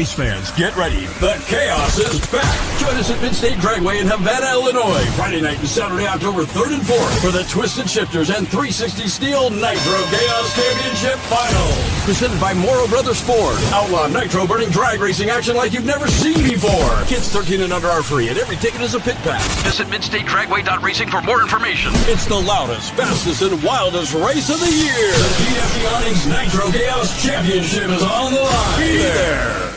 race fans, get ready. The Chaos is back. Join us at Mid-state Dragway in Havana, Illinois, Friday night and Saturday, October 3rd and 4th for the Twisted Shifterz and 360 Steel Nitro Chaos Championship Finals. Presented by Morrow Brothers Ford. Outlaw nitro burning drag racing action like you've never seen before. Kids 13 and under are free, and every ticket is a pit pass. Visit midstatedragway.racing for more information. It's the loudest, fastest, and wildest race of the year. The DFD Awnings Nitro Chaos Championship is on the line. Be there.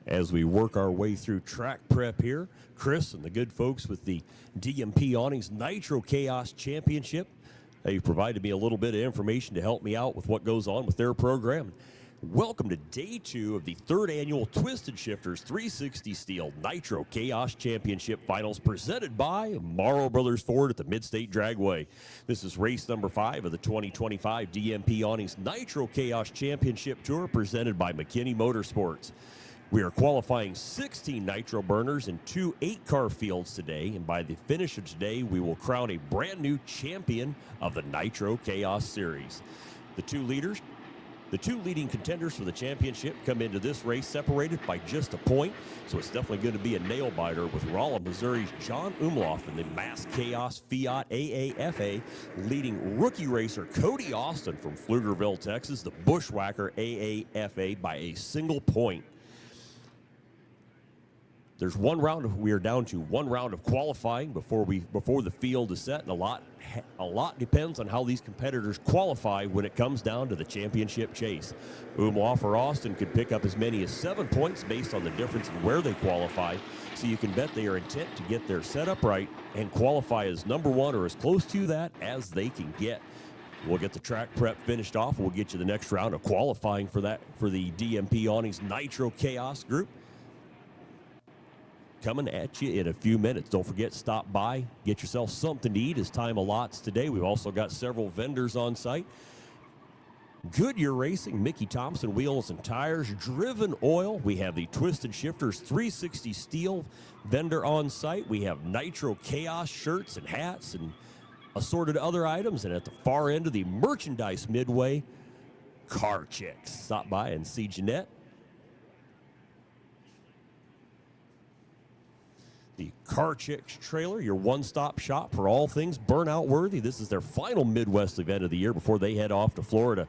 As we work our way through track prep here, Chris and the good folks with the DMP Awnings Nitro Chaos Championship, they've provided me a little bit of information to help me out with what goes on with their program. Welcome to day 2 of the 3rd annual Twisted Shifterz 360 Steel Nitro Chaos Championship Finals presented by Morrow Brothers Ford at the Mid-state Dragway. This is race number 5 of the 2025 DMP Awnings Nitro Chaos Championship Tour presented by McKinney Motorsports. We are qualifying 16 nitro burners in 2 8-car fields today, and by the finish of today, we will crown a brand new champion of the Nitro Chaos Series. The two leading contenders for the championship come into this race separated by just a point, so it's definitely going to be a nail-biter with Rolla, Missouri's John Omlof and the Mass Chaos Fiat AAFA leading rookie racer Cody Austin from Pflugerville, Texas, the Bushwhacker AAFA by a single point. There's we are down to one round of qualifying before the field is set, and a lot depends on how these competitors qualify when it comes down to the championship chase. Omlof or Austin could pick up as many as 7 points based on the difference in where they qualify, so you can bet they are intent to get their setup right and qualify as number 1 or as close to that as they can get. We'll get the track prep finished off. We'll get you the next round of qualifying for the DMP Awnings Nitro Chaos group coming at you in a few minutes. Don't forget, stop by, get yourself something to eat as time allots today. We've also got several vendors on site. Goodyear Racing, Mickey Thompson Wheels and Tires, Driven Oil. We have the Twisted Shifterz 360 Steel vendor on site. We have Nitro Chaos shirts and hats and assorted other items. And at the far end of the merchandise midway, Car Chicks. Stop by and see Jeanette. The Car Chicks trailer, your one-stop shop for all things burnout worthy. This is their final Midwest event of the year before they head off to Florida.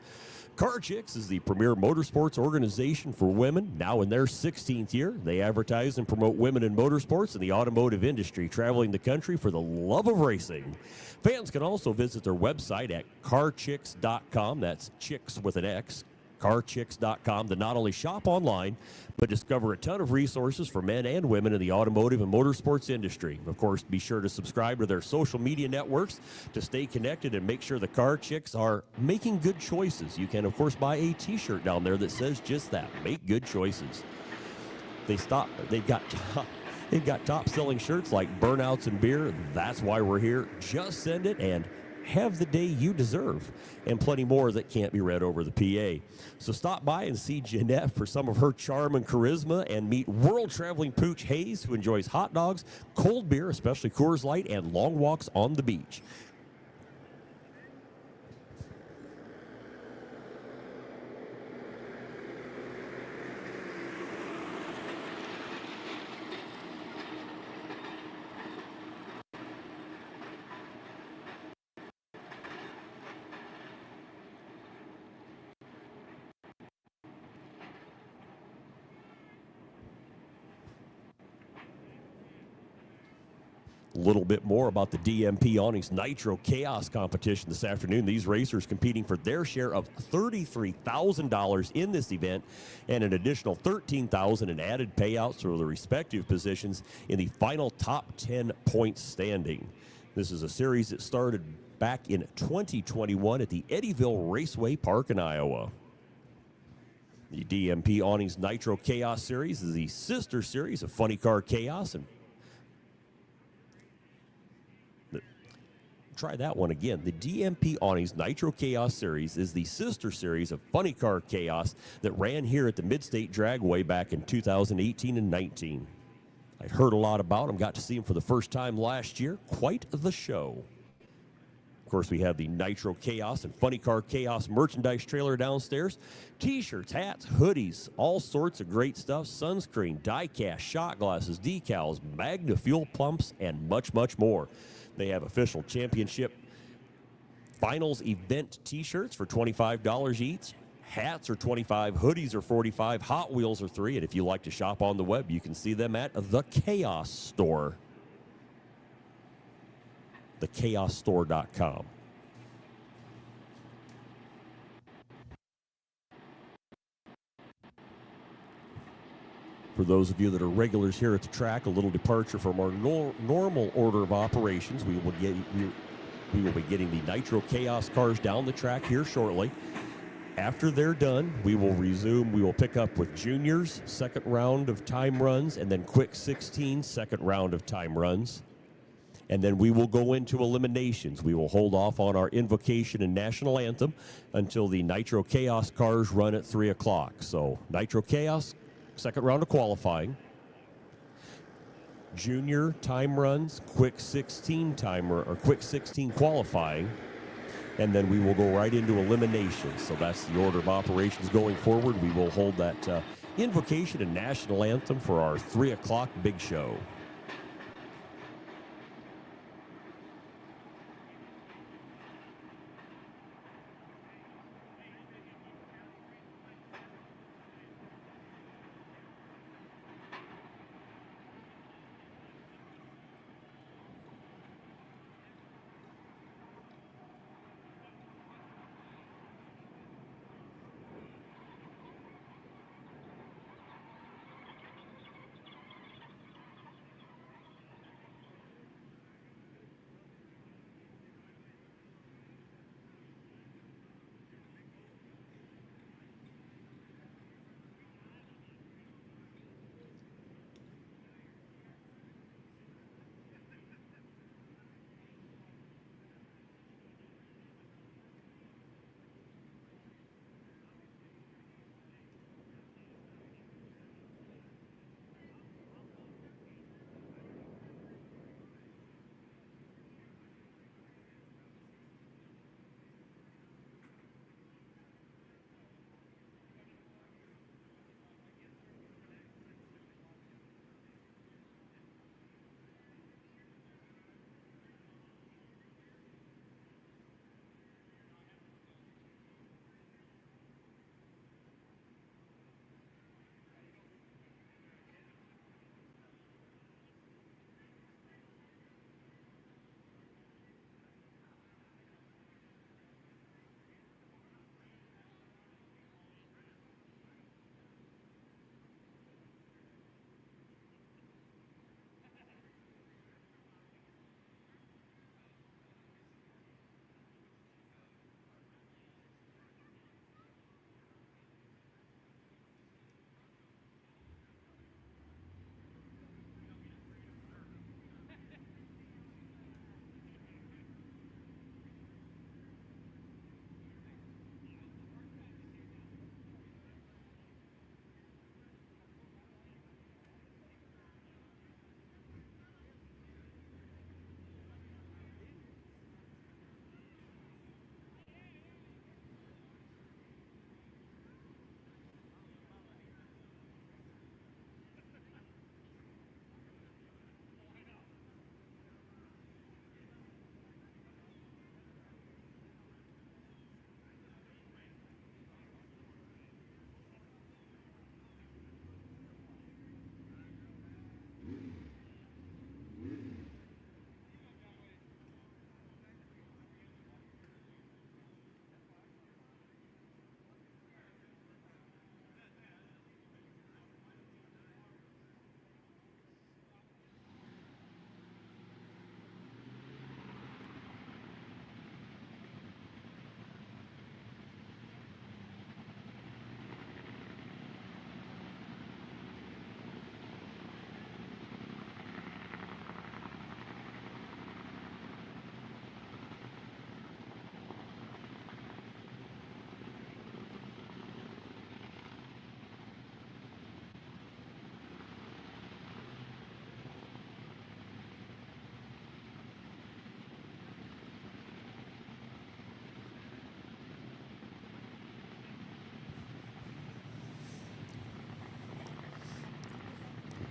Car Chicks is the premier motorsports organization for women, now in their 16th year. They advertise and promote women in motorsports and the automotive industry, traveling the country for the love of racing. Fans can also visit their website at carchicks.com. That's chicks with an X. carchicks.com to not only shop online, but discover a ton of resources for men and women in the automotive and motorsports industry. Of course, be sure to subscribe to their social media networks to stay connected and make sure the Car Chicks are making good choices. You can, of course, buy a t-shirt down there that says just that, make good choices. They've got top selling shirts like Burnouts and Beer. That's why we're here. Just send it and have the day you deserve, and plenty more that can't be read over the PA. So stop by and see Jeanette for some of her charm and charisma, and meet world-traveling Pooch Hayes, who enjoys hot dogs, cold beer, especially Coors Light, and long walks on the beach. A little bit more about the DMP Awnings Nitro Chaos competition this afternoon. These racers competing for their share of $33,000 in this event, and an additional $13,000 in added payouts for the respective positions in the final top 10 points standing. This is a series that started back in 2021 at the Eddyville Raceway Park in Iowa. The DMP Awnings Nitro Chaos series is the sister series of Funny Car Chaos, and try that one again. The DMP Awnings Nitro Chaos series is the sister series of Funny Car Chaos that ran here at the Mid-state Dragway back in 2018 and 19. I heard a lot about them, got to see them for the first time last year. Quite the show. Of course, we have the Nitro Chaos and Funny Car Chaos merchandise trailer downstairs. T-shirts, hats, hoodies, all sorts of great stuff. Sunscreen, die-cast, shot glasses, decals, Magna fuel pumps, and much, much more. They have official championship finals event T-shirts for $25 each. Hats are $25, hoodies are $45, Hot Wheels are $3, and if you like to shop on the web, you can see them at the Chaos Store. thechaosstore.com. For those of you that are regulars here at the track, a little departure from our normal order of operations. We will be getting the Nitro Chaos cars down the track here shortly. After they're done, we will resume. We will pick up with juniors, second round of time runs, and then quick 16, second round of time runs. And then we will go into eliminations. We will hold off on our invocation and national anthem until the Nitro Chaos cars run at 3 o'clock. So Nitro Chaos, second round of qualifying. Junior time runs, quick 16 timer or quick 16 qualifying. And then we will go right into elimination. So that's the order of operations going forward. We will hold that invocation and national anthem for our 3 o'clock big show.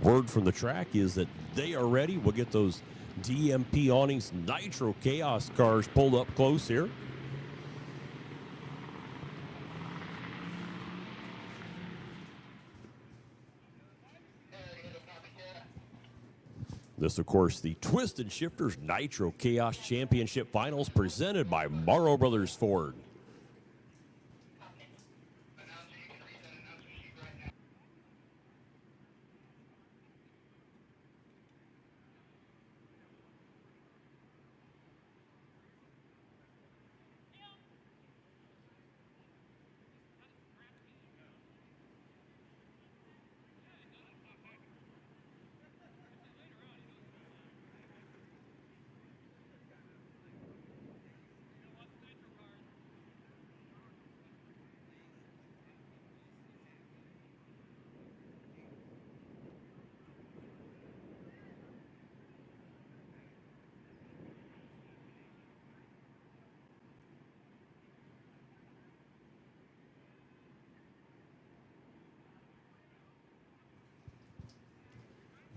word from the track is that they are ready. We'll get those DMP Awnings Nitro Chaos cars pulled up close here. This, of course, the Twisted Shifterz Nitro Chaos Championship Finals presented by Morrow Brothers Ford.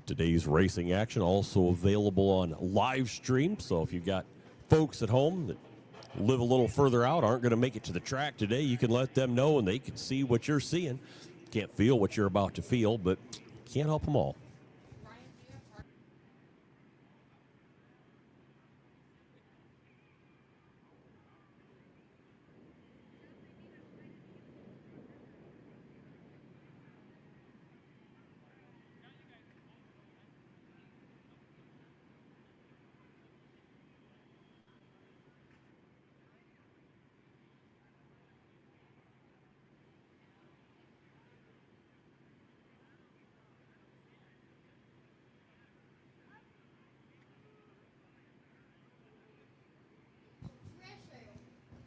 Today's racing action also available on live stream. So if you've got folks at home that live a little further out, aren't going to make it to the track today, you can let them know and they can see what you're seeing. Can't feel what you're about to feel, but can't help them all.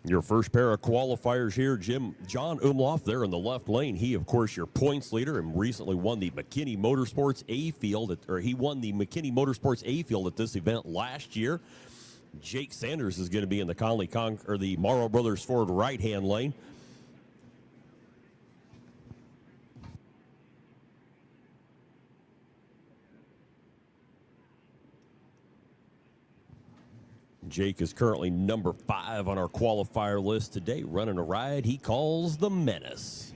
Your first pair of qualifiers here, John Omlof there in the left lane. He, of course, your points leader and recently won the McKinney Motorsports A field, he won the McKinney Motorsports A field at this event last year. Jake Sanders is going to be in the the Morrow Brothers Ford right-hand lane. Jake is currently number 5 on our qualifier list today, running a ride he calls the Menace.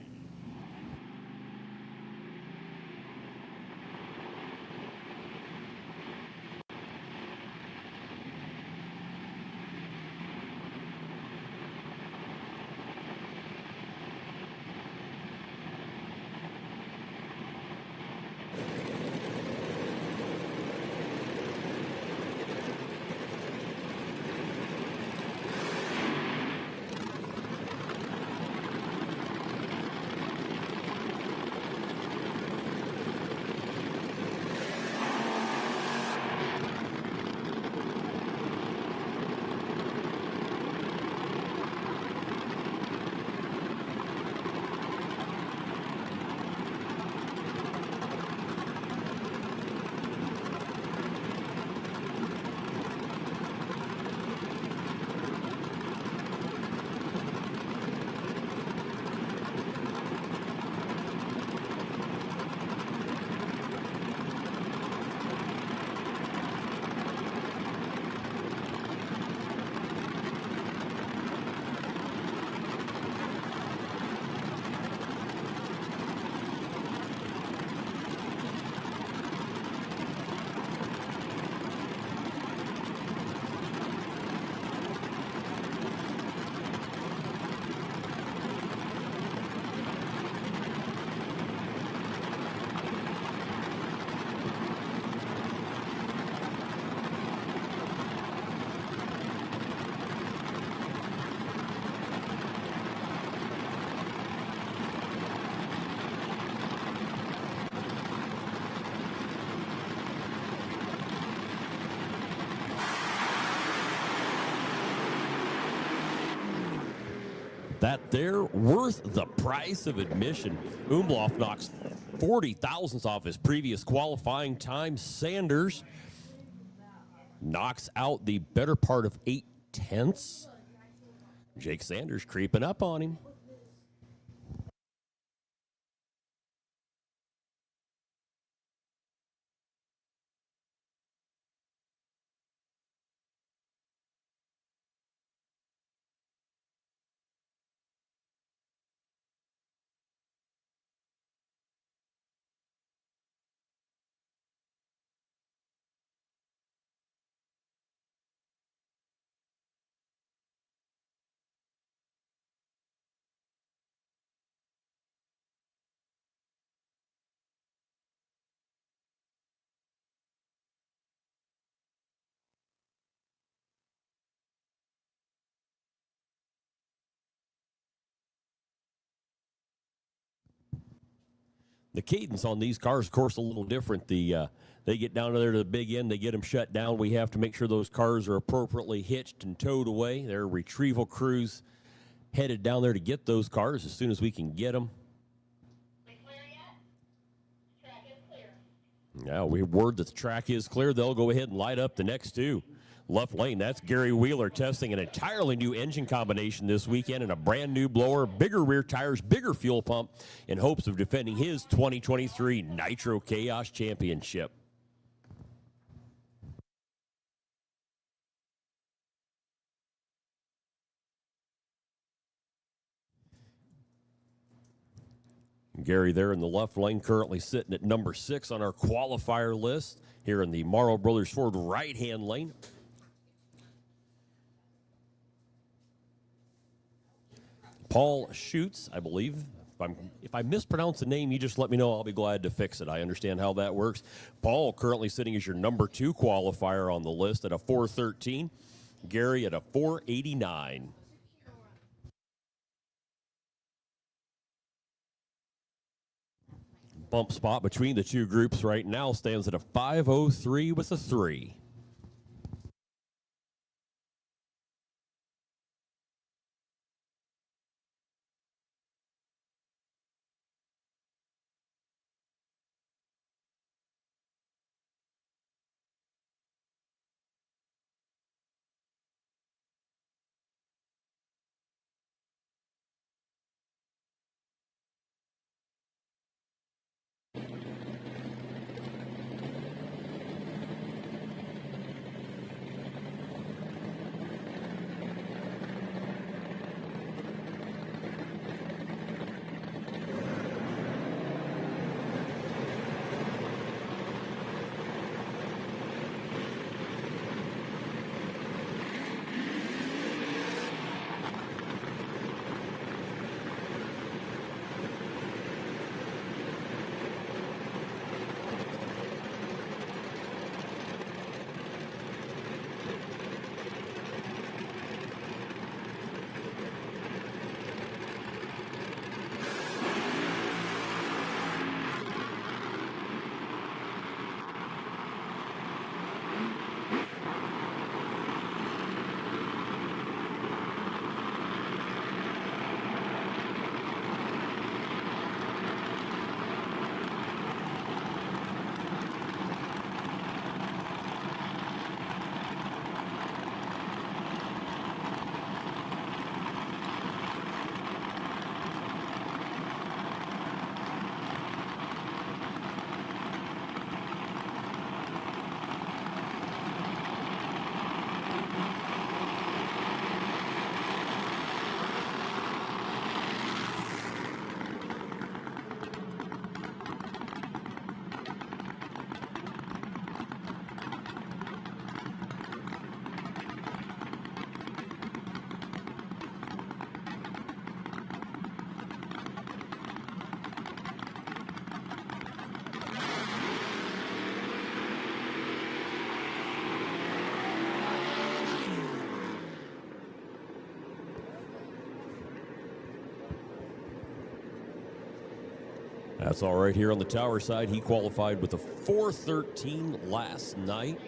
That there worth the price of admission. Omlof knocks 40 thousandths off his previous qualifying time. Sanders knocks out the better part of 8 tenths. Jake Sanders creeping up on him. The cadence on these cars, of course, a little different. They get down there to the big end, they get them shut down. We have to make sure those cars are appropriately hitched and towed away. There are retrieval crews headed down there to get those cars as soon as we can get them. Clear yet? Track is clear. Now we have word that the track is clear. They'll go ahead and light up the next two. Left lane, that's Gary Wheeler testing an entirely new engine combination this weekend and a brand new blower, bigger rear tires, bigger fuel pump in hopes of defending his 2023 Nitro Chaos Championship. Gary there in the left lane, currently sitting at number 6 on our qualifier list here in the Morrow Brothers Ford right-hand lane. Paul Schutz, I believe. If I mispronounce the name, you just let me know. I'll be glad to fix it. I understand how that works. Paul currently sitting as your number 2 qualifier on the list at a 413. Gary at a 489. Bump spot between the two groups right now stands at a 503 with a 3. That's all right here on the tower side. He qualified with a 413 last night.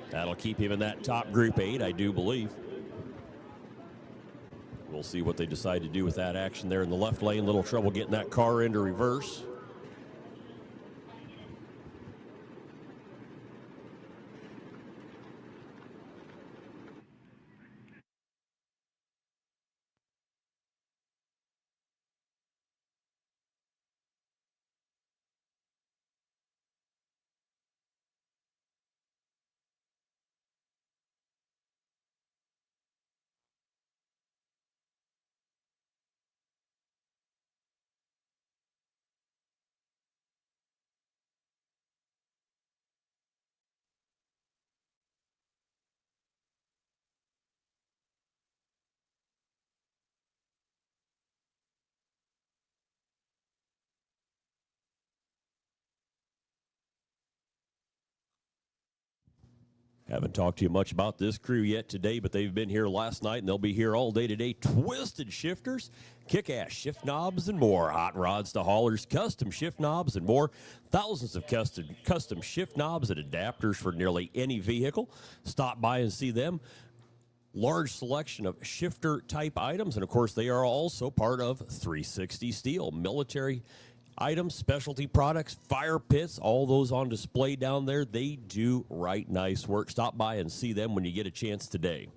That'll keep him in that top group 8, I do believe. We'll see what they decide to do with that action there in the left lane. Little trouble getting that car into reverse. Haven't talked to you much about this crew yet today, but they've been here last night and they'll be here all day today. Twisted Shifters, kick-ass shift knobs and more. Hot rods to haulers, custom shift knobs and more. Thousands of custom shift knobs and adapters for nearly any vehicle. Stop by and see them. Large selection of shifter type items, and of course they are also part of 360 Steel. Military items, specialty products, fire pits, all those on display down there. They do right nice work. Stop by and see them when you get a chance today.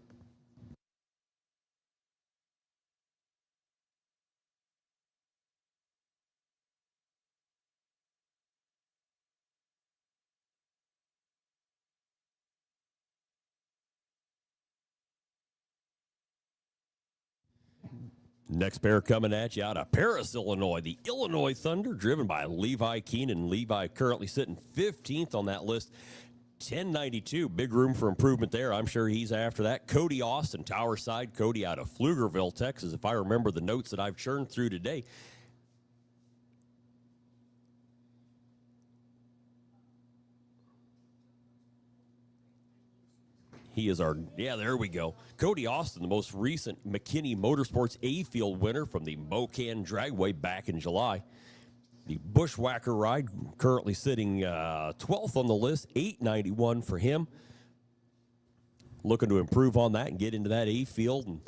Next pair coming at you out of Paris, Illinois. The Illinois Thunder, driven by Levi Keenan. Levi currently sitting 15th on that list. 1092, big room for improvement there. I'm sure he's after that. Cody Austin, Tower Side. Cody out of Pflugerville, Texas, if I remember the notes that I've churned through today. He is our, yeah, there we go. Cody Austin, the most recent McKinney Motorsports A-Field winner from the Mid-state Dragway back in July. The Bushwhacker ride currently sitting 12th on the list, 891 for him. Looking to improve on that and get into that A-Field. And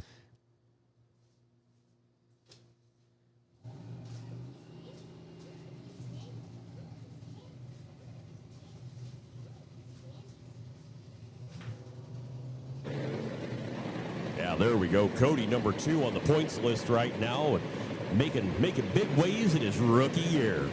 there we go. Cody, number 2 on the points list right now, and making big waves in his rookie year.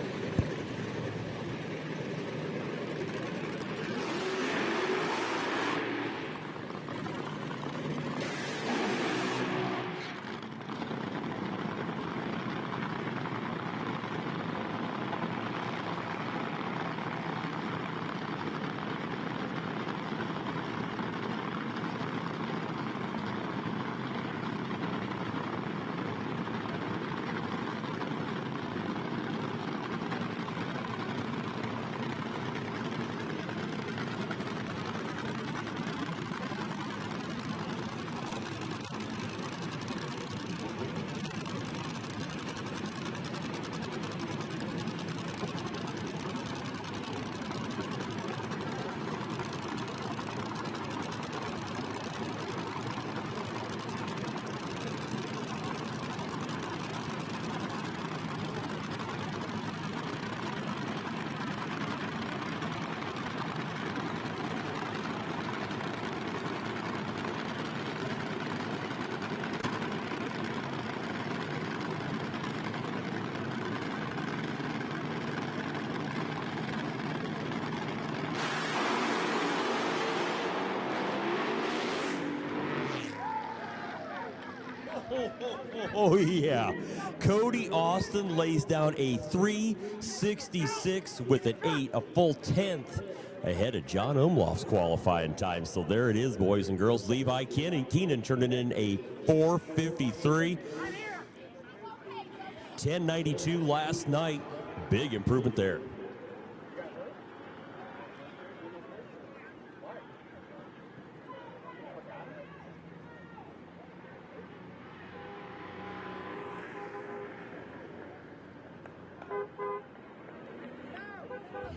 Oh, yeah. Cody Austin lays down a 366 with an 8, a full 10th ahead of John Omlof's qualifying time. So there it is, boys and girls. Levi Keenan turning in a 453. 1092 last night. Big improvement there.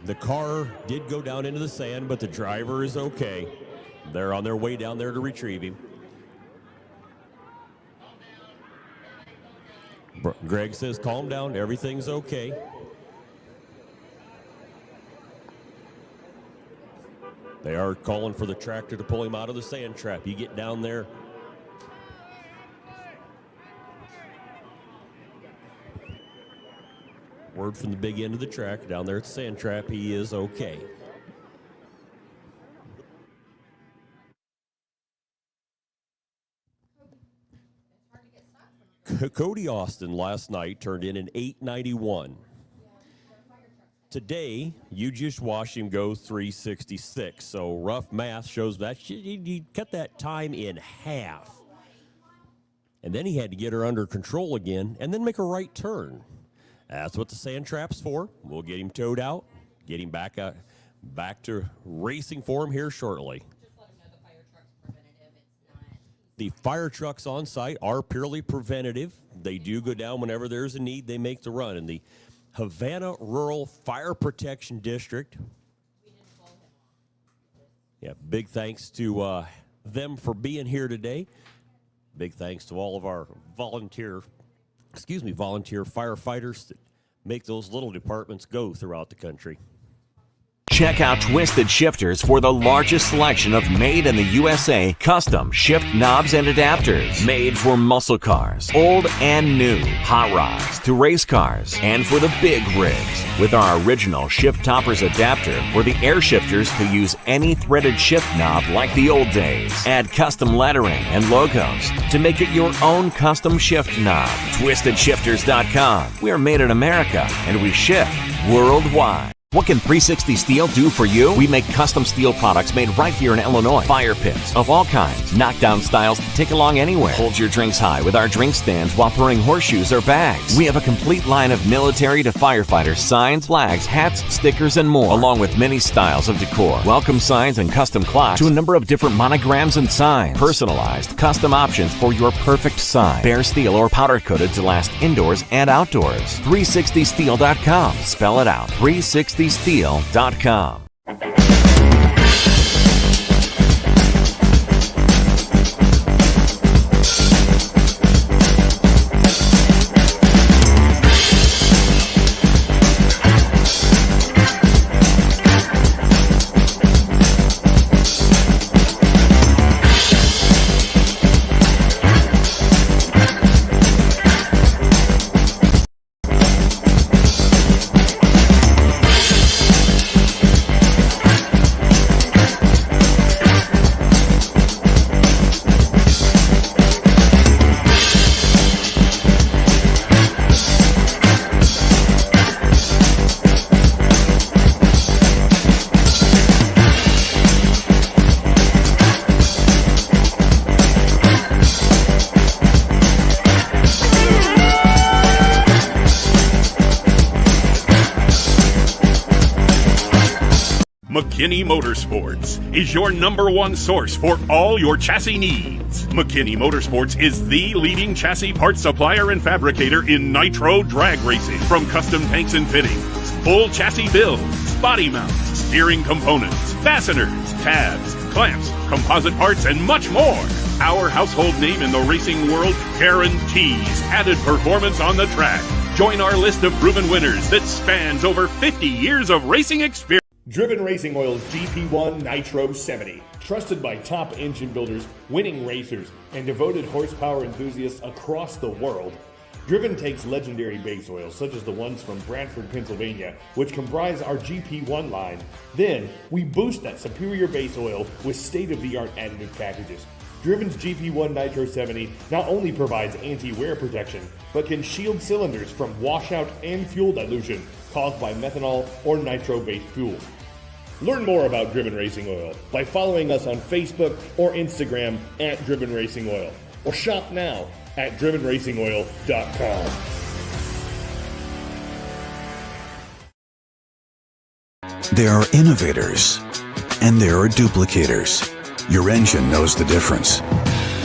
The car did go down into the sand, but the driver is okay. They're on their way down there to retrieve him. Greg says, calm down, everything's okay. They are calling for the tractor to pull him out of the sand trap. You get down there. Word from the big end of the track down there at the sand trap, he is okay. Cody Austin last night turned in an 891. Today, you just watched him go 366. So rough math shows that he cut that time in half. And then he had to get her under control again and then make a right turn. That's what the sand trap's for. We'll get him towed out, get him back to racing for him here shortly. The fire trucks on site are purely preventative. They do go down whenever there's a need. They make the run. In the Havana Rural Fire Protection District, yeah, big thanks to them for being here today. Big thanks to all of our volunteer firefighters that make those little departments go throughout the country. Check out Twisted Shifterz for the largest selection of made-in-the-USA custom shift knobs and adapters. Made for muscle cars, old and new, hot rods to race cars, and for the big rigs. With our original shift toppers adapter for the air shifters to use any threaded shift knob like the old days. Add custom lettering and logos to make it your own custom shift knob. TwistedShifters.com. We are made in America and we ship worldwide. What can 360 Steel do for you? We make custom steel products made right here in Illinois. Fire pits of all kinds, knockdown styles to take along anywhere. Hold your drinks high with our drink stands while throwing horseshoes or bags. We have a complete line of military to firefighter signs, flags, hats, stickers, and more, along with many styles of decor. Welcome signs and custom clocks to a number of different monograms and signs. Personalized, custom options for your perfect sign. Bare steel or powder coated to last indoors and outdoors. 360steel.com. Spell it out. 360steel.com. McKinney Motorsports is your #1 source for all your chassis needs. McKinney Motorsports is the leading chassis parts supplier and fabricator in nitro drag racing. From custom tanks and fittings, full chassis builds, body mounts, steering components, fasteners, tabs, clamps, composite parts, and much more. Our household name in the racing world guarantees added performance on the track. Join our list of proven winners that spans over 50 years of racing experience. Driven Racing Oil's GP1 Nitro 70. Trusted by top engine builders, winning racers, and devoted horsepower enthusiasts across the world. Driven takes legendary base oils, such as the ones from Brantford, Pennsylvania, which comprise our GP1 line. Then, we boost that superior base oil with state-of-the-art additive packages. Driven's GP1 Nitro 70 not only provides anti-wear protection, but can shield cylinders from washout and fuel dilution caused by methanol or nitro-based fuel. Learn more about Driven Racing Oil by following us on Facebook or Instagram at Driven Racing Oil, or shop now at drivenracingoil.com. There are innovators, and there are duplicators. Your engine knows the difference.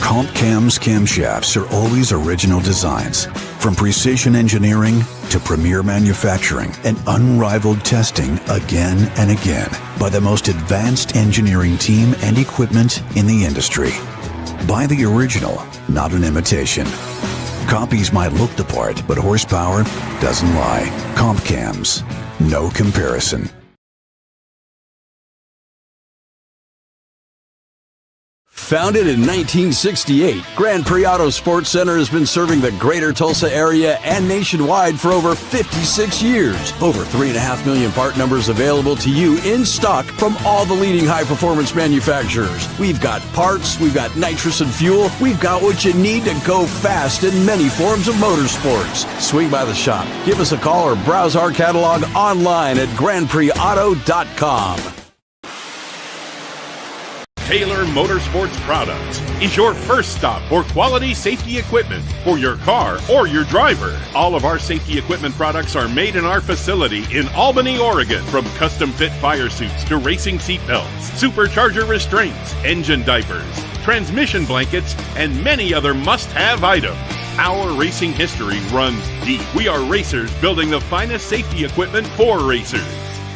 Comp Cam's camshafts are always original designs. From precision engineering to premier manufacturing and unrivaled testing again and again by the most advanced engineering team and equipment in the industry. Buy the original, not an imitation. Copies might look the part, but horsepower doesn't lie. Comp Cams, no comparison. Founded in 1968, Grand Prix Auto Sports Center has been serving the greater Tulsa area and nationwide for over 56 years. Over 3.5 million part numbers available to you in stock from all the leading high-performance manufacturers. We've got parts, we've got nitrous and fuel, we've got what you need to go fast in many forms of motorsports. Swing by the shop, give us a call, or browse our catalog online at GrandPrixAuto.com. Taylor Motorsports Products is your first stop for quality safety equipment for your car or your driver. All of our safety equipment products are made in our facility in Albany, Oregon. From custom fit fire suits to racing seat belts, supercharger restraints, engine diapers, transmission blankets, and many other must-have items. Our racing history runs deep. We are racers building the finest safety equipment for racers.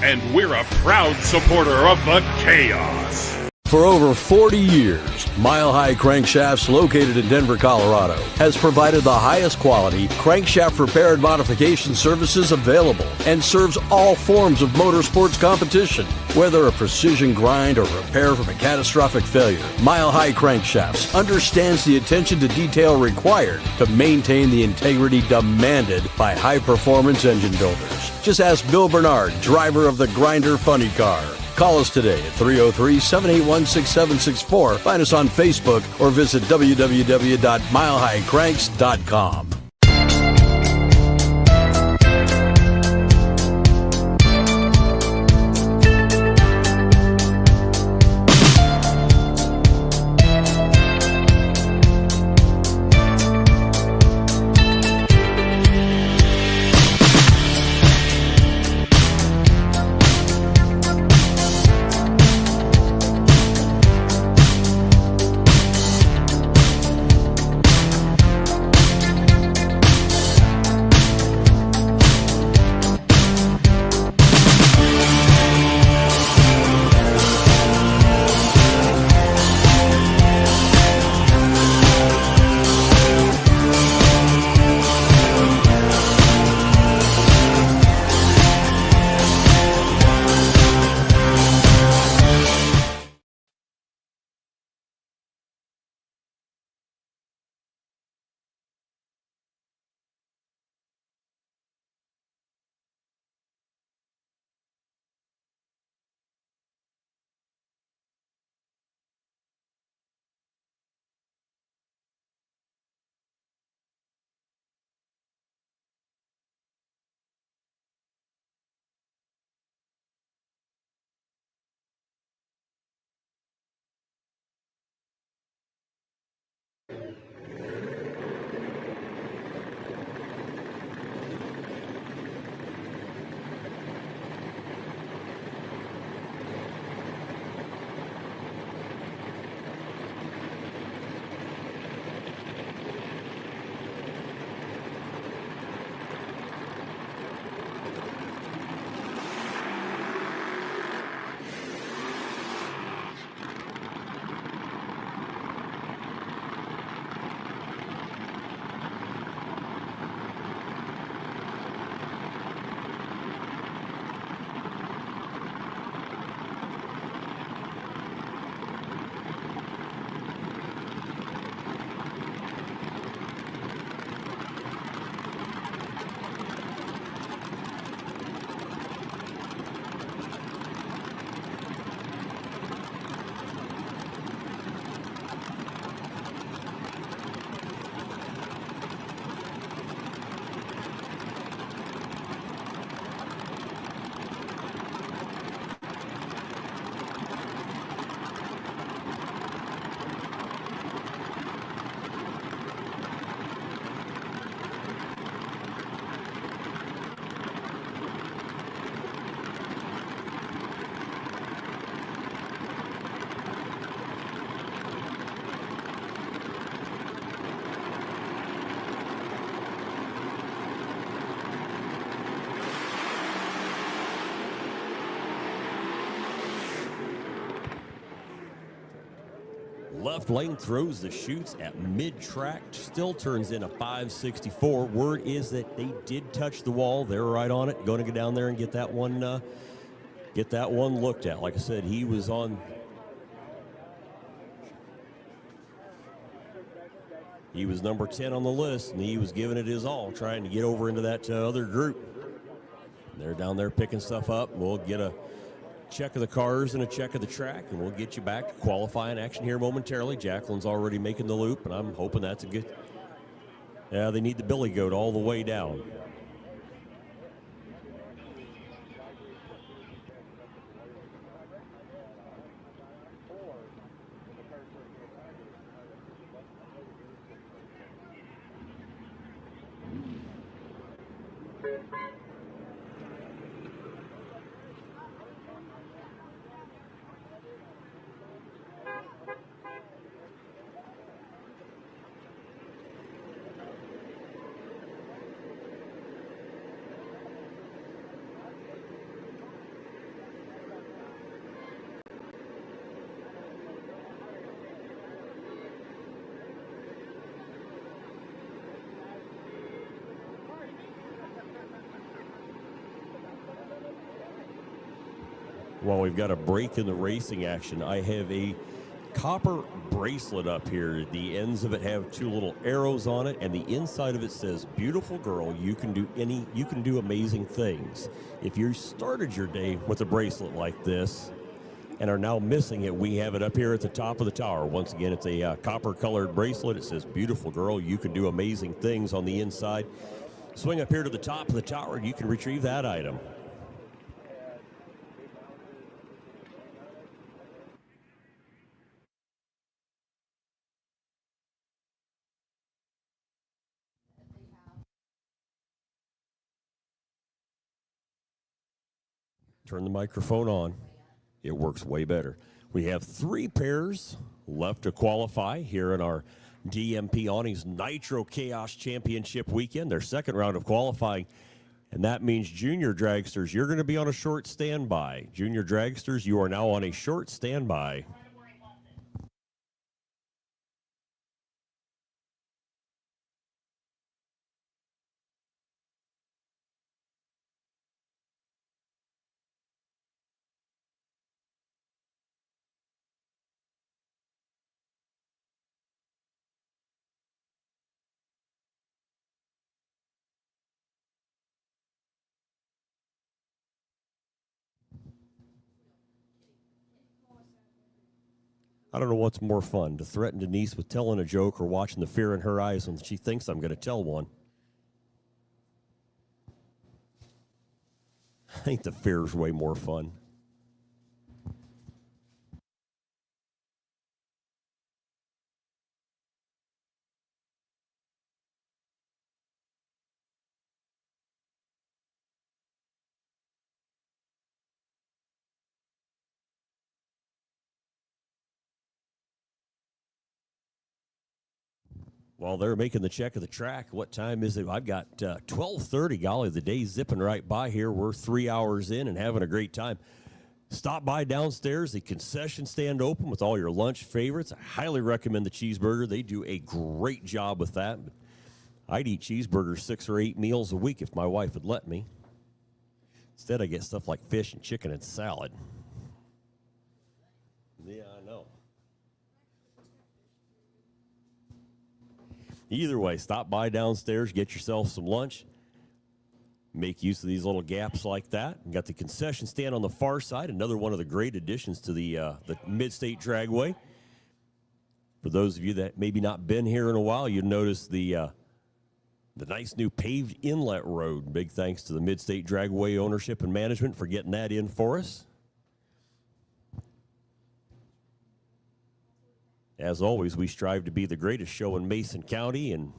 And we're a proud supporter of the Chaos. For over 40 years, Mile High Crankshafts, located in Denver, Colorado, has provided the highest quality crankshaft repair and modification services available and serves all forms of motorsports competition. Whether a precision grind or repair from a catastrophic failure, Mile High Crankshafts understands the attention to detail required to maintain the integrity demanded by high-performance engine builders. Just ask Bill Bernard, driver of the Grinder Funny Car. Call us today at 303-781-6764. Find us on Facebook or visit www.milehighcranks.com. Left lane throws the chutes at mid-track, still turns in a 564. Word is that they did touch the wall. They're right on it. Going to go down there and get that one looked at. Like I said, he was on. He was number 10 on the list, and he was giving it his all, trying to get over into that other group. They're down there picking stuff up. We'll get a check of the cars and a check of the track, and we'll get you back to qualifying action here momentarily. Jacqueline's already making the loop, and I'm hoping that's a good. Yeah, they need the billy goat all the way down. While we've got a break in the racing action, I have a copper bracelet up here. The ends of it have two little arrows on it, and the inside of it says, "Beautiful girl, you can do amazing things." If you started your day with a bracelet like this and are now missing it, we have it up here at the top of the tower. Once again, it's a copper colored bracelet. It says, "Beautiful girl, you can do amazing things" on the inside. Swing up here to the top of the tower and you can retrieve that item. Turn the microphone on. It works way better. We have 3 pairs left to qualify here in our DMP Awnings Nitro Chaos Championship weekend, their second round of qualifying. And that means junior dragsters, you're going to be on a short standby. Junior dragsters, you are now on a short standby. I don't know what's more fun, to threaten Denise with telling a joke or watching the fear in her eyes when she thinks I'm going to tell one. I think the fear is way more fun. While they're making the check of the track, what time is it? I've got 12:30. Golly, the day's zipping right by here. We're 3 hours in and having a great time. Stop by downstairs, the concession stand open with all your lunch favorites. I highly recommend the cheeseburger. They do a great job with that. I'd eat cheeseburgers 6 or 8 meals a week if my wife would let me. Instead, I get stuff like fish and chicken and salad. Yeah, I know. Either way, stop by downstairs, get yourself some lunch. Make use of these little gaps like that. You got the concession stand on the far side, another one of the great additions to the Mid-state Dragway. For those of you that maybe not been here in a while, you'll notice the nice new paved inlet road. Big thanks to the Mid-state Dragway ownership and management for getting that in for us. As always, we strive to be the greatest show in Mason County and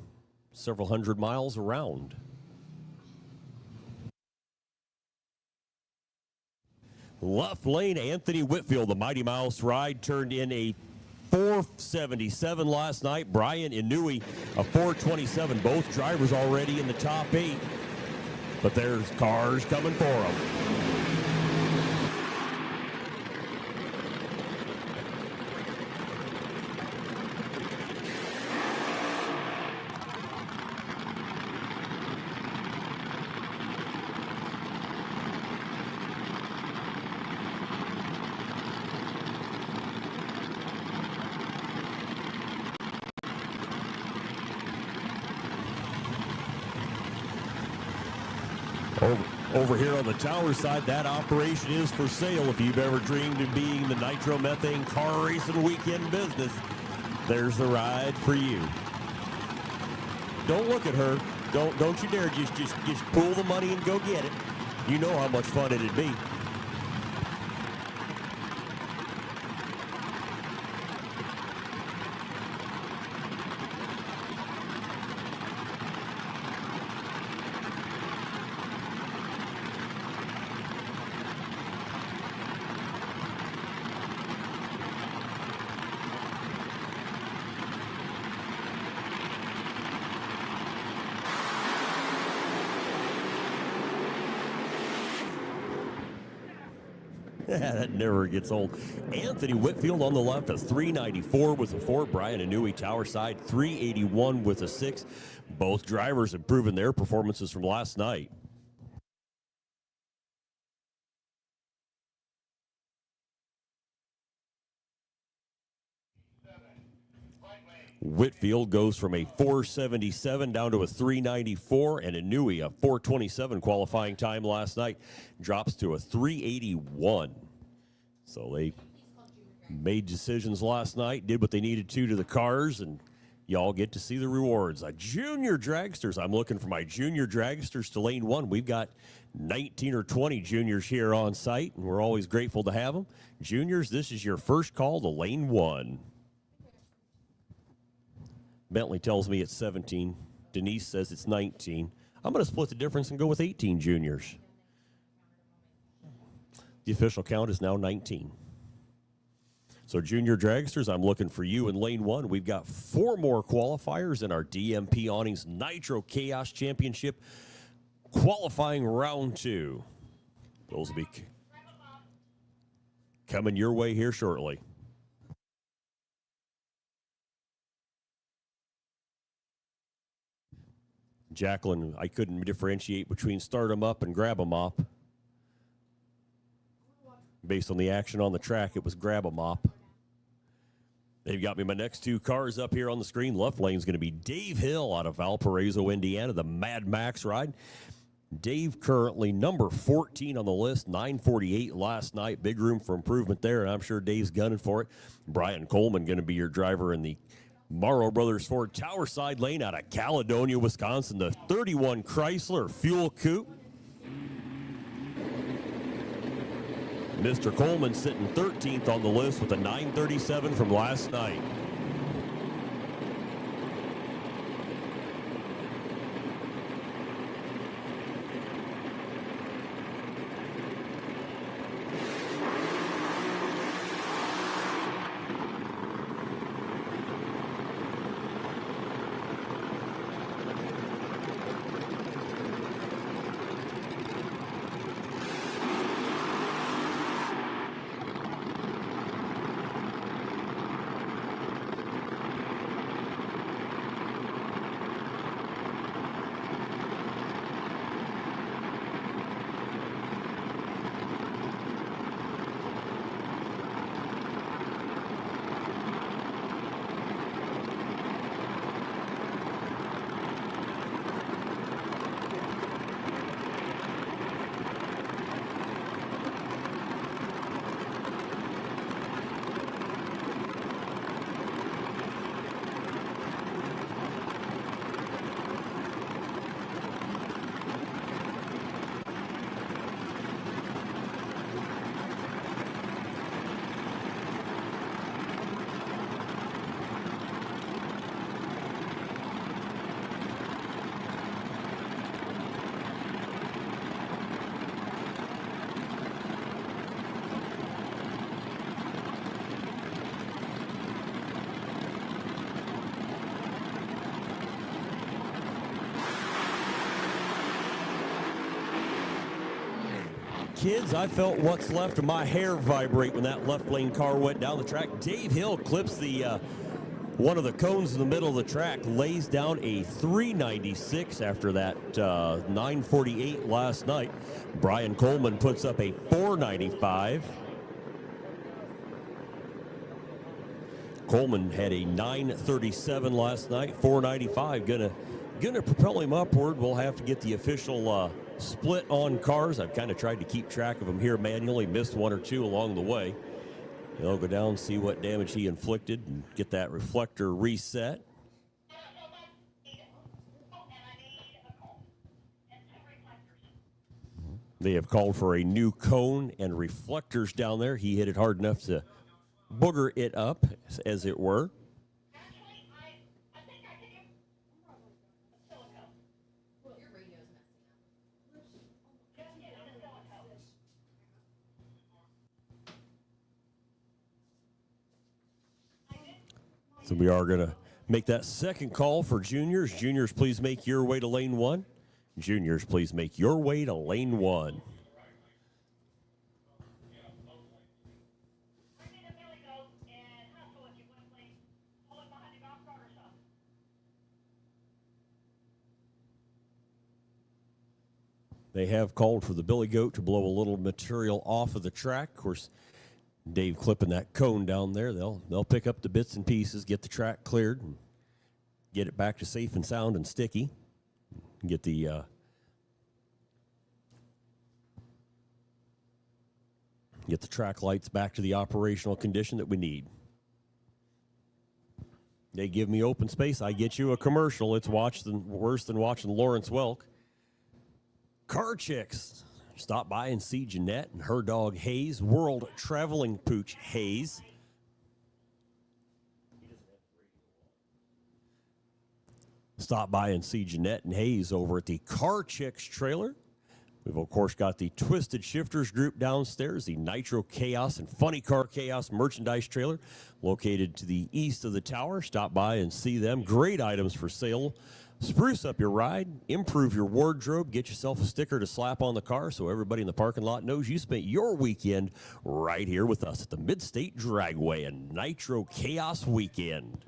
several hundred miles around. Left lane, Anthony Whitfield, the Mighty Mouse ride, turned in a 477 last night. Brian Inouye, a 427. Both drivers already in the top 8, but there's cars coming for them. Over here on the tower side, that operation is for sale. If you've ever dreamed of being the nitromethane car racing weekend business, there's the ride for you. Don't look at her. Don't you dare just pull the money and go get it. You know how much fun it'd be. That never gets old. Anthony Whitfield on the left, a 394 with a 4. Brian Inouye tower side, 381 with a 6. Both drivers improving their performances from last night. Whitfield goes from a 477 down to a 394, and Inouye, a 427 qualifying time last night, drops to a 381. So they made decisions last night, did what they needed to the cars, and y'all get to see the rewards. Junior dragsters. I'm looking for my junior dragsters to lane 1. We've got 19 or 20 juniors here on site, and we're always grateful to have them. Juniors, this is your first call to lane 1. Bentley tells me it's 17. Denise says it's 19. I'm going to split the difference and go with 18 juniors. The official count is now 19. So junior dragsters, I'm looking for you in lane 1. We've got 4 more qualifiers in our DMP Awnings Nitro Chaos Championship qualifying round 2. Those will be coming your way here shortly. Jacqueline, I couldn't differentiate between start 'em up and grab 'em up. Based on the action on the track, it was grab 'em up. They've got me my next 2 cars up here on the screen. Left lane's going to be Dave Hill out of Valparaiso, Indiana, the Mad Max ride. Dave currently number 14 on the list, 948 last night. Big room for improvement there, and I'm sure Dave's gunning for it. Brian Coleman going to be your driver in the Morrow Brothers Ford Tower Side lane out of Caledonia, Wisconsin, the 31 Chrysler Fuel Coupe. Mr. Coleman sitting 13th on the list with a 937 from last night. Kids, I felt what's left of my hair vibrate when that left lane car went down the track. Dave Hill clips the one of the cones in the middle of the track, lays down a 396 after that 948 last night. Brian Coleman puts up a 495. Coleman had a 937 last night, 495. Gonna propel him upward. We'll have to get the official split on cars. I've kind of tried to keep track of them here manually, missed 1 or 2 along the way. I'll go down and see what damage he inflicted and get that reflector reset. They have called for a new cone and reflectors down there. He hit it hard enough to booger it up, as it were. So we are going to make that second call for juniors. Juniors, please make your way to lane 1. Juniors, please make your way to lane 1. They have called for the Billy Goat to blow a little material off of the track. Of course, Dave clipping that cone down there. They'll pick up the bits and pieces, get the track cleared, and get it back to safe and sound and sticky. Get the track lights back to the operational condition that we need. They give me open space, I get you a commercial. It's worse than watching Lawrence Welk. Car Chicks. Stop by and see Jeanette and her dog Hayes, world traveling pooch Hayes. Stop by and see Jeanette and Hayes over at the Car Chicks trailer. We've, of course, got the Twisted Shifterz group downstairs, the Nitro Chaos and Funny Car Chaos merchandise trailer located to the east of the tower. Stop by and see them. Great items for sale. Spruce up your ride, improve your wardrobe, get yourself a sticker to slap on the car so everybody in the parking lot knows you spent your weekend right here with us at the Mid-state Dragway and Nitro Chaos weekend.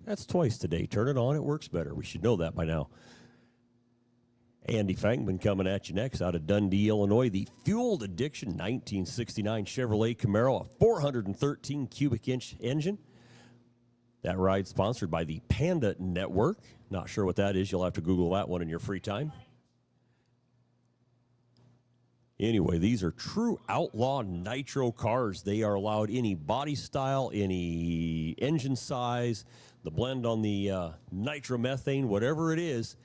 That's twice today. Turn it on, it works better. We should know that by now. Andy Fangman coming at you next out of Dundee, Illinois. The Fueled Addiction 1969 Chevrolet Camaro, a 413 cubic inch engine. That ride sponsored by the Panda Network. Not sure what that is. You'll have to Google that one in your free time. Anyway, these are true outlaw nitro cars. They are allowed any body style, any engine size, the blend on the nitromethane, whatever it is,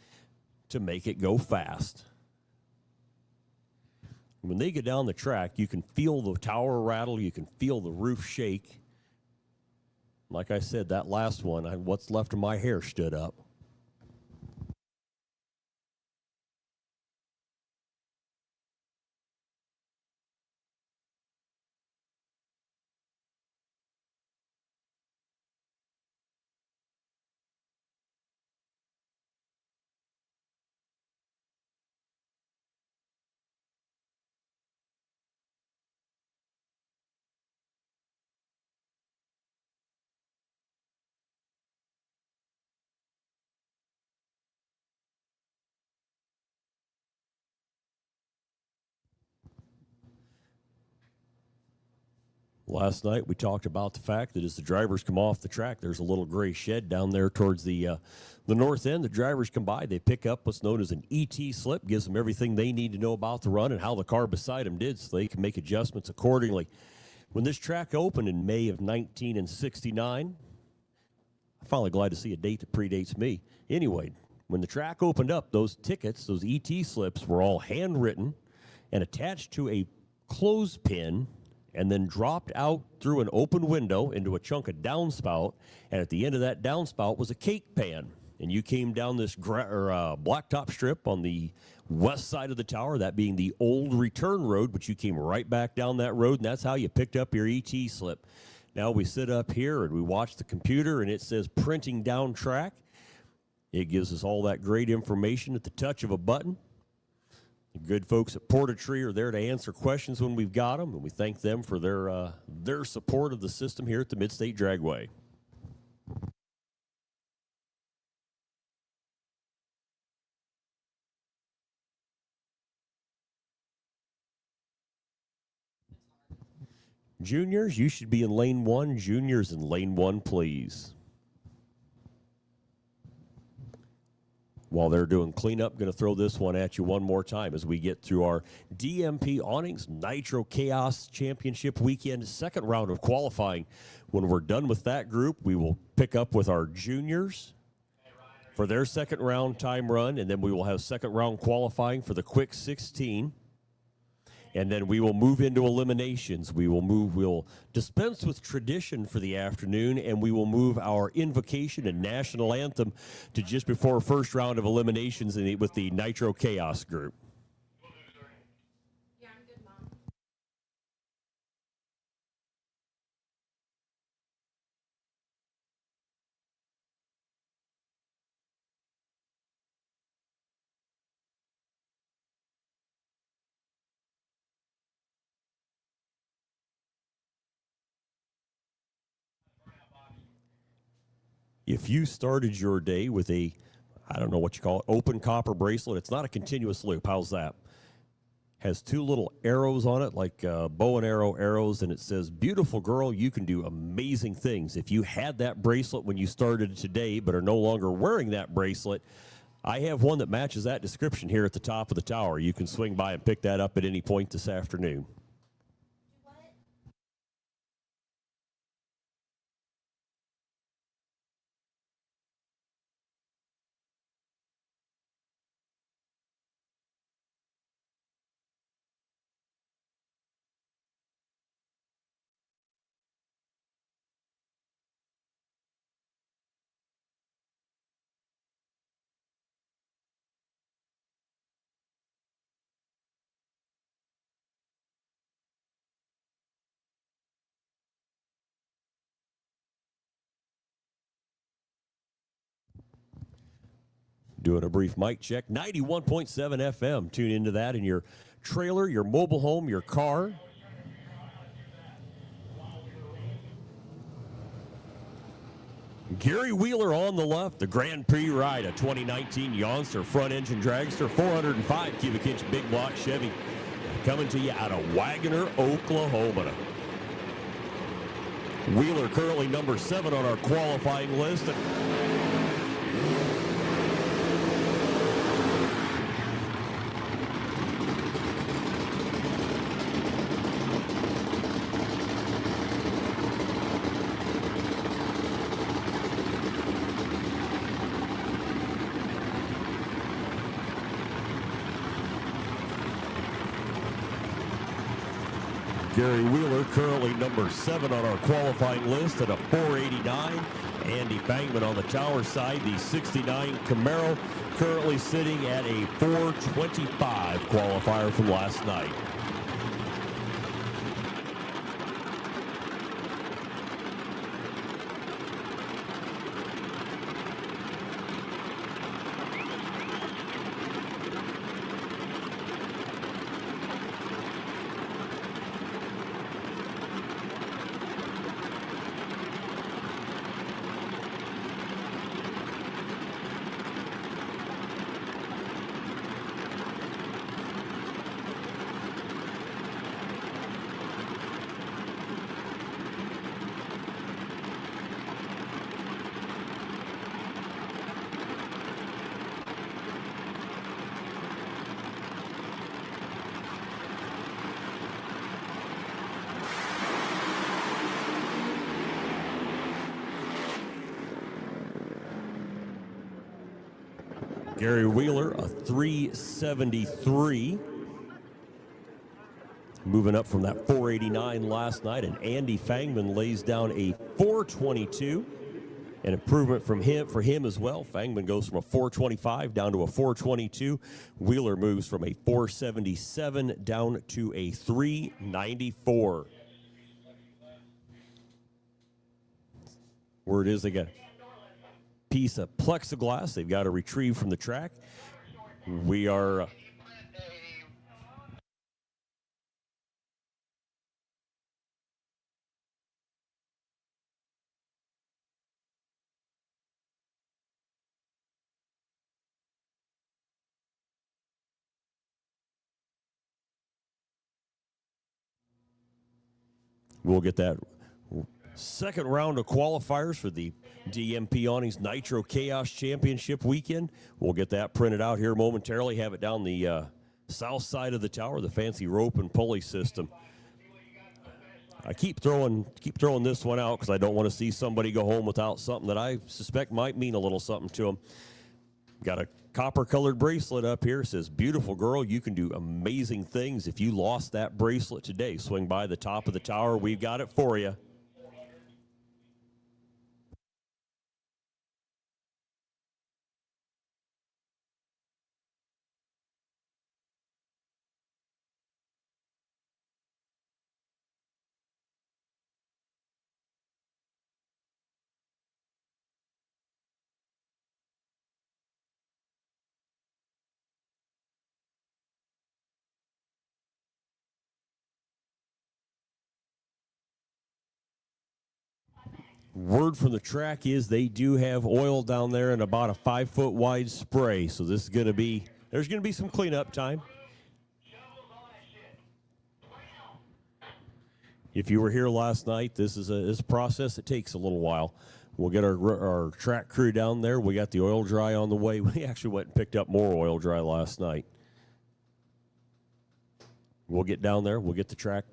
to make it go fast. When they get down the track, you can feel the tower rattle, you can feel the roof shake. Like I said, that last one, what's left of my hair stood up. Last night we talked about the fact that as the drivers come off the track, there's a little gray shed down there towards the north end. The drivers come by, they pick up what's known as an ET slip, gives them everything they need to know about the run and how the car beside them did so they can make adjustments accordingly. When this track opened in May of 1969, I'm finally glad to see a date that predates me. Anyway, when the track opened up, those tickets, those ET slips, were all handwritten and attached to a clothespin and then dropped out through an open window into a chunk of downspout, and at the end of that downspout was a cake pan. And you came down this blacktop strip on the west side of the tower, that being the old return road, but you came right back down that road, and that's how you picked up your ET slip. Now we sit up here and we watch the computer, and it says printing down track. It gives us all that great information at the touch of a button. The good folks at Portatree are there to answer questions when we've got them, and we thank them for their support of the system here at the Mid-state Dragway. Juniors, you should be in lane 1. Juniors in lane 1, please. While they're doing cleanup, going to throw this one at you one more time as we get through our DMP Awnings Nitro Chaos Championship weekend second round of qualifying. When we're done with that group, we will pick up with our juniors for their second round time run, and then we will have second round qualifying for the quick 16. And then we will move into eliminations. We'll dispense with tradition for the afternoon, and we will move our invocation and national anthem to just before first round of eliminations with the Nitro Chaos group. Yeah, I'm good, Mom. If you started your day with a, I don't know what you call it, open copper bracelet, it's not a continuous loop. How's that? Has two little arrows on it, like bow and arrow arrows, and it says, beautiful girl, you can do amazing things. If you had that bracelet when you started today but are no longer wearing that bracelet, I have one that matches that description here at the top of the tower. You can swing by and pick that up at any point this afternoon. What? Doing a brief mic check. 91.7 FM. Tune into that in your trailer, your mobile home, your car. Gary Wheeler on the left, the Grand Prix ride, a 2019 Youngster front-engine dragster, 405 cubic inch big block Chevy, coming to you out of Wagoner, Oklahoma. Wheeler currently number 7 on our qualifying list. Gary Wheeler currently number 7 on our qualifying list at a 489. Andy Fangman on the tower side, the 69 Camaro, currently sitting at a 425 qualifier from last night. Gary Wheeler, a 373. Moving up from that 489 last night, and Andy Fangman lays down a 422. An improvement from him for him as well. Fangman goes from a 425 down to a 422. Wheeler moves from a 477 down to a 394. Where it is again. Piece of plexiglass they've got to retrieve from the track. We are we'll get that second round of qualifiers for the DMP Awnings Nitro Chaos Championship weekend. We'll get that printed out here momentarily, have it down the south side of the tower, the fancy rope and pulley system. I keep throwing this one out because I don't want to see somebody go home without something that I suspect might mean a little something to them. Got a copper-colored bracelet up here. It says, beautiful girl, you can do amazing things. If you lost that bracelet today, swing by the top of the tower. We've got it for you. Word from the track is they do have oil down there and about a 5-foot wide spray. So this is going to be, there's going to be some cleanup time. If you were here last night, this is a process that takes a little while. We'll get our track crew down there. We got the oil dry on the way. We actually went and picked up more oil dry last night. We'll get down there. We'll get the track.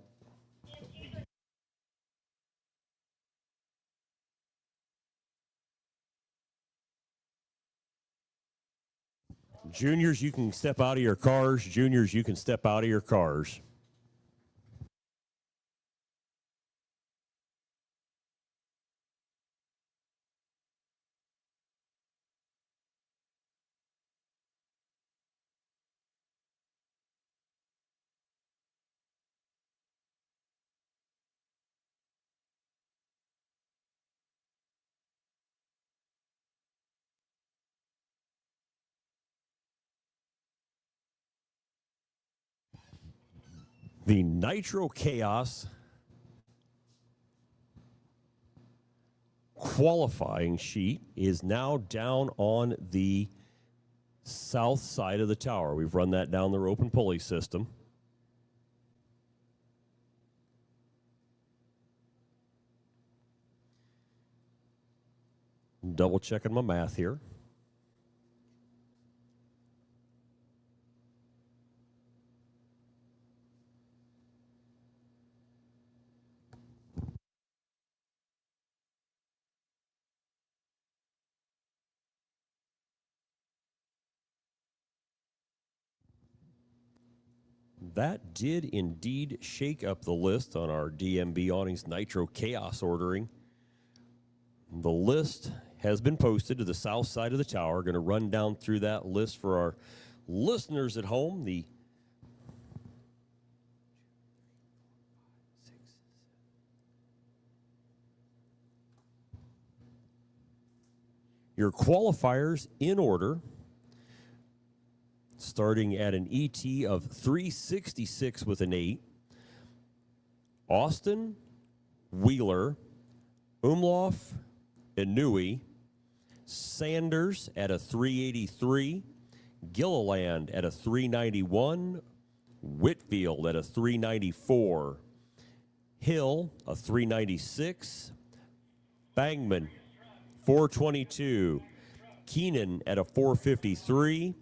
Juniors, you can step out of your cars. Juniors, you can step out of your cars. The Nitro Chaos qualifying sheet is now down on the south side of the tower. We've run that down the rope and pulley system. Double checking my math here. That did indeed shake up the list on our DMB Awnings Nitro Chaos ordering. The list has been posted to the south side of the tower. Going to run down through that list for our listeners at home. Your qualifiers in order, starting at an ET of 366 with an 8. Austin, Wheeler, Omlof, Inouye, Sanders at a 383, Gilliland at a 391, Whitfield at a 394, Hill a 396, Bangman 422, Keenan at a 453,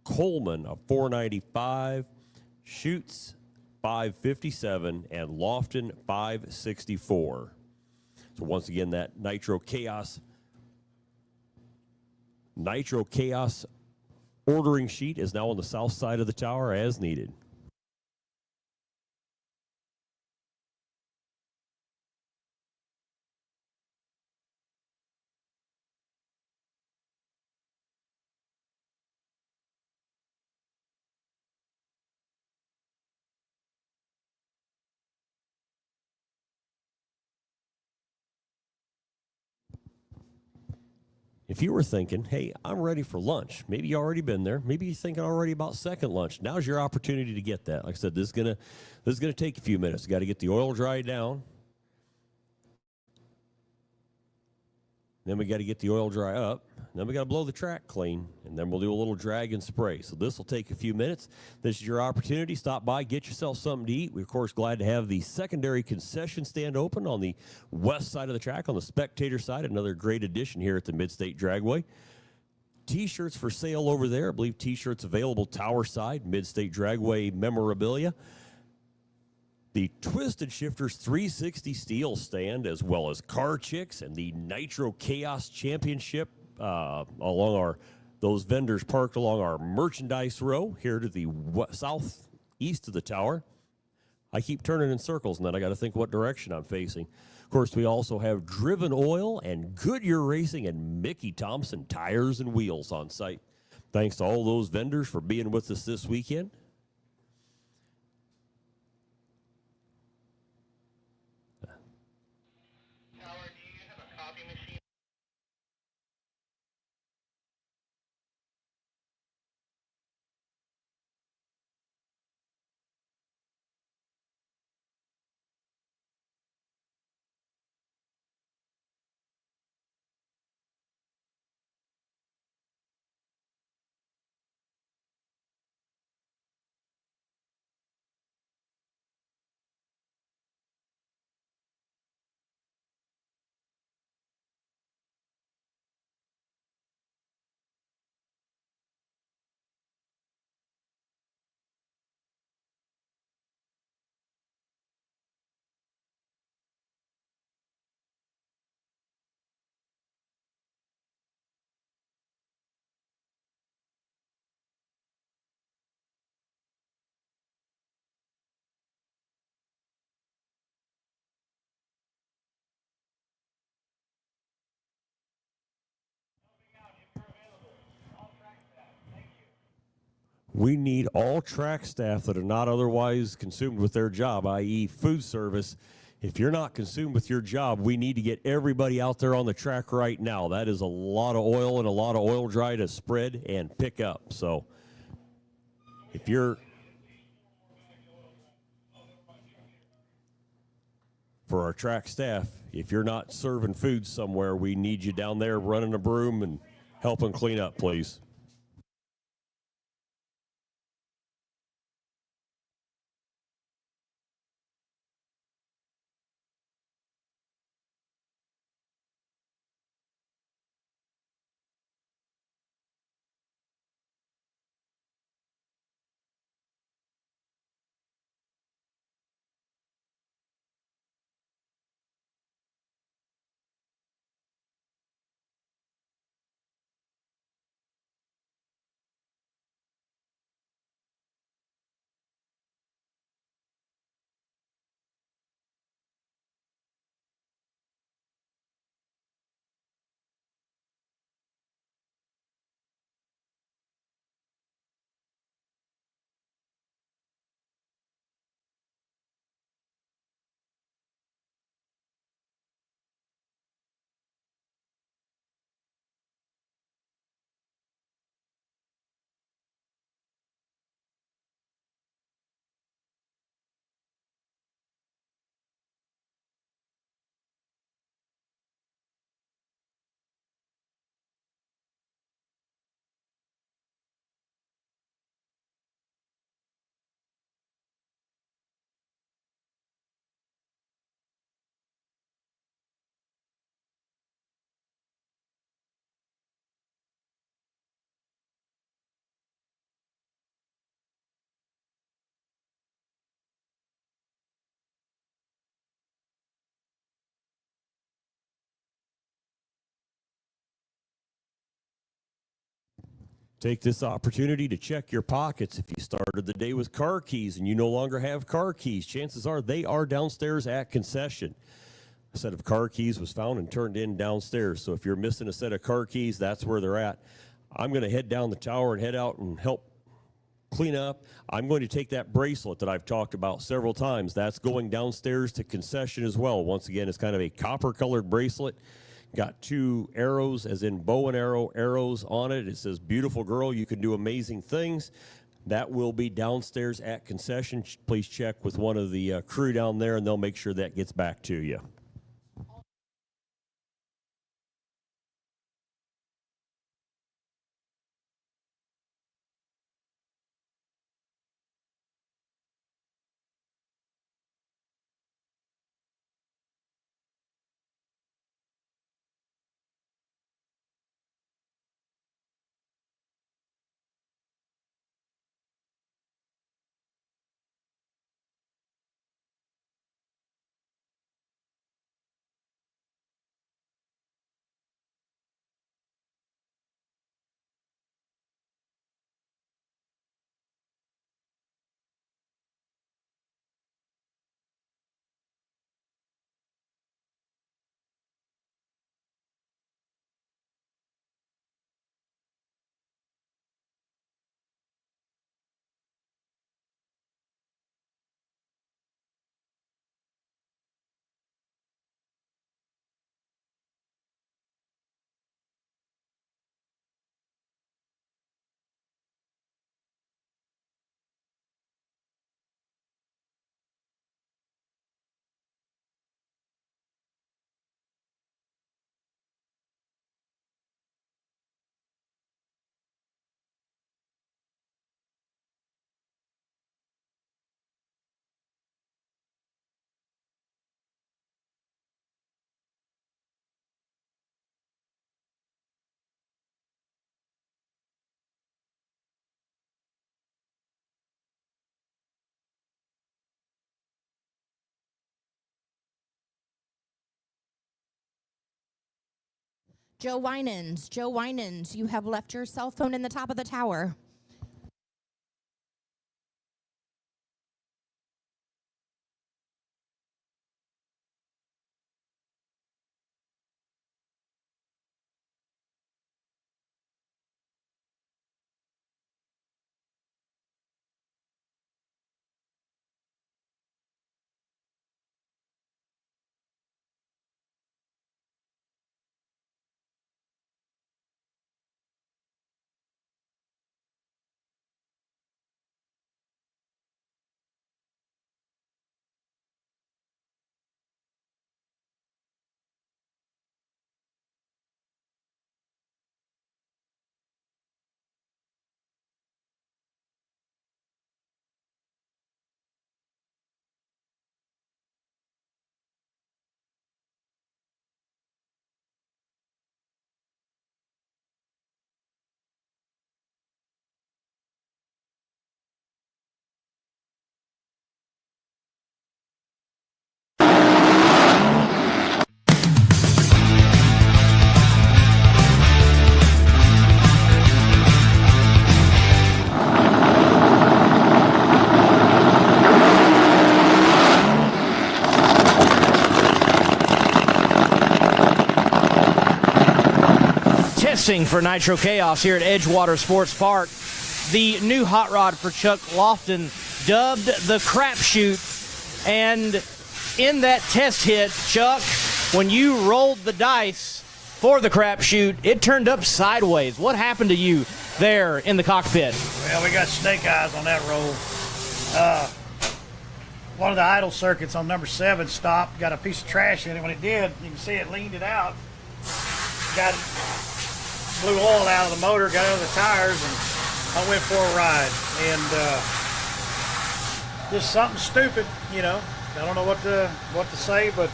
Coleman a 495, Schutz 557, and Lofton 564. So once again, that Nitro Chaos ordering sheet is now on the south side of the tower as needed. If you were thinking, hey, I'm ready for lunch, maybe you've already been there, maybe you're thinking already about second lunch, now's your opportunity to get that. Like I said, this is gonna take a few minutes. You got to get the oil dry down. Then we got to get the oil dry up. Then we got to blow the track clean, and then we'll do a little drag and spray. So this will take a few minutes. This is your opportunity. Stop by, get yourself something to eat. We're, of course, glad to have the secondary concession stand open on the west side of the track, on the spectator side. Another great addition here at the Mid-state Dragway. T-shirts for sale over there. I believe T-shirts available tower side, Mid-state Dragway memorabilia. The Twisted Shifterz 360 steel stand, as well as Car Chicks and the Nitro Chaos Championship along Those vendors parked along our merchandise row here to the southeast of the tower. I keep turning in circles, and then I got to think what direction I'm facing. Of course, we also have Driven Oil and Goodyear Racing and Mickey Thompson Tires and Wheels on site. Thanks to all those vendors for being with us this weekend. We need all track staff that are not otherwise consumed with their job, i.e. food service. If you're not consumed with your job, we need to get everybody out there on the track right now. That is a lot of oil and a lot of oil dry to spread and pick up. So if you're... For our track staff, if you're not serving food somewhere, we need you down there running a broom and helping clean up, please. Take this opportunity to check your pockets. If you started the day with car keys and you no longer have car keys, chances are they are downstairs at concession. A set of car keys was found and turned in downstairs. So if you're missing a set of car keys, that's where they're at. I'm going to head down the tower and head out and help clean up. I'm going to take that bracelet that I've talked about several times. That's going downstairs to concession as well. Once again, it's kind of a copper-colored bracelet. Got two arrows, as in bow and arrow arrows on it. It says, "Beautiful girl, you can do amazing things." That will be downstairs at concession. Please check with one of the crew down there, and they'll make sure that gets back to you. Joe Winans. Joe Winans, you have left your cell phone in the top of the tower. For Nitro Chaos here at Edgewater Sports Park. The new hot rod for Chuck Lofton, dubbed the Crapshoot. And in that test hit, Chuck, when you rolled the dice for the Crapshoot, it turned up sideways. What happened to you there in the cockpit? Well, we got snake eyes on that roll. One of the idle circuits on number 7 stopped, got a piece of trash in it. When it did, you can see it leaned it out. Blew oil out of the motor, got out of the tires, and I went for a ride. And just something stupid, you know. I don't know what to say, but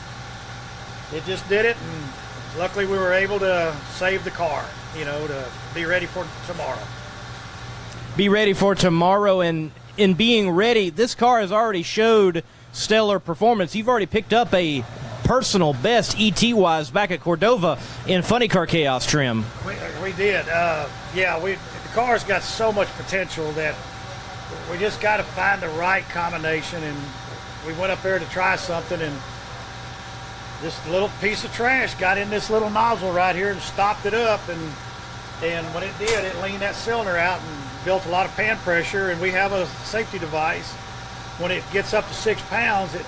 it just did it. And luckily, we were able to save the car, you know, to be ready for tomorrow. Be ready for tomorrow, and in being ready, this car has already showed stellar performance. You've already picked up a personal best ET-wise back at Cordova in Funny Car Chaos trim. We did. The car's got so much potential that we just got to find the right combination, and we went up there to try something, and this little piece of trash got in this little nozzle right here and stopped it up, and when it did, it leaned that cylinder out and built a lot of pan pressure, and we have a safety device. When it gets up to 6 pounds, it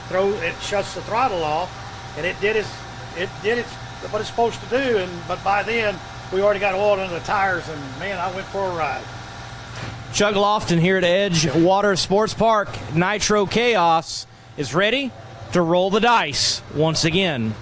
shuts the throttle off, and it did what it's supposed to do. But by then, we already got oil under the tires, and man, I went for a ride. Chuck Lofton here at Edgewater Sports Park. Nitro Chaos is ready to roll the dice once again.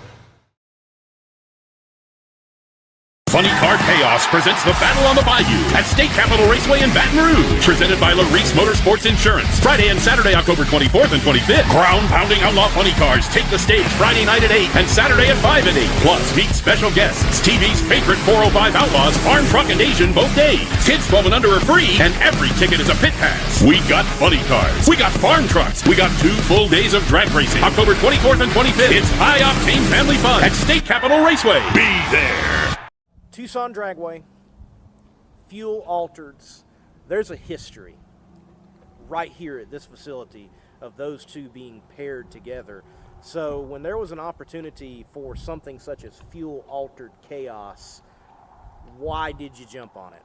Funny Car Chaos presents the Battle on the Bayou at State Capitol Raceway in Baton Rouge. Presented by Laris Motorsports Insurance. Friday and Saturday, October 24th and 25th. Ground-pounding outlaw funny cars take the stage Friday night at 8 and Saturday at 5 and 8. Plus, meet special guests. TV's favorite 405 Outlaws, Farm Truck and Asian both days. Kids 12 and under are free, and every ticket is a pit pass. We got funny cars. We got farm trucks. We got 2 full days of drag racing. October 24th and 25th. It's high-octane family fun at State Capitol Raceway. Be there. Tucson Dragway, fuel altereds. There's a history right here at this facility of those two being paired together. So when there was an opportunity for something such as fuel altered chaos, why did you jump on it?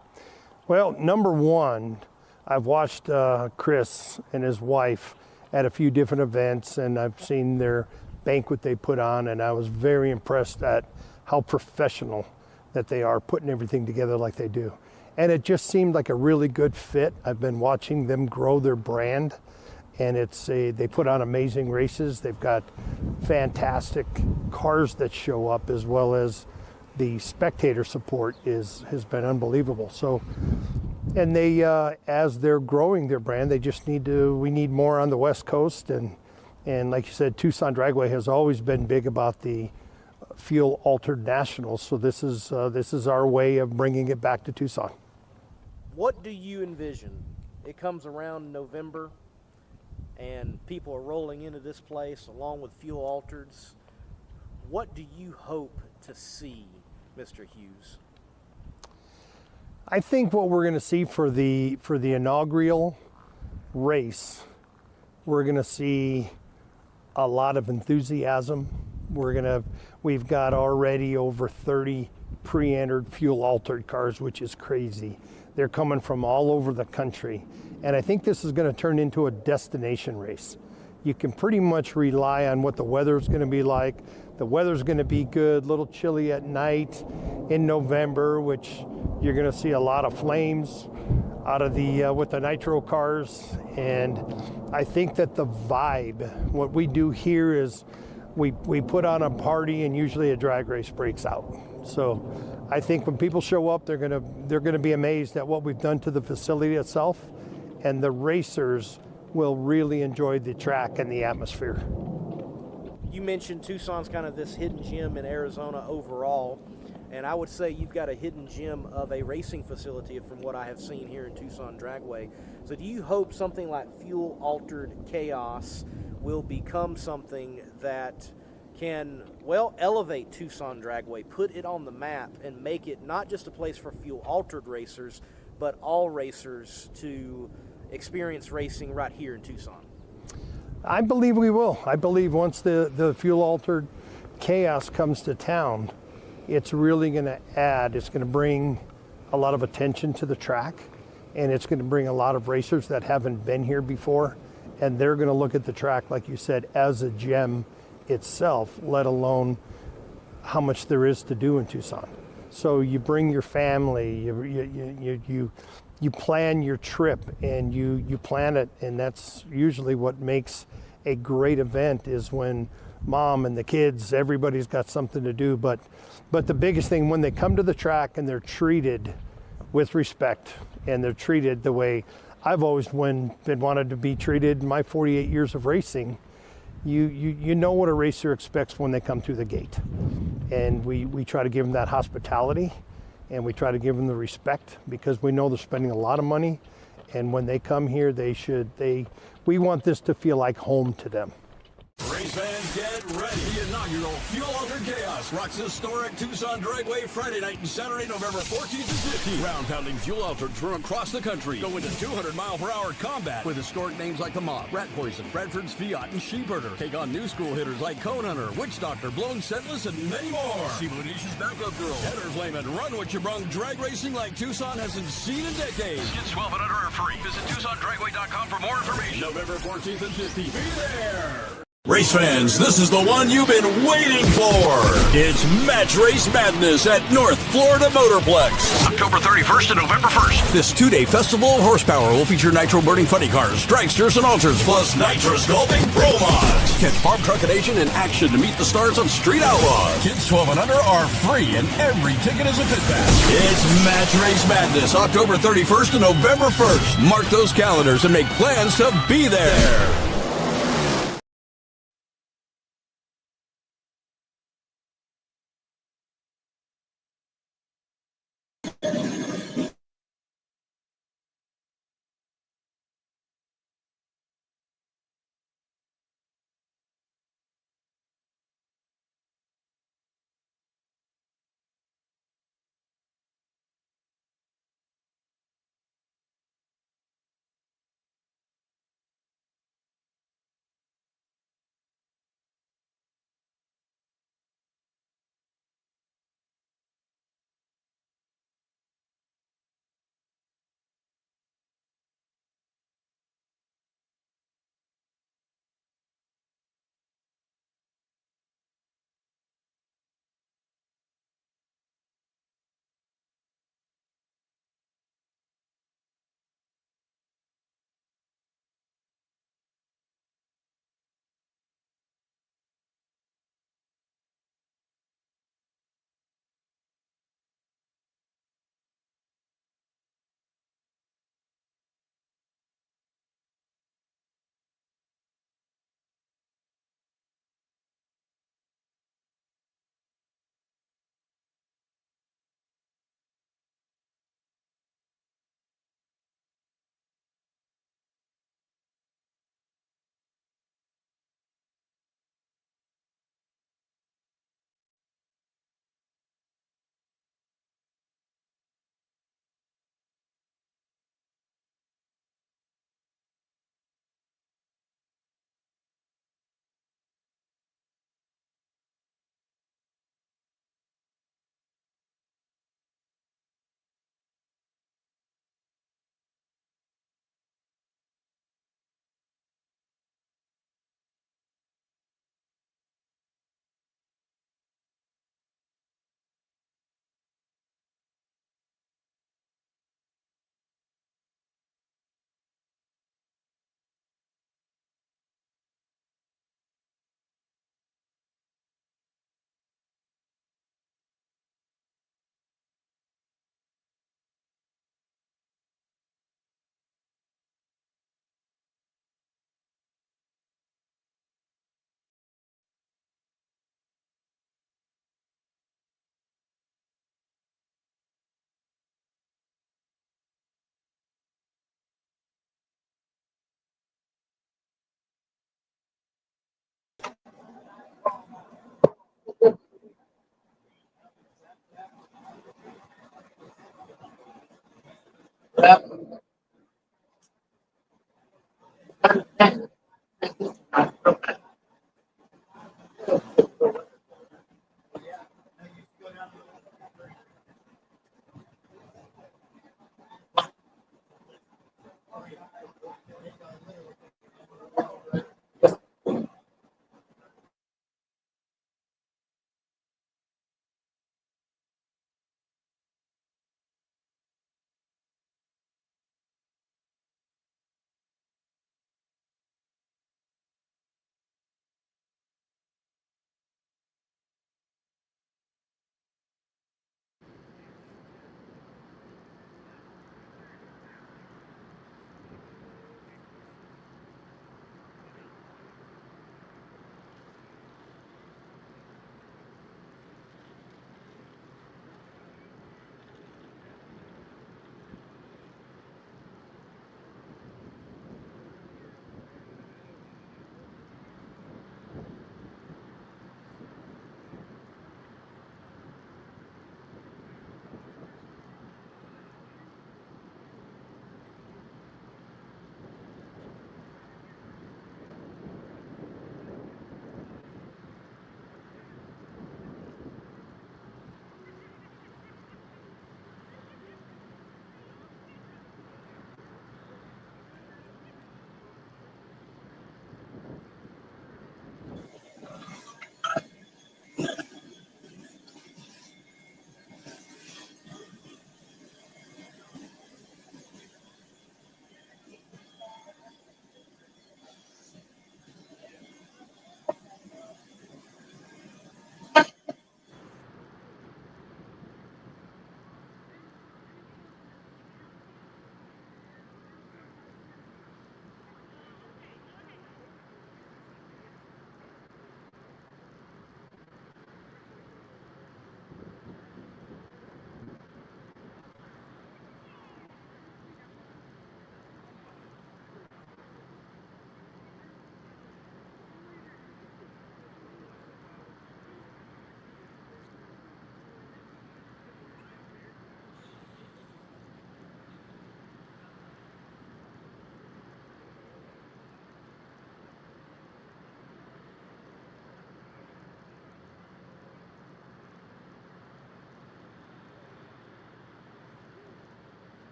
Well, number one, I've watched Chris and his wife at a few different events, and I've seen their banquet they put on, and I was very impressed at how professional that they are putting everything together like they do. And it just seemed like a really good fit. I've been watching them grow their brand, and they put on amazing races. They've got fantastic cars that show up, as well as the spectator support has been unbelievable. So, and they, as they're growing their brand, we need more on the West Coast. And like you said, Tucson Dragway has always been big about the fuel altered nationals, so this is our way of bringing it back to Tucson. What do you envision? It comes around November, and people are rolling into this place along with fuel altereds. What do you hope to see Mr. Hughes? I think what we're going to see for the inaugural race, we're going to see a lot of enthusiasm. We've got already over 30 pre-entered fuel altered cars, which is crazy. They're coming from all over the country. And I think this is going to turn into a destination race. You can pretty much rely on what the weather's going to be like. The weather's going to be good, a little chilly at night in November, which you're going to see a lot of flames out of the with the nitro cars. And I think that the vibe, what we do here is we put on a party, and usually a drag race breaks out. So I think when people show up, they're going to be amazed at what we've done to the facility itself, and the racers will really enjoy the track and the atmosphere. You mentioned Tucson's kind of this hidden gem in Arizona overall, and I would say you've got a hidden gem of a racing facility from what I have seen here in Tucson Dragway. So do you hope something like Fuel Altered Chaos will become something that can, well, elevate Tucson Dragway, put it on the map, and make it not just a place for fuel-altered racers, but all racers to experience racing right here in Tucson? I believe we will. I believe once the fuel-altered chaos comes to town, it's really going to add, it's going to bring a lot of attention to the track, and it's going to bring a lot of racers that haven't been here before, and they're going to look at the track, like you said, as a gem itself, let alone how much there is to do in Tucson. So you bring your family, you plan your trip, and you plan it, and that's usually what makes a great event, is when mom and the kids, everybody's got something to do. But the biggest thing, when they come to the track and they're treated with respect, and they're treated the way I've always been wanted to be treated in my 48 years of racing, you know what a racer expects when they come through the gate. And we try to give them that hospitality, and we try to give them the respect, because we know they're spending a lot of money, and when they come here, we want this to feel like home to them. Race fans, get ready. The inaugural Fuel Altered Chaos rocks historic Tucson Dragway Friday night and Saturday, November 14th and 15th. Ground-pounding fuel altered from across the country go into 200-mile-per-hour combat with historic names like the Mob, Rat Poison, Bradford's Fiat, and Sheepherder. Take on new school hitters like Cone Hunter, Witch Doctor, Blown Scentless, and many more. See Lunatia's Backup Girl, Headers Layman, Run What You Brung, drag racing like Tucson hasn't seen in decades. Kids 12 and under are free. Visit TucsonDragway.com for more information. November 14th and 15th. Be there. Race fans, this is the one you've been waiting for. It's Match Race Madness at North Florida Motorplex. October 31st and November 1st. This two-day festival of horsepower will feature nitro-burning funny cars, dragsters, and alters, plus nitro sculpting pro mods. Catch farm truckadation in action to meet the stars on Street Outlaws. Kids 12 and under are free, and every ticket is a pit pass. It's Match Race Madness, October 31st and November 1st. Mark those calendars and make plans to be there.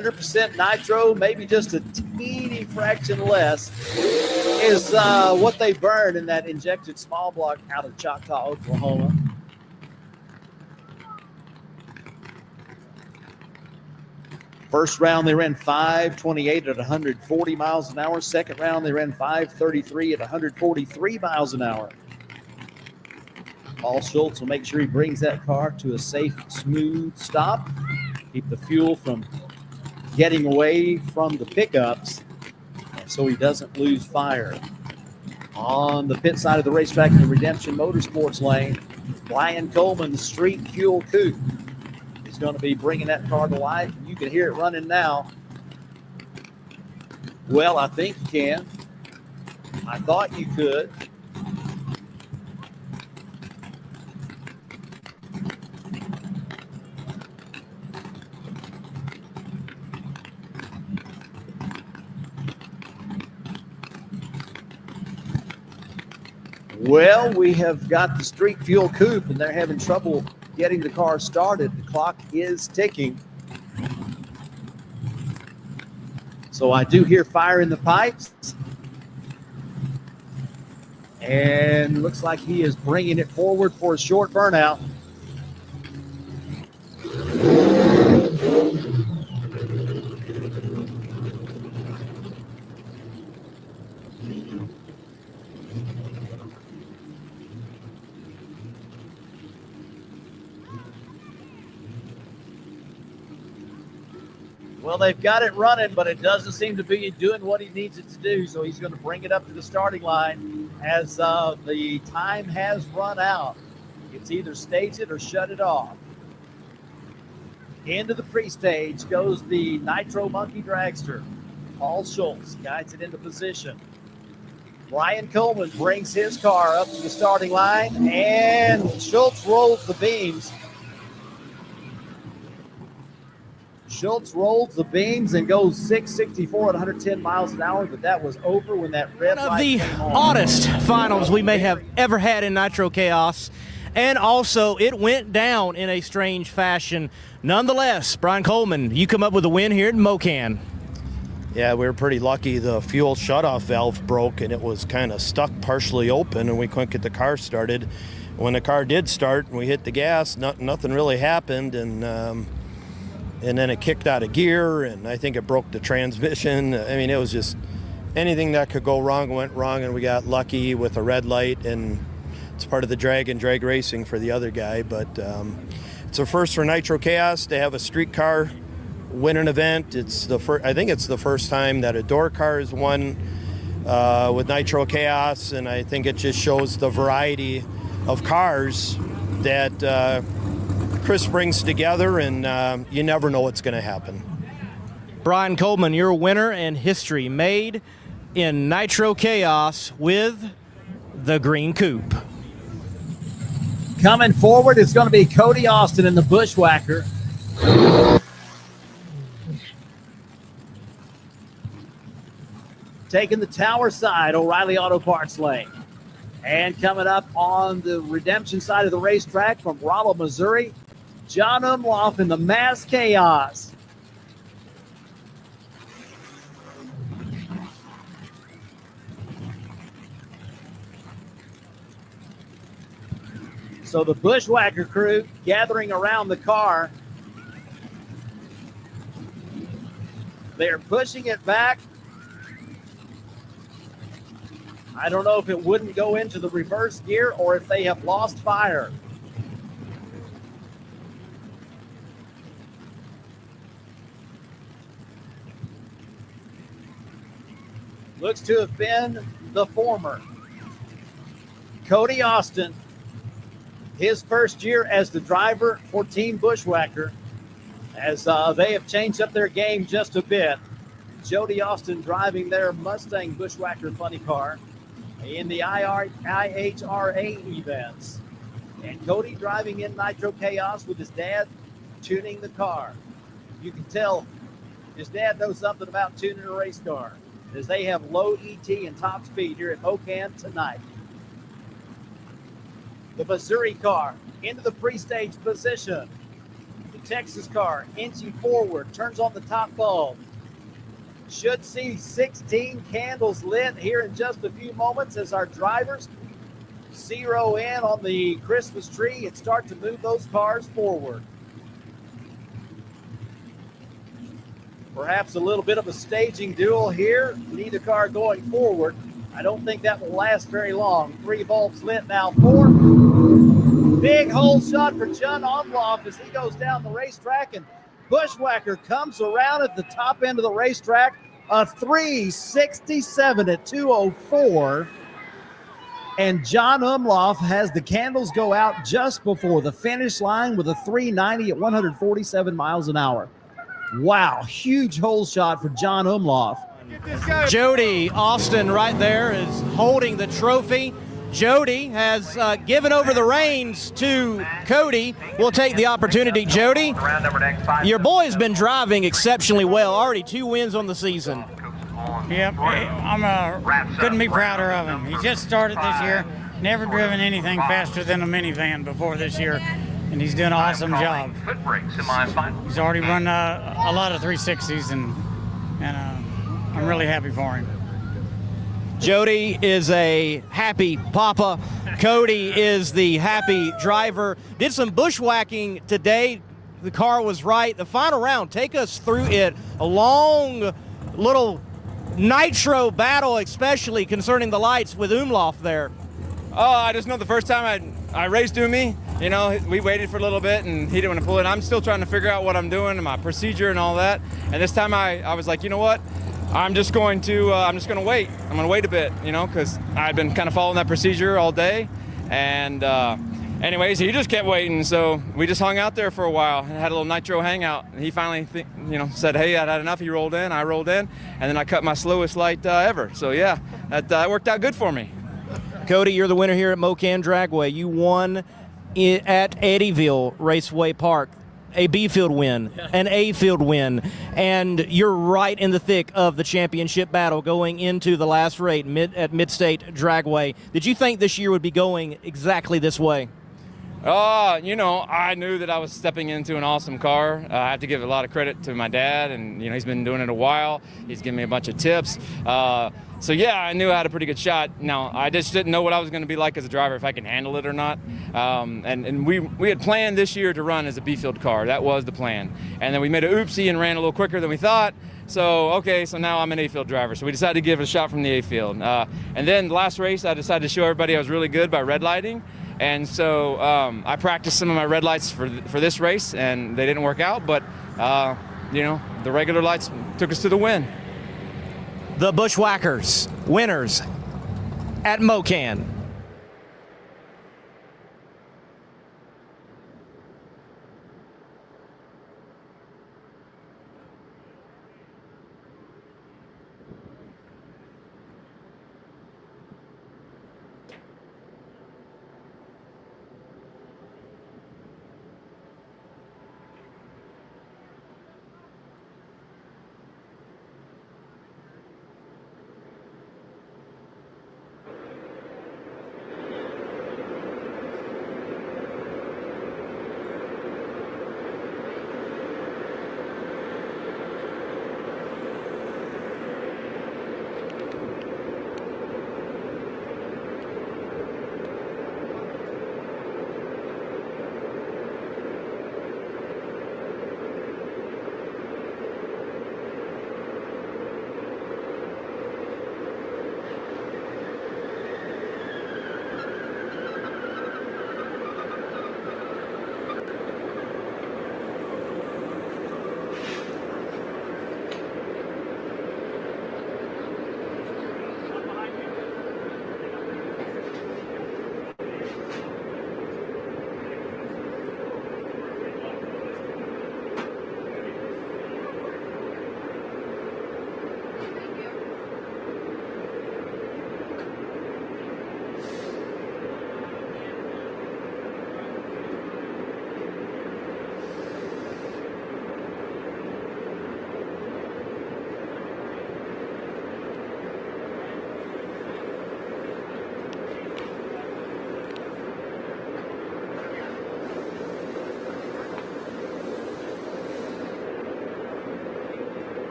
100% nitro, maybe just a teeny fraction less, is what they burn in that injected small block out of Choctaw, Oklahoma. First round, they ran 5:28 at 140 miles an hour. Second round, they ran 5:33 at 143 miles an hour. Paul Schultz will make sure he brings that car to a safe, smooth stop. Keep the fuel from getting away from the pickups so he doesn't lose fire. On the pit side of the racetrack in the Redemption Motorsports lane, Brian Coleman's Street Fuel Coupe is going to be bringing that car to life. You can hear it running now. Well, I think you can. I thought you could. Well, we have got the Street Fuel Coupe, and they're having trouble getting the car started. The clock is ticking. So I do hear fire in the pipes. And looks like he is bringing it forward for a short burnout. Well, they've got it running, but it doesn't seem to be doing what he needs it to do. So he's going to bring it up to the starting line as the time has run out. It's either stage it or shut it off. Into the pre-stage goes the Nitro Monkey Dragster. Paul Schultz guides it into position. Brian Coleman brings his car up to the starting line, and Schultz rolls the beams. Schultz rolls the beams and goes 664 at 110 miles an hour, but that was over when that red light came on. One of the oddest finals we may have ever had in Nitro Chaos, and also it went down in a strange fashion. Nonetheless, Brian Coleman, you come up with a win here in Mocan. Yeah, we were pretty lucky. The fuel shutoff valve broke, and it was kind of stuck partially open, and we couldn't get the car started. When the car did start and we hit the gas, nothing really happened, and then it kicked out of gear, and I think it broke the transmission. I mean, it was just anything that could go wrong went wrong, and we got lucky with a red light, and it's part of the drag and drag racing for the other guy. But it's a first for Nitro Chaos to have a street car win an event. It's the first. I think it's the first time that a door car has won with Nitro Chaos, and I think it just shows the variety of cars that Chris brings together, and you never know what's going to happen. Brian Coleman, your winner, and history made in Nitro Chaos with the Green Coupe. Coming forward, it's going to be Cody Austin in the Bushwhacker. Taking the tower side, O'Reilly Auto Parts lane. And coming up on the Redemption side of the racetrack from Rolla, Missouri, John Omlof in the Mass Chaos. So the Bushwhacker crew gathering around the car. They're pushing it back. I don't know if it wouldn't go into the reverse gear or if they have lost fire. Looks to have been the former. Cody Austin, his first year as the driver for Team Bushwhacker, as they have changed up their game just a bit. Jody Austin driving their Mustang Bushwhacker funny car in the IHRA events. And Cody driving in Nitro Chaos with his dad tuning the car. You can tell his dad knows something about tuning a race car, as they have low ET and top speed here at Mocan tonight. The Missouri car into the pre-stage position. Texas car inching forward, turns on the top bulb. Should see 16 candles lit here in just a few moments as our drivers zero in on the Christmas tree and start to move those cars forward. Perhaps a little bit of a staging duel here. Neither car going forward. I don't think that will last very long. 3 bulbs lit now, 4. Big hole shot for John Omlof as he goes down the racetrack, and Bushwhacker comes around at the top end of the racetrack. A 367 at 204. And John Omlof has the candles go out just before the finish line with a 390 at 147 miles an hour. Wow, huge hole shot for John Omlof. Jody Austin right there is holding the trophy. Jody has given over the reins to Cody. We'll take the opportunity. Jody, your boy has been driving exceptionally well. Already 2 wins on the season. Yep, couldn't be prouder of him. He just started this year, never driven anything faster than a minivan before this year, and he's doing an awesome job. He's already run a lot of 360s, and I'm really happy for him. Jody is a happy papa. Cody is the happy driver. Did some bushwhacking today. The car was right. The final round, take us through it. A long little nitro battle, especially concerning the lights with Omlof there. Oh, I just know the first time I raced Umi, you know, we waited for a little bit and he didn't want to pull it. I'm still trying to figure out what I'm doing and my procedure and all that. And this time I was like, you know what? I'm just going to wait. I'm going to wait a bit, you know, because I've been kind of following that procedure all day. And anyways, he just kept waiting. So we just hung out there for a while and had a little nitro hangout. And he finally, said, hey, I'd had enough. He rolled in, I rolled in, and then I cut my slowest light ever. So yeah, that worked out good for me. Cody, you're the winner here at Mocan Dragway. You won at Eddyville Raceway Park. A B field win, an A field win, and you're right in the thick of the championship battle going into the last race at Mid-state Dragway. Did you think this year would be going exactly this way? I knew that I was stepping into an awesome car. I have to give a lot of credit to my dad, and he's been doing it a while. He's given me a bunch of tips. So yeah, I knew I had a pretty good shot. Now, I just didn't know what I was going to be like as a driver, if I can handle it or not. And we had planned this year to run as a B-field car. That was the plan. And then we made an oopsie and ran a little quicker than we thought. So now I'm an A-field driver. So we decided to give it a shot from the A-field. And then the last race, I decided to show everybody I was really good by red lighting. And so I practiced some of my red lights for this race, and they didn't work out. But, the regular lights took us to the win. The Bushwhackers, winners at Mocan.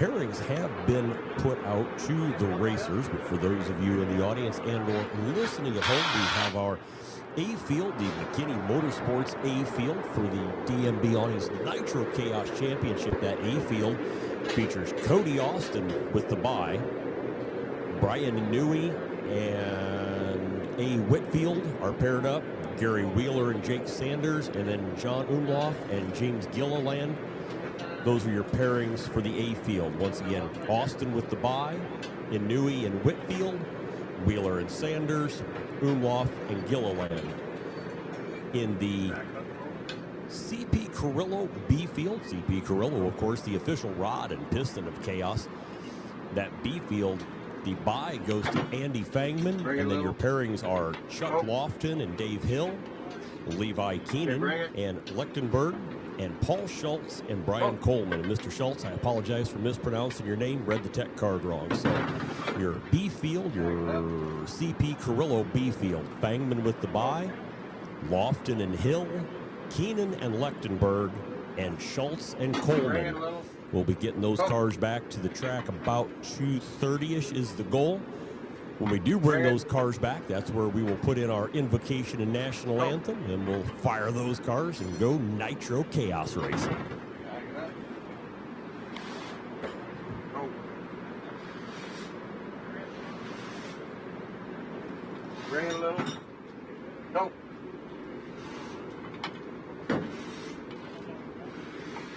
pairings have been put out to the racers, but for those of you in the audience and or listening at home, we have our A field, the McKinney Motorsports A field for the DMB Awnings Nitro Chaos Championship. That A field features Cody Austin with the bye, Brian Newey and A Whitfield are paired up, Gary Wheeler and Jake Sanders, and then John Omlof and James Gilliland. Those are your pairings for the A field. Once again, Austin with the bye, Inouye and Whitfield, Wheeler and Sanders, Omlof and Gilliland. In the CP Carrillo B field, CP Carrillo, of course, the official rod and piston of Chaos. That B field, the bye goes to Andy Fangman, and then your pairings are Chuck Lofton and Dave Hill, Levi Keenan and Lechtenberg, and Paul Schultz and Brian Coleman. And Mr. Schultz, I apologize for mispronouncing your name, read the tech card wrong. So your B field, your CP Carrillo B field, Fangman with the bye, Lofton and Hill, Keenan and Lechtenberg, and Schultz and Coleman. We'll be getting those cars back to the track about 2:30-ish is the goal. When we do bring those cars back, that's where we will put in our invocation and national anthem, and we'll fire those cars and go Nitro Chaos racing. Bring it a little. Go.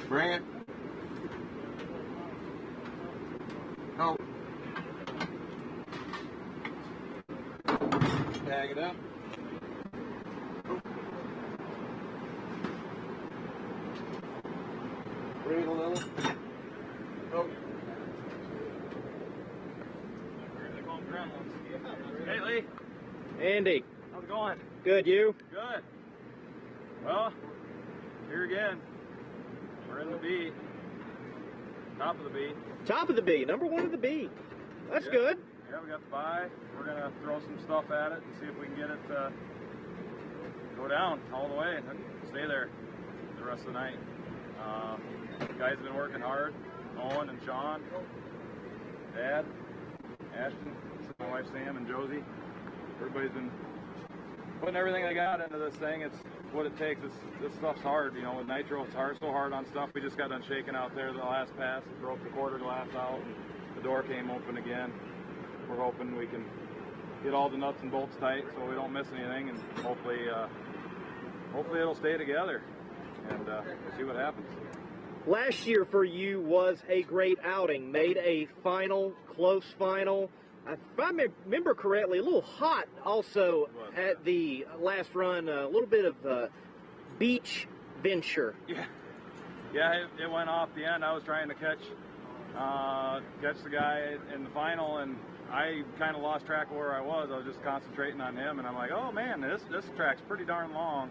Bring it. Go. Tag it up. Bring it a little. Go. Hey, Lee. Andy. How's it going? Good, you? Good. Well, here again. We're in the B. Top of the B. Top of the B, number one of the B. That's good. Yeah, we got the bye. We're going to throw some stuff at it and see if we can get it to go down all the way and stay there the rest of the night. Guys have been working hard. Owen and Sean, Dad, Ashton, my wife Sam, and Josie. Everybody's been putting everything they got into this thing. It's what it takes. This stuff's hard, you know, with Nitro. It's hard, so hard on stuff. We just got done shaking out there the last pass. It broke the quarter glass out, and the door came open again. We're hoping we can get all the nuts and bolts tight so we don't miss anything, and hopefully it'll stay together, and we'll see what happens. Last year for you was a great outing. Made a final, close final. If I remember correctly, a little hot also at the last run. A little bit of beach venture. Yeah, it went off the end. I was trying to catch the guy in the final, and I kind of lost track of where I was. I was just concentrating on him, and I'm like, oh man, this track's pretty darn long,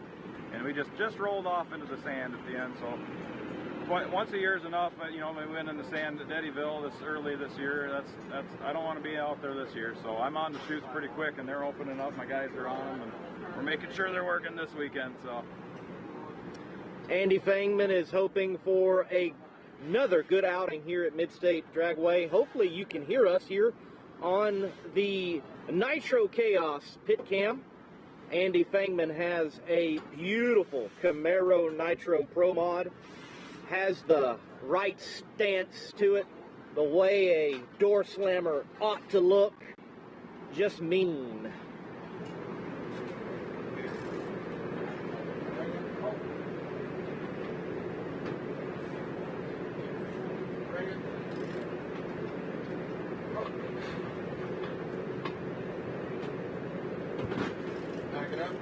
and we just rolled off into the sand at the end. So once a year is enough. You know, we went in the sand at Eddyville early this year. That's I don't want to be out there this year. So I'm on the chutes pretty quick, and they're opening up. My guys are on them, and we're making sure they're working this weekend. So Andy Fangman is hoping for another good outing here at Mid-state Dragway. Hopefully you can hear us here on the Nitro Chaos pit cam. Andy Fangman has a beautiful Camaro Nitro Pro Mod. Has the right stance to it, the way a door slammer ought to look. Just mean. Back it up.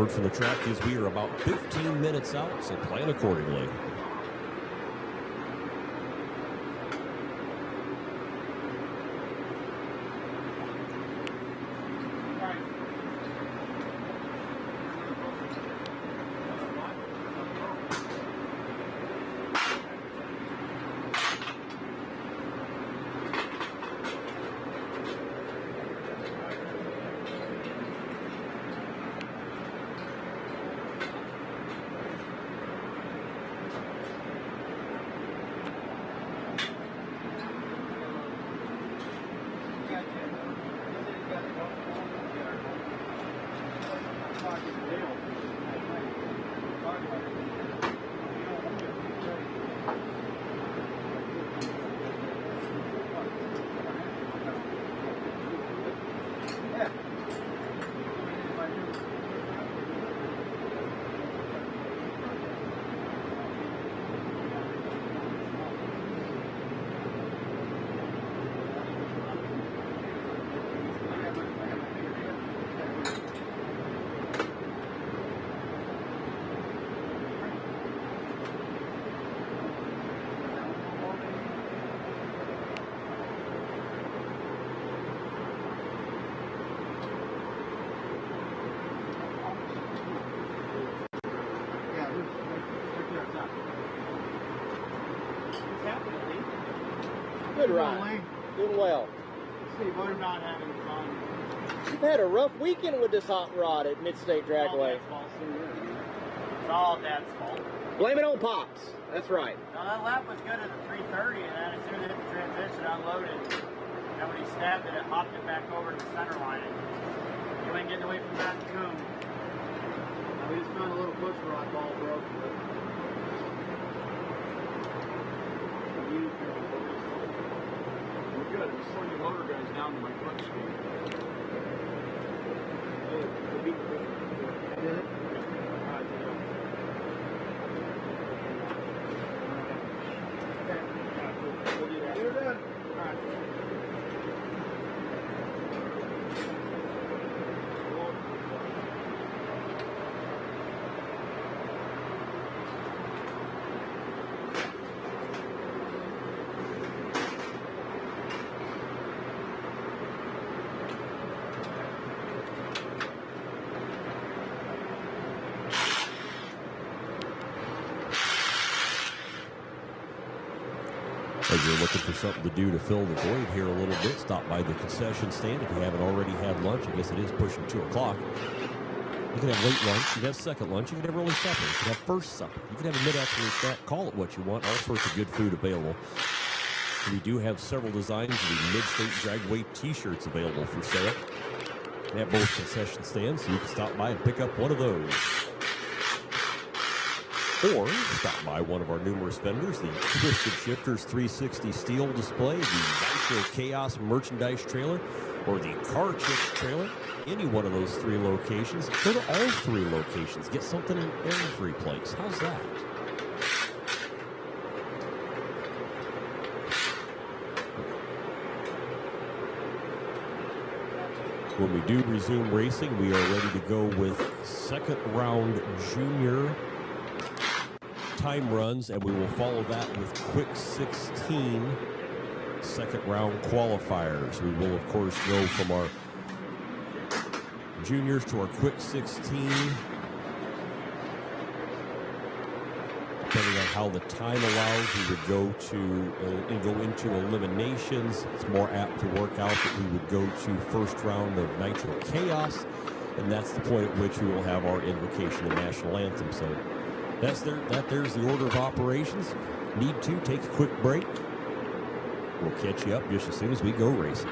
word from the track is we are about 15 minutes out, so plan accordingly. Good ride. Doing well. Steve, we're not having fun. You've had a rough weekend with this hot rod at Mid-state Dragway. It's all Dad's fault. Blame it on Pops. That's right. No, that lap was good at the 330, and then as soon as it hit the transition, unloaded. And when he stabbed it, it hopped it back over to the center line. You ain't getting away from that coon. We just found a little push rod ball broke. We're good. We're slowing the motor guys down to my clutch speed. You're done. All right. As you're looking for something to do to fill the void here a little bit, stop by the concession stand if you haven't already had lunch. I guess it is pushing 2 o'clock. You can have late lunch, you can have second lunch, you can have early supper, you can have first supper, you can have a mid-afternoon snack, call it what you want, all sorts of good food available. We do have several designs of the Mid-state Dragway t-shirts available for sale. We have both concession stands, so you can stop by and pick up one of those. Or stop by one of our numerous vendors, the Twisted Shifterz 360 steel display, the Nitro Chaos merchandise trailer, or the Car Chicks trailer. Any one of those 3 locations. Go to all 3 locations. Get something in every place. How's that? When we do resume racing, we are ready to go with second round junior time runs, and we will follow that with quick 16 second round qualifiers. We will, of course, go from our juniors to our quick 16. Depending on how the time allows, we would go into eliminations. It's more apt to work out that we would go to first round of Nitro Chaos, and that's the point at which we will have our invocation and national anthem. So there's the order of operations. Need to take a quick break. We'll catch you up just as soon as we go racing.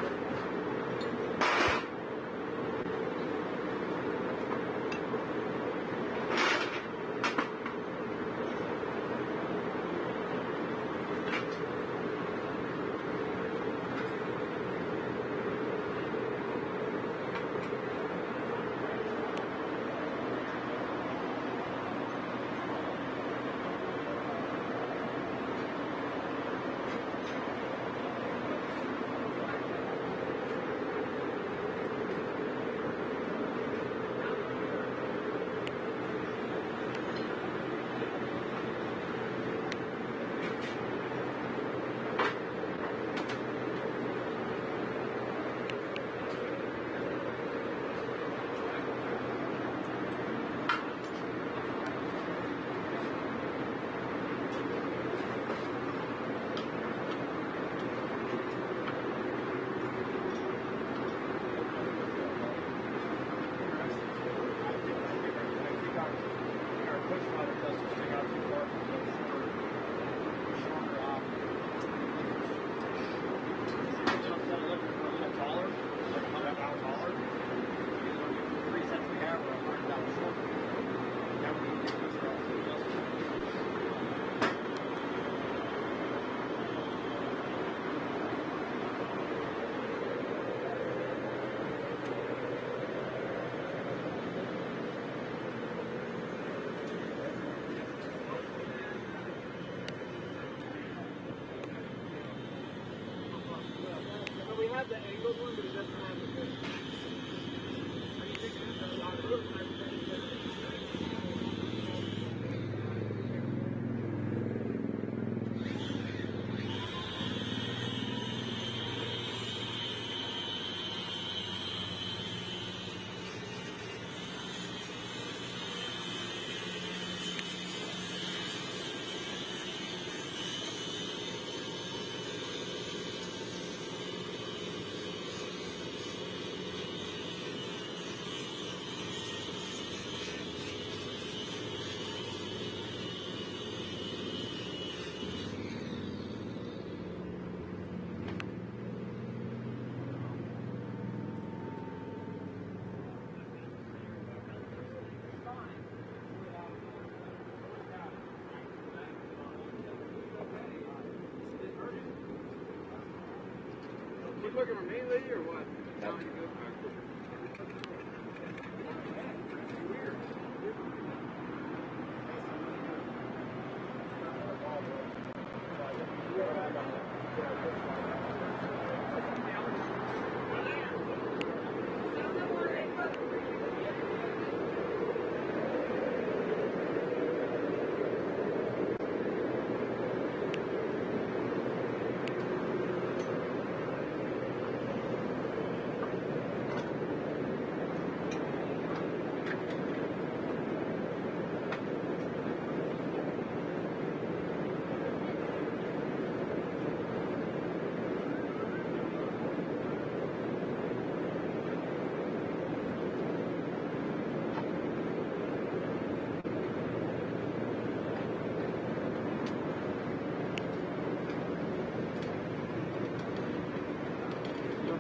looking for me, Lee, or what? No, you're good.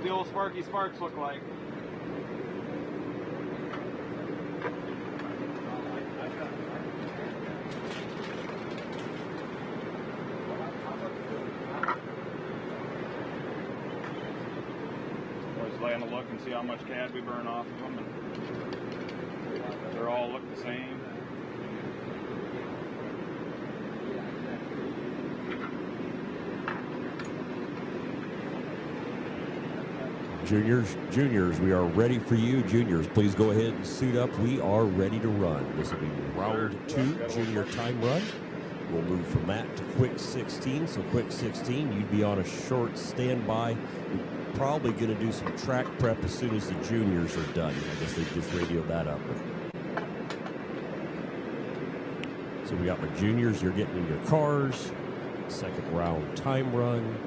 The old Sparky Sparks look like. Always lay on the look and see how much cad we burn off of them. And they're all look the same. Juniors, we are ready for you. Juniors, please go ahead and suit up. We are ready to run. This will be round 2, junior time run. We'll move from that to quick 16. So quick 16, you'd be on a short standby. We're probably going to do some track prep as soon as the juniors are done. I guess they just radioed that up. So we got my juniors. You're getting in your cars. Second round time run.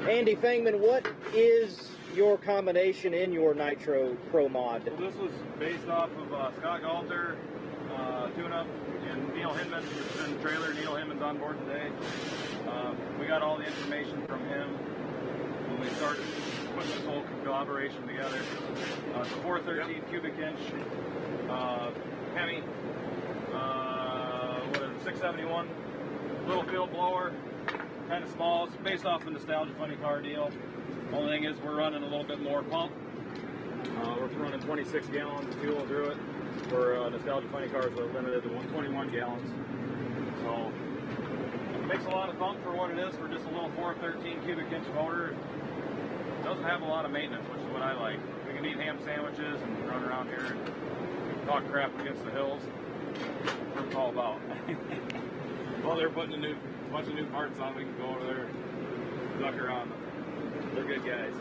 Andy Fangman, what is your combination in your Nitro Pro mod? Well, this was based off of Scott Galter, tune-up, and Neil Hinman. It's in the trailer. Neil Hinman's on board today. We got all the information from him when we started putting this whole collaboration together. It's a 413 cubic inch Hemi, 671 little field blower. Kind of small. It's based off a nostalgia funny car deal. Only thing is we're running a little bit more pump. We're running 26 gallons of fuel through it. For nostalgia funny cars, we're limited to 121 gallons. So it makes a lot of thump for what it is for just a little 413 cubic inch motor. It doesn't have a lot of maintenance, which is what I like. We can eat ham sandwiches and run around here and talk crap against the hills. That's what it's all about. Well, they're putting a bunch of new parts on. We can go over there, duck around. They're good guys.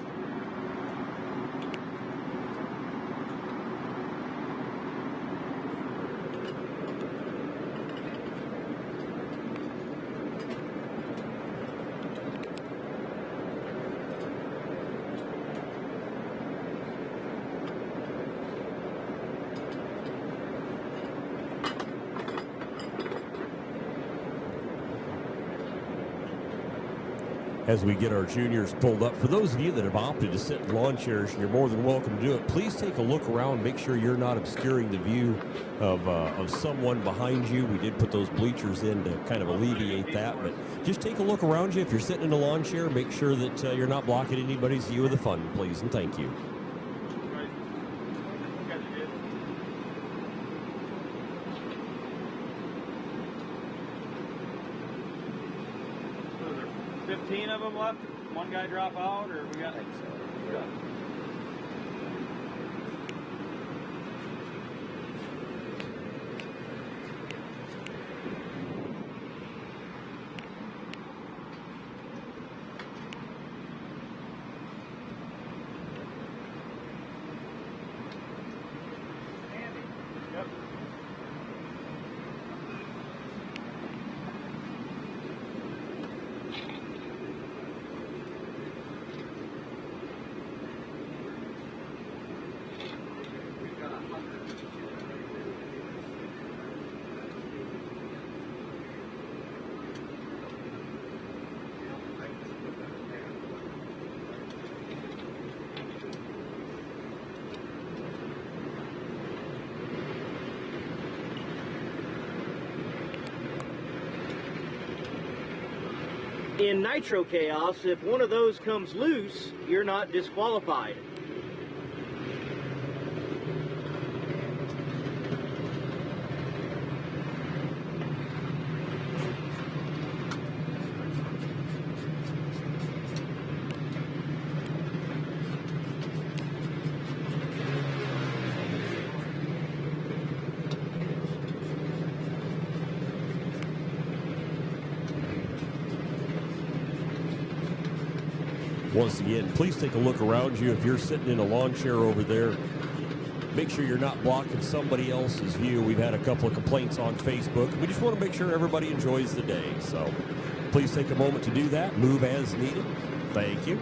As we get our juniors pulled up, for those of you that have opted to sit in lawn chairs, you're more than welcome to do it. Please take a look around. Make sure you're not obscuring the view of someone behind you. We did put those bleachers in to kind of alleviate that, but just take a look around you. If you're sitting in a lawn chair, make sure that you're not blocking anybody's view of the fun, please, and thank you. 15 of them left. One guy drop out, or we got? Yeah. Yep. 15 In Nitro Chaos, if one of those comes loose, you're not disqualified. Once again, please take a look around you. If you're sitting in a lawn chair over there, make sure you're not blocking somebody else's view. We've had a couple of complaints on Facebook. We just want to make sure everybody enjoys the day. So please take a moment to do that. Move as needed. Thank you.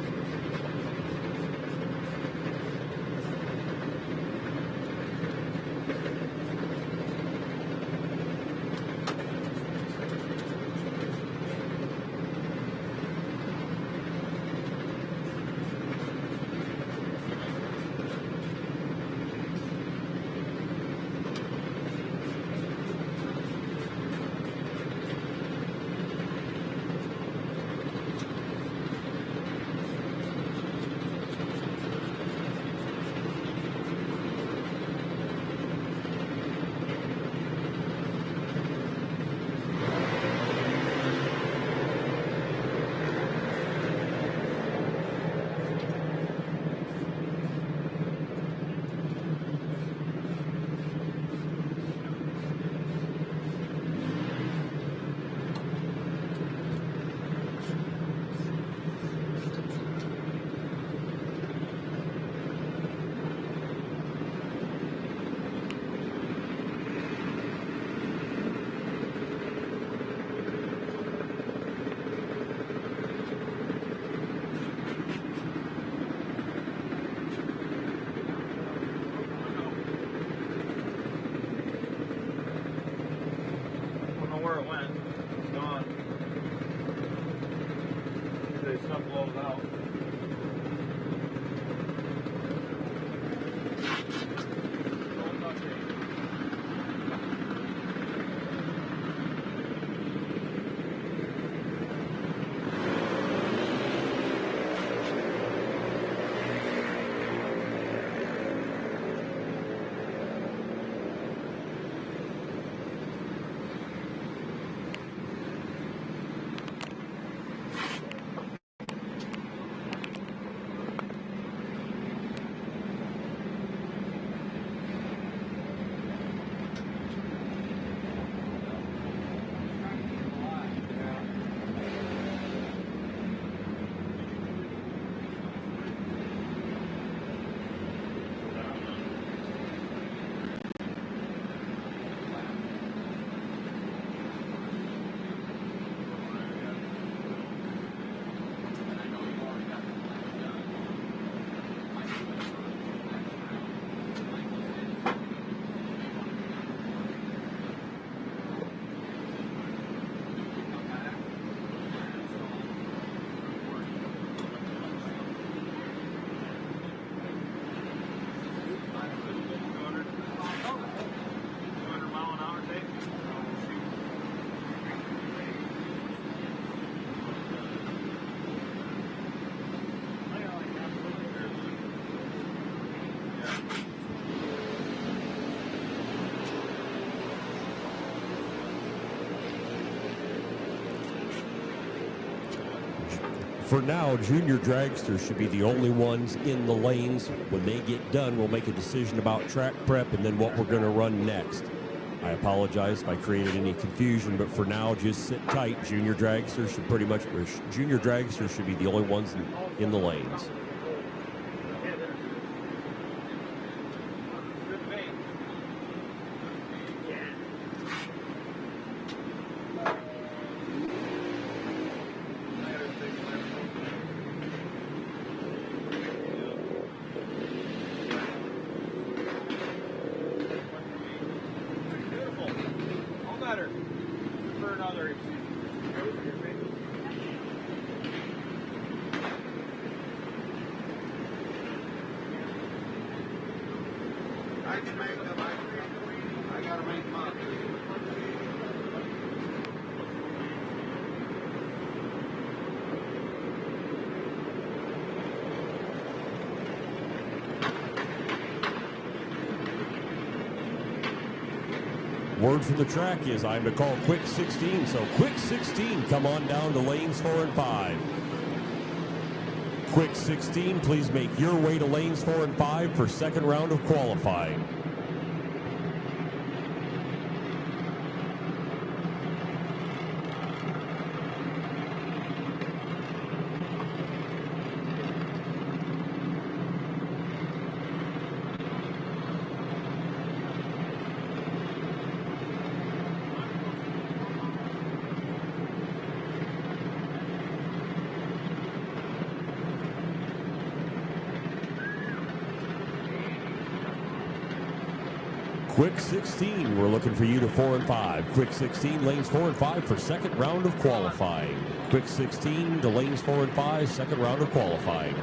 For now, junior dragsters should be the only ones in the lanes. When they get done, we'll make a decision about track prep and then what we're going to run next. I apologize if I created any confusion, but for now, just sit tight. Junior dragsters should be the only ones in the lanes. Word from the track is I'm to call quick 16. So quick 16, come on down to lanes 4 and 5. Quick 16, please make your way to lanes 4 and 5 for second round of qualifying. Quick 16, we're looking for you to 4 and 5. Quick 16, lanes 4 and 5 for second round of qualifying. Quick 16 to lanes 4 and 5, second round of qualifying.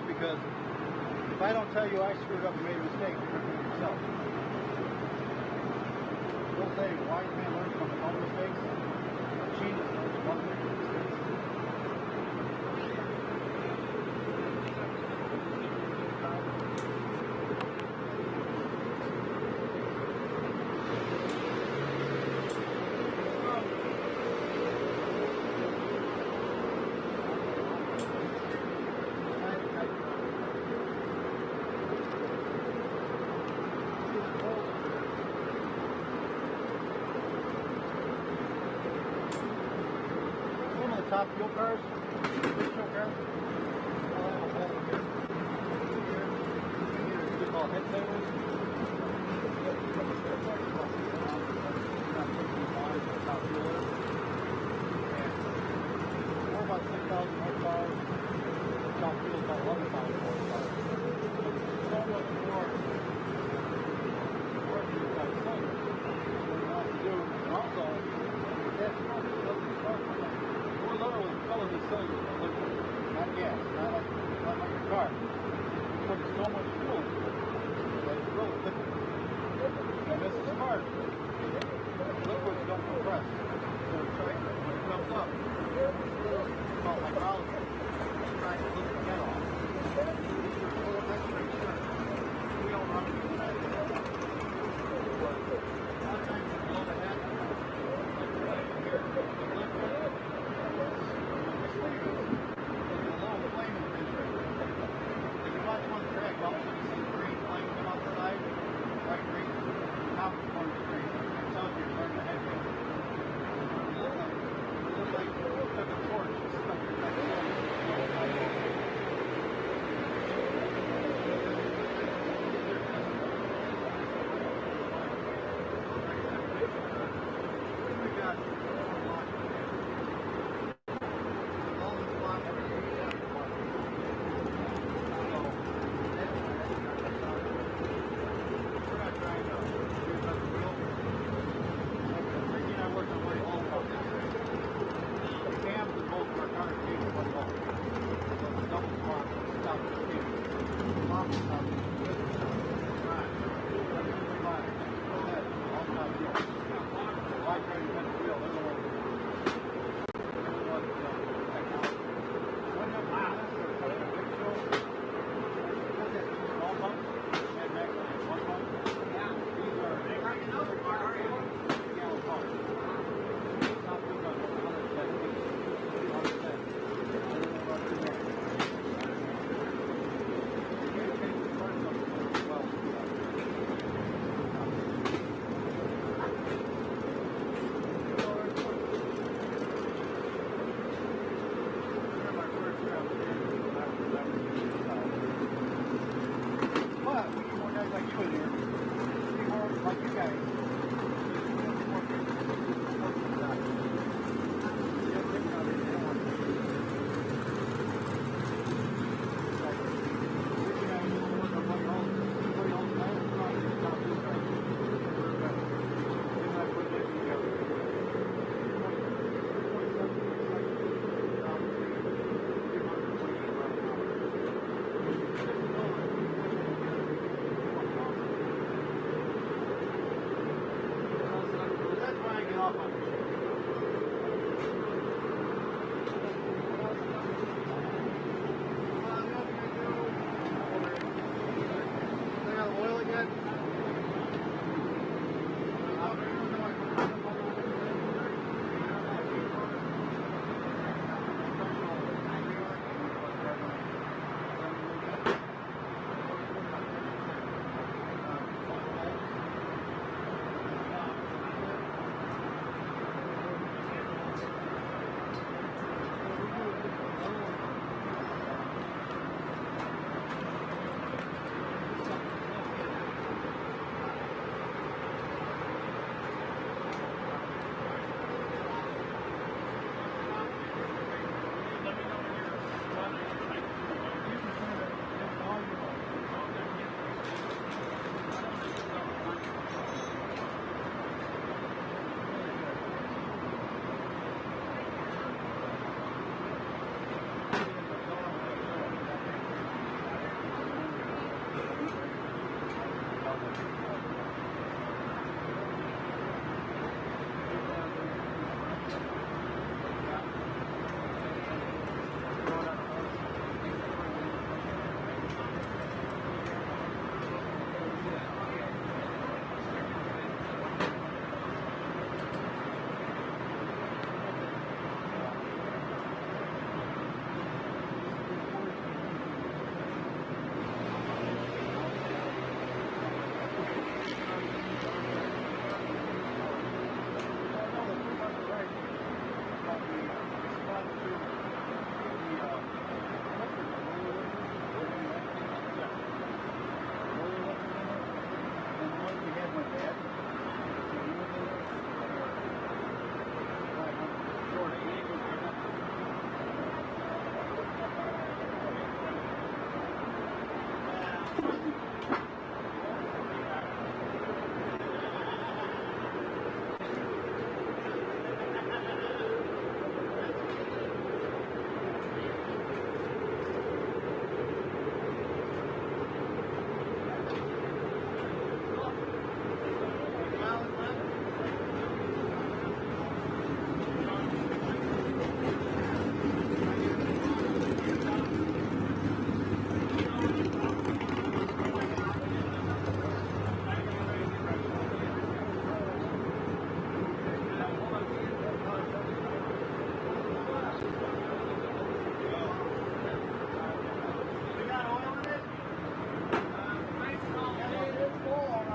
Because if I don't tell you I screwed up and made a mistake, you're doing it yourself. They'll say, wise man learns from his own mistakes. A genius knows from other people's mistakes. Top fuel cars, fuel cars, all have a hole here. Here, we call head savers. We're about 6,000 horsepower. Top fuel is about 11,000 horsepower. So much more work you've got to say. What you have to do, and also, that's smoke, it doesn't start from that. We're literally filling the cylinder with liquid, not gas, not like a car. We put so much fuel into it that it's really liquid. start, liquids don't compress. So it's tight. When it comes up, it's called hydrolysis. It's trying to lift the head off. These are full neck straight. We don't run it with that. But a lot of times you blow the head, like right here, the liquid, there's a little flame in the picture. If you watch one track, all of a sudden you see the green flame come out the side, right green, top of the corner green. That tells you to turn the head. It looks like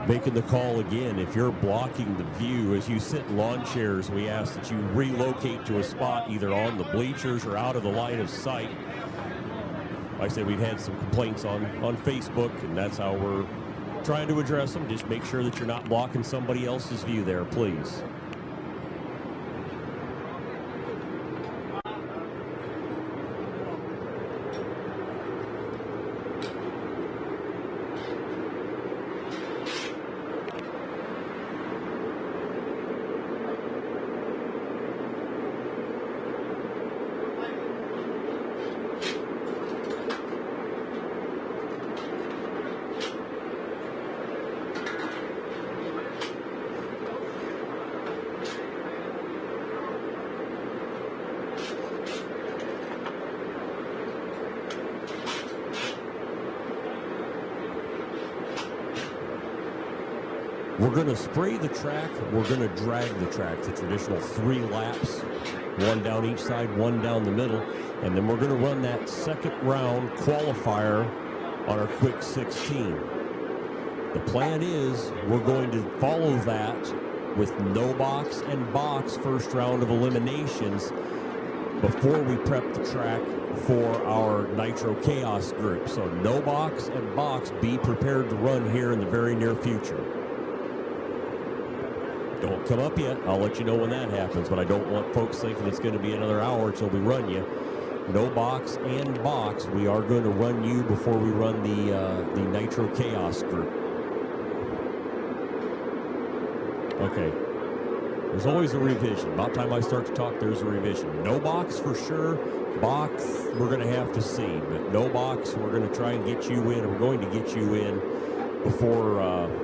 making the call again. If you're blocking the view as you sit in lawn chairs, we ask that you relocate to a spot either on the bleachers or out of the line of sight. Like I said, we've had some complaints on Facebook, and that's how we're trying to address them. Just make sure that you're not blocking somebody else's view there, please. We're going to spray the track. We're going to drag the track, the traditional 3 laps, 1 down each side, 1 down the middle. And then we're going to run that second round qualifier on our quick 16. The plan is we're going to follow that with no box and box first round of eliminations before we prep the track for our Nitro Chaos group. So no box and box, be prepared to run here in the very near future. Don't come up yet. I'll let you know when that happens, but I don't want folks thinking it's going to be another hour until we run you. No box and box. We are going to run you before we run the Nitro Chaos group. Okay. There's always a revision. About time I start to talk, there's a revision. No box for sure. Box, we're going to have to see. But no box, we're going to try and get you in. We're going to get you in before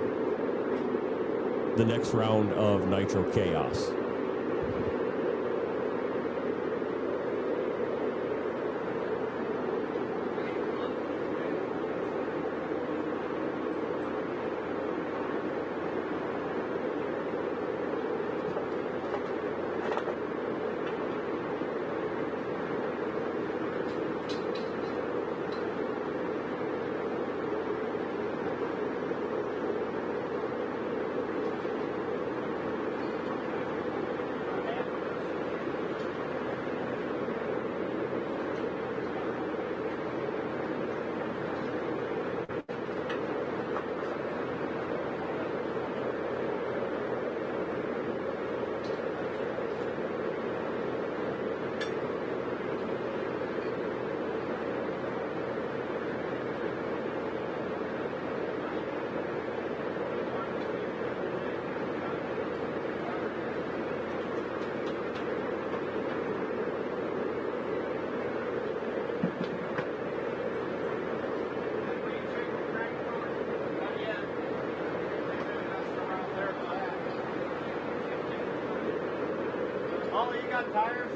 the next round of Nitro Chaos. Tires?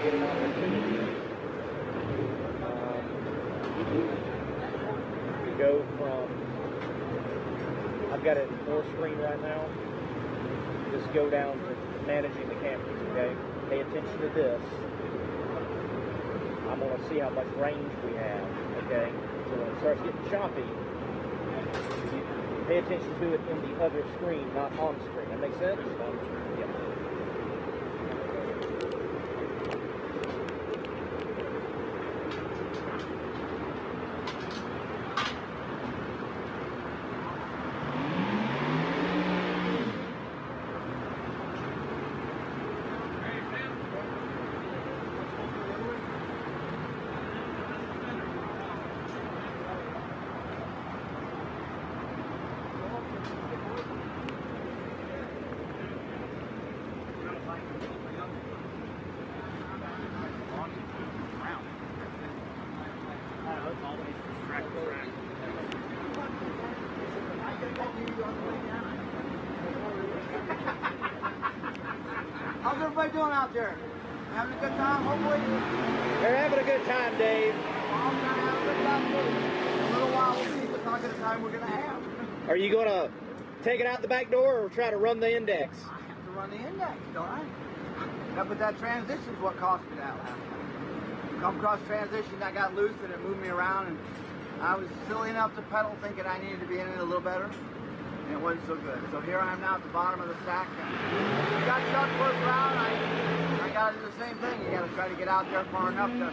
get an opportunity to go from, I've got it full screen right now, just go down to managing the cameras, okay? Pay attention to this. I'm going to see how much range we have, okay? So when it starts getting choppy, you pay attention to it in the other screen, not on screen. That makes sense? Yeah. How's everybody doing out there? Having a good time, hopefully? They're having a good time, Dave. I'm going to have a good time, too. In a little while, we'll see what kind of time we're going to have. Are you going to take it out the back door or try to run the index? I have to run the index, don't I? Yeah, but that transition's what cost me that last time. Come across transition, that got loose and it moved me around, and I was silly enough to pedal thinking I needed to be in it a little better, and it wasn't so good. So here I am now at the bottom of the stack. I got Chuck first round. I got to do the same thing. You got to try to get out there far enough to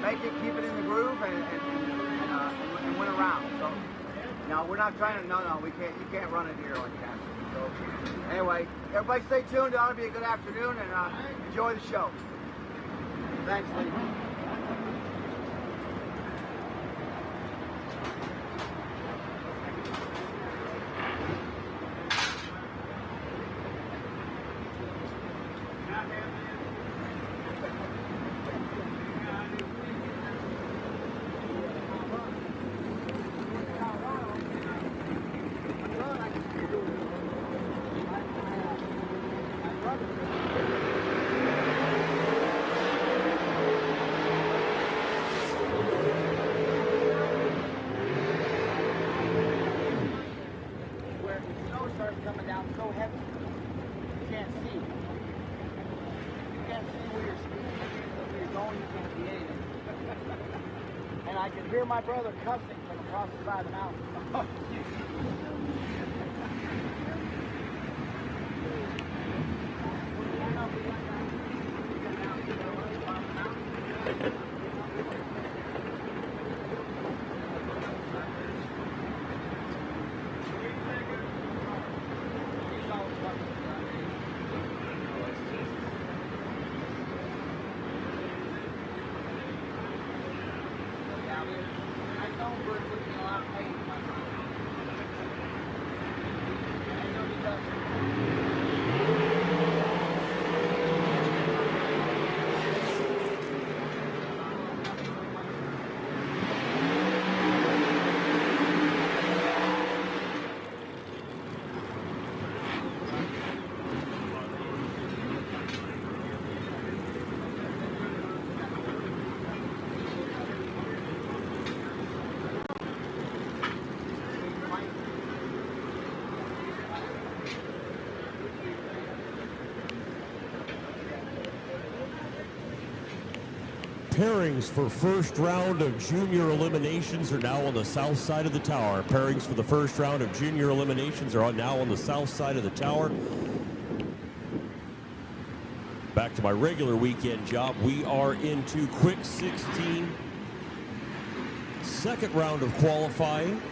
make it, keep it in the groove, and win a round. So, no, we're not trying to. No, we can't. You can't run it here like that. So, anyway, everybody stay tuned. It ought to be a good afternoon, and enjoy the show. Thanks, Lee. Coming down so heavy, you can't see. You can't see where you're going, you can't see anything. And I can hear my brother cussing from across the side of the mountain. Pairings for first round of junior eliminations are now on the south side of the tower. Pairings for the first round of junior eliminations are now on the south side of the tower. Back to my regular weekend job. We are into quick 16. Second round of qualifying.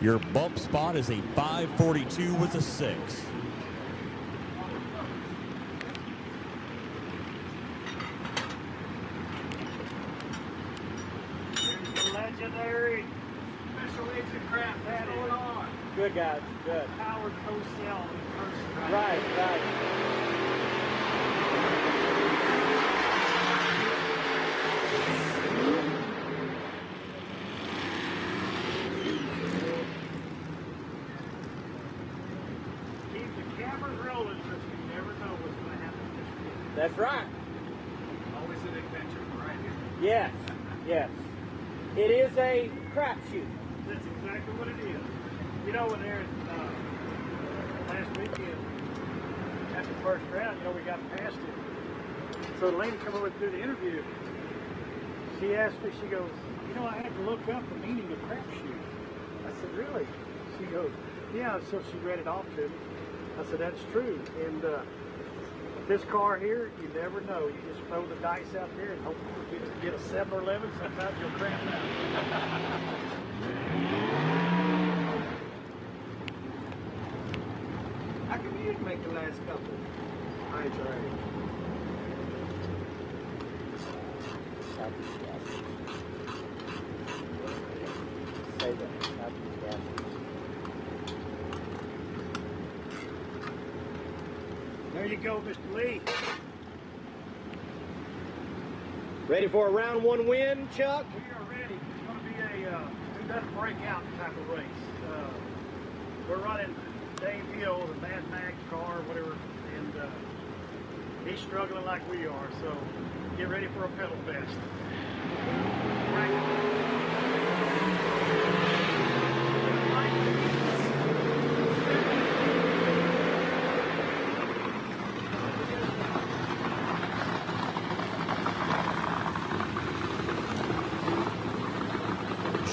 Your bump spot is a 542 with a 6. Legendary special agent crap that's going on. Good, guys. Good. Howard Cosell in person. Right. Keep the cameras rolling because you never know what's going to That's right. Always an adventure, right here. Yes, yes. It is a crapshoot. That's exactly what it is. You know, when there last weekend, after the first round, you know, we got past it. So the lady come over to do the interview. She asked me, she goes, you know, I had to look up the meaning of crapshoot. I said, really? She goes, yeah, so she read it off to me. I said, that's true. And this car here, you never know. You just throw the dice out there and hope you get a 7 or 11. Sometimes you'll crap out. How come you didn't make the last couple? I ain't trying. Say that. Southeast gas. There you go, Mr. Lee. Ready for a round one win, Chuck? We are ready. It's going to be a who doesn't break out type of race. We're running Dave Hill, the Mad Max car, whatever, and he's struggling like we are. So get ready for a pedal fest.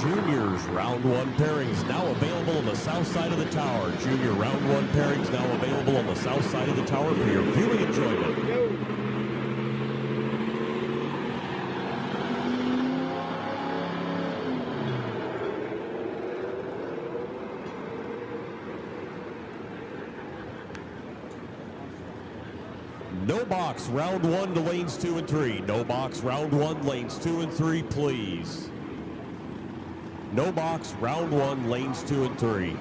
Juniors round one pairings now available on the south side of the tower. Junior round one pairings now available on the south side of the tower for your viewing enjoyment. No box round one to lanes 2 and 3. No box round one, lanes 2 and 3, please. No box, round one, lanes 2 and 3.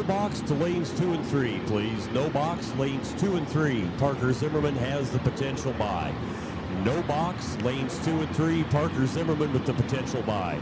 box to lanes 2 and 3, please. No box, lanes 2 and 3. Parker Zimmerman has the potential bye. No box, lanes 2 and 3. Parker Zimmerman with the potential bye.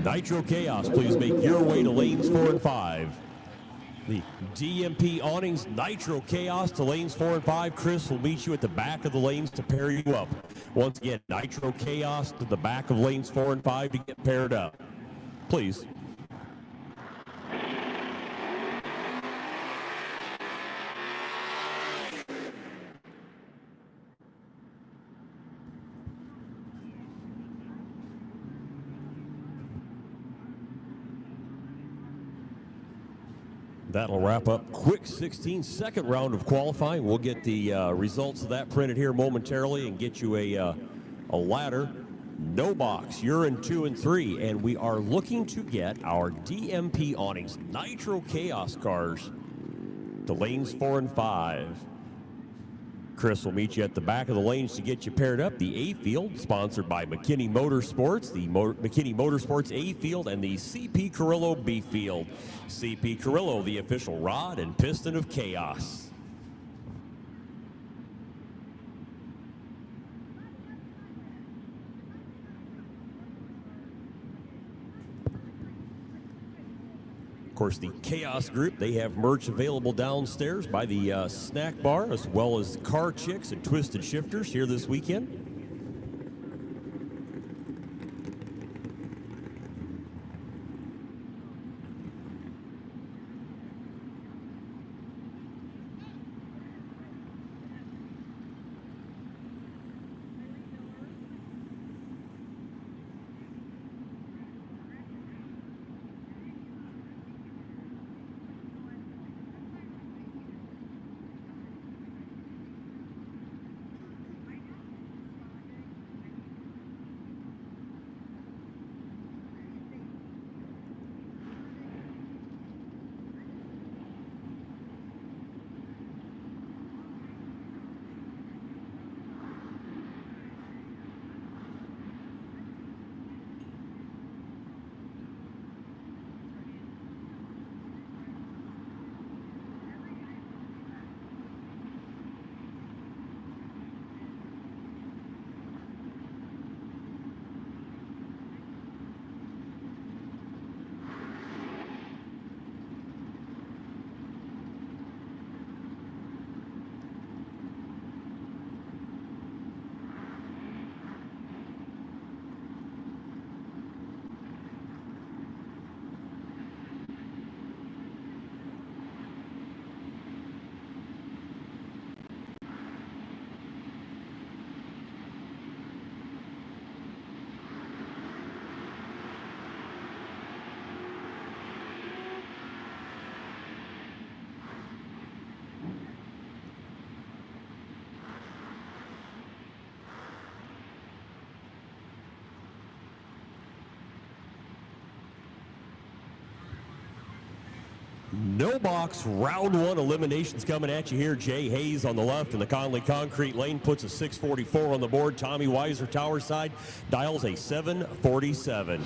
Nitro Chaos, please make your way to lanes 4 and 5. The DMP Awnings Nitro Chaos to lanes 4 and 5. Chris will meet you at the back of the lanes to pair you up. Once again, Nitro Chaos to the back of lanes 4 and 5 to get paired up. Please. That'll wrap up quick 16-second round of qualifying. We'll get the results of that printed here momentarily and get you a ladder. No box, you're in 2 and 3, and we are looking to get our DMP Awnings Nitro Chaos cars to lanes 4 and 5. Chris will meet you at the back of the lanes to get you paired up. The A field, sponsored by McKinney Motorsports, the McKinney Motorsports A field, and the CP Carrillo B field. CP Carrillo, the official rod and piston of chaos. Of course, the Chaos Group, they have merch available downstairs by the snack bar, as well as Car Chicks and Twisted Shifters here this weekend. No box, round one eliminations coming at you here. Jay Hayes on the left in the Conley Concrete Lane puts a 644 on the board. Tommy Weiser, Tower Side, dials a 747.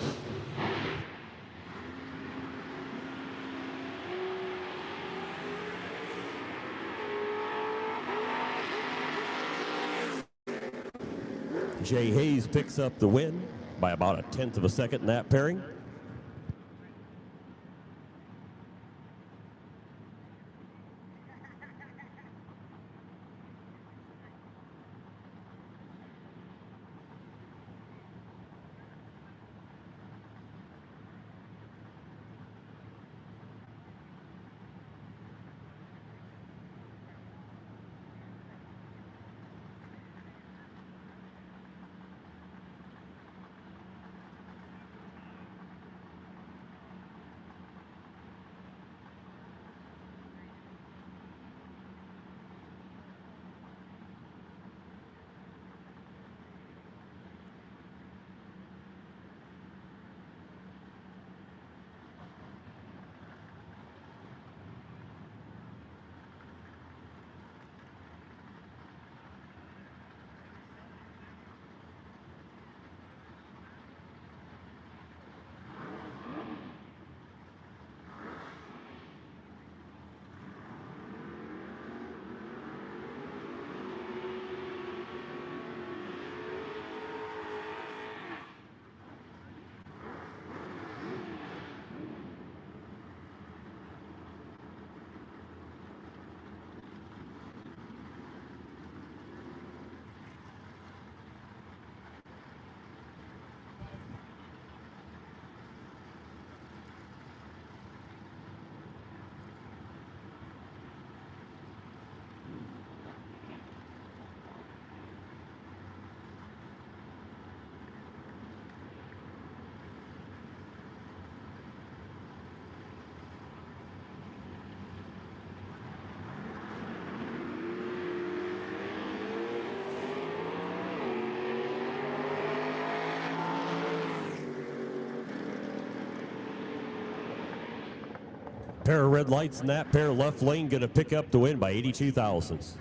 Jay Hayes picks up the win by about a tenth of a second in that pairing. Pair of red lights in that pair. Left lane going to pick up the win by 82 thousandths.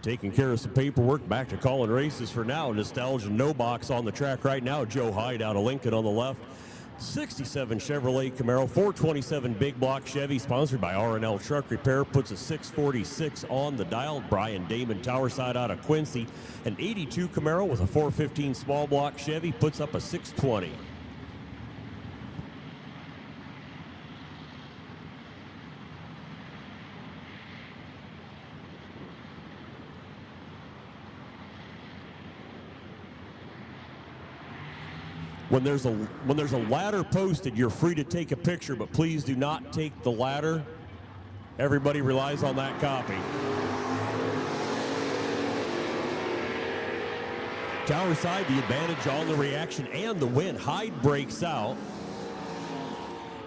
Taking care of some paperwork, back to calling races for now. Nostalgia No Box on the track right now. Joe Hyde out of Lincoln on the left. 67 Chevrolet Camaro, 427 Big Block Chevy, sponsored by R&L Truck Repair, puts a 646 on the dial. Brian Damon Towerside out of Quincy. An 82 Camaro with a 415 small block Chevy puts up a 620. When there's a ladder posted, you're free to take a picture, but please do not take the ladder. Everybody relies on that copy. Towerside, the advantage on the reaction and the win. Hyde breaks out.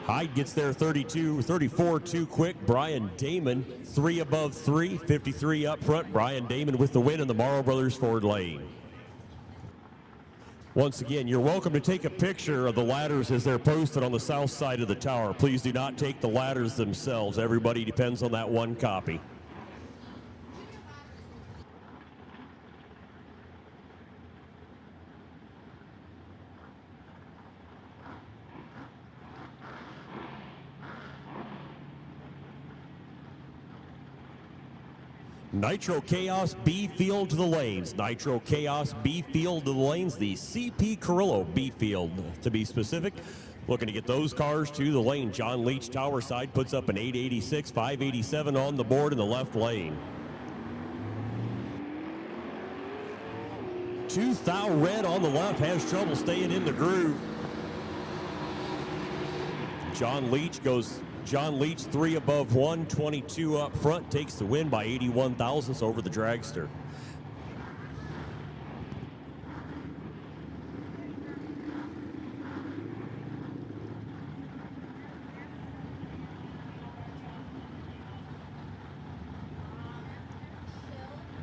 Hyde gets there 34 too quick. Brian Damon 3 above 3, 53 up front. Brian Damon with the win in the Morrow Brothers Ford lane. Once again, you're welcome to take a picture of the ladders as they're posted on the south side of the tower. Please do not take the ladders themselves. Everybody depends on that one copy. Nitro Chaos B field to the lanes. Nitro Chaos B field to the lanes. The CP Carrillo B field, to be specific. Looking to get those cars to the lane. John Leach Towerside puts up an 886, 587 on the board in the left lane. 2 Thou Red on the left has trouble staying in the groove. John Leach 3 above 1, 22 up front, takes the win by 81 thousandths over the dragster.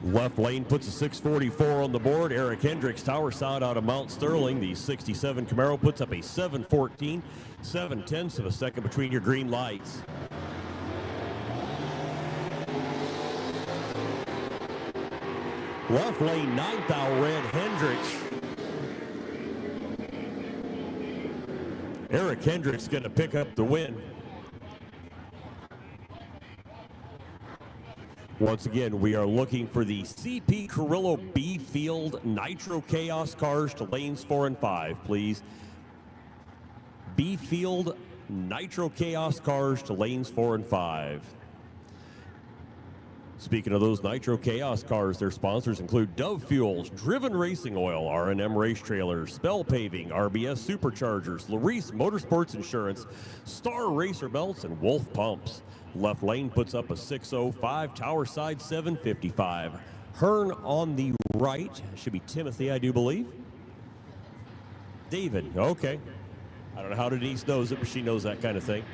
Left lane puts a 644 on the board. Eric Hendricks Towerside out of Mount Sterling. The 67 Camaro puts up a 714, 7/10 of a second between your green lights. Left lane, 9 Thou Red Hendricks. Eric Hendricks going to pick up the win. Once again, we are looking for the CP Carrillo B Field Nitro Chaos cars to lanes 4 and 5, please. B Field Nitro Chaos cars to lanes 4 and 5. Speaking of those Nitro Chaos cars, their sponsors include Dove Fuels, Driven Racing Oil, R&M Race Trailers, Spell Paving, RBS Superchargers, Laris Motorsports Insurance, Star Racer Belts, and Wulff Pumps. Left lane puts up a 605, Towerside 755. Hearn on the right, should be Timothy, I do believe. David, okay. I don't know how Denise knows it, but she knows that kind of thing.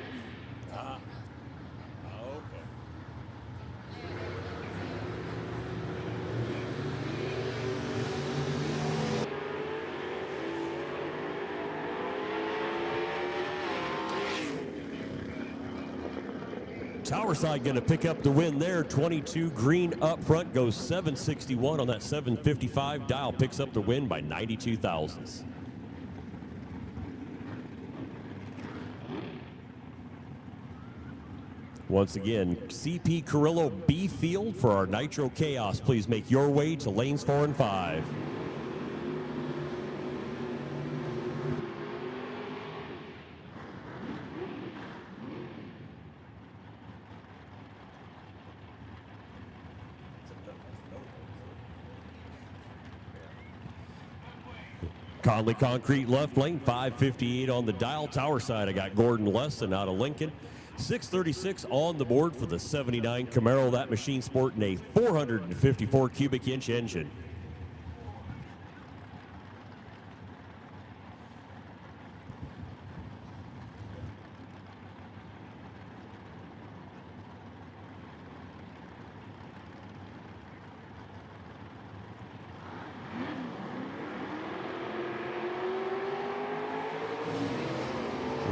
Towerside going to pick up the win there. 22 green up front, goes 761 on that 755 dial. Picks up the win by 92 thousandths. Once again, CP Carrillo B Field for our Nitro Chaos. Please make your way to lanes 4 and 5. Conley Concrete left lane, 558 on the dial. Towerside, I got Gordon Lesson out of Lincoln. 636 on the board for the 79 Camaro. That machine sporting a 454 cubic inch engine.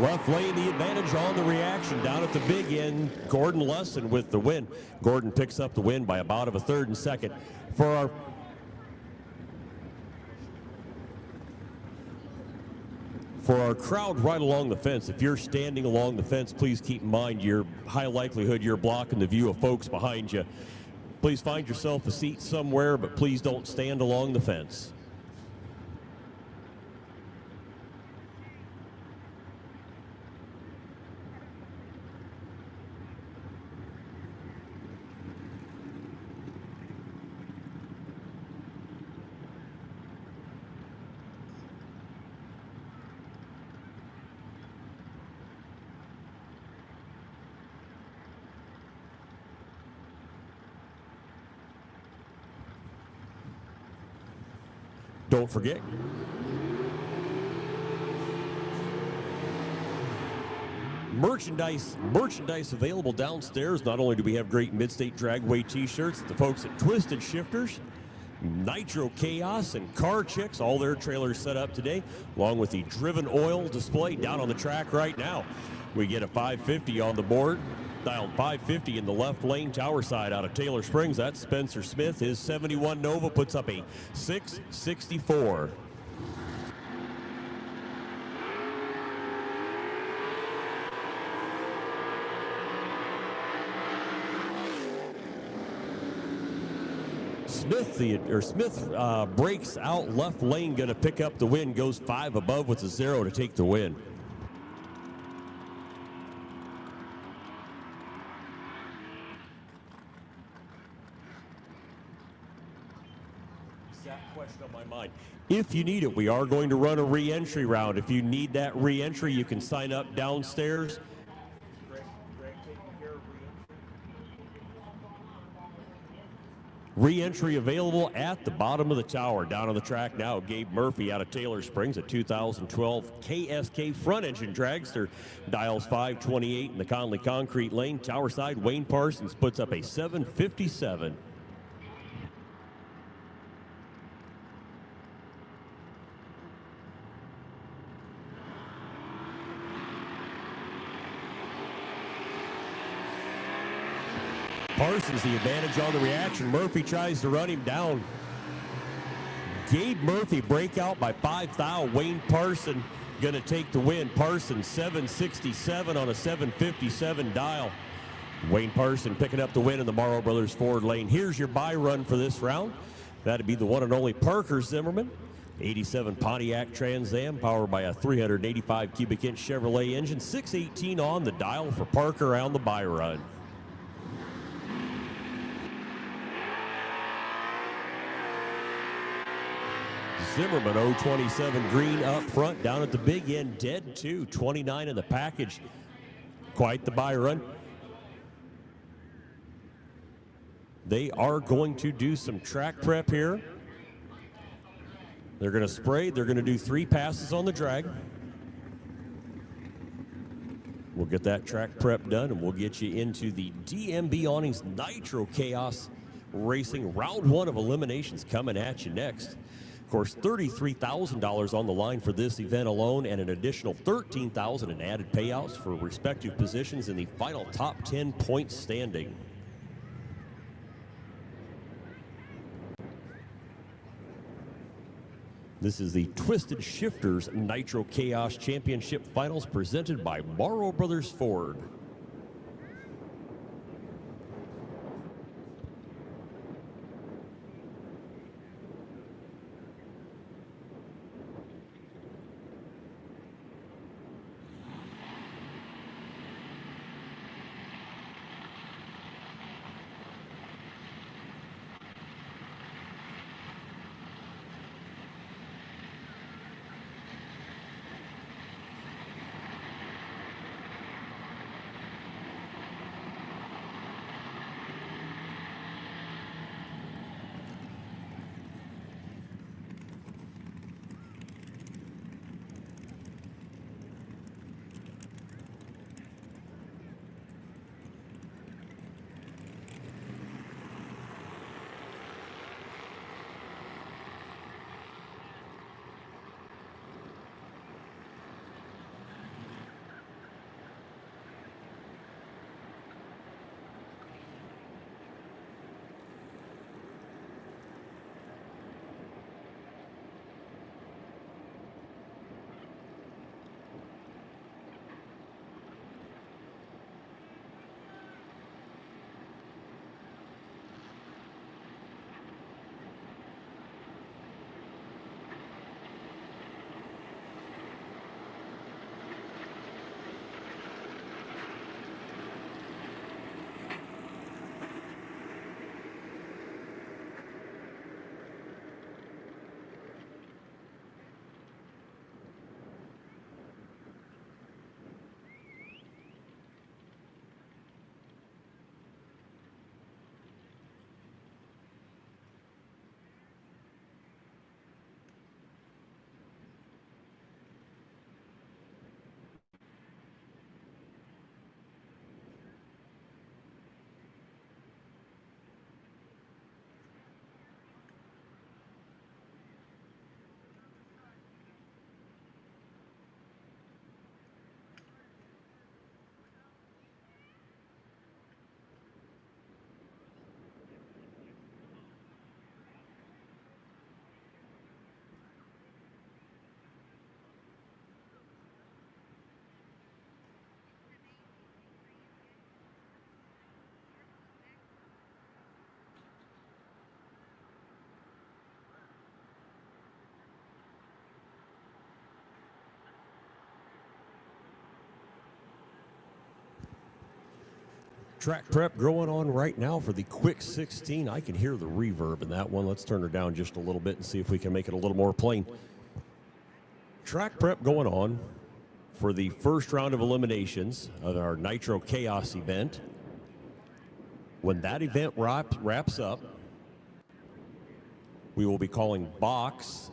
Left lane, the advantage on the reaction. Down at the big end, Gordon Lesson with the win. Gordon picks up the win by about a third and second. For our crowd right along the fence, if you're standing along the fence, please keep in mind your high likelihood you're blocking the view of folks behind you. Please find yourself a seat somewhere, but please don't stand along the fence. Don't forget, merchandise available downstairs. Not only do we have great Mid-State Dragway t-shirts, the folks at Twisted Shifterz, Nitro Chaos, and Car Chicks, all their trailers set up today, along with the Driven Oil display down on the track right now. We get a 550 on the board. Dialed 550 in the left lane, tower side out of Taylor Springs. That's Spencer Smith. His 71 Nova puts up a 664. Smith breaks out left lane, going to pick up the win, goes 5 above with a 0 to take the win. Question on my mind. If you need it, we are going to run a re-entry round. If you need that re-entry, you can sign up downstairs. Re-entry available at the bottom of the tower. Down on the track now, Gabe Murphy out of Taylor Springs, a 2012 KSK front engine dragster. Dials 528 in the Conley Concrete Lane. Tower side, Wayne Parsons puts up a 757. Parsons the advantage on the reaction. Murphy tries to run him down. Gabe Murphy breakout by 5 thou. Wayne Parson going to take the win. Parson 767 on a 757 dial. Wayne Parson picking up the win in the Morrow Brothers Ford lane. Here's your buy run for this round. That'd be the one and only Parker Zimmerman. 87 Pontiac Trans Am powered by a 385 cubic inch Chevrolet engine. 618 on the dial for Parker on the buy run. Zimmerman 027 green up front, down at the big end, dead 2, 29 in the package. Quite the buy run. They are going to do some track prep here. They're going to spray. They're going to do 3 passes on the drag. We'll get that track prep done, and we'll get you into the DMB Awnings Nitro Chaos Racing. Round 1 of Eliminations coming at you next. Of course, $33,000 on the line for this event alone, and an additional $13,000 in added payouts for respective positions in the final top 10 point standing. This is the Twisted Shifterz Nitro Chaos Championship Finals presented by Morrow Brothers Ford. Track prep going on right now for the Quick 16. I can hear the reverb in that one. Let's turn her down just a little bit and see if we can make it a little more plain. Track prep going on for the first round of eliminations of our Nitro Chaos event. When that event wraps up, we will be calling box.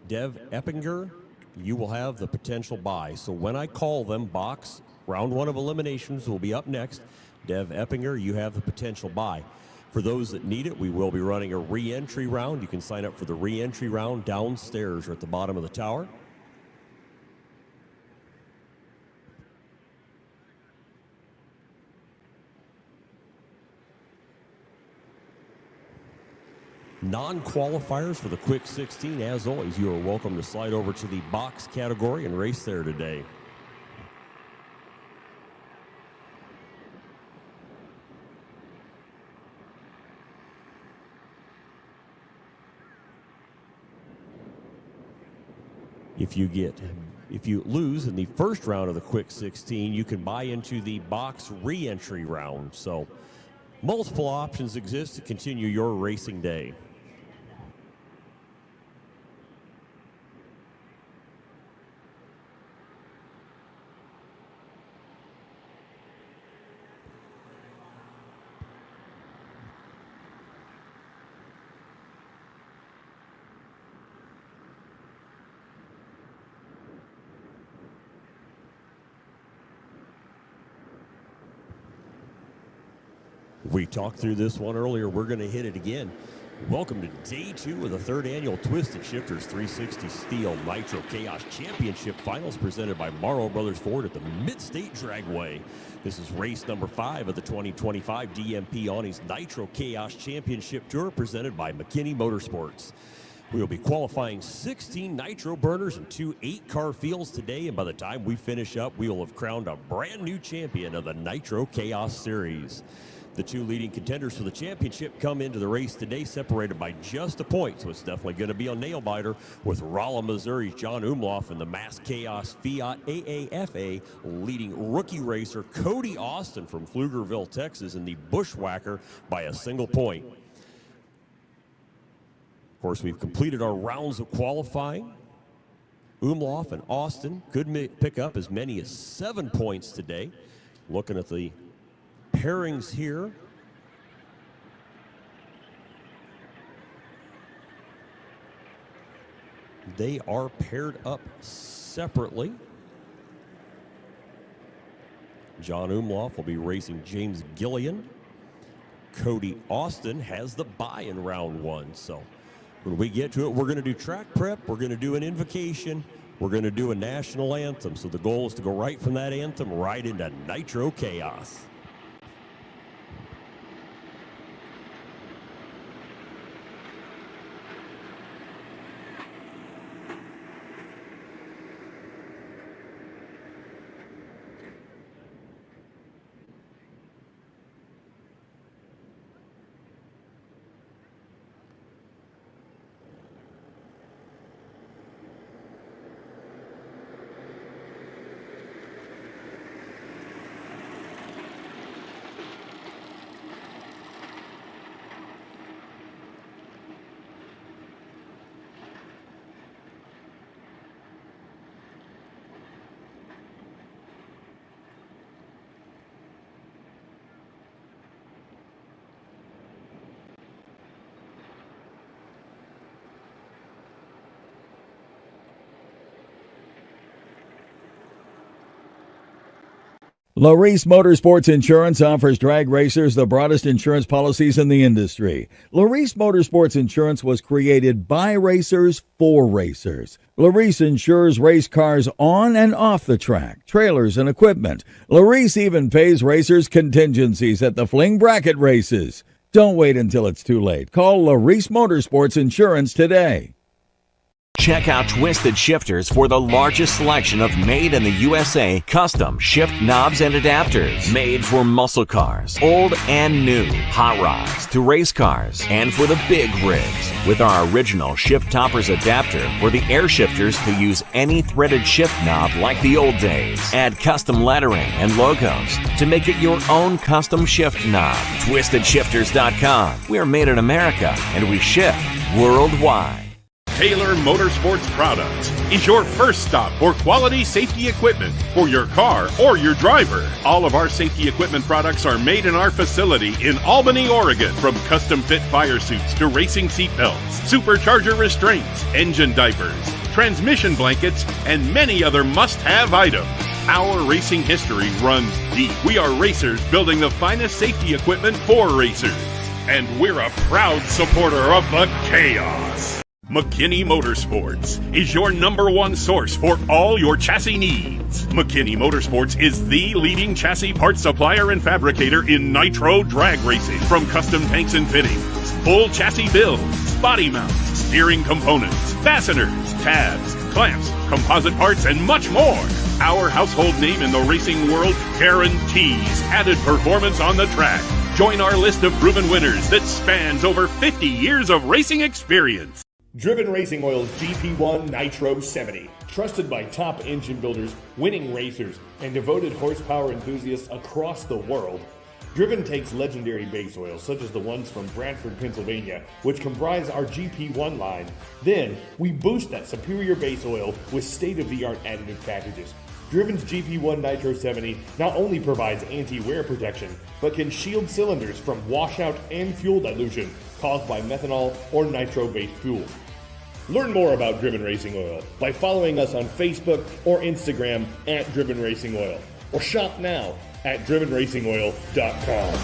Dev Eppinger, you will have the potential bye. So when I call them, box, round one of eliminations will be up next. Dev Eppinger, you have the potential bye. For those that need it, we will be running a re-entry round. You can sign up for the re-entry round downstairs or at the bottom of the tower. Non-qualifiers for the Quick 16, as always, you are welcome to slide over to the box category and race there today. If you lose in the first round of the Quick 16, you can buy into the box re-entry round. So multiple options exist to continue your racing day. We talked through this one earlier. We're going to hit it again. Welcome to day 2 of the 3rd annual Twisted Shifterz 360 Steel Nitro Chaos Championship Finals presented by Morrow Brothers Ford at the Mid-state Dragway. This is race number 5 of the 2025 DMP Awnings Nitro Chaos Championship Tour presented by McKinney Motorsports. We will be qualifying 16 nitro burners and 2 8-car fields today, and by the time we finish up, we will have crowned a brand new champion of the Nitro Chaos Series. The 2 leading contenders for the championship come into the race today separated by just a point, so it's definitely going to be a nail-biter with Rolla, Missouri's John Omlof and the Mass Chaos Fiat AAFA leading rookie racer Cody Austin from Pflugerville, Texas in the Bushwhacker by a single point. Of course, we've completed our rounds of qualifying. Omlof and Austin could pick up as many as 7 points today. Looking at the pairings here. They are paired up separately. John Omlof will be racing James Gillian. Cody Austin has the bye in round 1. So when we get to it, we're going to do track prep. We're going to do an invocation. We're going to do a national anthem. So the goal is to go right from that anthem right into Nitro Chaos. Laris Motorsports Insurance offers drag racers the broadest insurance policies in the industry. Laris Motorsports Insurance was created by racers for racers. Laris insures race cars on and off the track, trailers and equipment. Laris even pays racers contingencies at the fling bracket races. Don't wait until it's too late. Call Laris Motorsports Insurance today. Check out Twisted Shifterz for the largest selection of made in the USA custom shift knobs and adapters. Made for muscle cars, old and new, hot rods to race cars, and for the big rigs. With our original shift toppers adapter for the air shifters to use any threaded shift knob like the old days. Add custom lettering and logos to make it your own custom shift knob. TwistedShifters.com. We are made in America and we ship worldwide. Taylor Motorsports Products is your first stop for quality safety equipment for your car or your driver. All of our safety equipment products are made in our facility in Albany, Oregon. From custom fit fire suits to racing seat belts, supercharger restraints, engine diapers, transmission blankets, and many other must-have items. Our racing history runs deep. We are racers building the finest safety equipment for racers. And we're a proud supporter of the Chaos. McKinney Motorsports is your #1 source for all your chassis needs. McKinney Motorsports is the leading chassis parts supplier and fabricator in nitro drag racing. From custom tanks and fittings, full chassis builds, body mounts, steering components, fasteners, tabs, clamps, composite parts, and much more. Our household name in the racing world guarantees added performance on the track. Join our list of proven winners that spans over 50 years of racing experience. Driven Racing Oil's GP1 Nitro 70. Trusted by top engine builders, winning racers, and devoted horsepower enthusiasts across the world. Driven takes legendary base oils, such as the ones from Brantford, Pennsylvania, which comprise our GP1 line. Then, we boost that superior base oil with state-of-the-art additive packages. Driven's GP1 Nitro 70 not only provides anti-wear protection, but can shield cylinders from washout and fuel dilution caused by methanol or nitro-based fuel. Learn more about Driven Racing Oil by following us on Facebook or Instagram at Driven Racing Oil, or shop now at drivenracingoil.com.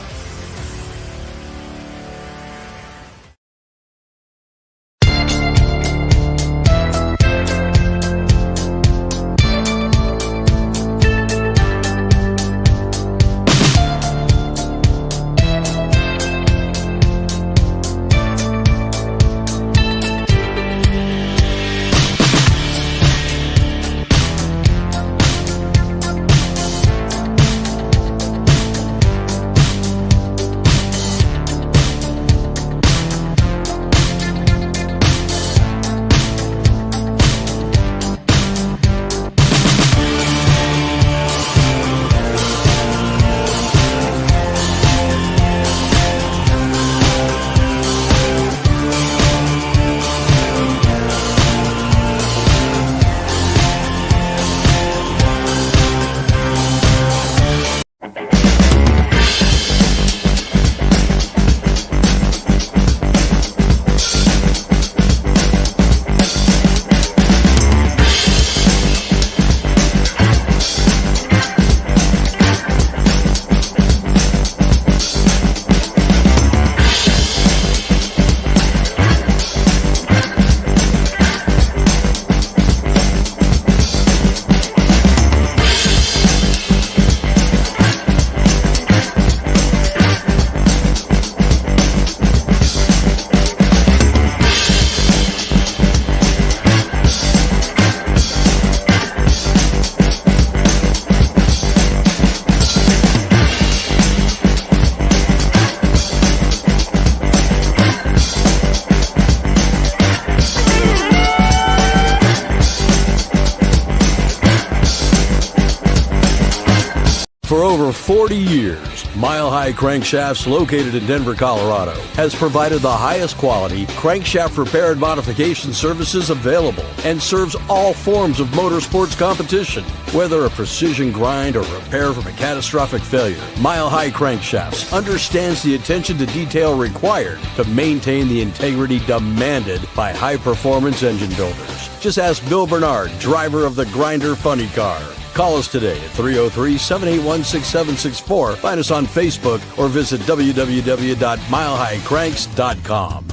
For over 40 years, Mile High Crankshafts, located in Denver, Colorado, has provided the highest quality crankshaft repair and modification services available and serves all forms of motorsports competition. Whether a precision grind or repair from a catastrophic failure, Mile High Crankshafts understands the attention to detail required to maintain the integrity demanded by high-performance engine builders. Just ask Bill Bernard, driver of the Grinder Funny Car. Call us today at 303-781-6764. Find us on Facebook or visit www.milehighcranks.com.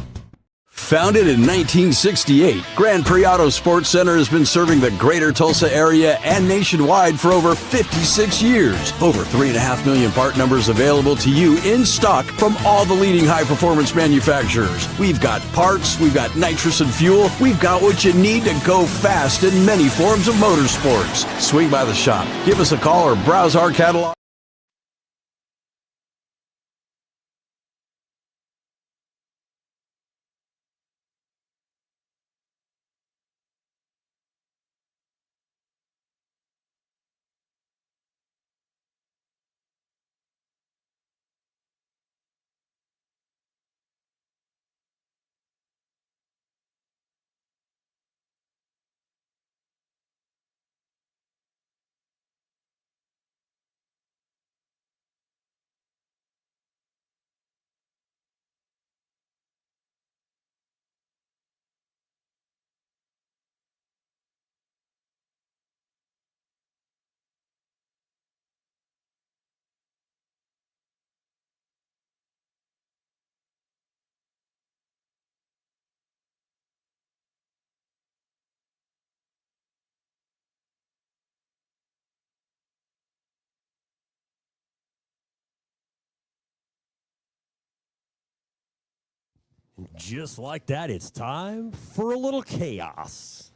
Founded in 1968, Grand Prix Auto Sports Center has been serving the greater Tulsa area and nationwide for over 56 years. Over 3.5 million part numbers available to you in stock from all the leading high-performance manufacturers. We've got parts, we've got nitrous and fuel, we've got what you need to go fast in many forms of motorsports. Swing by the shop, give us a call, or browse our catalog. Just like that, it's time for a little chaos.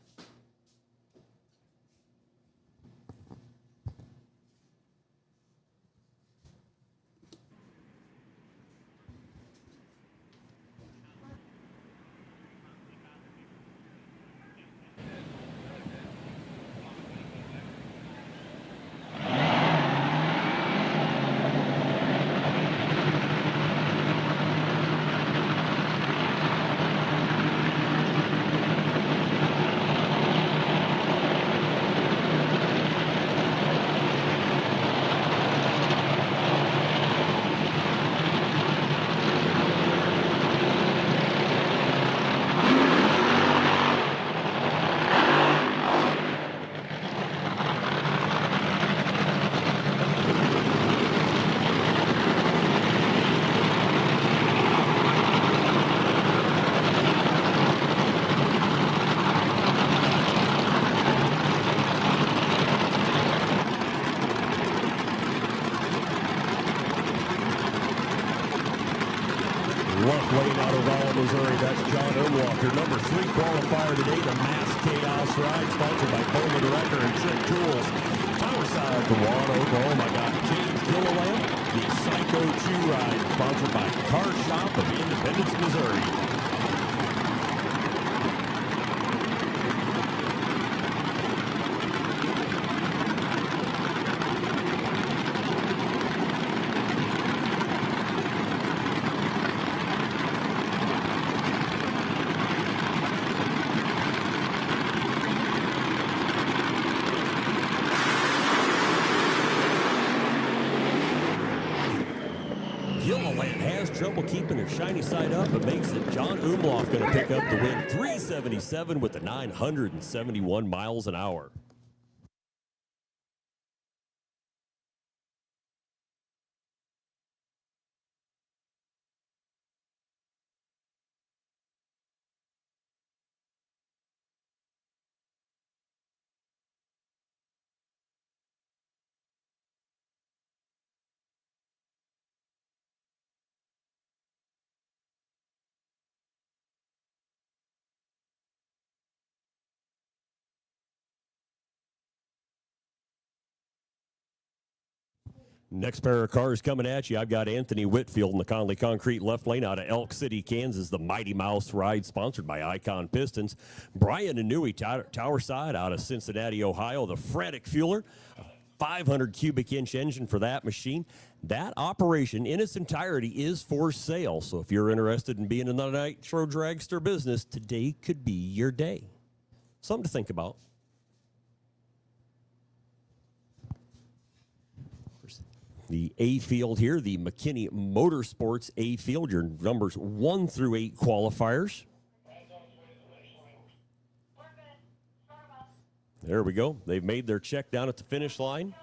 Left lane out of Raleigh, Missouri. That's John Omlof, your number 3 qualifier today. The Mass Chaos Ride, sponsored by Bowman Director and Chip Tools. Tower side from Juan, Oklahoma, got James Gilliland. The Psycho 2 Ride, sponsored by Car Shop of Independence, Missouri. Gilliland has trouble keeping her shiny side up, but makes it. John Omlof going to pick up the win, 377 with the 971 miles an hour. Next pair of cars coming at you. I've got Anthony Whitfield in the Conley Concrete left lane out of Elk City, Kansas. The Mighty Mouse Ride, sponsored by Icon Pistons. Brian Inouye, Tower Side out of Cincinnati, Ohio. The Frantic Fueler, a 500 cubic inch engine for that machine. That operation in its entirety is for sale. So if you're interested in being in the Nitro Dragster business, today could be your day. Something to think about. The A field here, the McKinney Motorsports A field, your numbers 1 through 8 qualifiers. There we go. They've made their check down at the finish line.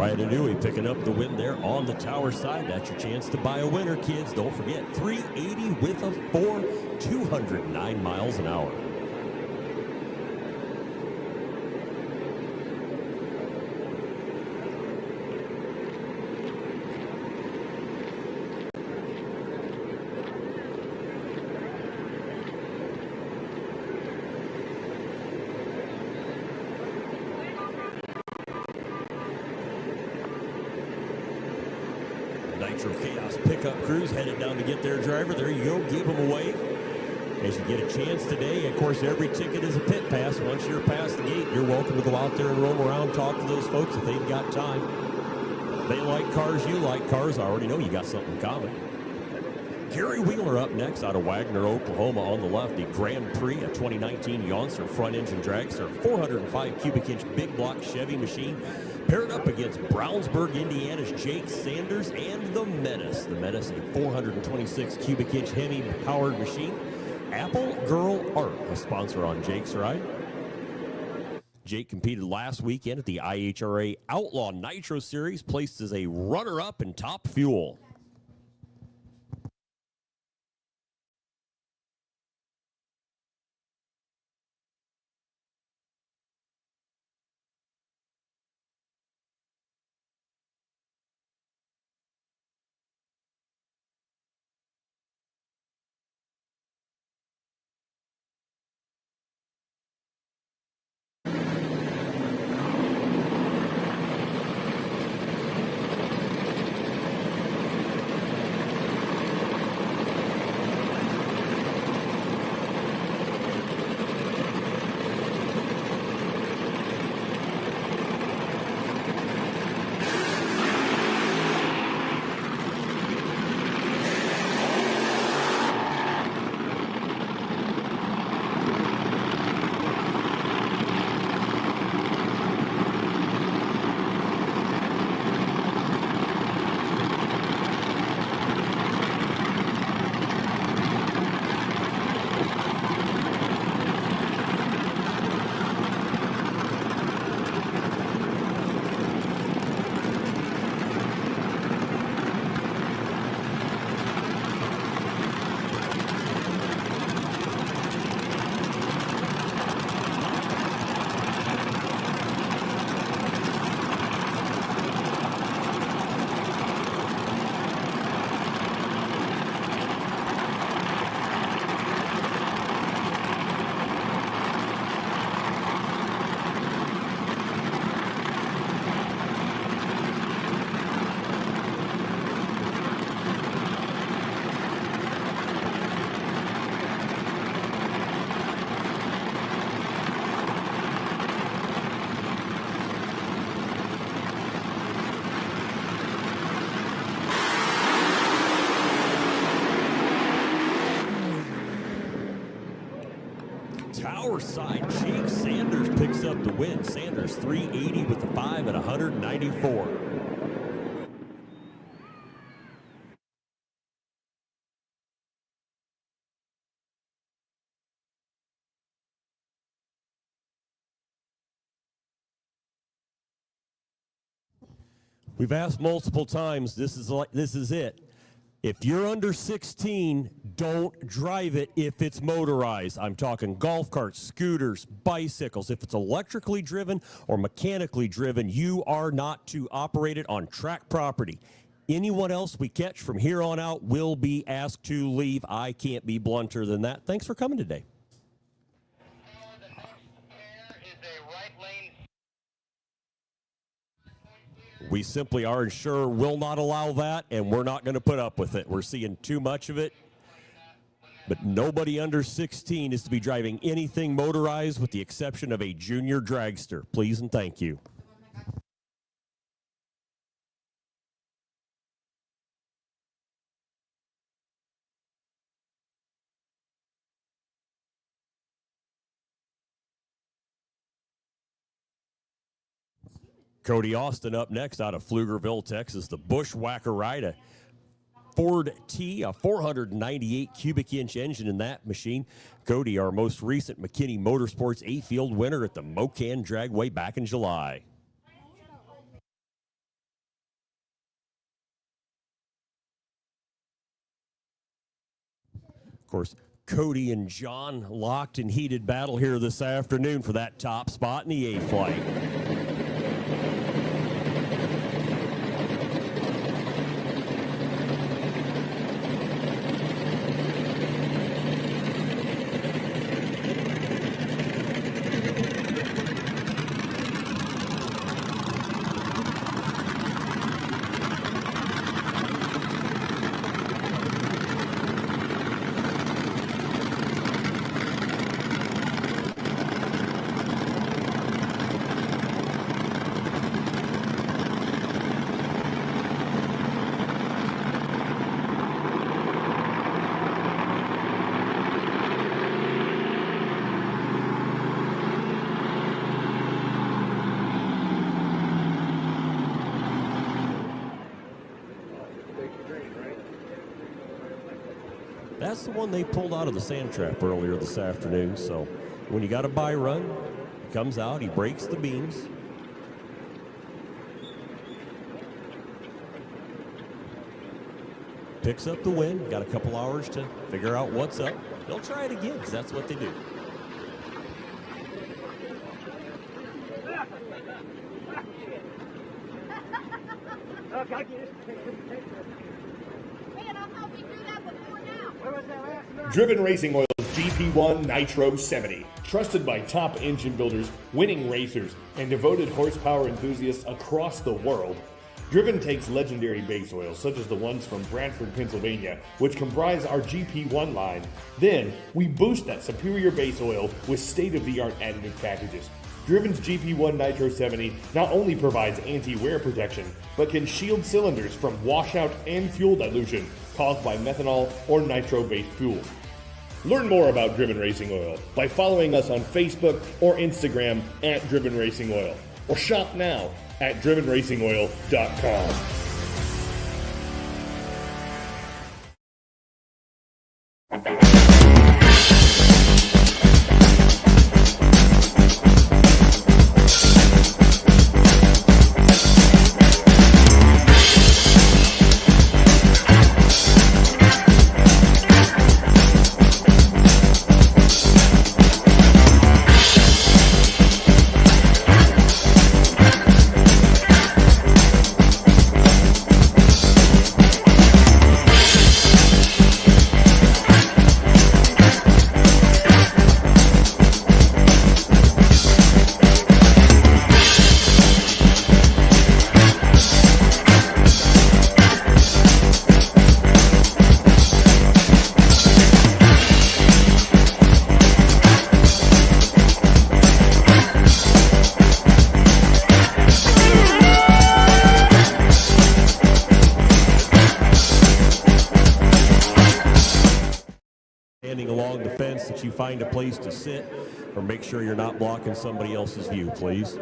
Ryan Dewey picking up the win there on the tower side. That's your chance to buy a winner, kids. Don't forget, 380 with a 4, 209 miles an hour. Nitro Chaos pickup crews headed down to get their driver. There you go. Give them away as you get a chance today. Of course, every ticket is a pit pass. Once you're past the gate, you're welcome to go out there and roam around, talk to those folks if they've got time. They like cars, you like cars. I already know you got something in common. Gary Wheeler up next out of Wagner, Oklahoma on the left. The Grand Prix, a 2019 Youngster front-engine dragster, 405 cubic inch big block Chevy machine. Paired up against Brownsburg, Indiana's Jake Sanders and the Menace. The Menace, a 426 cubic inch Hemi-powered machine. Apple Girl Art, a sponsor on Jake's ride. Jake competed last weekend at the IHRA Outlaw Nitro Series, placed as a runner-up in Top Fuel. Tower side, Jake Sanders picks up the win. Sanders 380 with the 5 at 194. We've asked multiple times, this is it. If you're under 16, don't drive it if it's motorized. I'm talking golf carts, scooters, bicycles. If it's electrically driven or mechanically driven, you are not to operate it on track property. Anyone else we catch from here on out will be asked to leave. I can't be blunter than that. Thanks for coming today. We simply, our insurer will not allow that, and we're not going to put up with it. We're seeing too much of it. But nobody under 16 is to be driving anything motorized with the exception of a junior dragster. Please and thank you. Cody Austin up next out of Pflugerville, Texas. The Bushwhacker ride, a Ford T, a 498 cubic inch engine in that machine. Cody, our most recent McKinney Motorsports 8-field winner at the Mocan Dragway back in July. course, Cody and John locked in heated battle here this afternoon for that top spot in the A flight. That's the one they pulled out of the sand trap earlier this afternoon. So when you got a buy run, he comes out, he breaks the beams. Picks up the win. Got a couple hours to figure out what's up. They'll try it again because that's what they do. Driven Racing Oil's GP1 Nitro 70. Trusted by top engine builders, winning racers, and devoted horsepower enthusiasts across the world, Driven takes legendary base oils such as the ones from Brantford, Pennsylvania, which comprise our GP1 line. Then, we boost that superior base oil with state-of-the-art additive packages. Driven's GP1 Nitro 70 not only provides anti-wear protection, but can shield cylinders from washout and fuel dilution caused by methanol or nitro-based fuel. Learn more about Driven Racing Oil by following us on Facebook or Instagram at Driven Racing Oil, or shop now at drivenracingoil.com. Along the fence that you find a place to sit, or make sure you're not blocking somebody else's view, please.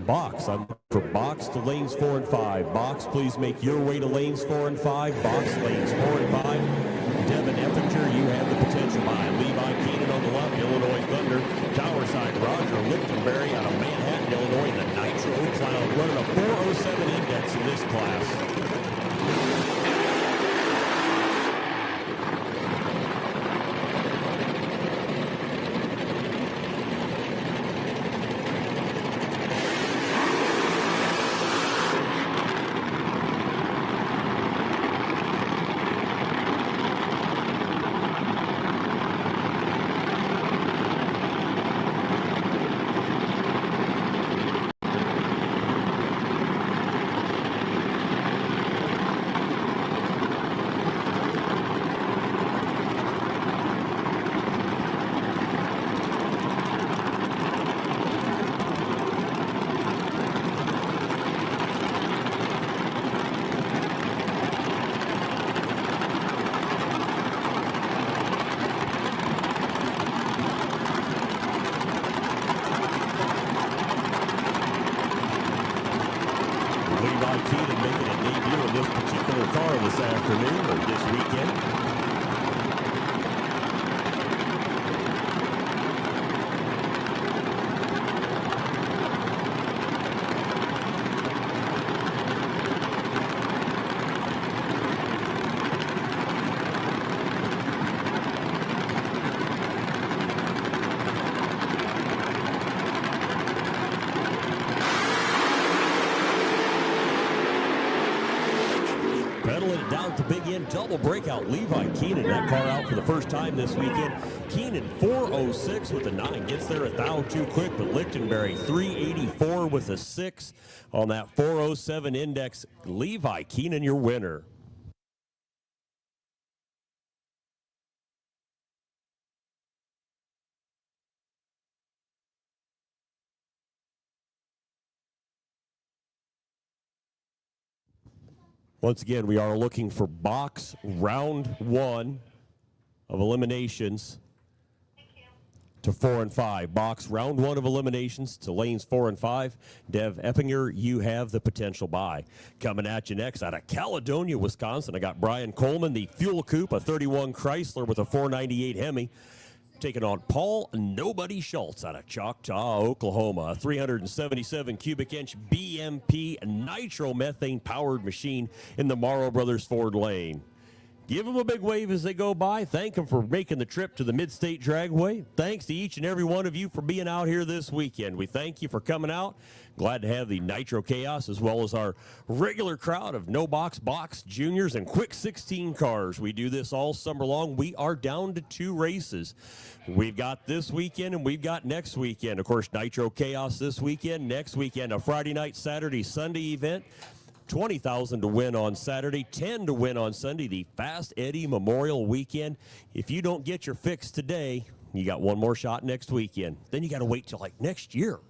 Box. I'm for box to lanes 4 and 5. Box, please make your way to lanes 4 and 5. Box lanes 4 and 5. Devin Effinger, you have the potential by Levi Keenan on the left. Illinois Thunder. Tower side, Roger Lichtenberry out of Manhattan, Illinois. The Nitro Cloud running a 407 index in this class. down at the big end. Double breakout. Levi Keenan, that car out for the first time this weekend. Keenan 406 with a 9. Gets there a thou too quick, but Lichtenberry 384 with a 6 on that 407 index. Levi Keenan, your winner. Once again, we are looking for box round 1 of eliminations to 4 and 5. Box round 1 of eliminations to lanes 4 and 5. Dev Eppinger, you have the potential buy. Coming at you next out of Caledonia, Wisconsin, I got Brian Coleman, the Fuel Coupe, a 31 Chrysler with a 498 Hemi. Taking on Paul Nobody Schultz out of Choctaw, Oklahoma. A 377 cubic inch BMP nitromethane powered machine in the Morrow Brothers Ford lane. Give them a big wave as they go by. Thank them for making the trip to the Mid-state Dragway. Thanks to each and every one of you for being out here this weekend. We thank you for coming out. Glad to have the Nitro Chaos as well as our regular crowd of no box juniors and quick 16 cars. We do this all summer long. We are down to 2 races. We've got this weekend and we've got next weekend. Of course, Nitro Chaos this weekend. Next weekend, a Friday night, Saturday, Sunday event. 20,000 to win on Saturday, 10 to win on Sunday, the Fast Eddie Memorial Weekend. If you don't get your fix today, you got one more shot next weekend. Then you got to wait till like next year.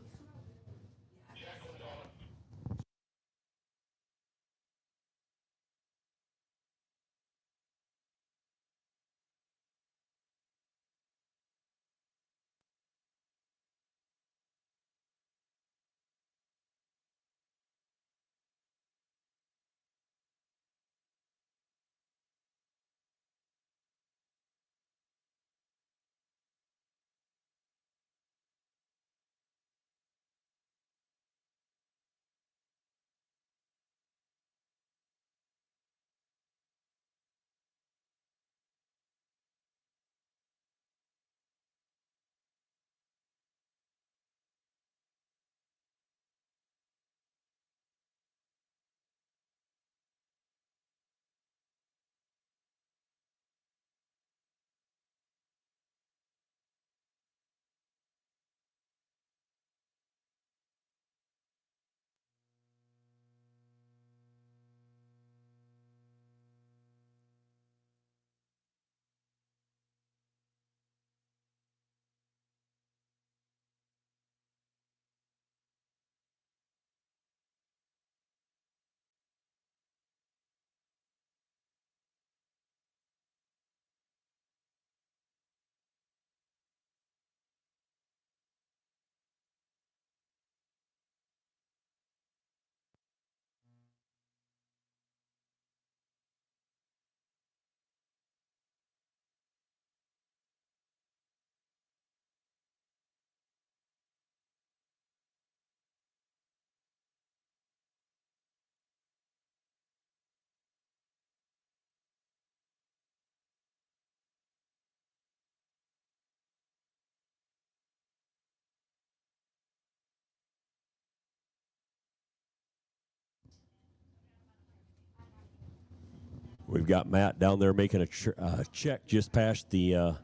We've got Matt down there making a check just past the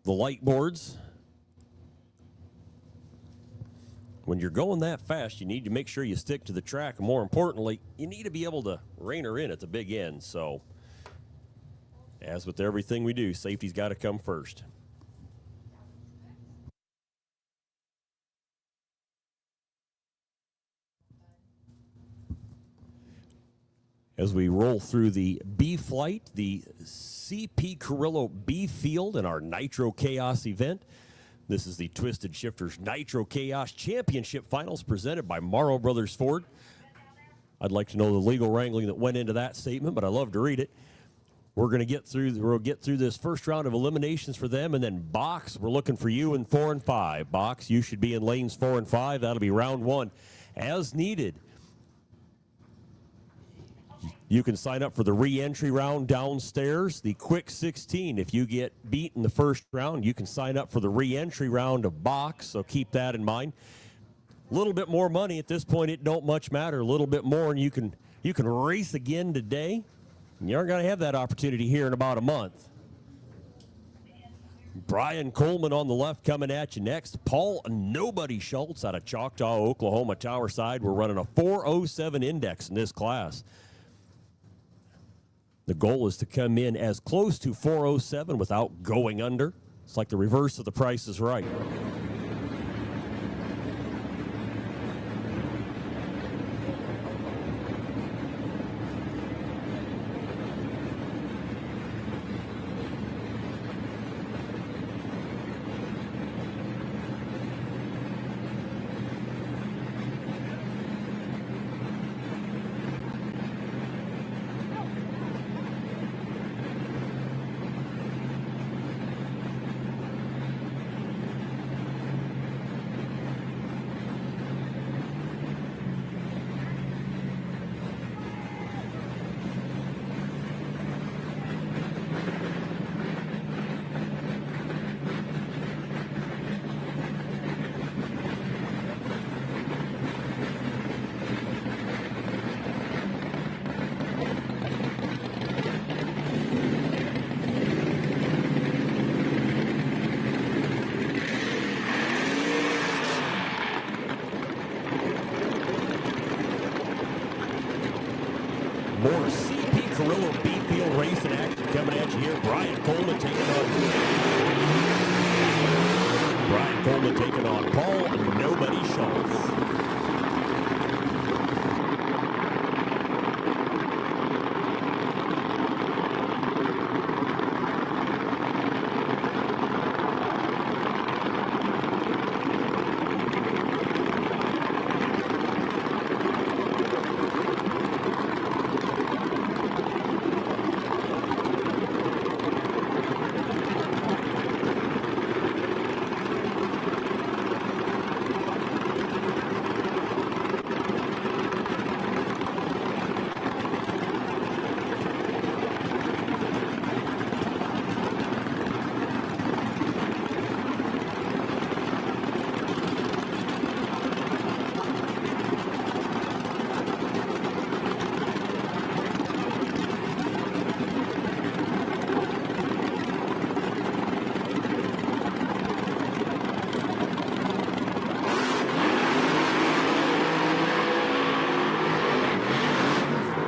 light boards. When you're going that fast, you need to make sure you stick to the track. And more importantly, you need to be able to rein her in at the big end. So, as with everything we do, safety's got to come first. As we roll through the B flight, the CP Carrillo B field in our Nitro Chaos event. This is the Twisted Shifterz Nitro Chaos Championship Finals presented by Morrow Brothers Ford. I'd like to know the legal wrangling that went into that statement, but I love to read it. We'll get through this first round of eliminations for them, and then box, we're looking for you in 4 and 5. Box, you should be in lanes 4 and 5. That'll be round 1 as needed. You can sign up for the re-entry round downstairs, the quick 16. If you get beat in the first round, you can sign up for the re-entry round of box, so keep that in mind. A little bit more money at this point, it don't much matter. A little bit more, and you can race again today. You aren't going to have that opportunity here in about a month. Brian Coleman on the left coming at you next. Paul Nobody Schultz out of Choctaw, Oklahoma, Tower Side. We're running a 407 index in this class. The goal is to come in as close to 407 without going under. It's like the reverse of The Price is Right. More CP Carrillo B-Field racing action coming at you here. Brian Coleman taking on Paul Nobody Schultz.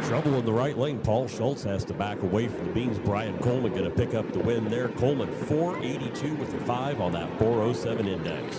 Trouble in the right lane. Paul Schultz has to back away from the beams. Brian Coleman going to pick up the win there. Coleman 482 with a 5 on that 407 index.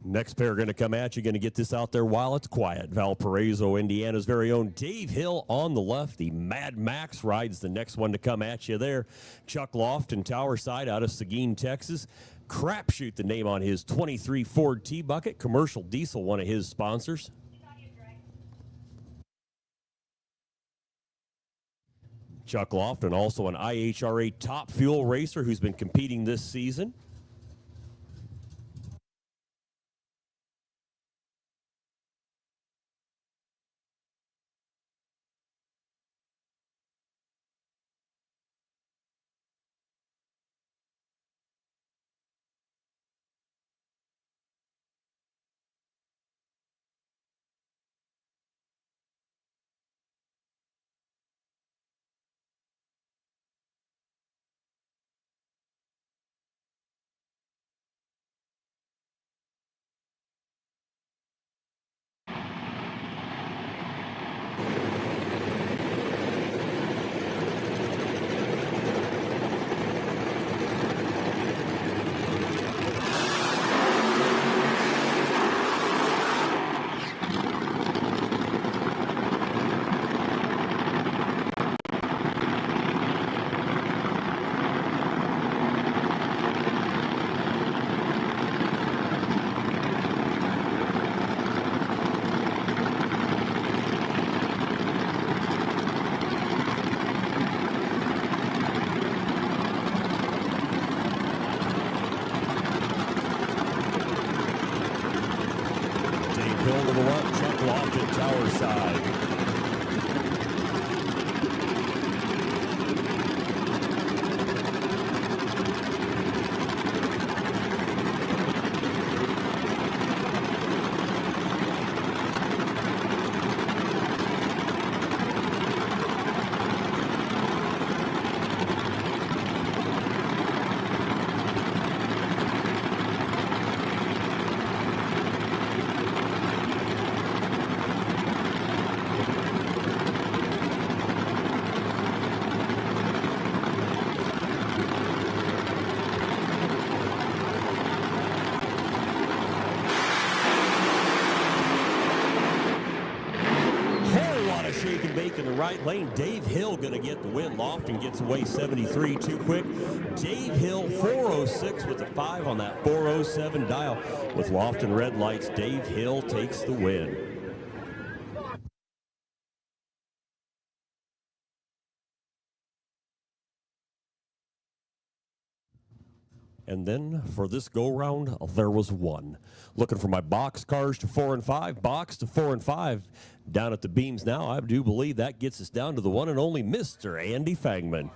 Next pair going to come at you. Going to get this out there while it's quiet. Valparaiso, Indiana's very own Dave Hill on the left. The Mad Max rides the next one to come at you there. Chuck Lofton, Tower Side out of Seguin, Texas. Crapshoot, the name on his 23 Ford T-Bucket. Commercial Diesel, one of his sponsors. Chuck Lofton, also an IHRA top fuel racer who's been competing this season. front, Chuck Lofton, tower side. In the right lane, Dave Hill going to get the win. Lofton gets away 73 too quick. Dave Hill 406 with a 5 on that 407 dial. With Lofton red lights, Dave Hill takes the win. And then for this go-round, there was one. Looking for my box cars to 4 and 5, box to 4 and 5. Down at the beams now, I do believe that gets us down to the one and only Mr. Andy Fangman.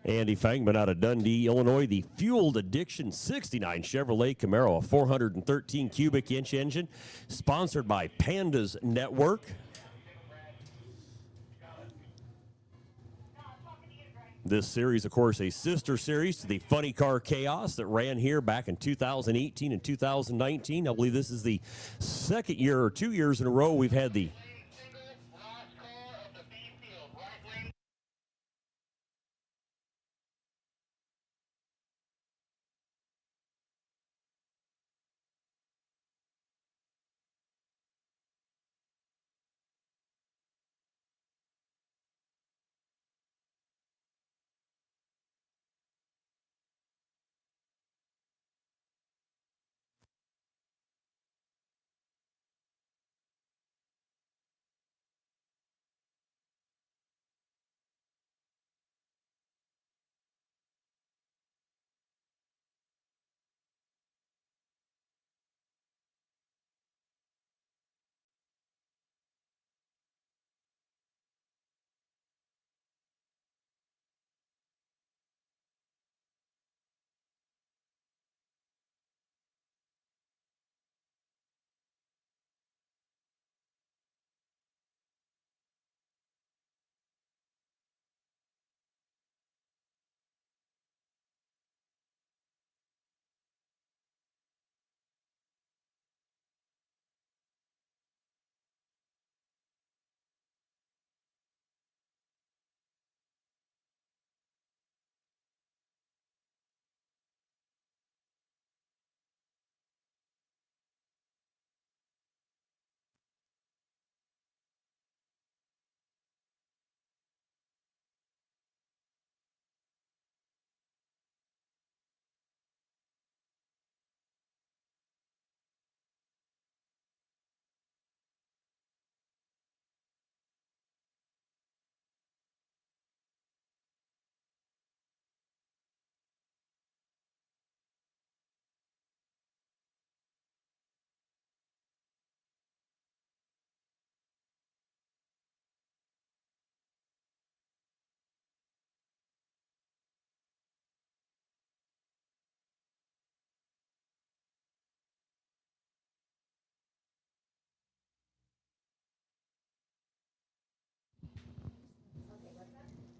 Andy Fangman out of Dundee, Illinois, the Fueled Addiction 69 Chevrolet Camaro, a 413 cubic inch engine, sponsored by Pandas Network. This series, of course, a sister series to the Funny Car Chaos that ran here back in 2018 and 2019. I believe this is the second year or 2 years in a row we've had the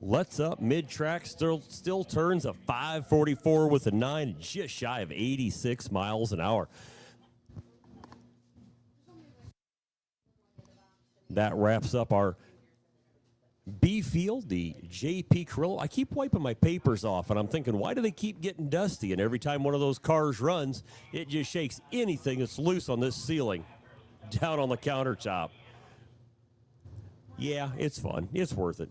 Let's Up mid-track still turns a 544 with a 9, just shy of 86 miles an hour. That wraps up our B field, the JP Carrillo. I keep wiping my papers off, and I'm thinking, why do they keep getting dusty? And every time one of those cars runs, it just shakes anything that's loose on this ceiling down on the countertop. Yeah, it's fun. It's worth it.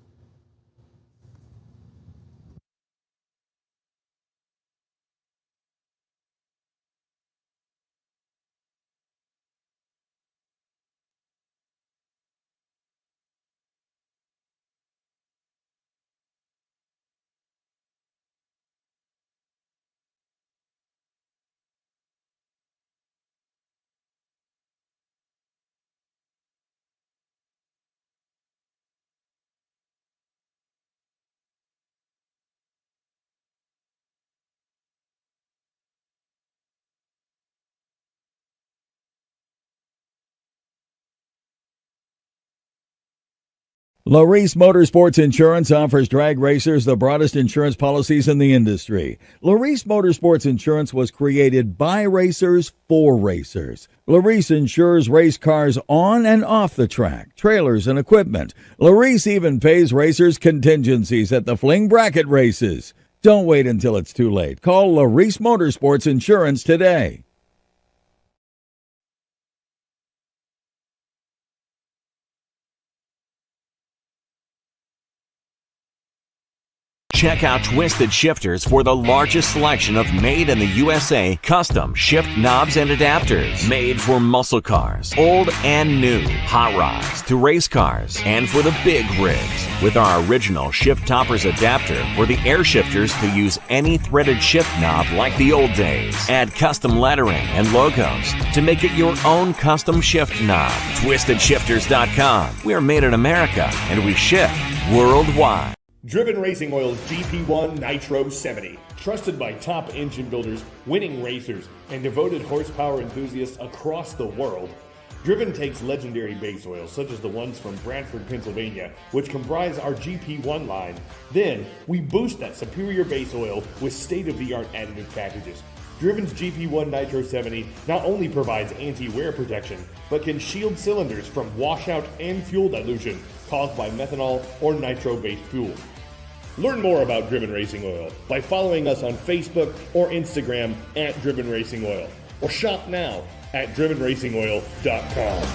Laris Motorsports Insurance offers drag racers the broadest insurance policies in the industry. Laris Motorsports Insurance was created by racers for racers. Laris insures race cars on and off the track, trailers and equipment. Laris even pays racers contingencies at the fling bracket races. Don't wait until it's too late. Call Laris Motorsports Insurance today. Check out Twisted Shifterz for the largest selection of made in the USA custom shift knobs and adapters. Made for muscle cars, old and new, hot rods to race cars, and for the big rigs. With our original shift toppers adapter for the air shifters to use any threaded shift knob like the old days. Add custom lettering and logos to make it your own custom shift knob. TwistedShifters.com. We are made in America and we ship worldwide. Driven Racing Oil's GP1 Nitro 70. Trusted by top engine builders, winning racers, and devoted horsepower enthusiasts across the world. Driven takes legendary base oils such as the ones from Brantford, Pennsylvania, which comprise our GP1 line. Then, we boost that superior base oil with state-of-the-art additive packages. Driven's GP1 Nitro 70 not only provides anti-wear protection, but can shield cylinders from washout and fuel dilution caused by methanol or nitro-based fuel. Learn more about Driven Racing Oil by following us on Facebook or Instagram at Driven Racing Oil, or shop now at drivenracingoil.com.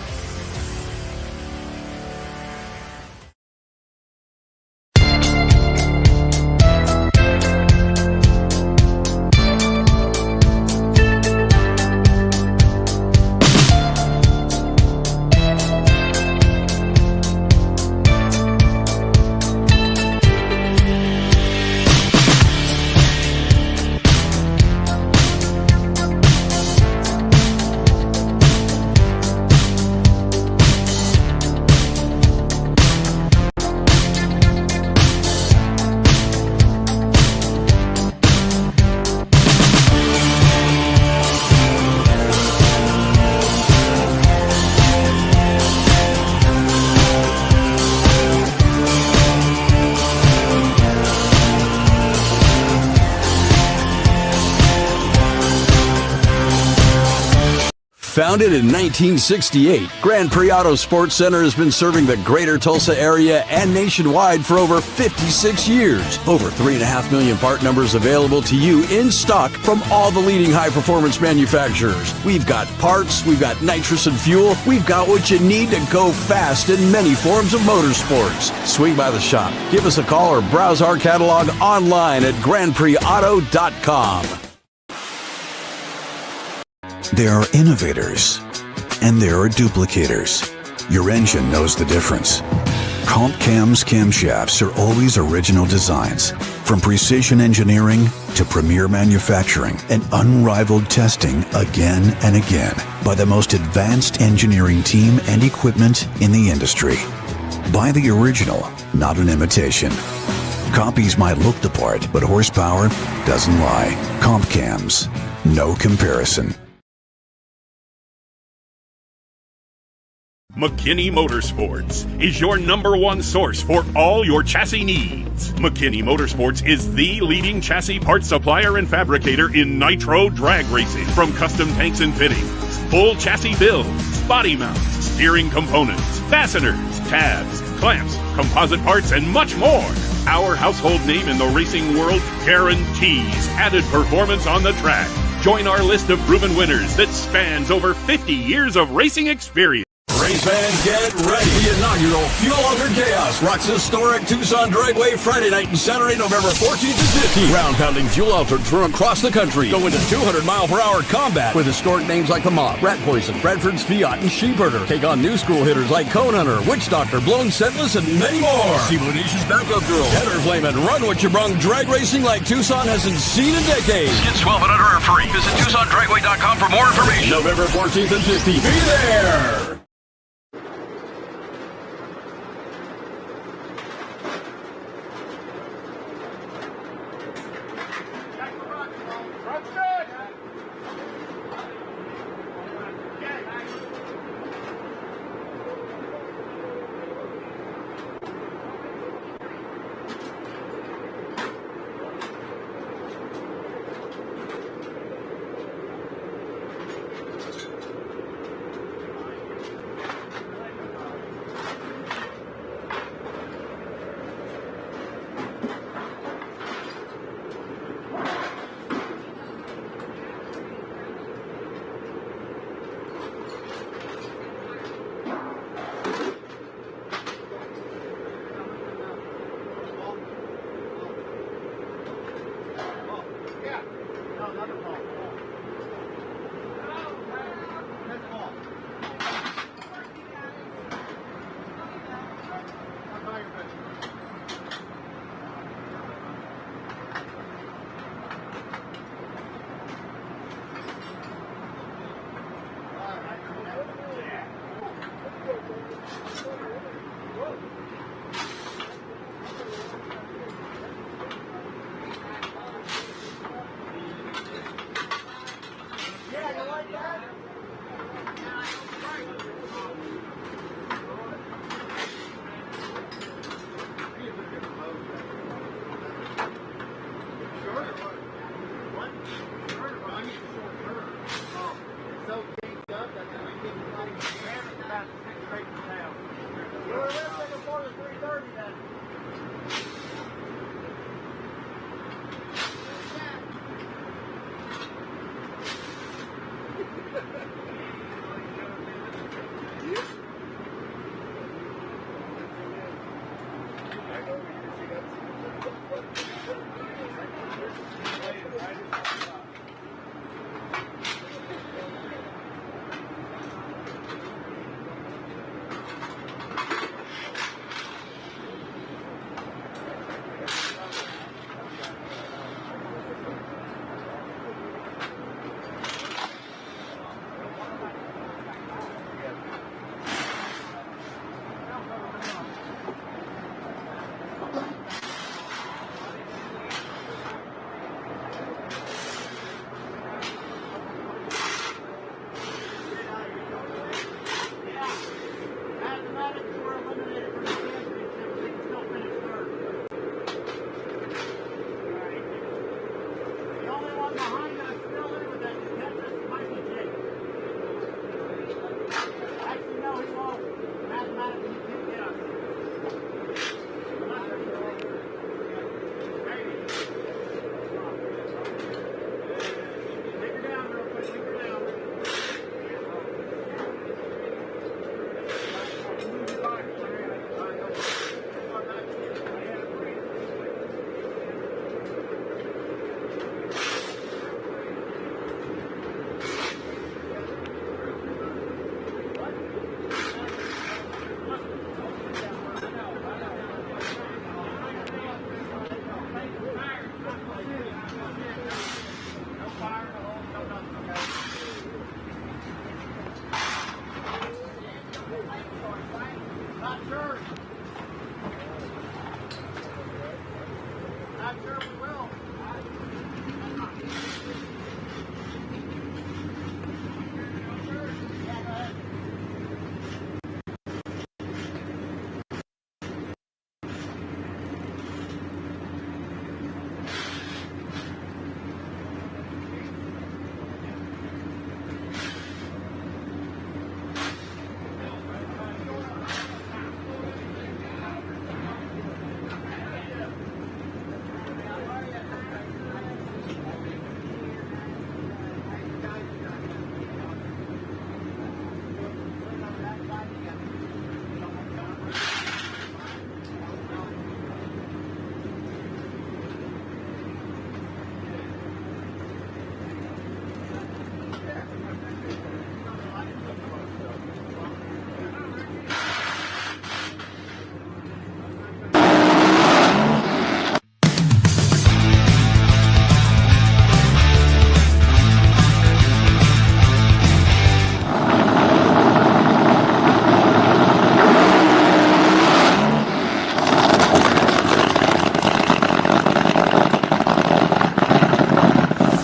Founded in 1968, Grand Prix Auto Sports Center has been serving the greater Tulsa area and nationwide for over 56 years. Over 3.5 million part numbers available to you in stock from all the leading high-performance manufacturers. We've got parts, we've got nitrous and fuel, we've got what you need to go fast in many forms of motorsports. Swing by the shop, give us a call, or browse our catalog online at GrandPrixAuto.com. There are innovators, and there are duplicators. Your engine knows the difference. Comp Cam's camshafts are always original designs. From precision engineering to premier manufacturing and unrivaled testing again and again by the most advanced engineering team and equipment in the industry. Buy the original, not an imitation. Copies might look the part, but horsepower doesn't lie. Comp Cams, no comparison. McKinney Motorsports is your #1 source for all your chassis needs. McKinney Motorsports is the leading chassis parts supplier and fabricator in nitro drag racing. From custom tanks and fittings, full chassis builds, body mounts, steering components, fasteners, tabs, clamps, composite parts, and much more. Our household name in the racing world guarantees added performance on the track. Join our list of proven winners that spans over 50 years of racing experience. Race fans, get ready. The inaugural Fuel Under Chaos rocks historic Tucson Dragway Friday night and Saturday, November 14th and 15th. Round-pounding fuel altered from across the country go into 200-mile-per-hour combat with historic names like the Mob, Rat Poison, Bradford's Fiat, and Sheepherder. Take on new school hitters like Cone Hunter, Witch Doctor, Blown Scentless, and many more. See Lunation's Backup Girl, Header Flame, and Run What You Brung. Drag racing like Tucson hasn't seen in decades. Kids 12 and under are free. Visit TucsonDragway.com for more information. November 14th and 15th. Be there!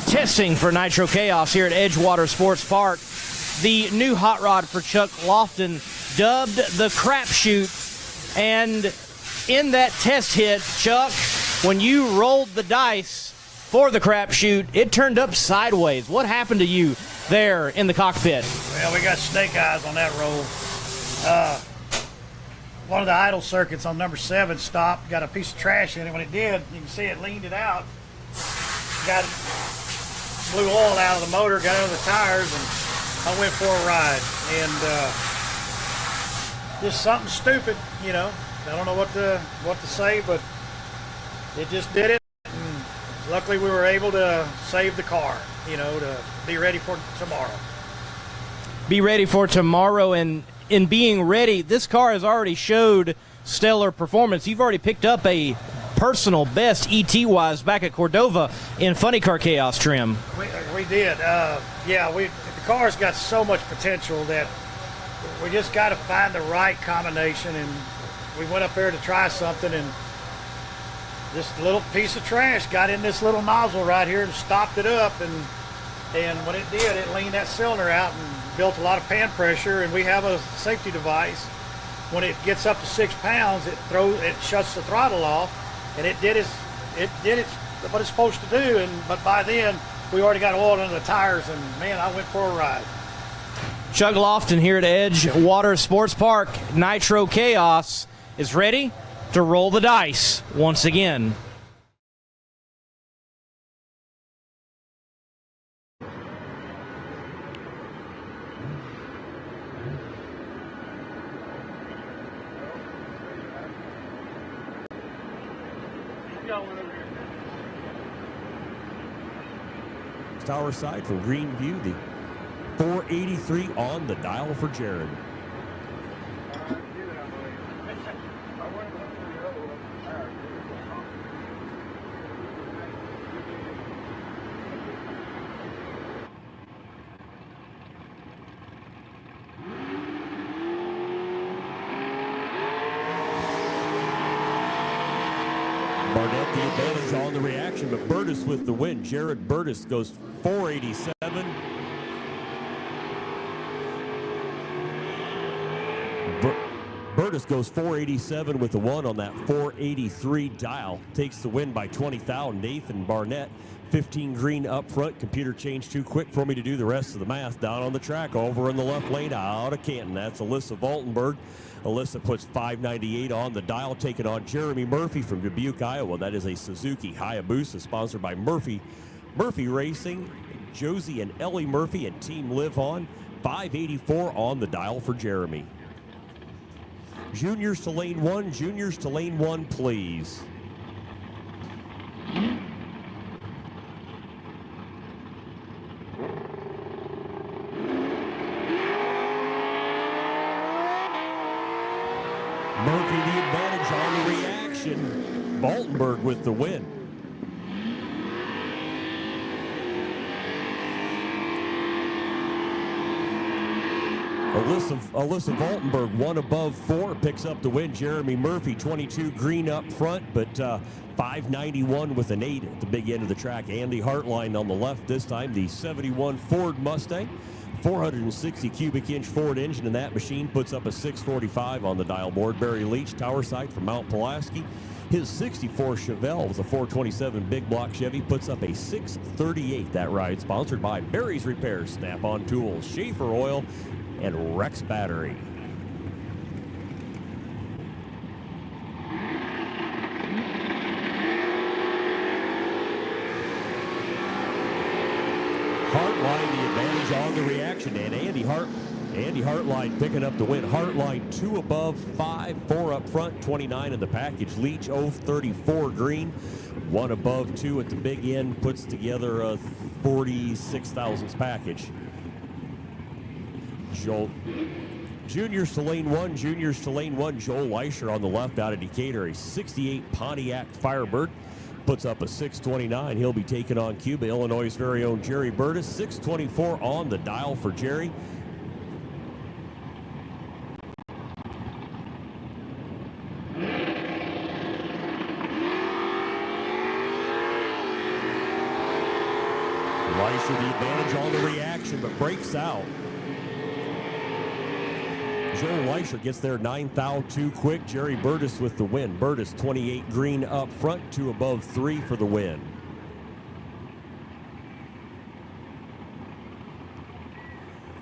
Testing for Nitro Chaos here at Edgewater Sports Park. The new hot rod for Chuck Lofton, dubbed the Crapshoot. And in that test hit, Chuck, when you rolled the dice for the Crapshoot, it turned up sideways. What happened to you there in the cockpit? Well, we got snake eyes on that roll. One of the idle circuits on number 7 stopped, got a piece of trash in it. When it did, you can see it leaned it out, blew oil out of the motor, got under the tires, and I went for a ride. And just something stupid, you know. I don't know what to say, but it just did it. And luckily, we were able to save the car, you know, to be ready for tomorrow. Be ready for tomorrow, and in being ready, this car has already showed stellar performance. You've already picked up a personal best ET-wise back at Cordova in Funny Car Chaos trim. We did. The car's got so much potential that we just got to find the right combination, and we went up there to try something, and this little piece of trash got in this little nozzle right here and stopped it up, and when it did, it leaned that cylinder out and built a lot of pan pressure, and we have a safety device. When it gets up to 6 pounds, it shuts the throttle off, and it did what it's supposed to do. But by then, we already got oil under the tires, and man, I went for a ride. Chuck Lofton here at Edgewater Sports Park. Nitro Chaos is ready to roll the dice once again. Tower side from Greenview, the 483 on the dial for Jared. Barnett the advantage on the reaction, but Burtis with the win. Jared Burtis goes 487. Burtis goes 487 with the 1 on that 483 dial. Takes the win by 20 thou. Nathan Barnett, 15 green up front. Computer changed too quick for me to do the rest of the math. Down on the track, over in the left lane, out of Canton. That's Alyssa Valtenberg. Alyssa puts 598 on the dial, taking on Jeremy Murphy from Dubuque, Iowa. That is a Suzuki Hayabusa sponsored by Murphy Racing, Josie and Ellie Murphy and Team Live On. 584 on the dial for Jeremy. Juniors to lane 1, juniors to lane 1, please. Murphy the advantage on the reaction. Valtenberg with the win. Alyssa Valtenberg, 1 above 4, picks up the win. Jeremy Murphy, 22 green up front, but 591 with an 8 at the big end of the track. Andy Hartline on the left this time, the 71 Ford Mustang. 460 cubic inch Ford engine in that machine, puts up a 645 on the dial board. Barry Leach, tower side from Mount Pulaski. His 64 Chevelle with a 427 big block Chevy puts up a 638. That ride sponsored by Barry's Repairs, Snap-on Tools, Schaefer Oil, and Rex Battery. Hartline the advantage on the reaction, and Andy Hartline picking up the win. Hartline 2 above 5, 4 up front, 29 in the package. Leach 34 green, 1 above 2 at the big end, puts together a 46 thousandths package. Joel Juniors to lane 1, Joel Leischer on the left out of Decatur, a 68 Pontiac Firebird. Puts up a 629. He'll be taking on Cuba. Illinois' very own Jerry Burtis. 624 on the dial for Jerry. Leischer the advantage on the reaction, but breaks out. Joel Leischer gets there 9 thou too quick. Jerry Burtis with the win. Burtis 28 green up front, 2 above 3 for the win.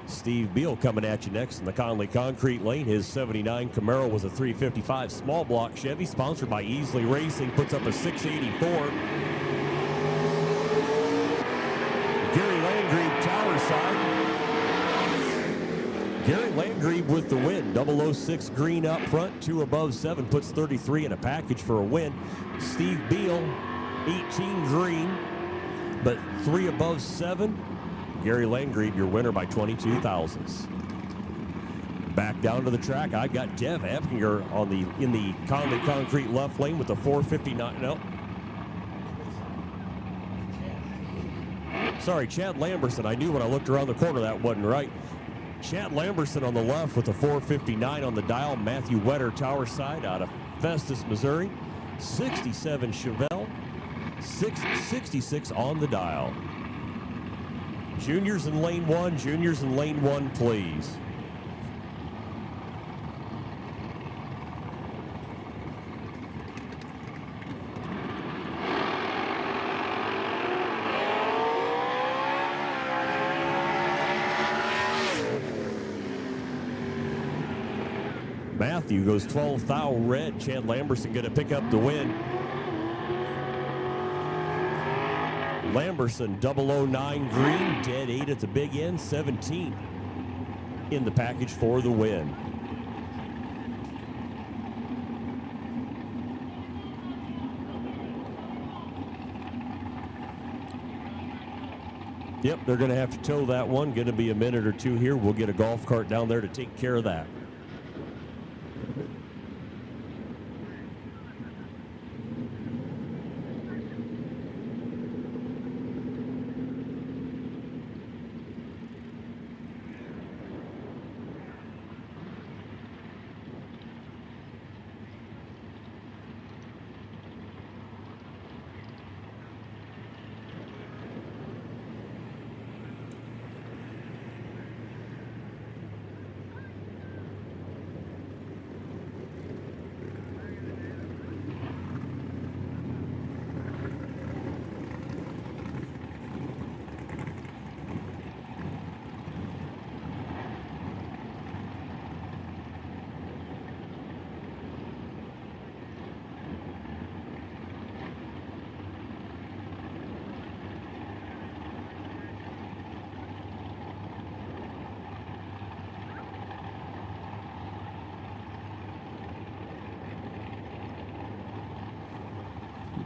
Steve Beal coming at you next in the Conley Concrete Lane. His 79 Camaro was a 355 small block Chevy, sponsored by Easley Racing, puts up a 684. Gary Landgrebe tower side. Gary Landgrebe with the win. 006 green up front, 2 above 7, puts 33 in a package for a win. Steve Beal, 18 green, but 3 above 7. Gary Landgrebe, your winner by 22 thousandths. Back down to the track, I got Dev Eppinger in the Conley Concrete left lane with a 459. No. Sorry, Chad Lamberson. I knew when I looked around the corner that wasn't right. Chad Lamberson on the left with a 459 on the dial. Matthew Wetter, tower side out of Festus, Missouri. 67 Chevelle, 666 on the dial. Juniors in lane 1, please. Matthew goes 12 thou red. Chad Lamberson going to pick up the win. Lamberson 009 green, dead 8 at the big end, 17 in the package for the win. Yep, they're going to have to tow that one. Going to be a minute or two here. We'll get a golf cart down there to take care of that.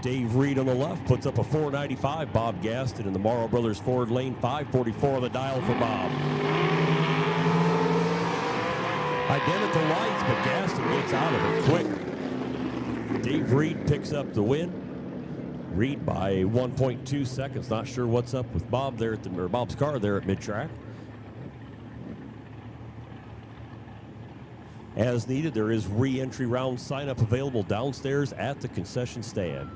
Dave Reed on the left puts up a 495. Bob Gaston in the Morrow Brothers Ford lane, 544 on the dial for Bob. Identical lights, but Gaston gets out of it quick. Dave Reed picks up the win. Reed by 1.2 seconds. Not sure what's up with Bob there Bob's car there at mid-track. As needed, there is re-entry round sign-up available downstairs at the concession stand.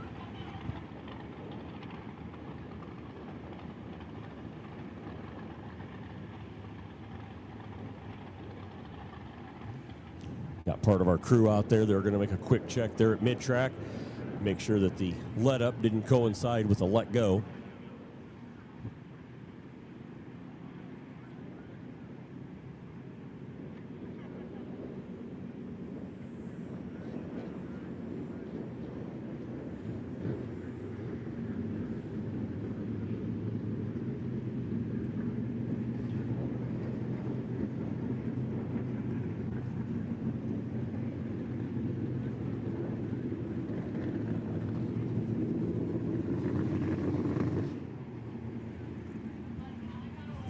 Got part of our crew out there. They're going to make a quick check there at mid-track. Make sure that the let-up didn't coincide with the let-go.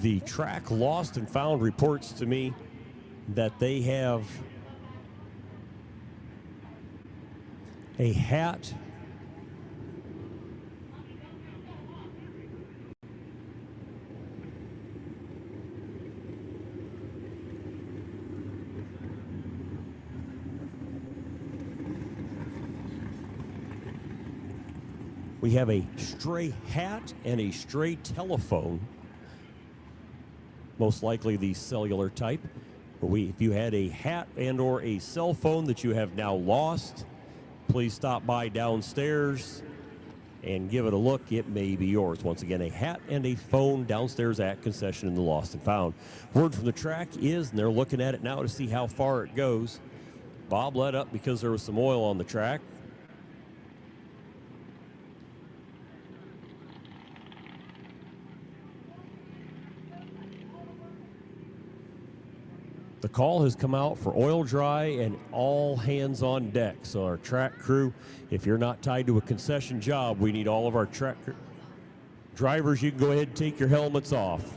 The track Lost and Found reports to me that they have a hat we have a stray hat and a stray telephone. Most likely the cellular type. But if you had a hat and or a cell phone that you have now lost, please stop by downstairs and give it a look. It may be yours. Once again, a hat and a phone downstairs at concession in the Lost and Found. Word from the track is, and they're looking at it now to see how far it goes. Bob let up because there was some oil on the track. The call has come out for oil dry and all hands on deck. So our track crew, if you're not tied to a concession job, we need all of our track drivers. You can go ahead and take your helmets off.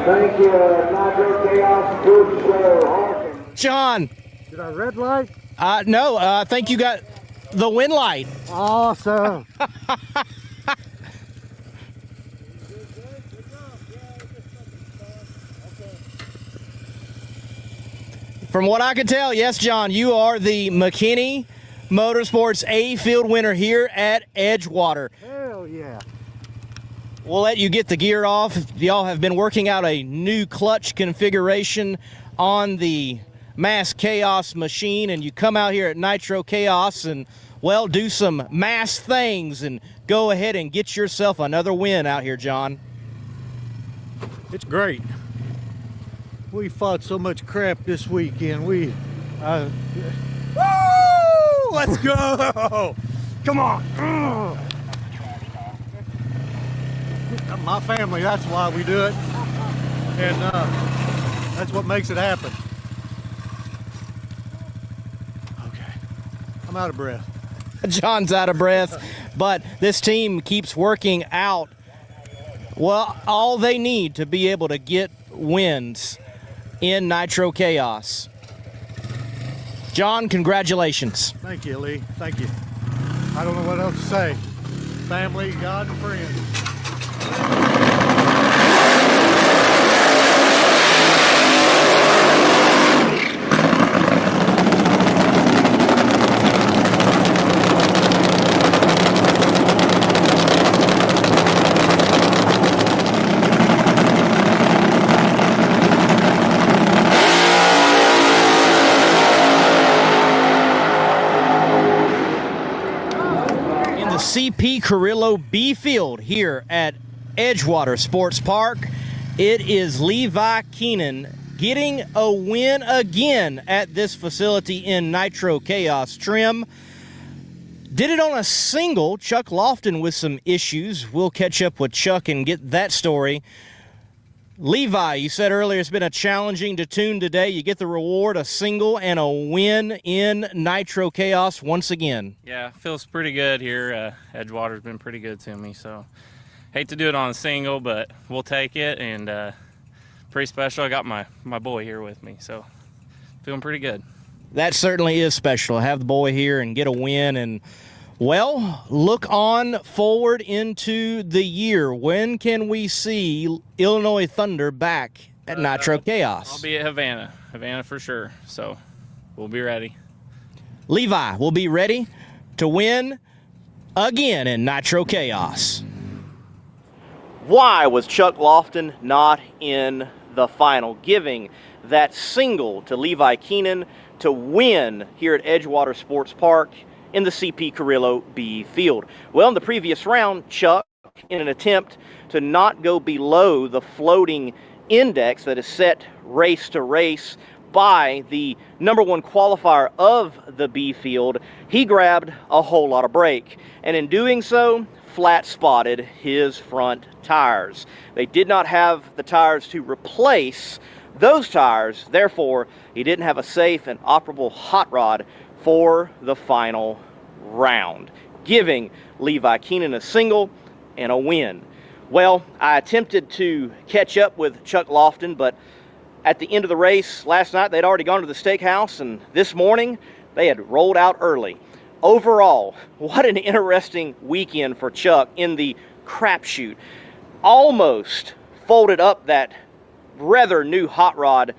Thank you, Nitro Chaos Food Show. John. Did I red light? No, I think you got the win light. Awesome. From what I can tell, yes, John, you are the McKinney Motorsports A field winner here at Edgewater. Hell yeah. We'll let you get the gear off. Y'all have been working out a new clutch configuration on the Mass Chaos machine, and you come out here at Nitro Chaos and, well, do some mass things and go ahead and get yourself another win out here, John. It's great. We fought so much crap this weekend. Woo! Let's go! Come on! My family, that's why we do it. And that's what makes it happen. Okay. I'm out of breath. John's out of breath, but this team keeps working out, well, all they need to be able to get wins in Nitro Chaos. John, congratulations. Thank you, Lee. Thank you. I don't know what else to say. Family, God, and friends. CP Carrillo B Field here at Edgewater Sports Park. It is Levi Keenan getting a win again at this facility in Nitro Chaos trim. Did it on a single. Chuck Lofton with some issues. We'll catch up with Chuck and get that story. Levi, you said earlier it's been a challenging to tune today. You get the reward, a single and a win in Nitro Chaos once again. Yeah, feels pretty good here. Edgewater's been pretty good to me, so hate to do it on a single, but we'll take it, and pretty special. I got my boy here with me, so feeling pretty good. That certainly is special. Have the boy here and get a win, and well, look on forward into the year. When can we see Illinois Thunder back at Nitro Chaos? I'll be at Havana for sure, so we'll be ready. Levi will be ready to win again in Nitro Chaos. Why was Chuck Lofton not in the final, giving that single to Levi Keenan to win here at Edgewater Sports Park in the CP Carrillo B Field? Well, in the previous round, Chuck, in an attempt to not go below the floating index that is set race to race by the #1 qualifier of the B Field, he grabbed a whole lot of brake, and in doing so, flat spotted his front tires. They did not have the tires to replace those tires, therefore he didn't have a safe and operable hot rod for the final round, giving Levi Keenan a single and a win. Well, I attempted to catch up with Chuck Lofton, but at the end of the race last night, they'd already gone to the steakhouse, and this morning they had rolled out early. Overall, what an interesting weekend for Chuck in the crapshoot. Almost folded up that rather new hot rod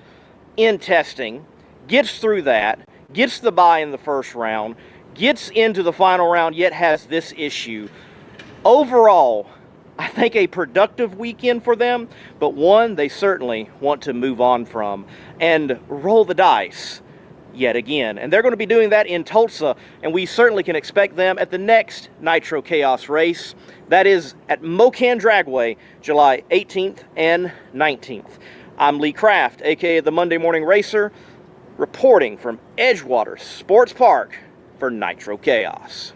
in testing, gets through that, gets the bye in the first round, gets into the final round, yet has this issue. Overall, I think a productive weekend for them, but one they certainly want to move on from and roll the dice yet again. And they're going to be doing that in Tulsa, and we certainly can expect them at the next Nitro Chaos race. That is at Mid-state Dragway, July 18th and 19th. I'm Lee Kraft, aka the Monday Morning Racer, reporting from Edgewater Sports Park for Nitro Chaos.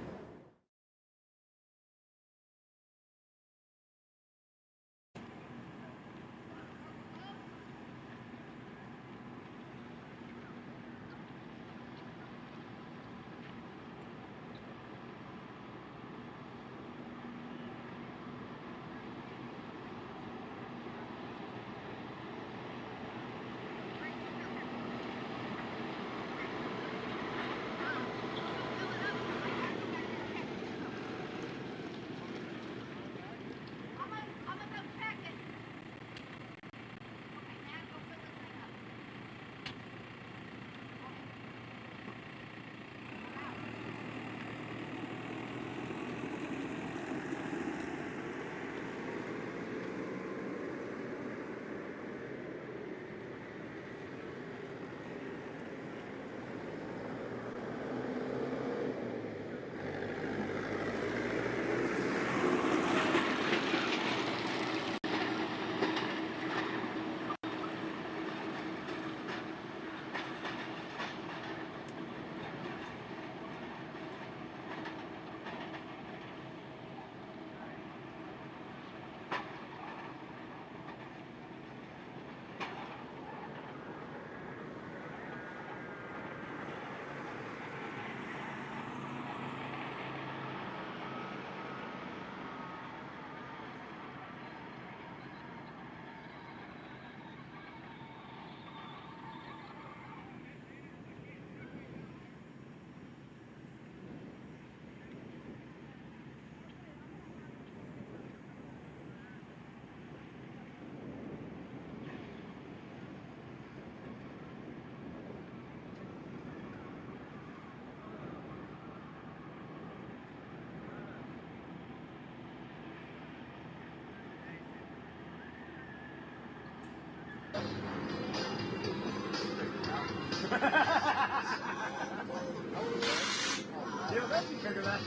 Yeah, that you figure that.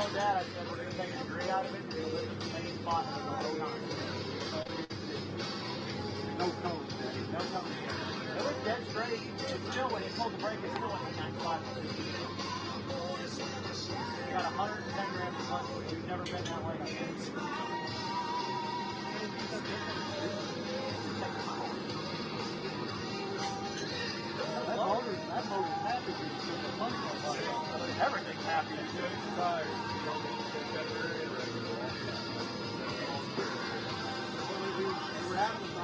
told Dad, I said, we're going to take the grid out of it, we're going to live in the same spot for the whole time. No cones, Daddy, no cones. It was dead straight. It's still, when you pulled the brake, it's still at 95. You got 110 grams of muscle. You've never been that way. That motor's happy when you see the money on it. Everything's happy. It's tired. We're having a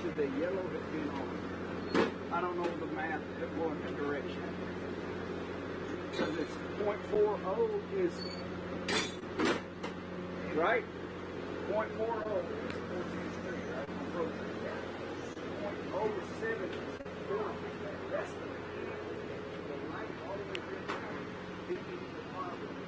should be yellow, it's been orange. I don't know the math that going in the direction. So this .40 is right. .40 is 14 That's my program. .07 That's the light all the way down. 50 to the bottom.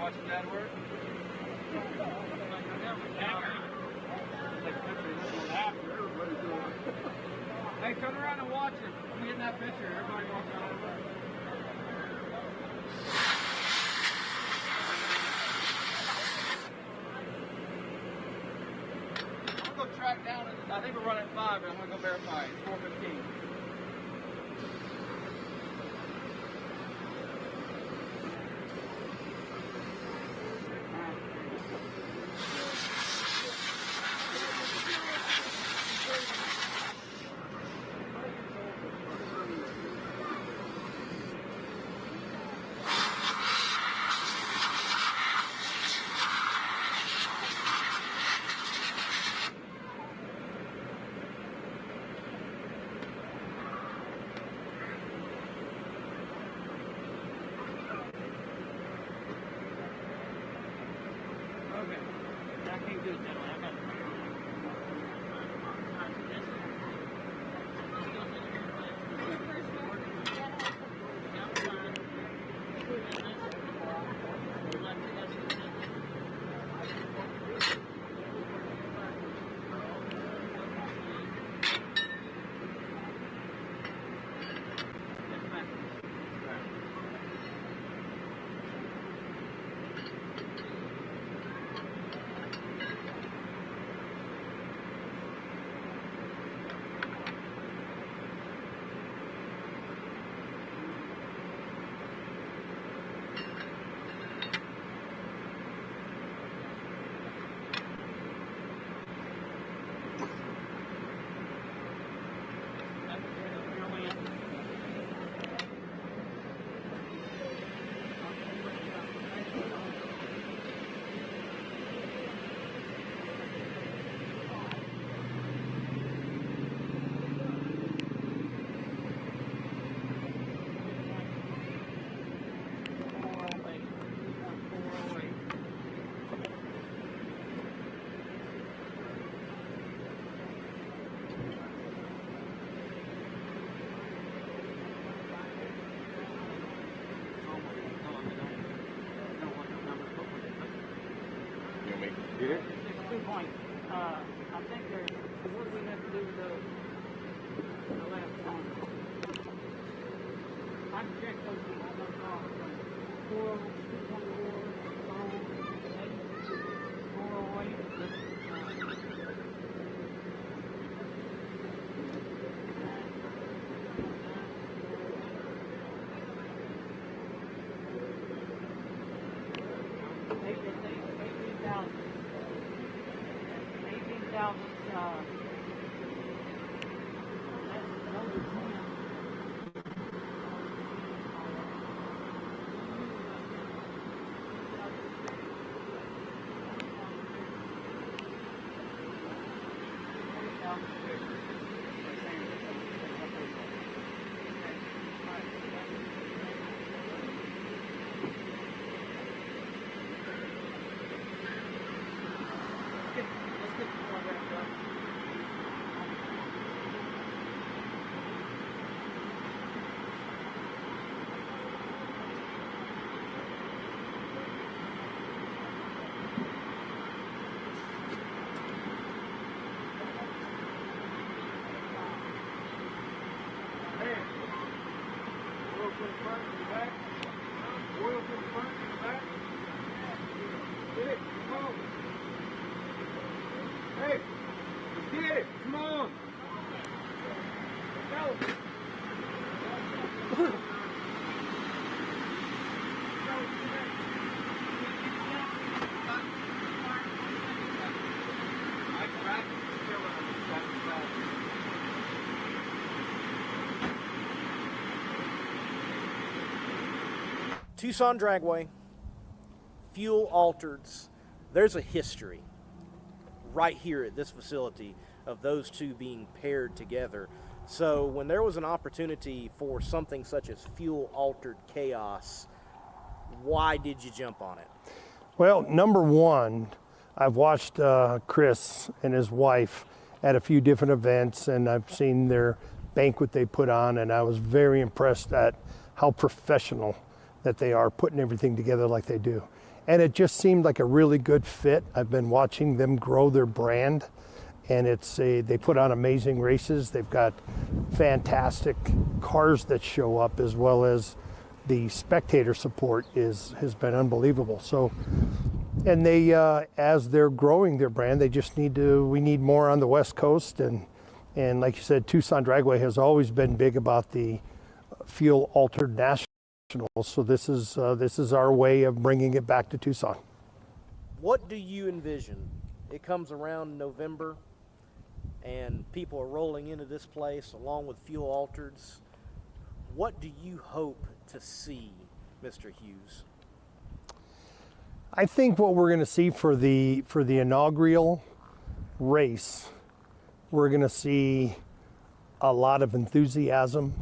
watching Dad work? Hey, turn around and watch it. I'm getting that picture. Everybody walks out of the way. I'm going to go track down. I think we're running 5, but I'm going to go verify. It's 4:15. point. I think there's, what do we have to do with the last one? I can check those people. No problem. 'Tucson Dragway, fuel altereds. There's a history right here at this facility of those two being paired together. So when there was an opportunity for something such as fuel altered chaos, why did you jump on it? Well, number one, I've watched Chris and his wife at a few different events, and I've seen their banquet they put on, and I was very impressed at how professional that they are putting everything together like they do. And it just seemed like a really good fit. I've been watching them grow their brand, and they put on amazing races. They've got fantastic cars that show up, as well as the spectator support has been unbelievable. So, and they, as they're growing their brand, they just we need more on the West Coast. And like you said, Tucson Dragway has always been big about the fuel altered national. So this is our way of bringing it back to Tucson. What do you envision? It comes around November, and people are rolling into this place along with fuel altereds. What do you hope to see, Mr. Hughes? I think what we're going to see for the inaugural race, we're going to see a lot of enthusiasm.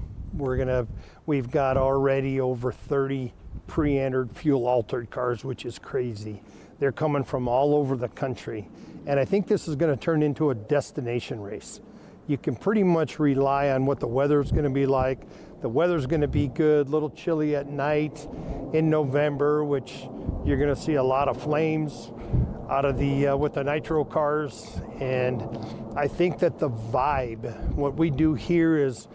We've got already over 30 pre-entered fuel altered cars, which is crazy. They're coming from all over the country. And I think this is going to turn into a destination race. You can pretty much rely on what the weather's going to be like. The weather's going to be good, a little chilly at night in November, which you're going to see a lot of flames out of with the nitro cars. And I think that the vibe, what we do here is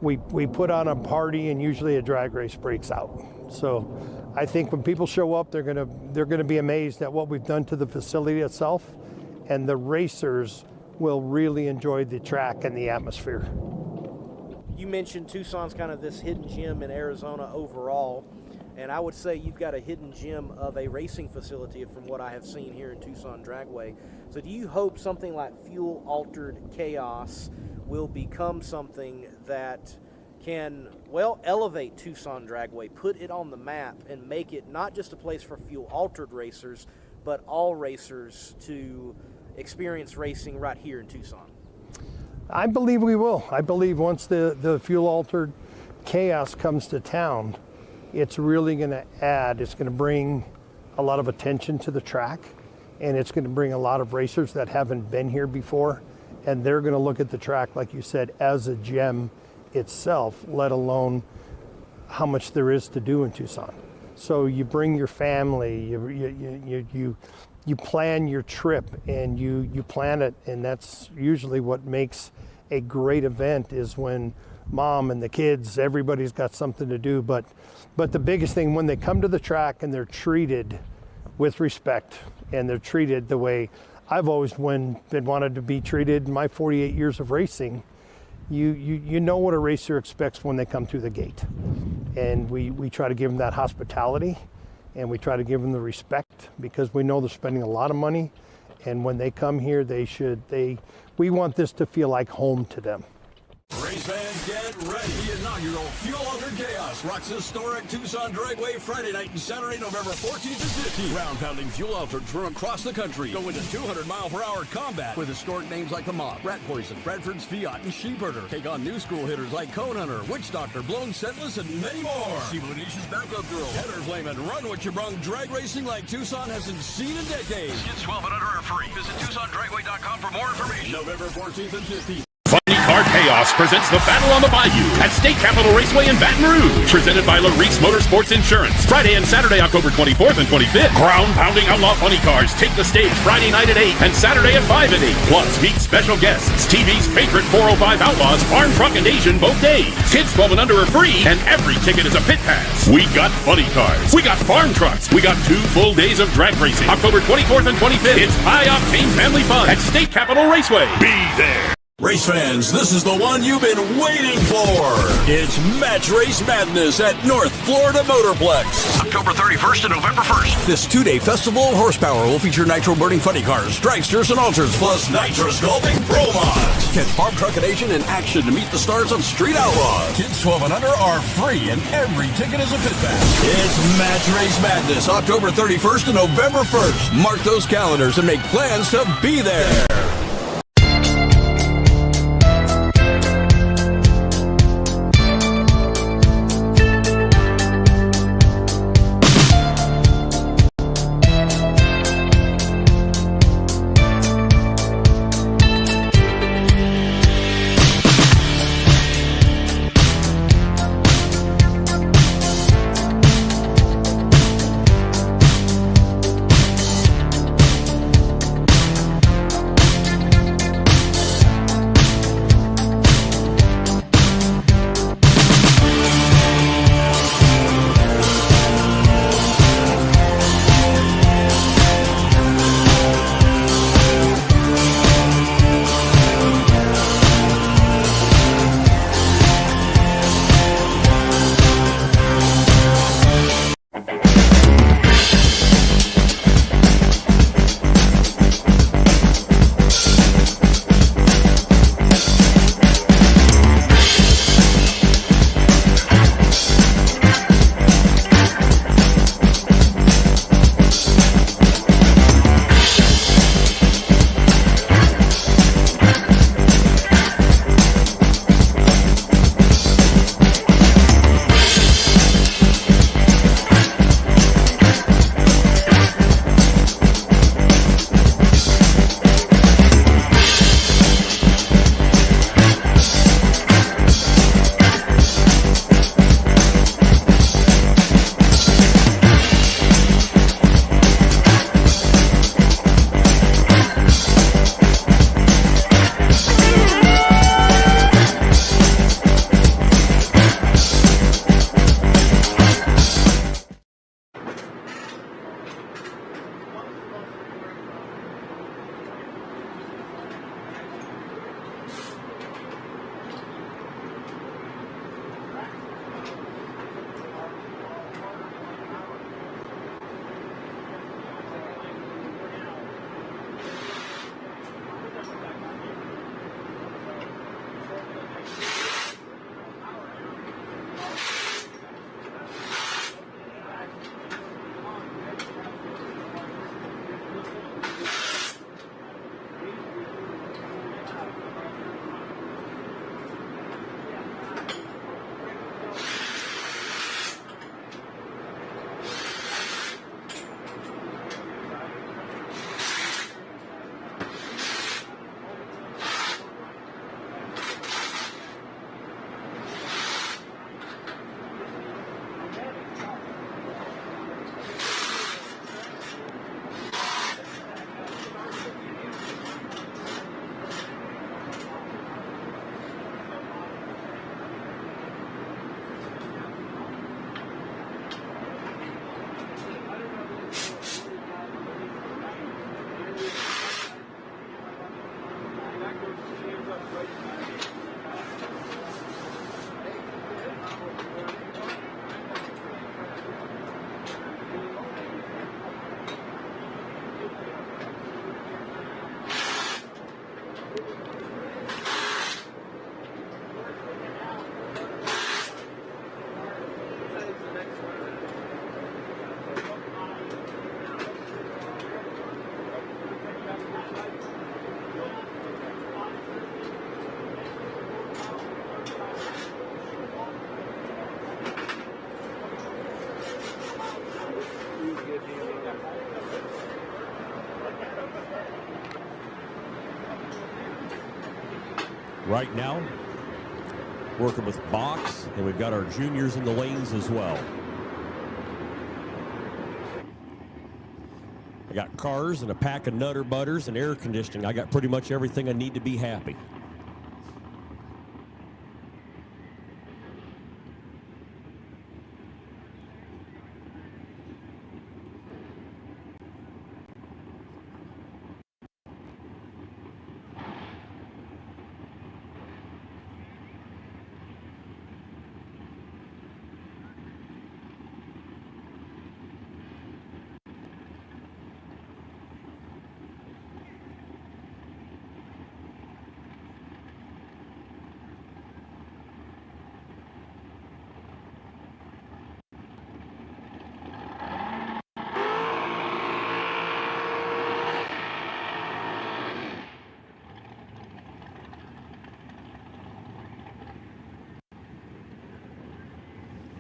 we put on a party, and usually a drag race breaks out. So I think when people show up, they're gonna be amazed at what we've done to the facility itself, and the racers will really enjoy the track and the atmosphere. You mentioned Tucson's kind of this hidden gem in Arizona overall, and I would say you've got a hidden gem of a racing facility from what I have seen here in Tucson Dragway. So do you hope something like fuel altered chaos will become something that can, well, elevate Tucson Dragway, put it on the map, and make it not just a place for fuel-altered racers, but all racers to experience racing right here in Tucson? I believe we will. I believe once the fuel-altered chaos comes to town, it's really going to it's going to bring a lot of attention to the track, and it's going to bring a lot of racers that haven't been here before. And they're going to look at the track, like you said, as a gem itself, let alone how much there is to do in Tucson. So you bring your family, you plan your trip and you plan it, and that's usually what makes a great event, is when mom and the kids, everybody's got something to do. But the biggest thing, when they come to the track and they're treated with respect, and they're treated the way I've always been wanted to be treated in my 48 years of racing. You know what a racer expects when they come through the gate, and we try to give them that hospitality, and we try to give them the respect, because we know they're spending a lot of money, and when they come here, we want this to feel like home to them. Race fans, get ready. The inaugural Fuel Altered Chaos rocks historic Tucson Dragway Friday night and Saturday, November 14th and 15th. Ground-pounding fuel altered from across the country go into 200-mile-per-hour combat with historic names like the Mob, Rat Poison, Bradford's Fiat, and Sheepherder. Take on new school hitters like Cone Hunter, Witch Doctor, Blown Scentless, and many more. See Eliminations Backup Girl, Header Flame, and Run What You Brung. Drag racing like Tucson hasn't seen in decades. Kids 12 and under are free. Visit TucsonDragway.com for more information. November 14th and 15th. Funny Car Chaos presents the Battle on the Bayou at State Capitol Raceway in Baton Rouge. Presented by Laris Motorsports Insurance. Friday and Saturday, October 24th and 25th. Ground-pounding outlaw funny cars take the stage Friday night at 8 and Saturday at 5 and 8. Plus, meet special guests. TV's favorite 405 Outlaws, Farm Truck and Asian both days. Kids 12 and under are free, and every ticket is a pit pass. We got funny cars. We got farm trucks. We got 2 full days of drag racing. October 24th and 25th. It's high-octane family fun at State Capitol Raceway. Be there. Race fans, this is the one you've been waiting for. It's Match Race Madness at North Florida Motorplex. October 31st to November 1st. This 2-day festival of horsepower will feature nitro-burning funny cars, dragsters, and alters, Plus nitro sculpting pro mods. catch Farm Truck and Asian in action to meet the stars on Street Outlaws. Kids 12 and under are free, and every ticket is a pit pass. It's Match Race Madness, October 31st to November 1st. Mark those calendars and make plans to be there. right now, working with box, and we've got our juniors in the lanes as well. I got cars and a pack of Nutter Butters and air conditioning. I got pretty much everything I need to be happy.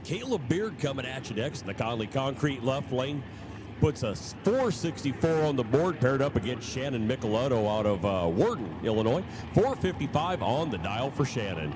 Caleb Beard coming at you next in the Conley Concrete left lane. Puts a 464 on the board, paired up against Shannon Michelotto out of Worden, Illinois. 455 on the dial for Shannon.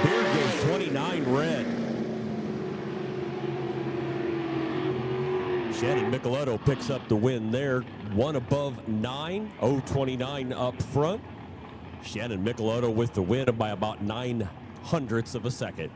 Beard goes 29 red. Shannon Michelotto picks up the win there. One above 9, 0.29 up front. Shannon Michelotto with the win by about 0.09 of a second.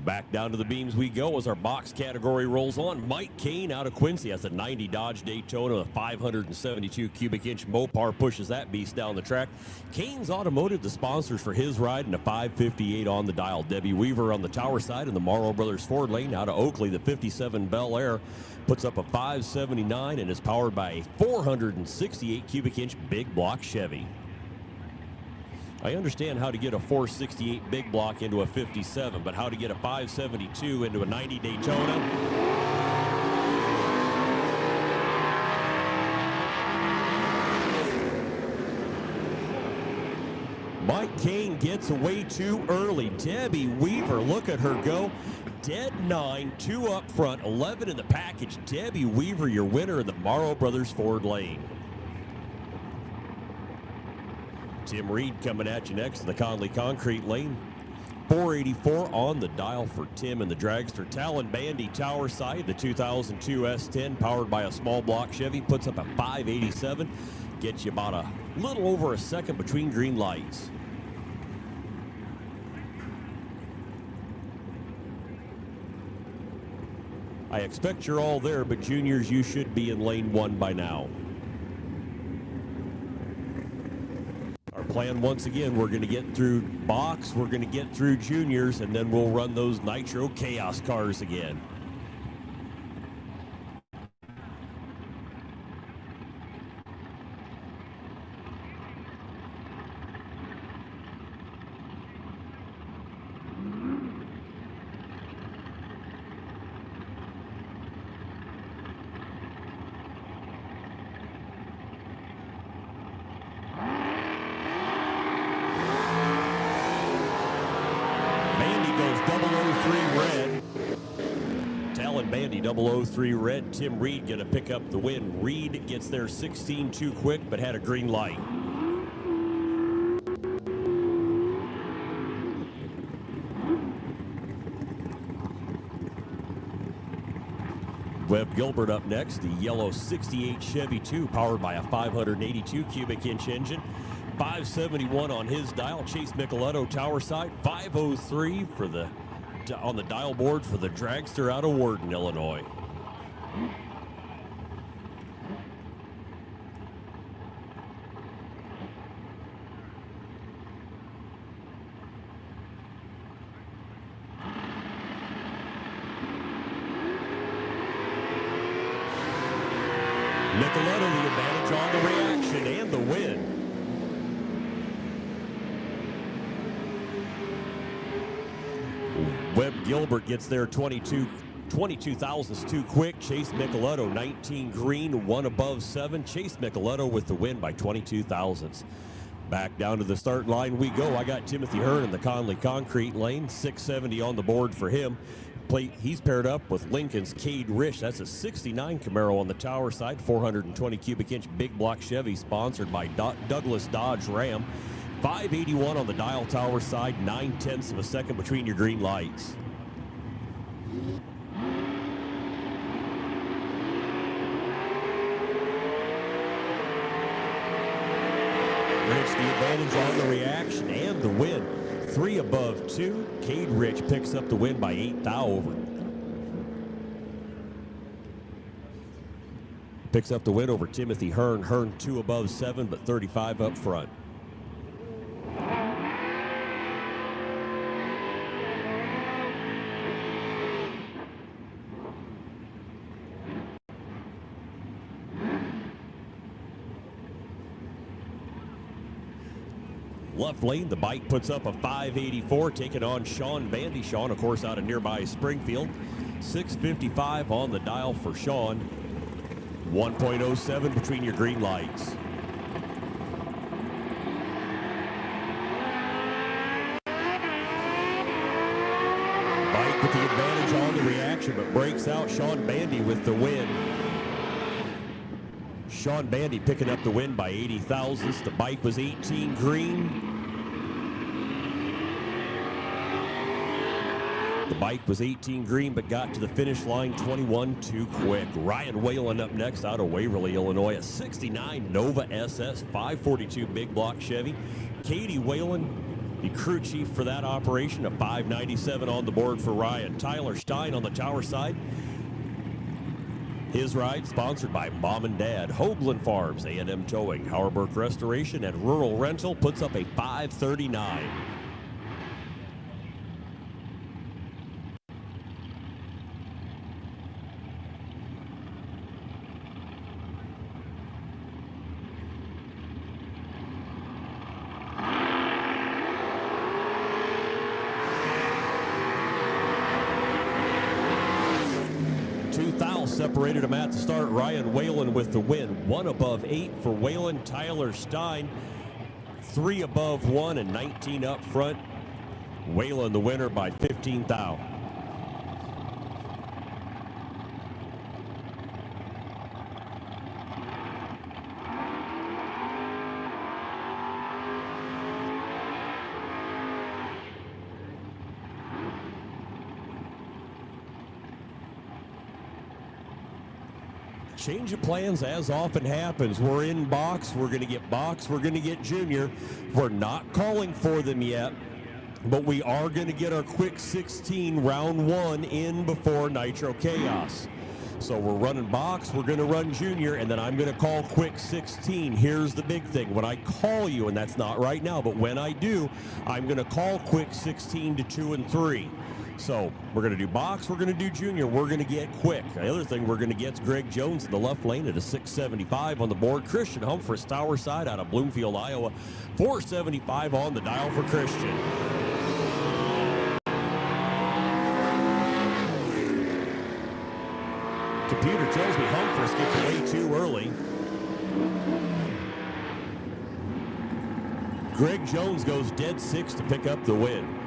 Back down to the beams we go as our box category rolls on. Mike Kane out of Quincy has a 90 Dodge Daytona. A 572 cubic inch Mopar pushes that beast down the track. Kane's Automotive, the sponsors for his ride, and a 558 on the dial. Debbie Weaver on the tower side in the Morrow Brothers Ford lane out of Oakley. The 57 Bel Air puts up a 579 and is powered by a 468 cubic inch big block Chevy. I understand how to get a 468 big block into a 57, but how to get a 572 into a 90 Daytona? Mike Kane gets away too early. Debbie Weaver, look at her go. Dead 9, 2 up front, 11 in the package. Debbie Weaver, your winner in the Morrow Brothers Ford lane. Tim Reed coming at you next in the Conley Concrete lane. 484 on the dial for Tim in the dragster. Talon Bandy tower side, the 2002 S10 powered by a small block Chevy, puts up a 587. Gets you about a little over a second between green lights. I expect you're all there, but juniors, you should be in lane 1 by now. Our plan, once again, we're going to get through box, we're going to get through juniors, and then we'll run those Nitro Chaos cars again. Bandy 003 red. Tim Reed going to pick up the win. Reed gets there 16 too quick, but had a green light. Webb Gilbert up next, the yellow 68 Chevy 2 powered by a 582 cubic inch engine. 571 on his dial. Chase Micheletto tower side. 503 for on the dial board for the dragster out of Warden, Illinois. Micheletto the advantage on the reaction and the win. Webb Gilbert gets there 22 thousandths too quick. Chase Micheletto 19 green, 1 above 7. Chase Micheletto with the win by 22 thousandths. Back down to the start line we go. I got Timothy Hearn in the Conley Concrete lane. 670 on the board for him. He's paired up with Lincoln's Cade Rich. That's a 69 Camaro on the tower side. 420 cubic inch big block Chevy sponsored by Douglas Dodge Ram. 581 on the dial tower side. 9/10 of a second between your green lights. Rich the advantage on the reaction and the win. 3 above 2. Cade Rich picks up the win by 8 thou over. Picks up the win over Timothy Hearn. Hearn 2 above 7, but 35 up front. Left lane, the bike puts up a 584, taking on Sean Bandy. Sean, of course, out of nearby Springfield. 655 on the dial for Sean. 1.07 between your green lights. Bike with the advantage on the reaction, but breaks out. Sean Bandy with the win. Sean Bandy picking up the win by 80 thousandths. The bike was 18 green. The bike was 18 green, but got to the finish line 21 too quick. Ryan Whalen up next out of Waverly, Illinois. A 69 Nova SS 542 big block Chevy. Katie Whalen, the crew chief for that operation. A 597 on the board for Ryan. Tyler Stein on the tower side. His ride sponsored by Mom and Dad, Hoagland Farms, A&M Towing, Hauerberg Restoration, and Rural Rental puts up a 539. Separated him at the start. Ryan Whalen with the win. 1 above 8 for Whalen. Tyler Stein 3 above 1 and 19 up front. Whalen the winner by 15 thou. Change of plans, as often happens. We're in box. We're going to get box. We're going to get junior. We're not calling for them yet, but we are going to get our quick 16 round 1 in before Nitro Chaos. So we're running box. We're going to run junior, and then I'm going to call quick 16. Here's the big thing. When I call you, and that's not right now, but when I do, I'm going to call quick 16 to 2 and 3. So we're going to do box, we're going to do junior, we're going to get quick. The other thing we're going to get is Greg Jones in the left lane at a 675 on the board. Christian Humphreys, tower side out of Bloomfield, Iowa. 475 on the dial for Christian. Computer tells me Humphreys gets away too early. Greg Jones goes dead 6 to pick up the win.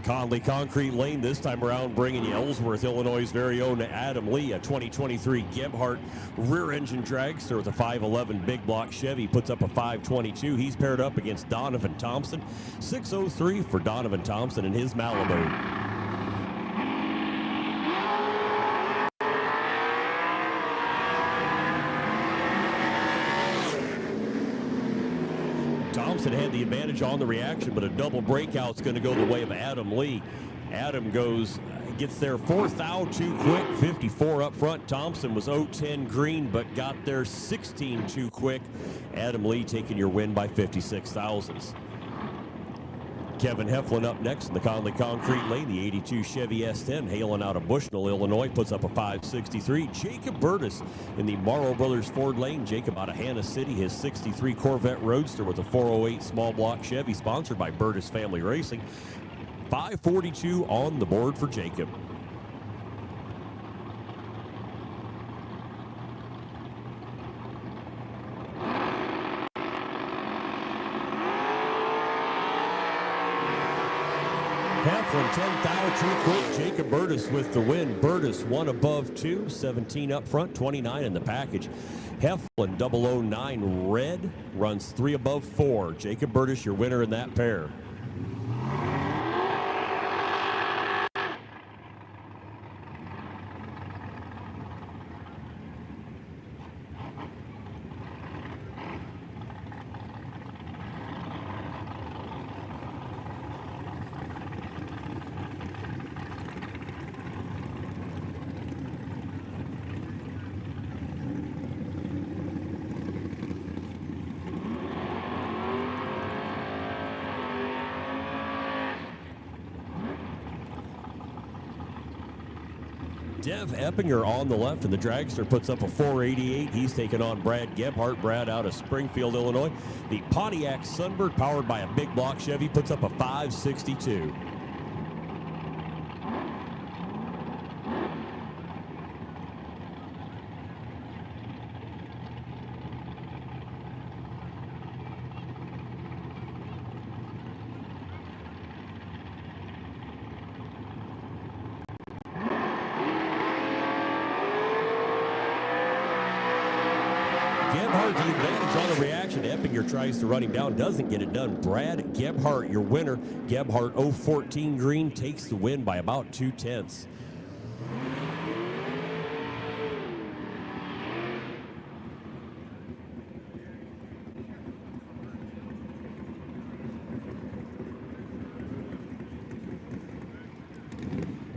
Conley Concrete Lane this time around, bringing you Ellsworth, Illinois' very own Adam Lee, a 2023 Gebhardt rear-engine dragster with a 511 big block Chevy, puts up a 522. He's paired up against Donovan Thompson. 603 for Donovan Thompson in his Malibu. Thompson had the advantage on the reaction, but a double breakout's going to go the way of Adam Lee. Adam gets there 4th out too quick, 54 up front. Thompson was 0-10 green, but got there 16 too quick. Adam Lee taking your win by 56 thousandths. Kevin Heflin up next in the Conley Concrete Lane. The 82 Chevy S10 hailing out of Bushnell, Illinois, puts up a 563. Jacob Burtis in the Morrow Brothers Ford Lane. Jacob out of Hannah City, his 63 Corvette Roadster with a 408 small block Chevy, sponsored by Burtis Family Racing. 542 on the board for Jacob. Heflin 10th out too quick. Jacob Burtis with the win. Burtis 1 above 2, 17 up front, 29 in the package. Heflin 009 red runs 3 above 4. Jacob Burtis your winner in that pair. Dev Eppinger on the left, and the dragster puts up a 488. He's taking on Brad Gebhardt. Brad out of Springfield, Illinois. The Pontiac Sunbird, powered by a big block Chevy, puts up a 562. Gebhardt, the advantage on the reaction. Eppinger tries to run him down, doesn't get it done. Brad Gebhardt, your winner. Gebhardt 014 green takes the win by about 2/10.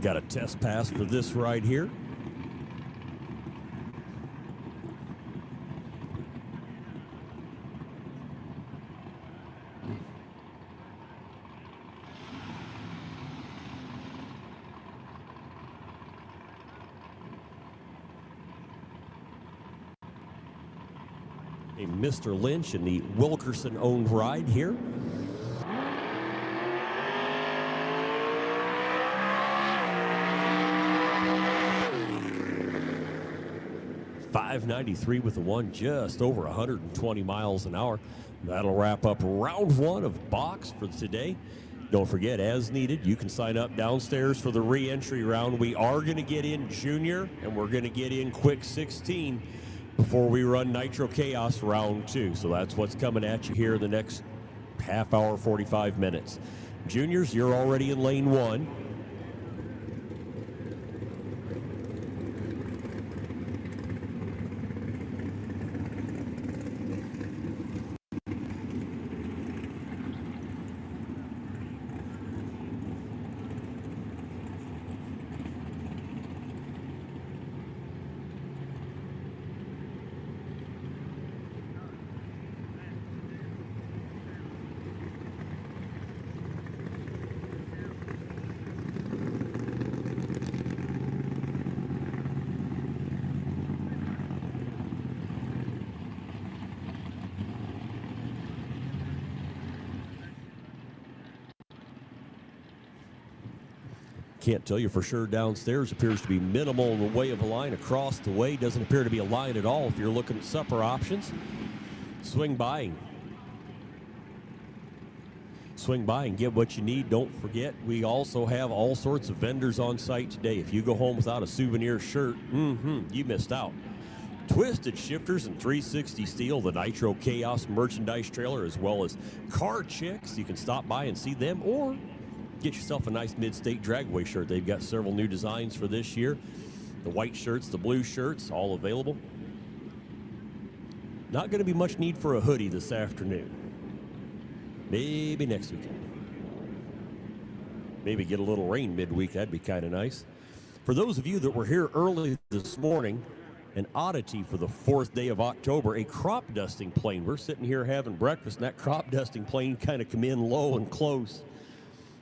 Got a test pass for this ride here. A Mr. Lynch in the Wilkerson-owned ride here. .593 with the one, just over 120 miles an hour. That'll wrap up round 1 of box for today. Don't forget, as needed, you can sign up downstairs for the re-entry round. We are going to get in Junior, and we're going to get in Quick 16 before we run Nitro Chaos round 2. So that's what's coming at you here in the next half hour, 45 minutes. Juniors, you're already in lane 1. Can't tell you for sure downstairs. Appears to be minimal in the way of a line across the way. Doesn't appear to be a line at all if you're looking at supper options. Swing by. Swing by and get what you need. Don't forget, we also have all sorts of vendors on site today. If you go home without a souvenir shirt, you missed out. Twisted Shifters and 360 Steel, the Nitro Chaos merchandise trailer, as well as Car Chicks. You can stop by and see them, or get yourself a nice Mid-state Dragway shirt. They've got several new designs for this year. The white shirts, the blue shirts, all available. Not going to be much need for a hoodie this afternoon. Maybe next weekend. Maybe get a little rain midweek. That'd be kind of nice. For those of you that were here early this morning, an oddity for the 4th day of October, a crop dusting plane. We're sitting here having breakfast, and that crop dusting plane kind of come in low and close.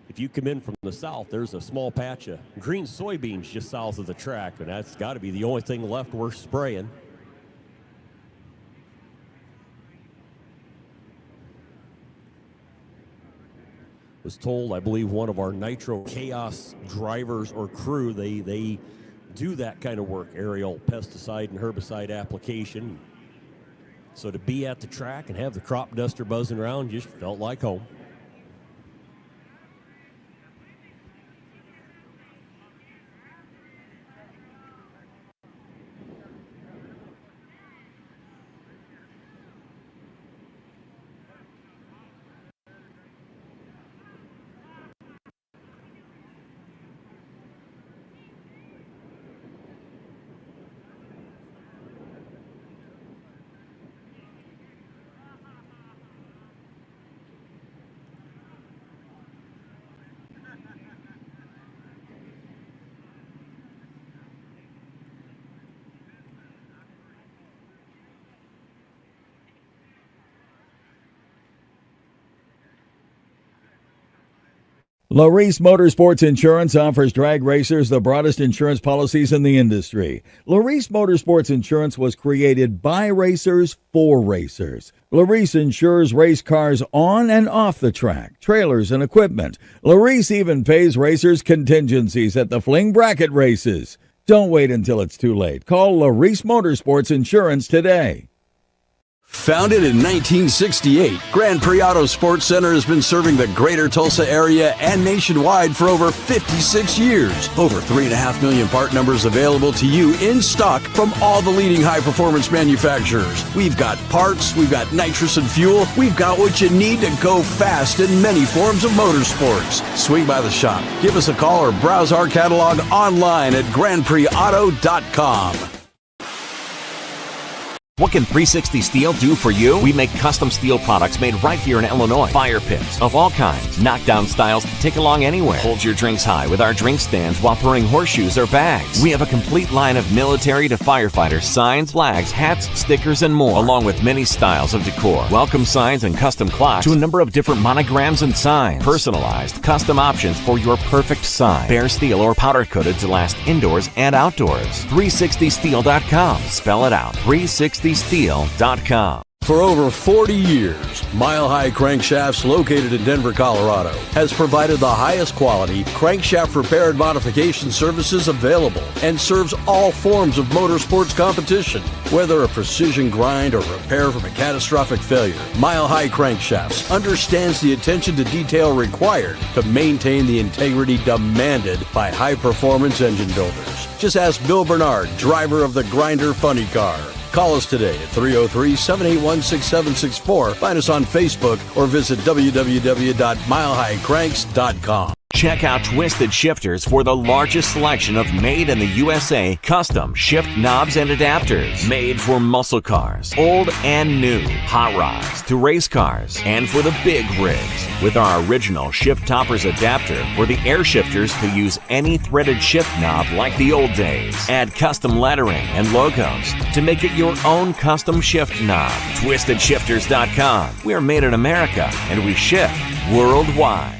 If you come in from the south, there's a small patch of green soybeans just south of the track, and that's got to be the only thing left worth spraying. Was told, I believe, one of our Nitro Chaos drivers or crew, they do that kind of work, aerial pesticide and herbicide application. So to be at the track and have the crop duster buzzing around just felt like home. Laris Motorsports Insurance offers drag racers the broadest insurance policies in the industry. Laris Motorsports Insurance was created by racers for racers. Laris insures race cars on and off the track, trailers and equipment. Laris even pays racers contingencies at the fling bracket races. Don't wait until it's too late. Call Laris Motorsports Insurance today. Founded in 1968, Grand Prix Auto Sports Center has been serving the greater Tulsa area and nationwide for over 56 years. Over 3.5 million part numbers available to you in stock from all the leading high-performance manufacturers. We've got parts, we've got nitrous and fuel, we've got what you need to go fast in many forms of motorsports. Swing by the shop, give us a call, or browse our catalog online at GrandPrixAuto.com. What can 360 Steel do for you? We make custom steel products made right here in Illinois. Fire pits of all kinds, knockdown styles to take along anywhere. Hold your drinks high with our drink stands while throwing horseshoes or bags. We have a complete line of military to firefighter signs, flags, hats, stickers, and more, along with many styles of decor. Welcome signs and custom clocks to a number of different monograms and signs. Personalized, custom options for your perfect sign. Bare steel or powder coated to last indoors and outdoors. 360steel.com. Spell it out. 360steel.com. For over 40 years, Mile High Crankshafts, located in Denver, Colorado, has provided the highest quality crankshaft repair and modification services available and serves all forms of motorsports competition. Whether a precision grind or repair from a catastrophic failure, Mile High Crankshafts understands the attention to detail required to maintain the integrity demanded by high-performance engine builders. Just ask Bill Bernard, driver of the Grinder Funny Car. Call us today at 303-781-6764. Find us on Facebook or visit www.milehighcranks.com. Check out Twisted Shifterz for the largest selection of made in the USA custom shift knobs and adapters. Made for muscle cars, old and new, hot rods to race cars, and for the big rigs. With our original shift toppers adapter for the air shifters to use any threaded shift knob like the old days. Add custom lettering and logos to make it your own custom shift knob. TwistedShifters.com. We are made in America and we ship worldwide.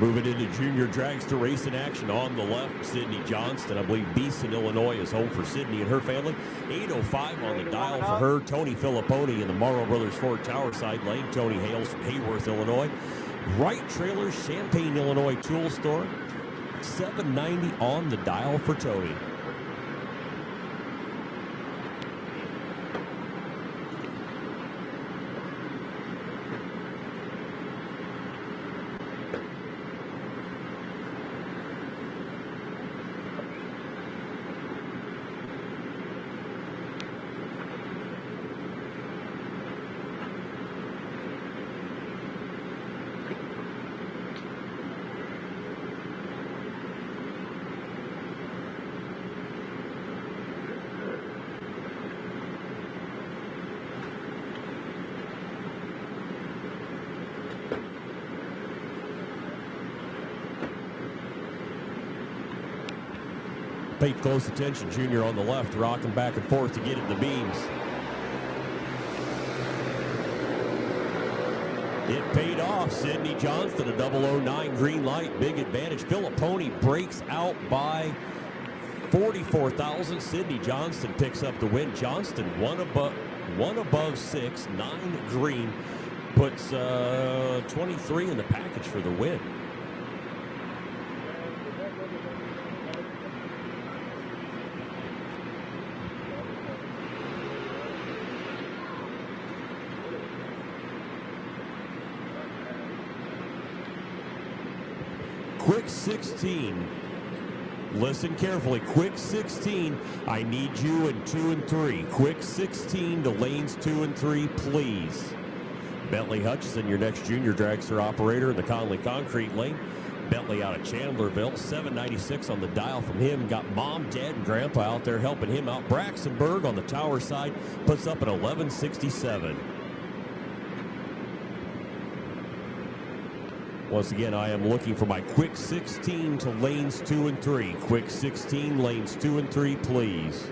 Moving into junior dragster racing action on the left, Sydney Johnston. I believe Beeson, Illinois is home for Sydney and her family. 8:05 on the dial for her. Tony Filipponi in the Morrow Brothers Ford Tower side lane. Tony hails from Hayworth, Illinois. Right trailer, Champaign, Illinois tool store. 790 on the dial for Tony. Pay close attention, Junior on the left, rocking back and forth to get at the beams. It paid off. Sydney Johnston, a 009 green light, big advantage. Filipponi breaks out by 44 thousandths. Sydney Johnston picks up the win. Johnston one above 6, 9 green, puts 23 in the package for the win. Quick 16. Listen carefully. Quick 16. I need you in 2 and 3. Quick 16 to lanes 2 and 3, please. Bentley Hutchison, your next junior dragster operator in the Conley Concrete lane. Bentley out of Chandlerville. 796 on the dial from him. Got mom, dad, and grandpa out there helping him out. Braxtonburg on the tower side puts up an 1167. Once again, I am looking for my quick 16 to lanes 2 and 3. Quick 16, lanes 2 and 3, please.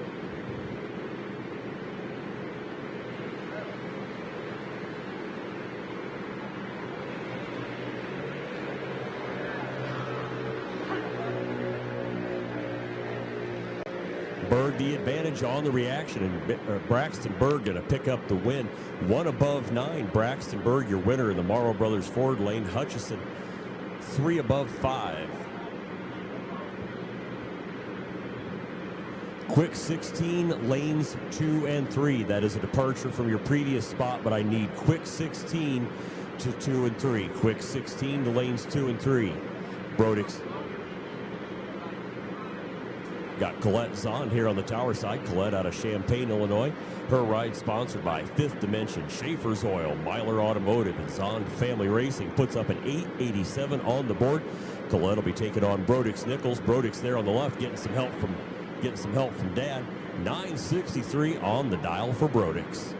Berg the advantage on the reaction, and Braxtonburg going to pick up the win. 1 above 9. Braxtonburg, your winner in the Morrow Brothers Ford lane. Hutchison, 3 above 5. Quick 16, lanes 2 and 3. That is a departure from your previous spot, but I need quick 16 to 2 and 3. Quick 16 to lanes 2 and 3. Brodix. Got Colette Zahn here on the tower side. Colette out of Champaign, Illinois. Her ride sponsored by Fifth Dimension, Shifterz Oil, Myler Automotive, and Zahn Family Racing. Puts up an 887 on the board. Colette will be taking on Brodix Nichols. Brodix there on the left, getting some help from Dad. 963 on the dial for Brodix.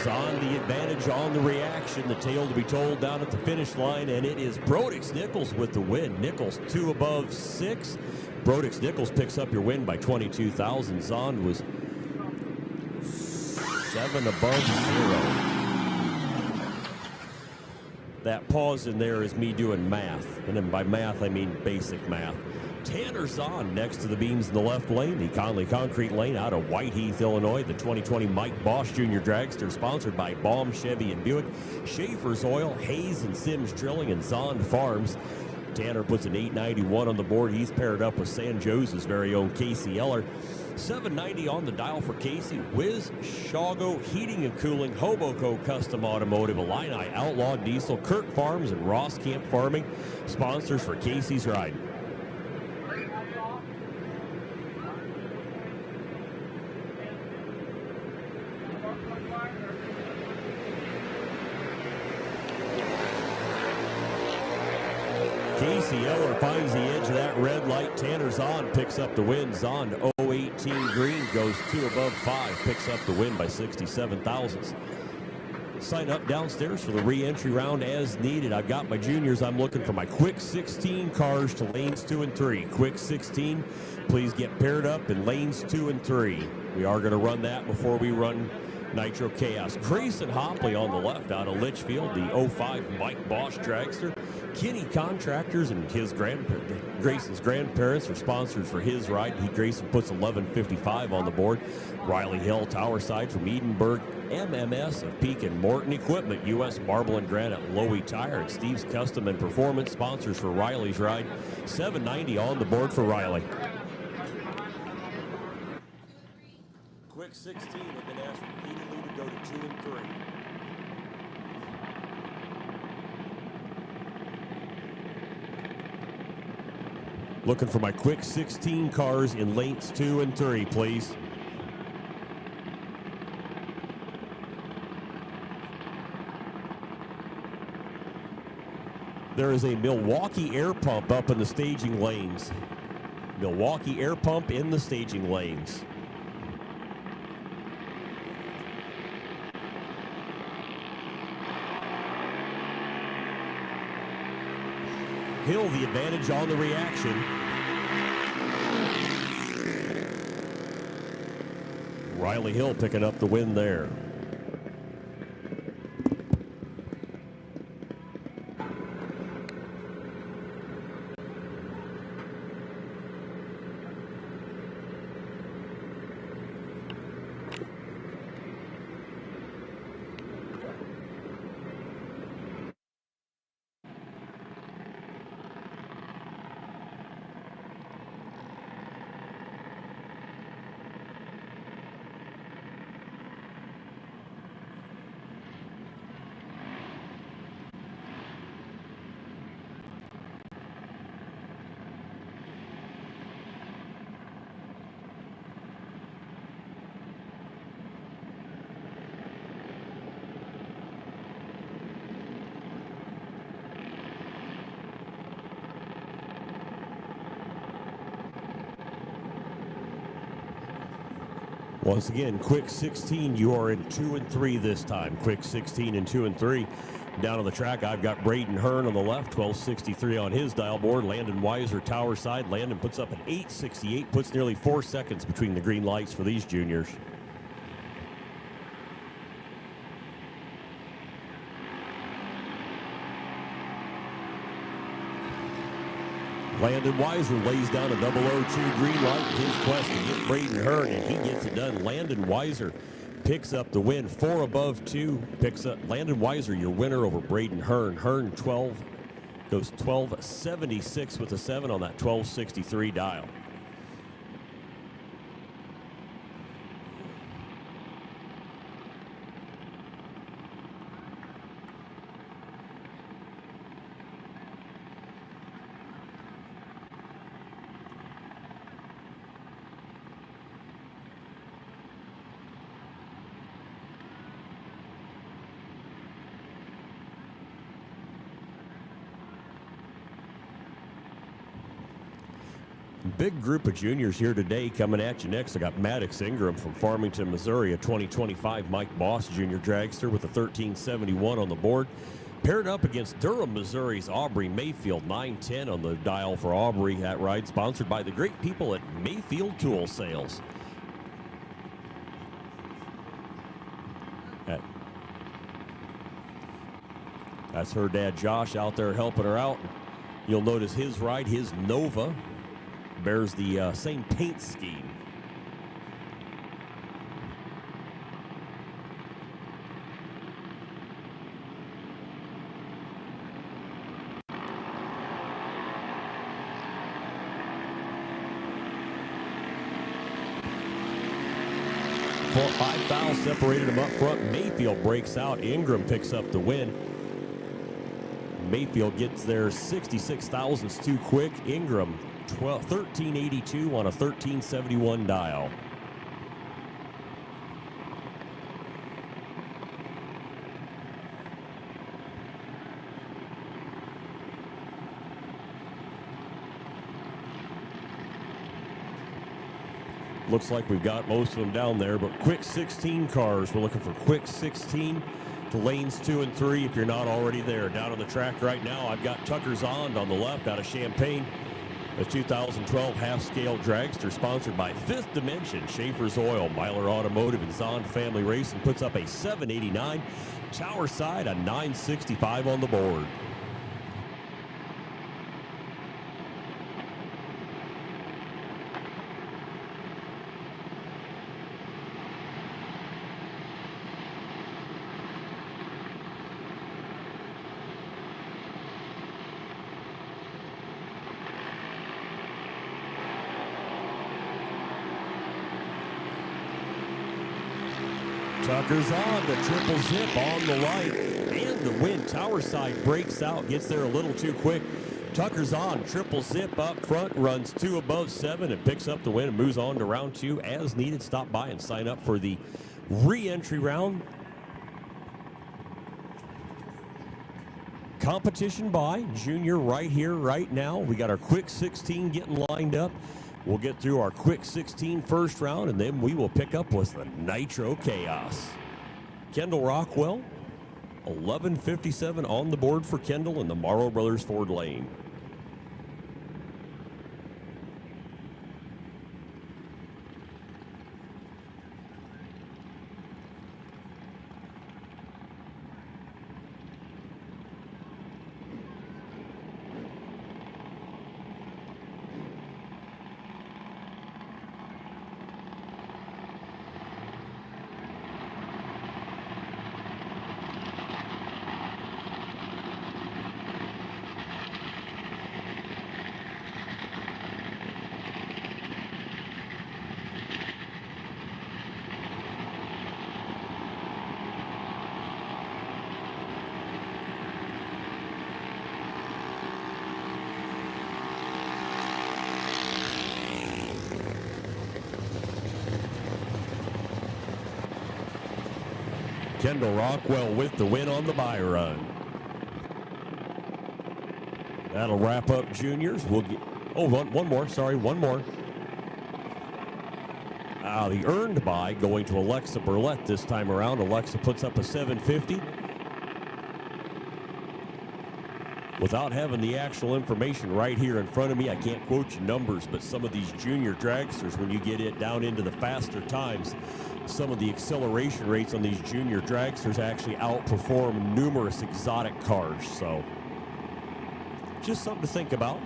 Zahn the advantage on the reaction. The tale to be told down at the finish line, and it is Brodix Nichols with the win. Nichols 2 above 6. Brodix Nichols picks up your win by 22,000. Zahn was 7 above 0. That pause in there is me doing math, and then by math I mean basic math. Tanner Zahn next to the beams in the left lane, the Conley Concrete lane out of Whiteheath, Illinois. The 2020 Mike Bosch Jr. Dragster sponsored by Baum, Chevy, and Buick. Shifterz Oil, Hayes and Sims Drilling, and Zahn Farms. Tanner puts an 891 on the board. He's paired up with San Jose's very own Casey Eller. 790 on the dial for Casey. Wiz, Shago Heating and Cooling, Hoboco Custom Automotive, Illini Outlaw Diesel, Kirk Farms, and Ross Camp Farming. Sponsors for Casey's Ride. Casey Eller finds the edge of that red light. Tanner Zahn picks up the win. Zahn 018 green goes 2 above 5, picks up the win by 67 thousandths. Sign up downstairs for the re-entry round as needed. I've got my juniors. I'm looking for my quick 16 cars to lanes 2 and 3. Quick 16, please get paired up in lanes 2 and 3. We are going to run that before we run Nitro Chaos. Grayson Hopley on the left out of Litchfield, the 05 Mike Bosch dragster. Kinney Contractors and his Grayson's grandparents are sponsors for his ride. Grayson puts 1155 on the board. Riley Hill Towerside from Edinburgh. MMS of Peak and Morton Equipment. U.S. Marble and Granite Lowy Tire and Steve's Custom and Performance sponsors for Riley's ride. 790 on the board for Riley. Quick 16 have been asked repeatedly to go to 2 and 3. Looking for my quick 16 cars in lanes 2 and 3, please. There is a Milwaukee air pump up in the staging lanes. Milwaukee air pump in the staging lanes. Hill the advantage on the reaction. Riley Hill picking up the win there. Once again, quick 16, you are in 2 and 3 this time. Quick 16 and 2 and 3. Down on the track, I've got Braden Hearn on the left, 1263 on his dial board. Landon Weiser, tower side. Landon puts up an 868, puts nearly 4 seconds between the green lights for these juniors. Landon Weiser lays down a 002 green light. His quest to get Braden Hearn, and he gets it done. Landon Weiser picks up the win. 4 above 2 picks up. Landon Weiser, your winner over Braden Hearn. Hearn 12 goes 1276 with a 7 on that 1263 dial. Big group of juniors here today. Coming at you next, I got Maddox Ingram from Farmington, Missouri, a 2025 Mike Boss Jr. dragster with a 1371 on the board. Paired up against Durham, Missouri's Aubrey Mayfield, 910 on the dial for Aubrey. That ride sponsored by the great people at Mayfield Tool Sales. That's her dad, Josh, out there helping her out. You'll notice his ride, his Nova, bears the same paint scheme. Five fouls separated them up front. Mayfield breaks out. Ingram picks up the win. Mayfield gets there 66 thousandths too quick. Ingram 1382 on a 1371 dial. Looks like we've got most of them down there, but quick 16 cars. We're looking for quick 16 to lanes 2 and 3 if you're not already there. Down on the track right now, I've got Tucker's on the left out of Champaign. The 2012 half-scale dragster sponsored by Fifth Dimension, Shifterz Oil, Myler Automotive, and Zond Family Racing puts up a 789. Tower side, a 965 on the board. Tucker's on the triple zip on the light and the win. Tower side breaks out, gets there a little too quick. Tucker's on triple zip up front, runs 2 above 7 and picks up the win and moves on to round 2 as needed. Stop by and sign up for the re-entry round. Competition by Junior right here, right now. We got our quick 16 getting lined up. We'll get through our quick 16 first round, and then we will pick up with the Nitro Chaos. Kendall Rockwell, 11:57 on the board for Kendall in the Morrow Brothers Ford lane. Kendall Rockwell with the win on the buy run. That'll wrap up juniors. We'll get, one more. The earned buy going to Alexa Burlett this time around. Alexa puts up a 750. Without having the actual information right here in front of me, I can't quote you numbers, but some of these junior dragsters, when you get it down into the faster times, some of the acceleration rates on these junior dragsters actually outperform numerous exotic cars. So just something to think about.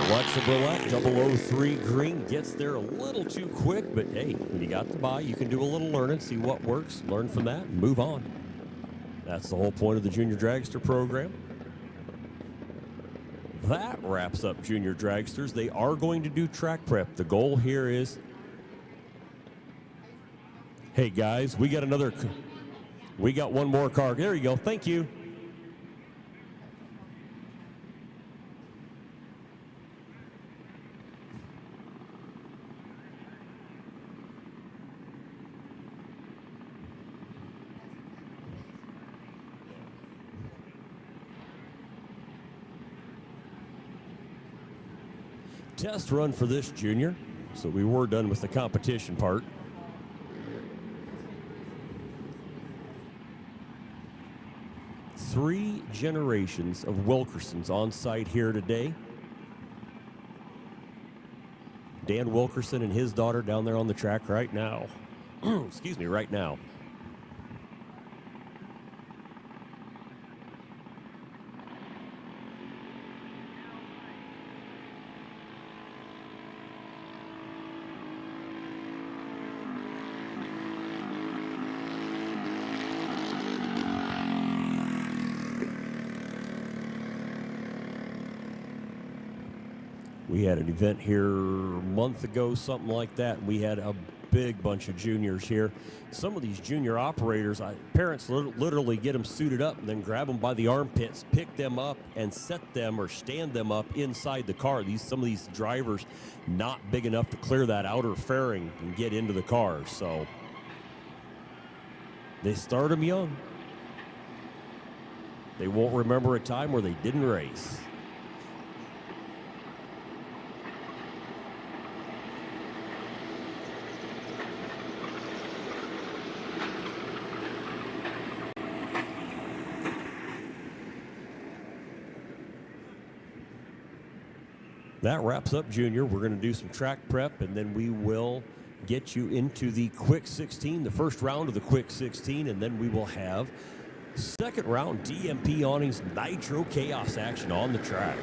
Alexa Burlett, 003 green, gets there a little too quick, but hey, when you got the buy, you can do a little learning, see what works, learn from that, and move on. That's the whole point of the Junior Dragster program. That wraps up Junior Dragsters. They are going to do track prep. The goal here is, hey guys, we got one more car. There you go, thank you. Test run for this junior, so we were done with the competition part. Three generations of Wilkersons on site here today. Dan Wilkerson and his daughter down there on the track right now. Excuse me, right now. We had an event here a month ago, something like that. We had a big bunch of juniors here. Some of these junior operators, parents literally get them suited up and then grab them by the armpits, pick them up, and set them or stand them up inside the car. Some of these drivers not big enough to clear that outer fairing and get into the car. So they start them young. They won't remember a time where they didn't race. That wraps up Junior. We're going to do some track prep, and then we will get you into the Quick 16, the first round of the Quick 16, and then we will have second round DMP Awnings Nitro Chaos action on the track.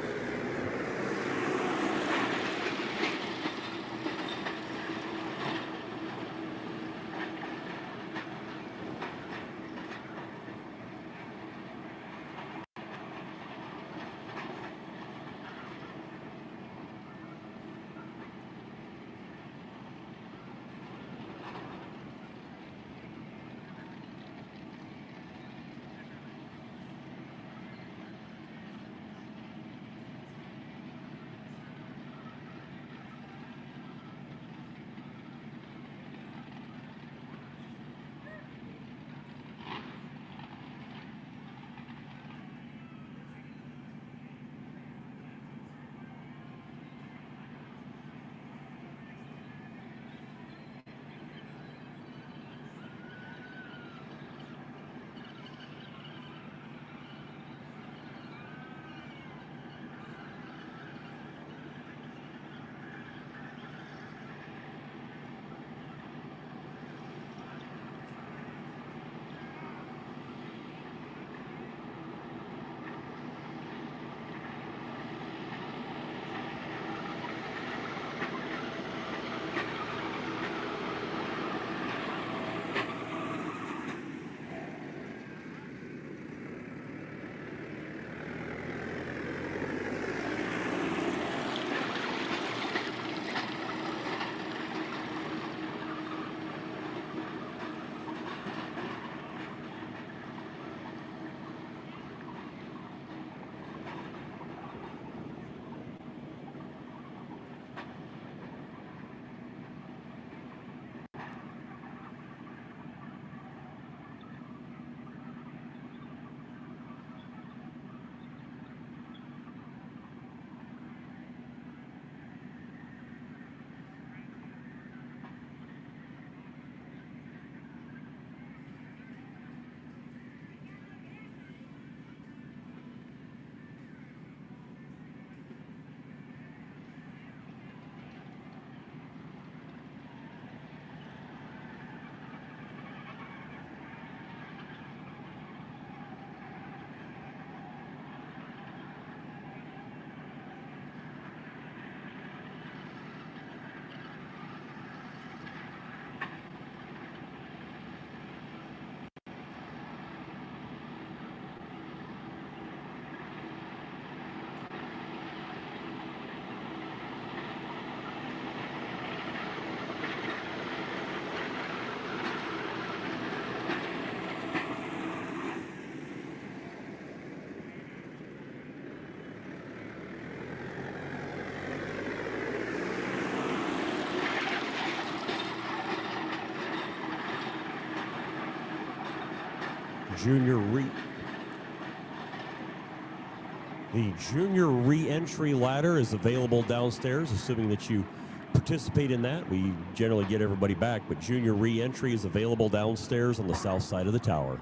The junior re-entry ladder is available downstairs, assuming that you participate in that. We generally get everybody back, but junior re-entry is available downstairs on the south side of the tower.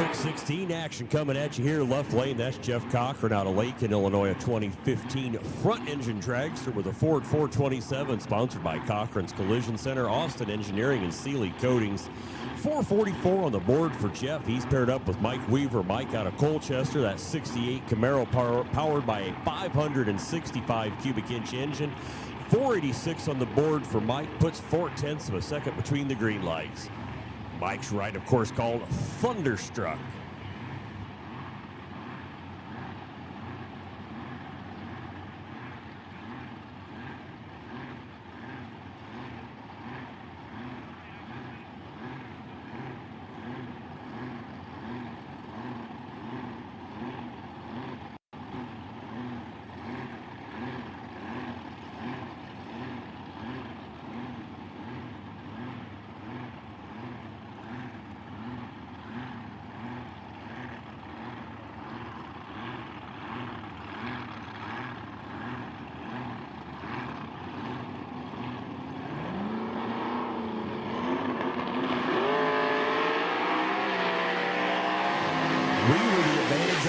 Quick 16 action coming at you here. Left lane, that's Jeff Cochran out of Lakin, Illinois, a 2015 front engine dragster with a Ford 427, sponsored by Cochran's Collision Center, Austin Engineering, and Sealy Coatings. 444 on the board for Jeff. He's paired up with Mike Weaver. Mike out of Colchester, that 68 Camaro powered by a 565 cubic inch engine. 486 on the board for Mike, puts 0.4 of a second between the green lights. Mike's ride, of course, called Thunderstruck.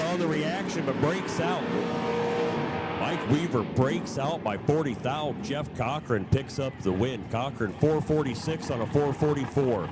On the reaction, but breaks out. Mike Weaver breaks out by 40 thou. Jeff Cochran picks up the win. Cochran 446 on a 444.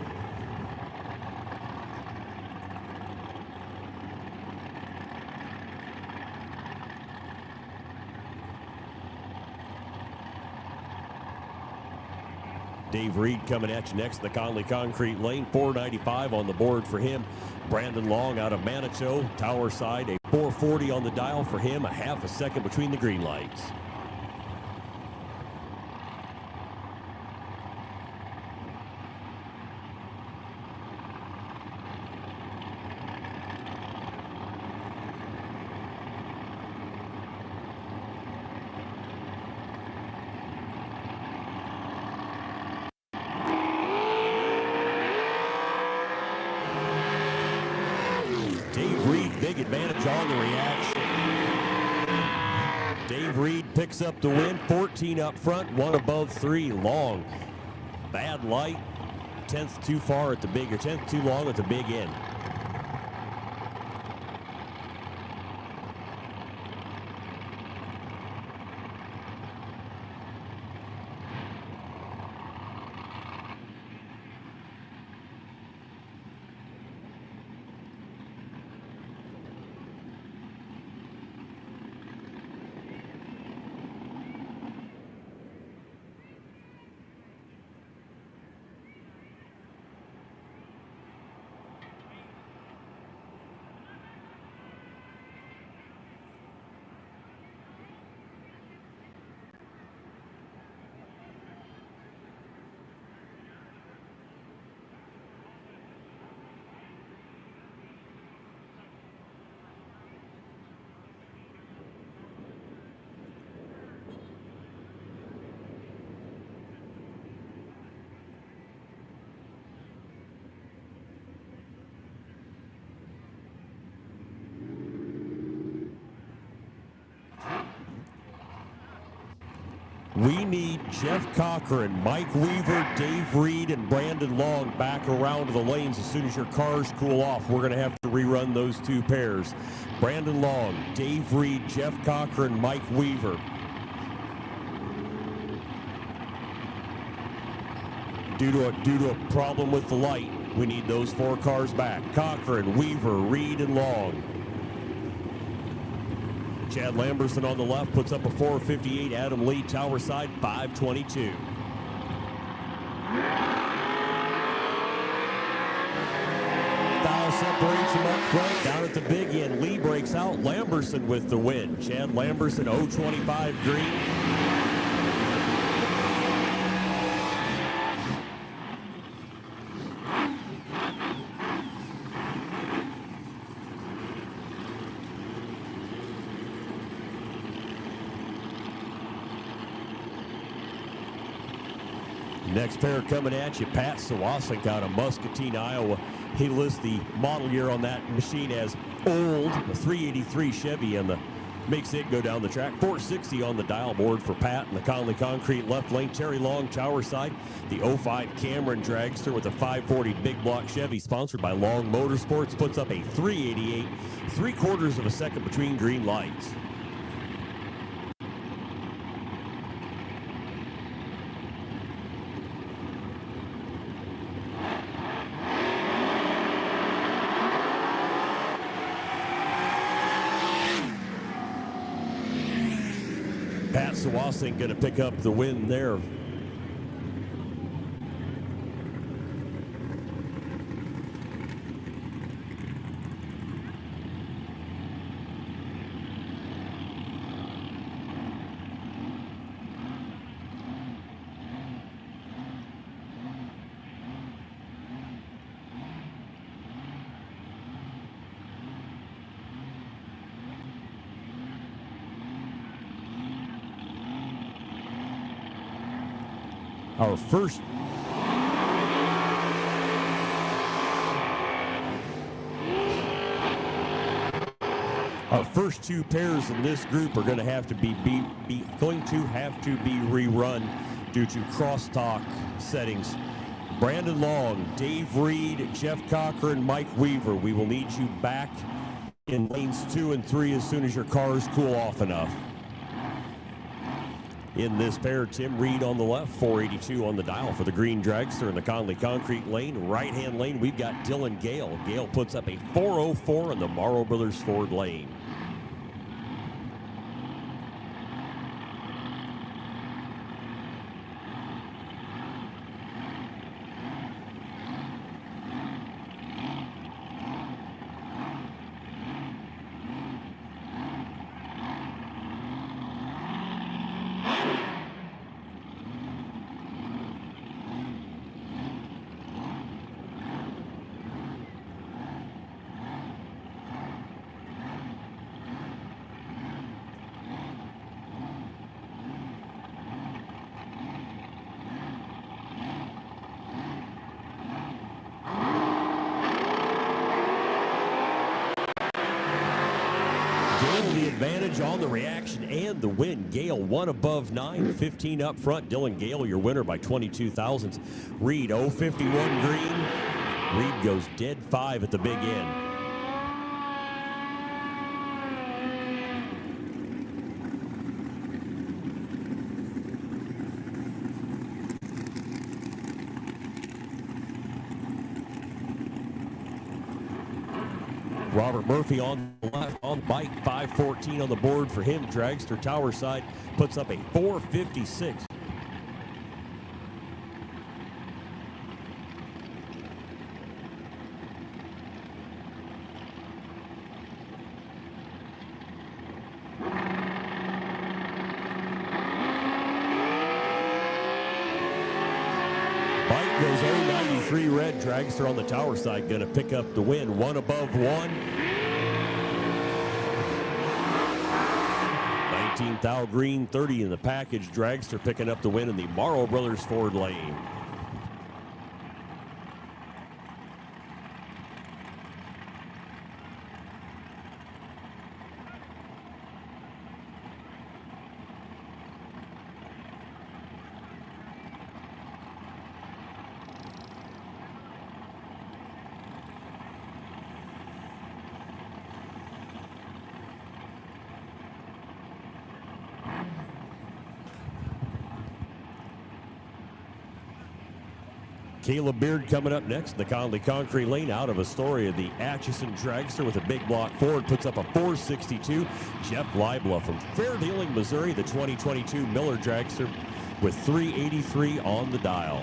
Dave Reed coming at you next in the Conley Concrete Lane. 495 on the board for him. Brandon Long out of Manitou, Tower Side, a 440 on the dial for him, a half a second between the green lights. Big advantage on the reaction. Dave Reed picks up the win. 14 up front, 1 above 3. Long. Bad light. 10th too far at the big, or 10th too long at the big end. We need Jeff Cochran, Mike Weaver, Dave Reed, and Brandon Long back around the lanes as soon as your cars cool off. We're going to have to rerun those two pairs. Brandon Long, Dave Reed, Jeff Cochran, Mike Weaver. Due to a problem with the light, we need those 4 cars back. Cochran, Weaver, Reed, and Long. Chad Lamberson on the left puts up a 458. Adam Lee, Tower Side, 522. Foul separates him up front. Down at the big end, Lee breaks out. Lamberson with the win. Chad Lamberson, 025 green. Next pair coming at you, Pat Sawasik out of Muscatine, Iowa. He lists the model year on that machine as old, a 383 Chevy, and the makes it go down the track. 460 on the dial board for Pat in the Conley Concrete left lane. Terry Long, Tower side. The 05 Cameron Dragster with a 540 big block Chevy, sponsored by Long Motorsports, puts up a 388, 3/4 of a second between green lights. Pat Sawasing going to pick up the win there. Our first two pairs in this group are going to have to be rerun due to crosstalk settings. Brandon Long, Dave Reed, Jeff Cochran, Mike Weaver. We will need you back in lanes 2 and 3 as soon as your cars cool off enough. In this pair, Tim Reed on the left, 482 on the dial for the green dragster in the Conley Concrete lane. Right-hand lane, we've got Dylan Gale. Gale puts up a 404 in the Morrow Brothers Ford lane. Advantage on the reaction and the win. Gale 1 above 9, 15 up front. Dylan Gale, your winner by 22 thousandths. Reed 051 green. Reed goes dead 5 at the big end. Robert Murphy on the left, on the bike, 514 on the board for him. Dragster Tower side puts up a 456. Bike goes 093 red. Dragster on the Tower side going to pick up the win. 1 above 1. 19 thou green, 30 in the package. Dragster picking up the win in the Morrow Brothers Ford lane. Caleb Beard coming up next in the Conley Concrete lane out of Astoria. The Atchison Dragster with a big block forward puts up a 462. Jeff Leibla from Fair Dealing, Missouri, the 2022 Miller Dragster with 383 on the dial.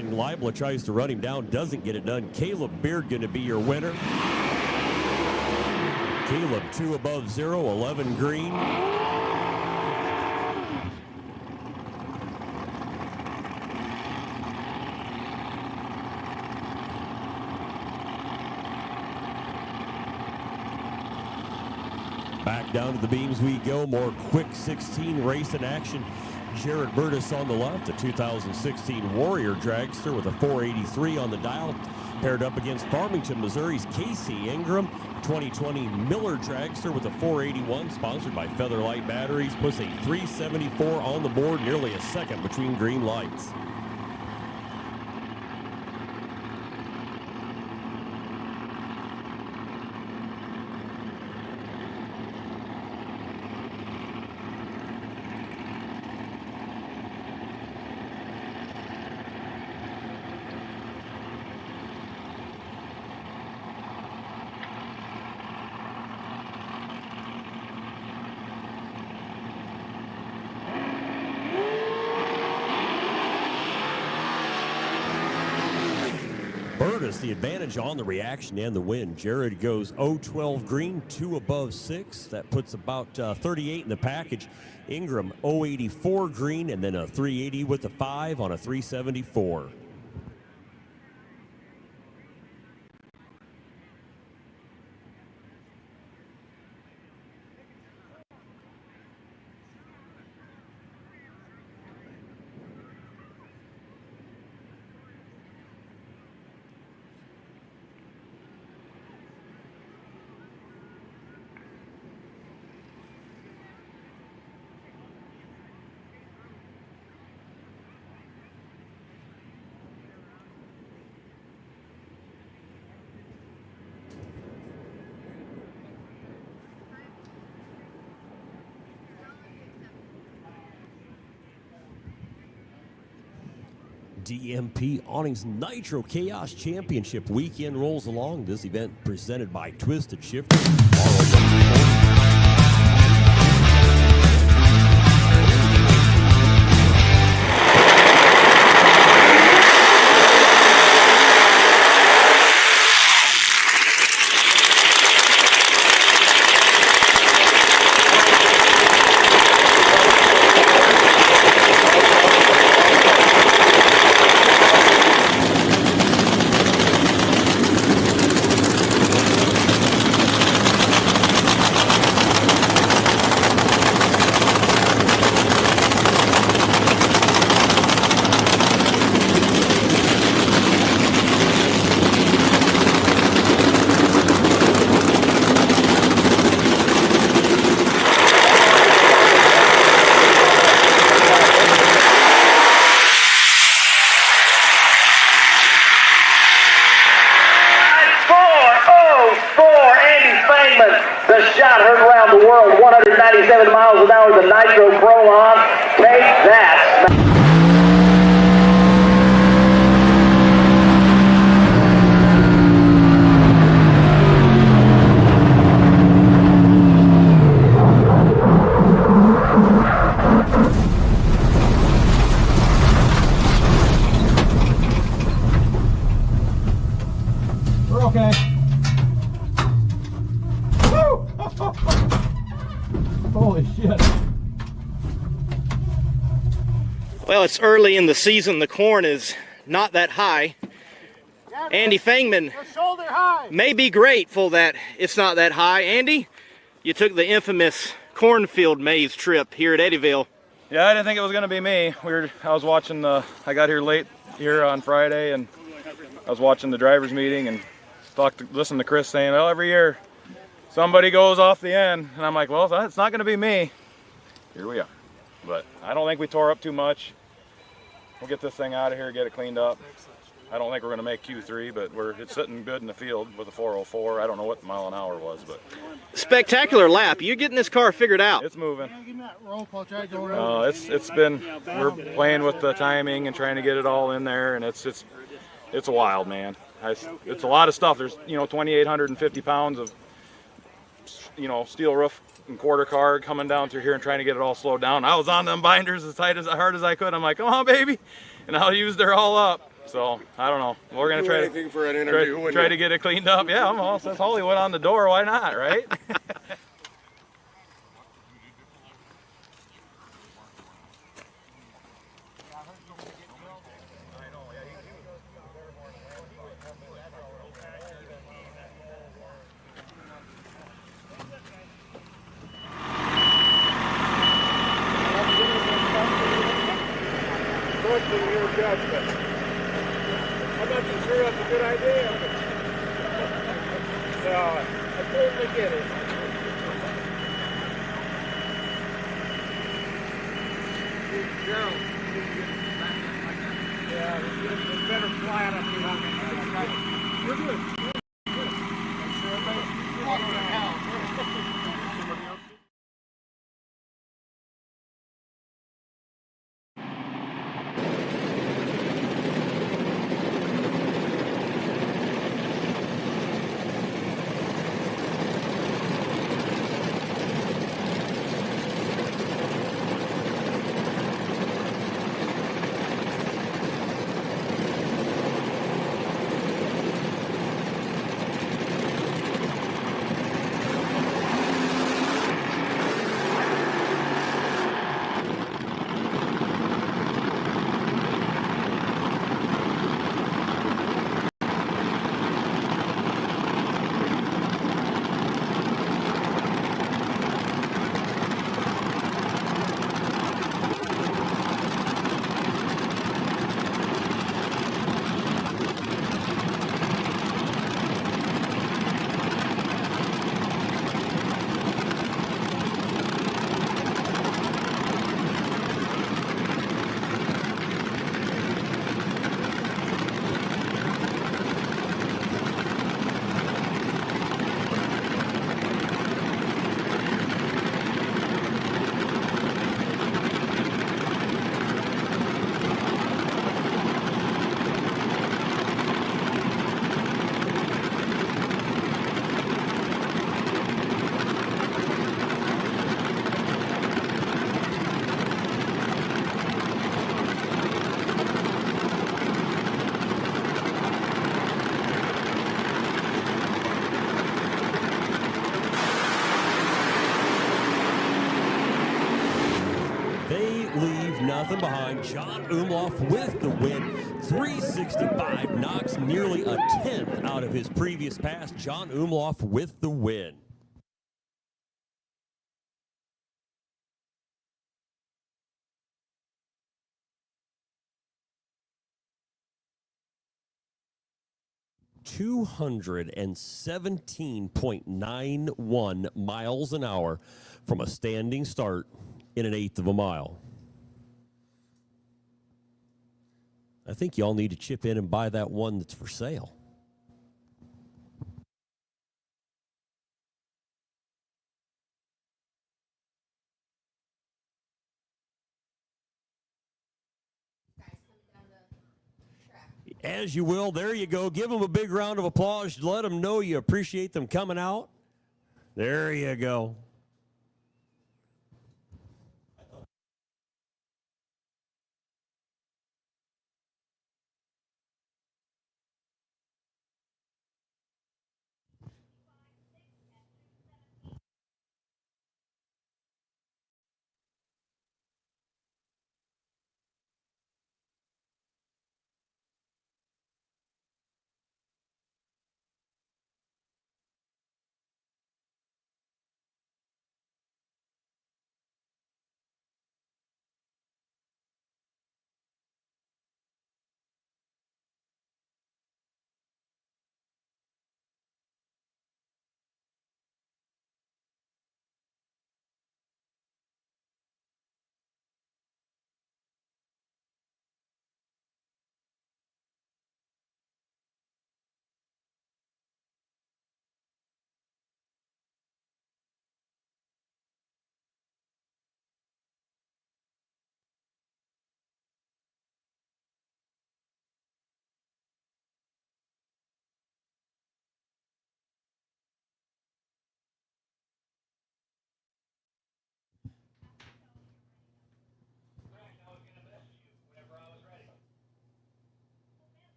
Leibla tries to run him down, doesn't get it done. Caleb Beard going to be your winner. Caleb 2 above 0, 11 green. Back down to the beams we go. More quick 16 race in action. Jared Burtis on the left, a 2016 Warrior dragster with a 483 on the dial. Paired up against Farmington, Missouri's Casey Ingram. 2020 Miller dragster with a 481, sponsored by Featherlight Batteries. Puts a 374 on the board, nearly a second between green lights. Burtis the advantage on the reaction and the win. Jared goes 0-12 green, 2 above 6. That puts about 38 in the package. Ingram 0-84 green, and then a 380 with a 5 on a 374. DMP Awnings Nitro Chaos Championship weekend rolls along. This event presented by Twisted Shifterz. The shot heard around the world, 197 miles an hour, the Nitro Prolon. Take that. We're okay. Holy shit. Well, it's early in the season. The corn is not that high. Andy Fangman may be grateful that it's not that high. Andy, you took the infamous cornfield maze trip here at Eddyville. Yeah, I didn't think it was going to be me. I was watching I got here late here on Friday, and I was watching the drivers meeting and listened to Chris saying, well, every year somebody goes off the end, and I'm like, well, it's not going to be me. Here we are. But I don't think we tore up too much. We'll get this thing out of here, get it cleaned up. I don't think we're going to make Q3, but it's sitting good in the field with a 404. I don't know what the mile an hour was, but spectacular lap. You're getting this car figured out. It's moving. It's been, we're playing with the timing and trying to get it all in there, and it's a wild, man. It's a lot of stuff. There's 2,850 pounds of steel roof and quarter car coming down through here and trying to get it all slowed down. I was on them binders as hard as I could. I'm like, come on, baby, and I used her all up. So I don't know. We're gonna Do try anything for an interview, wouldn't try you? to get it cleaned up. Yeah, I'm all says Hollywood on the door. Why not, right? Question your judgment. I'm not too sure that's a good idea. So, I totally get it. Gerald, yeah, it's better flat up here. We're good. Leave nothing behind. John Omlof with the win. 365 knocks nearly a tenth out of his previous pass. John Omlof with the win. .91 miles an hour from a standing start in an eighth of a mile. I think y'all need to chip in and buy that one that's for sale. As you will, there you go. Give them a big round of applause. Let them know you appreciate them coming out. There you go.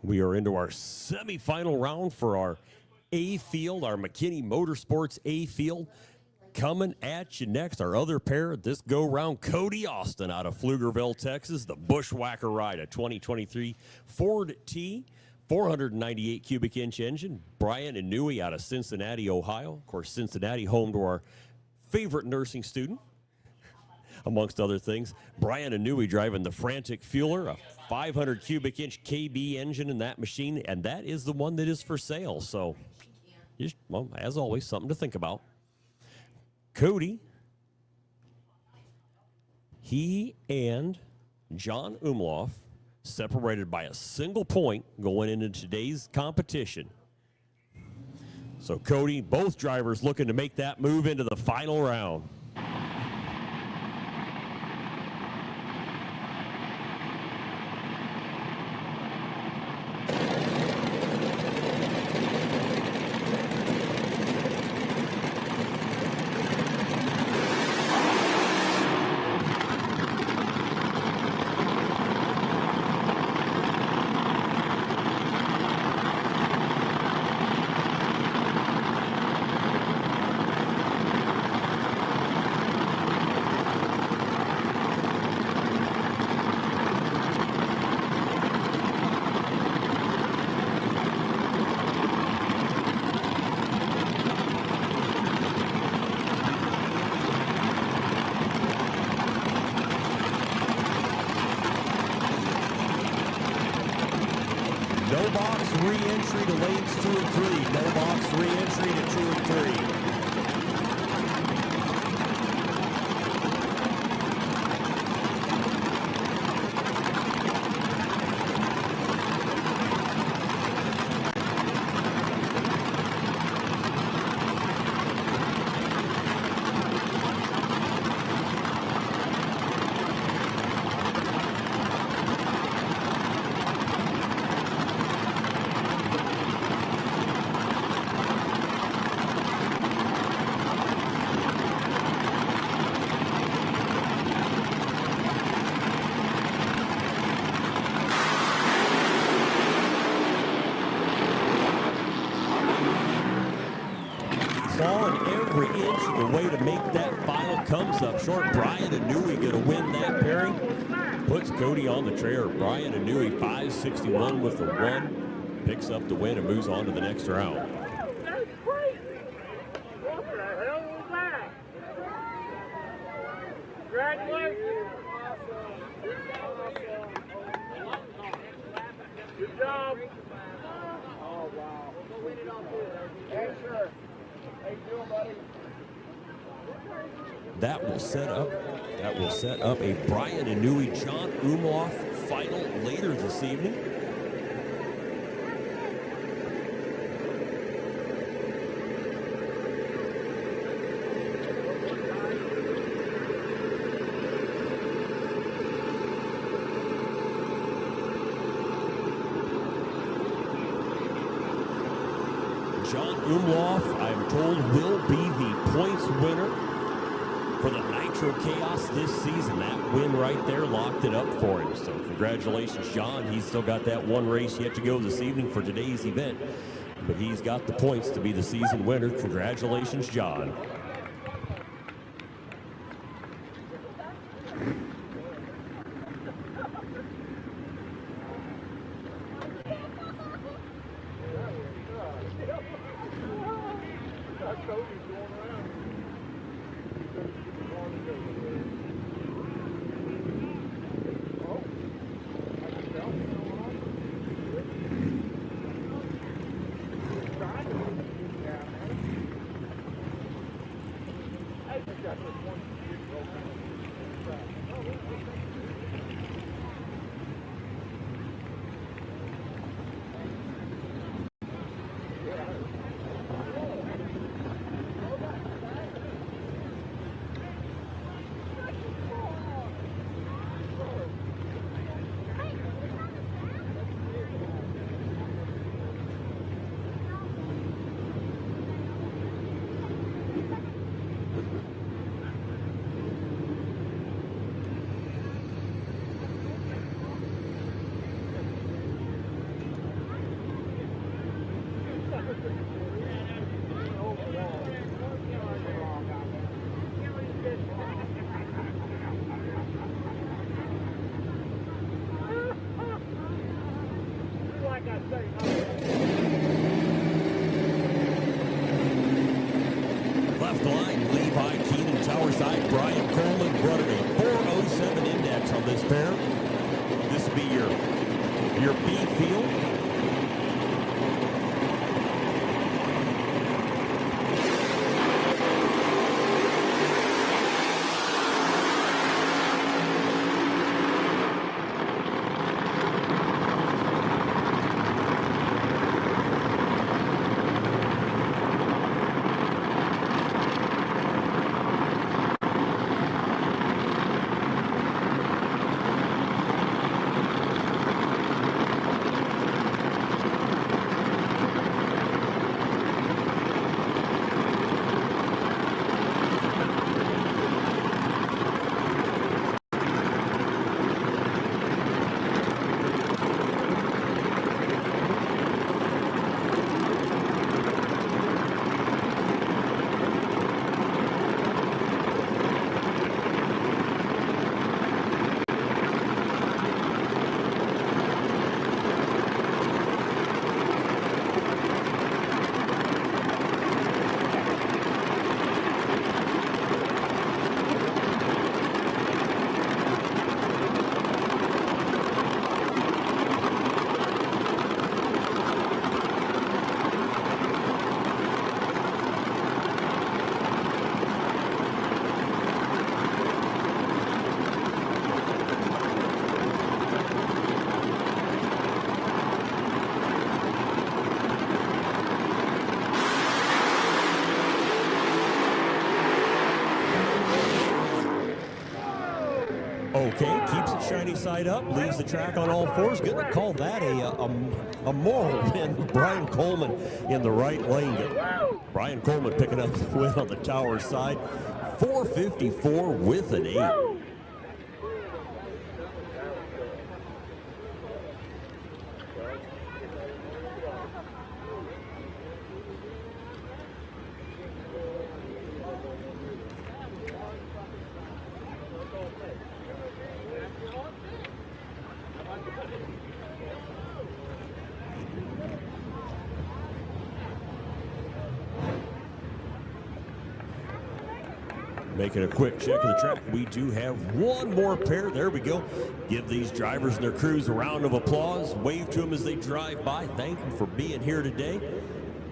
We are into our semifinal round for our A field, our McKinney Motorsports A field. Coming at you next, our other pair this go-round, Cody Austin out of Pflugerville, Texas, the Bushwhacker ride, a 2023 Ford T, 498 cubic inch engine. Brian Inouye out of Cincinnati, Ohio. Of course, Cincinnati, home to our favorite nursing student, amongst other things. Brian Inouye driving the Frantic Fueler, a 500 cubic inch KB engine in that machine, and that is the one that is for sale. So, just, well, as always, something to think about. Cody, he and John Omlof separated by a single point going into today's competition. So Cody, both drivers looking to make that move into the final round. No box re-entry to lanes 2 and 3. No box re-entry to 2 and 3. Clawing every inch of the way to make that final, comes up short. Brian Inouye going to win that pairing. Puts Cody on the trailer. Brian Inouye 561 with the 1. Picks up the win and moves on to the next round. That's crazy. What the hell was that? Congratulations. Good job. Oh, wow. We'll win it all too. Hey, sure. How you doing, buddy? That will set up a Brian Inouye John Omlof final later this evening. John Omlof, I'm told, will be the points winner for the Nitro Chaos this season. That win right there locked it up for him. So congratulations, John. He's still got that one race yet to go this evening for today's event, but he's got the points to be the season winner. Congratulations, John. Left line, Levi Keenan, tower side, Brian Coleman running a 407 index on this pair. This will be your B field. Okay, keeps it shiny side up, leaves the track on all fours. Gonna call that a moral win. Brian Coleman in the right lane. Brian Coleman picking up the win on the tower side. 454 with an 8. Making a quick check of the track. We do have one more pair. There we go. Give these drivers and their crews a round of applause. Wave to them as they drive by. Thank them for being here today.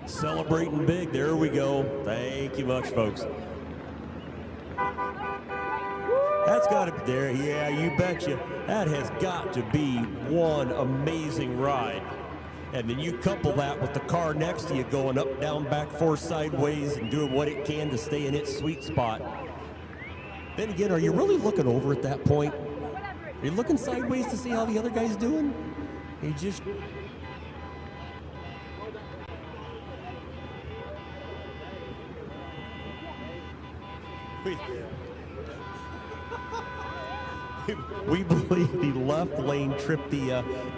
Celebrating big. There we go. Thank you much, folks. That's got to be there. Yeah, you betcha. That has got to be one amazing ride. And then you couple that with the car next to you going up, down, back, forth, sideways, and doing what it can to stay in its sweet spot. Then again, are you really looking over at that point? Are you looking sideways to see how the other guy's doing? You just... We believe the left lane tripped the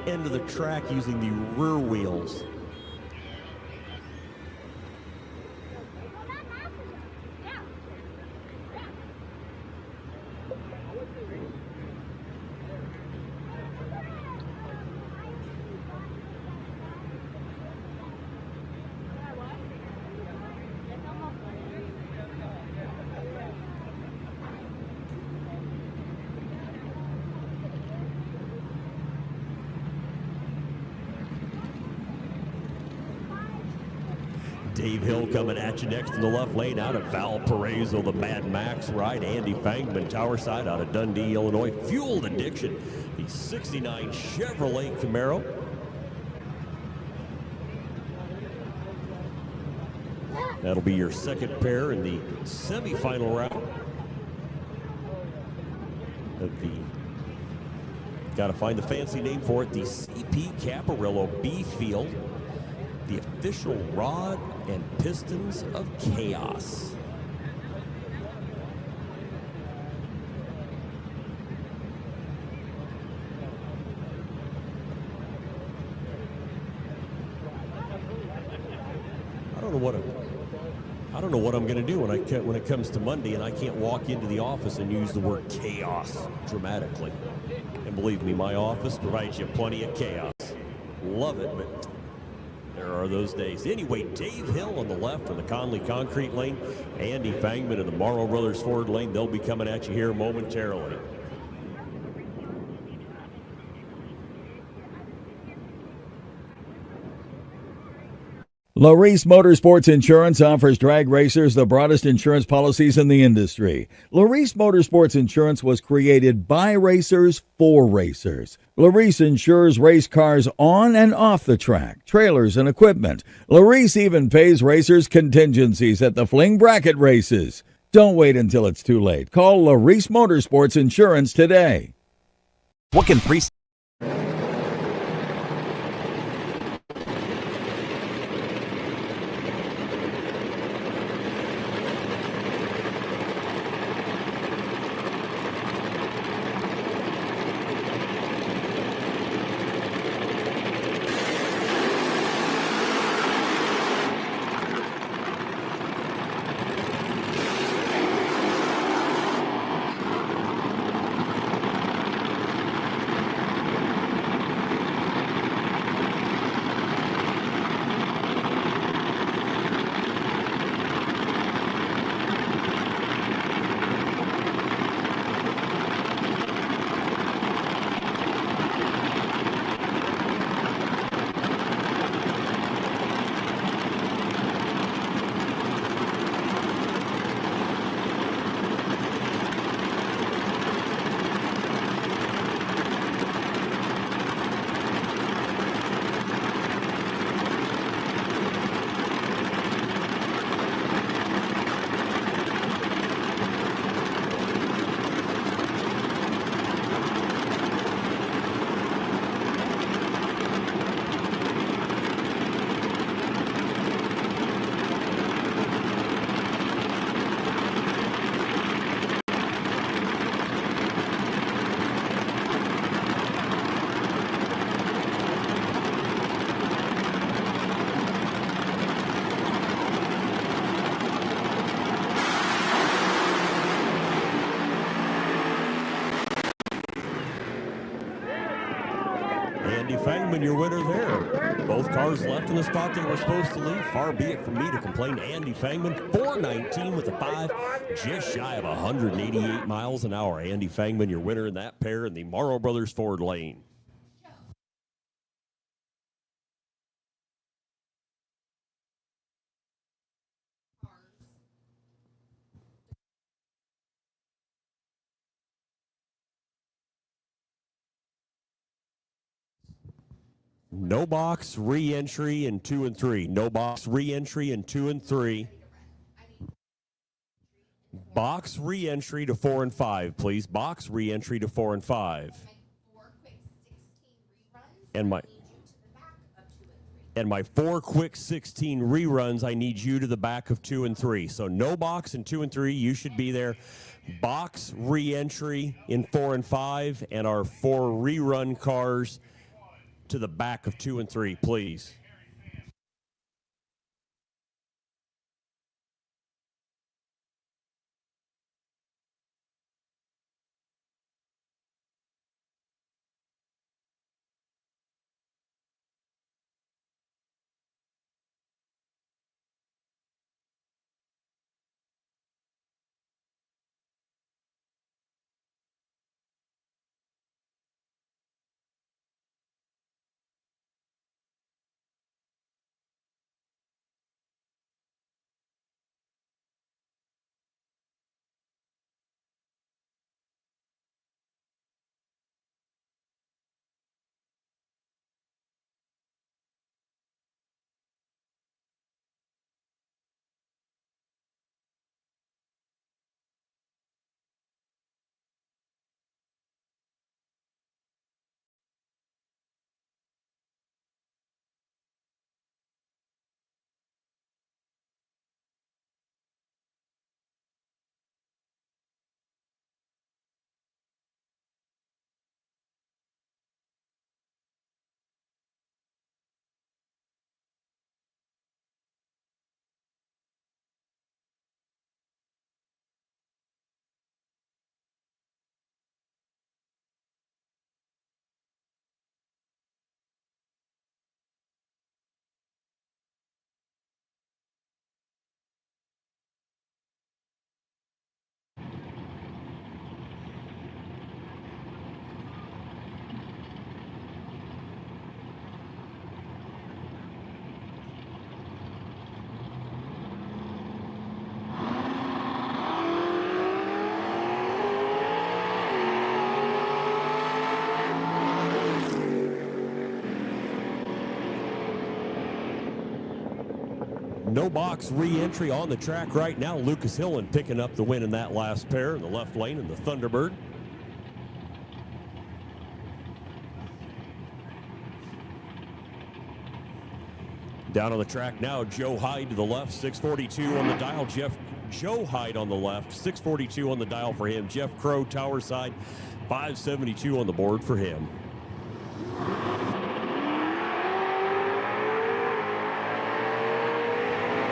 end of the track using the rear wheels. Dave Hill coming at you next in the left lane out of Valparaiso, the Mad Max ride. Andy Fangman, tower side out of Dundee, Illinois. Fueled Addiction, the 69 Chevrolet Camaro. That'll be your second pair in the semifinal round of the, got to find the fancy name for it, the CP Carrillo B Field, the official rod and pistons of chaos. I don't know what I'm going to do when it comes to Monday and I can't walk into the office and use the word chaos dramatically. And believe me, my office provides you plenty of chaos. Love it, but there are those days. Anyway, Dave Hill on the left on the Conley Concrete lane, Andy Fangman in the Morrow Brothers Ford lane. They'll be coming at you here momentarily. Laris Motorsports Insurance offers drag racers the broadest insurance policies in the industry. Laris Motorsports Insurance was created by racers for racers. Laris insures race cars on and off the track, trailers and equipment. Laris even pays racers contingencies at the fling bracket races. Don't wait until it's too late. Call Laris Motorsports Insurance today. What can pre Andy Fangman, your winner there. Both cars left in the spot they were supposed to leave. Far be it from me to complain. Andy Fangman, 419 with a 5, just shy of 188 miles an hour. Andy Fangman, your winner in that pair in the Morrow Brothers Ford lane. No box, re-entry in 2 and 3. No box, re-entry in 2 and 3. Box re-entry to 4 and 5, please. Box re-entry to 4 and 5. And my 4 quick 16 reruns, I need you to the back of 2 and 3. So no box in 2 and 3, you should be there. Box re-entry in 4 and 5, and our 4 rerun cars to the back of 2 and 3, please. No box re-entry on the track right now. Lucas Hillen picking up the win in that last pair in the left lane in the Thunderbird. Down on the track now, Joe Hyde to the left, 642 on the dial. Joe Hyde on the left, 642 on the dial for him. Jeff Crow, tower side, 572 on the board for him.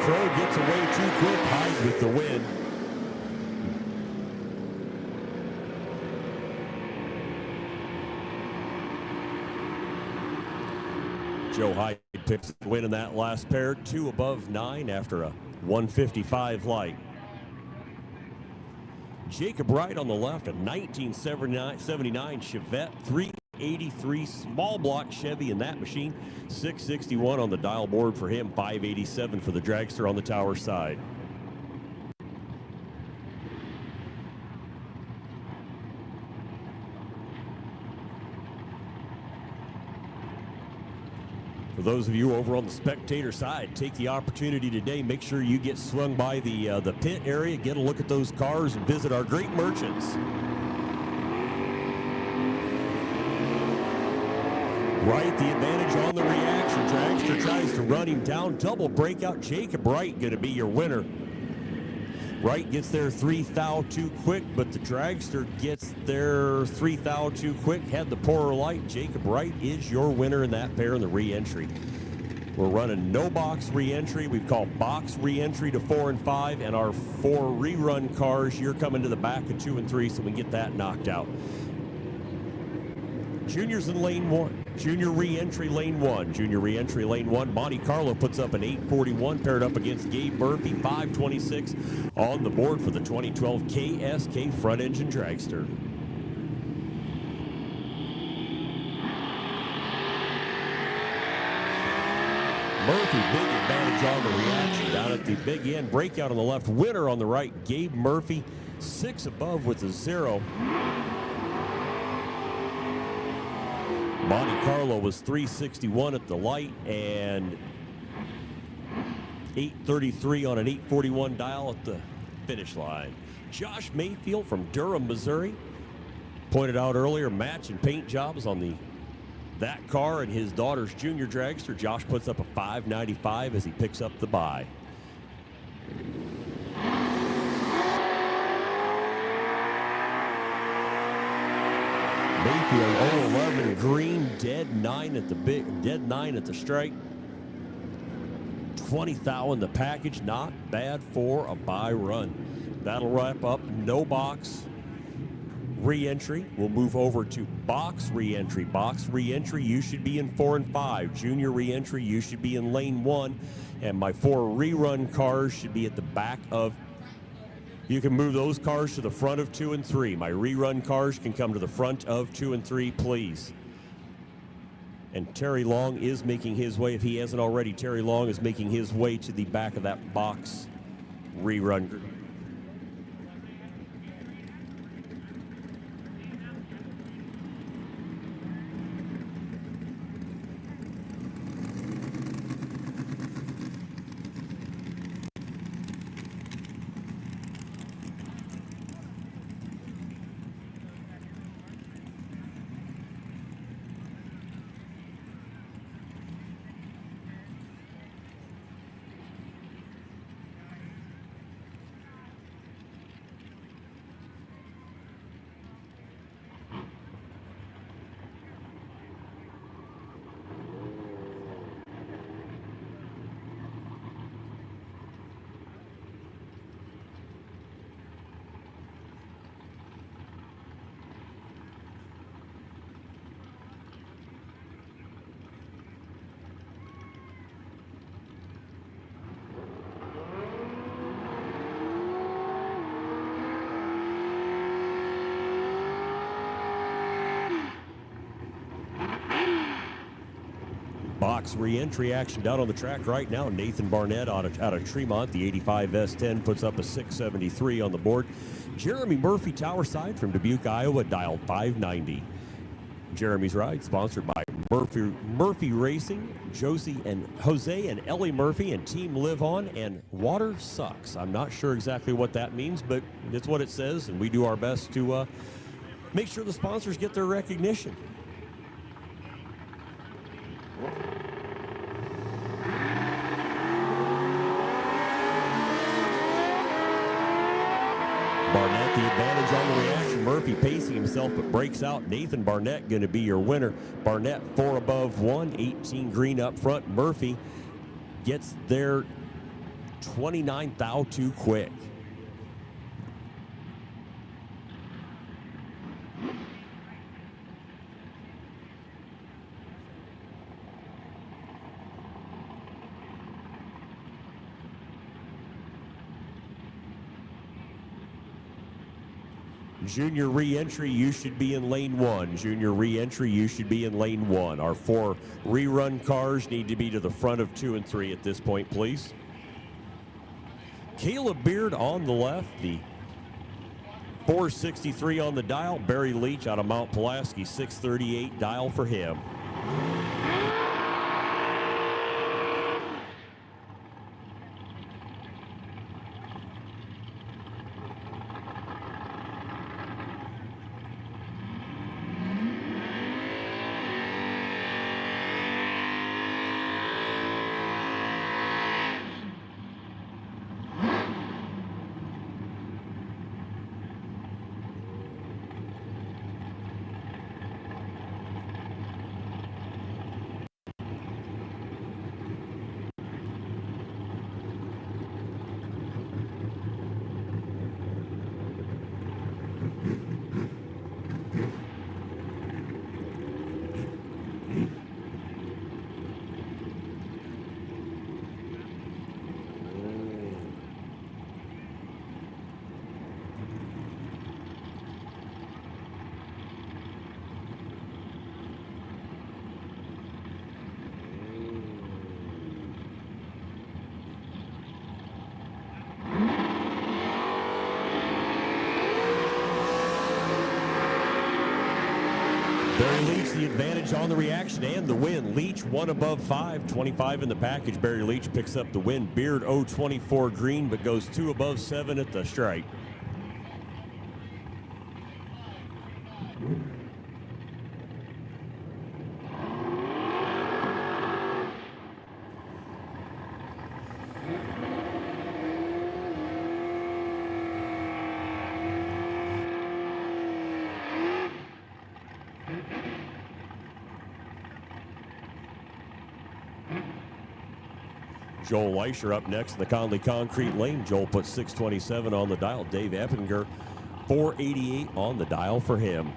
Crow gets away too quick. Hyde with the win. Joe Hyde picks the win in that last pair. 2 above 9 after a 155 light. Jacob Wright on the left, a 1979 Chevette 383 small block Chevy in that machine. 661 on the dial board for him, 587 for the dragster on the tower side. For those of you over on the spectator side, take the opportunity today. Make sure you get swung by the pit area, get a look at those cars, and visit our great merchants. Wright, the advantage on the reaction. Dragster tries to run him down. Double breakout. Jacob Wright going to be your winner. Wright gets there 3 thou too quick, but the dragster gets there 3 thou too quick. Had the poorer light. Jacob Wright is your winner in that pair in the re-entry. We're running no box re-entry. We've called box re-entry to 4 and 5, and our 4 rerun cars, you're coming to the back of 2 and 3, so we get that knocked out. Juniors in lane 1. Junior re-entry lane 1. Junior re-entry lane 1. Monte Carlo puts up an 841 paired up against Gabe Murphy. 526 on the board for the 2012 KSK front engine dragster. Murphy, big advantage on the reaction down at the big end. Breakout on the left, winner on the right. Gabe Murphy, 6 above with a 0. Monte Carlo was 361 at the light and 833 on an 841 dial at the finish line. Josh Mayfield from Durham, Missouri, pointed out earlier, match and paint jobs on that car and his daughter's junior dragster. Josh puts up a 595 as he picks up the bye. Mayfield 0-11 green, dead 9 at the strike. 20 thou in the package, not bad for a bye run. That'll wrap up no box re-entry. We'll move over to box re-entry. Box re-entry, you should be in 4 and 5. Junior re-entry, you should be in lane 1. And my 4 rerun cars should be at the back of. You can move those cars to the front of 2 and 3. My rerun cars can come to the front of 2 and 3, please. And Terry Long is making his way. If he hasn't already, Terry Long is making his way to the back of that box rerun group. Box re-entry action down on the track right now. Nathan Barnett out of Tremont, the 85 S10 puts up a 673 on the board. Jeremy Murphy, tower side from Dubuque, Iowa, dialed 590. Jeremy's ride sponsored by Murphy Racing, Jose and Ellie Murphy, and Team Live On, and Water Sucks. I'm not sure exactly what that means, but it's what it says, and we do our best to make sure the sponsors get their recognition. Barnett, the advantage on the reaction. Murphy pacing himself, but breaks out. Nathan Barnett going to be your winner. Barnett 4 above 1, 18 green up front. Murphy gets there 29 thou too quick. Junior re-entry, you should be in lane 1. Junior re-entry, you should be in lane 1. Our 4 rerun cars need to be to the front of 2 and 3 at this point, please. Caleb Beard on the left, the 463 on the dial. Barry Leach out of Mount Pulaski, 638 dial for him. Barry Leach the advantage on the reaction and the win. Leach 1 above 5, 25 in the package. Barry Leach picks up the win. Beard 024 green, but goes 2 above 7 at the stripe. Joel Leisher up next in the Conley Concrete Lane. Joel puts 627 on the dial. Dave Eppinger, 488 on the dial for him.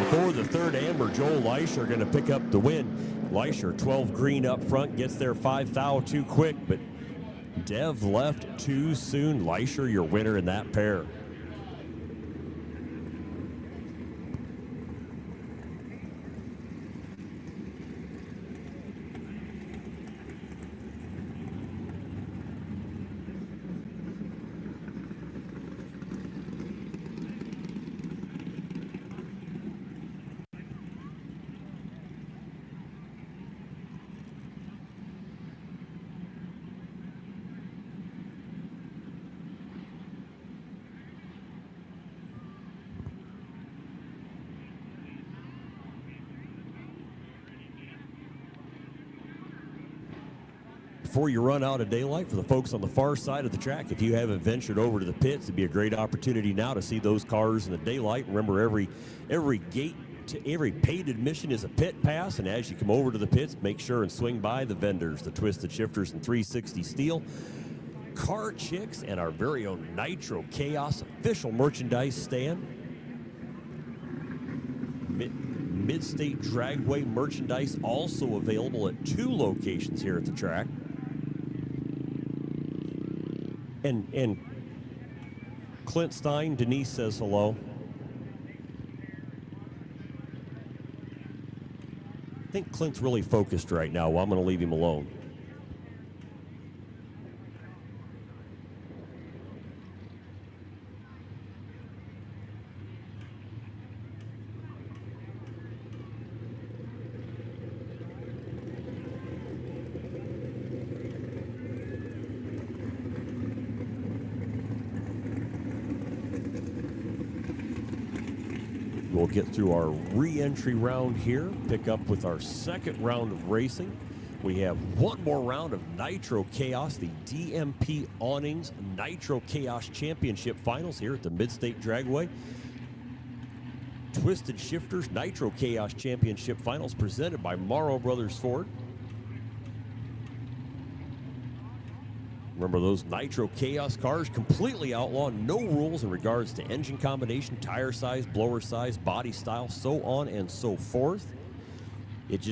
Before the third amber, Joel Leisher going to pick up the win. Leisher 12 green up front, gets there 5 thou too quick, but Dev left too soon. Leisher, your winner in that pair. Before you run out of daylight, for the folks on the far side of the track, if you haven't ventured over to the pits, it'd be a great opportunity now to see those cars in the daylight. Remember, every gate to every paid admission is a pit pass, and as you come over to the pits, make sure and swing by the vendors, the Twisted Shifters and 360 Steel, Car Chicks, and our very own Nitro Chaos official merchandise stand. Mid-state Dragway merchandise also available at 2 locations here at the track. And Clint Stein, Denise says hello. I think Clint's really focused right now. Well, I'm going to leave him alone. We'll get through our re-entry round here, pick up with our second round of racing. We have one more round of Nitro Chaos, the DMP Awnings Nitro Chaos Championship Finals here at the Mid-state Dragway. Twisted Shifterz Nitro Chaos Championship Finals presented by Morrow Brothers Ford. Remember, those Nitro Chaos cars completely outlaw, no rules in regards to engine combination, tire size, blower size, body style, so on and so forth. It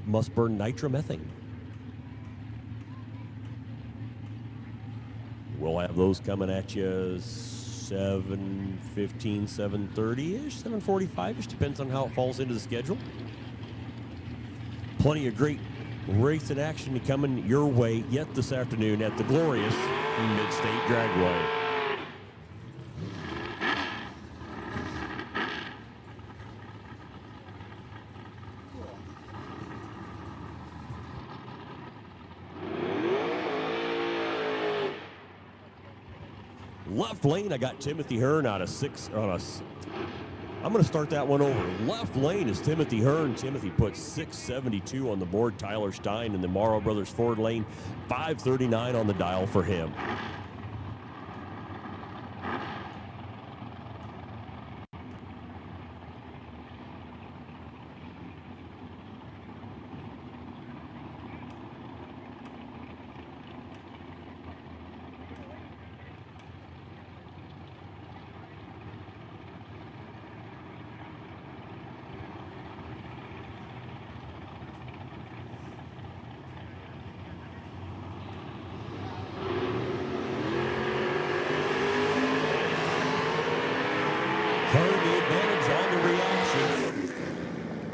must burn nitromethane. We'll have those coming at you 7:15, 7:30-ish, 7:45-ish, depends on how it falls into the schedule. Plenty of great racing action coming your way yet this afternoon at the glorious Mid-state Dragway. Left lane, I got Timothy Hearn out of 6 on a. I'm going to start that one over. Left lane is Timothy Hearn. Timothy put 672 on the board. Tyler Stein in the Morrow Brothers Ford lane, 539 on the dial for him.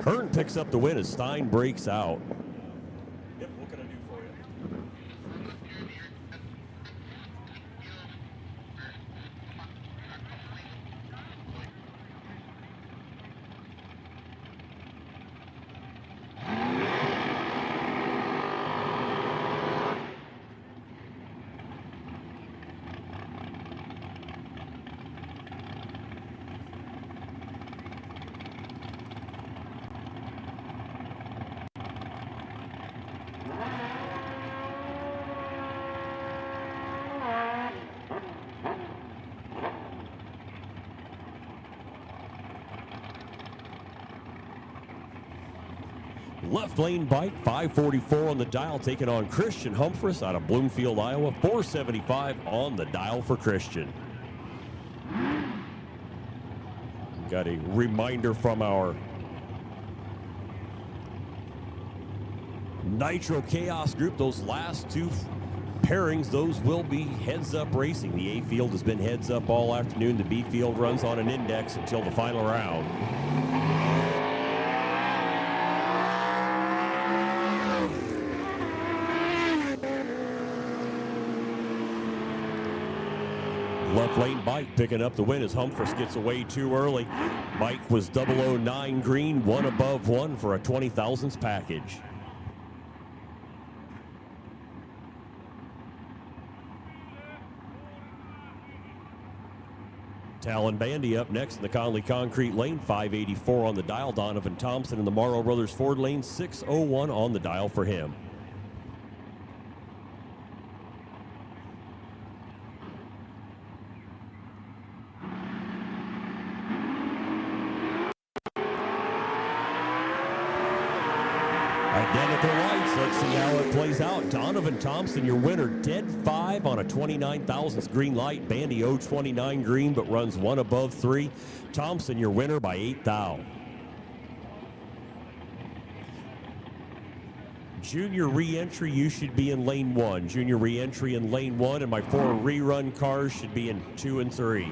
Hearn picks up the win as Stein breaks out. Yep, what can I do for you? Left lane bike, 544 on the dial, taking on Christian Humphreys out of Bloomfield, Iowa. 475 on the dial for Christian. Got a reminder from our Nitro Chaos group. Those last 2 pairings, those will be heads-up racing. The A field has been heads-up all afternoon. The B field runs on an index until the final round. Left lane bike picking up the win as Humphreys gets away too early. Mike was 009 green, 1 above 1 for a 20,000s package. Talon Bandy up next in the Conley Concrete lane, 584 on the dial. Donovan Thompson in the Morrow Brothers Ford lane, 601 on the dial for him. Identical lights. Let's see how it plays out. Donovan Thompson, your winner, dead 5 on a 29,000th green light. Bandy 029 green, but runs 1 above 3. Thompson, your winner by 8 thou. junior re-entry, you should be in lane 1. Junior re-entry in lane 1, and my 4 rerun cars should be in 2 and 3.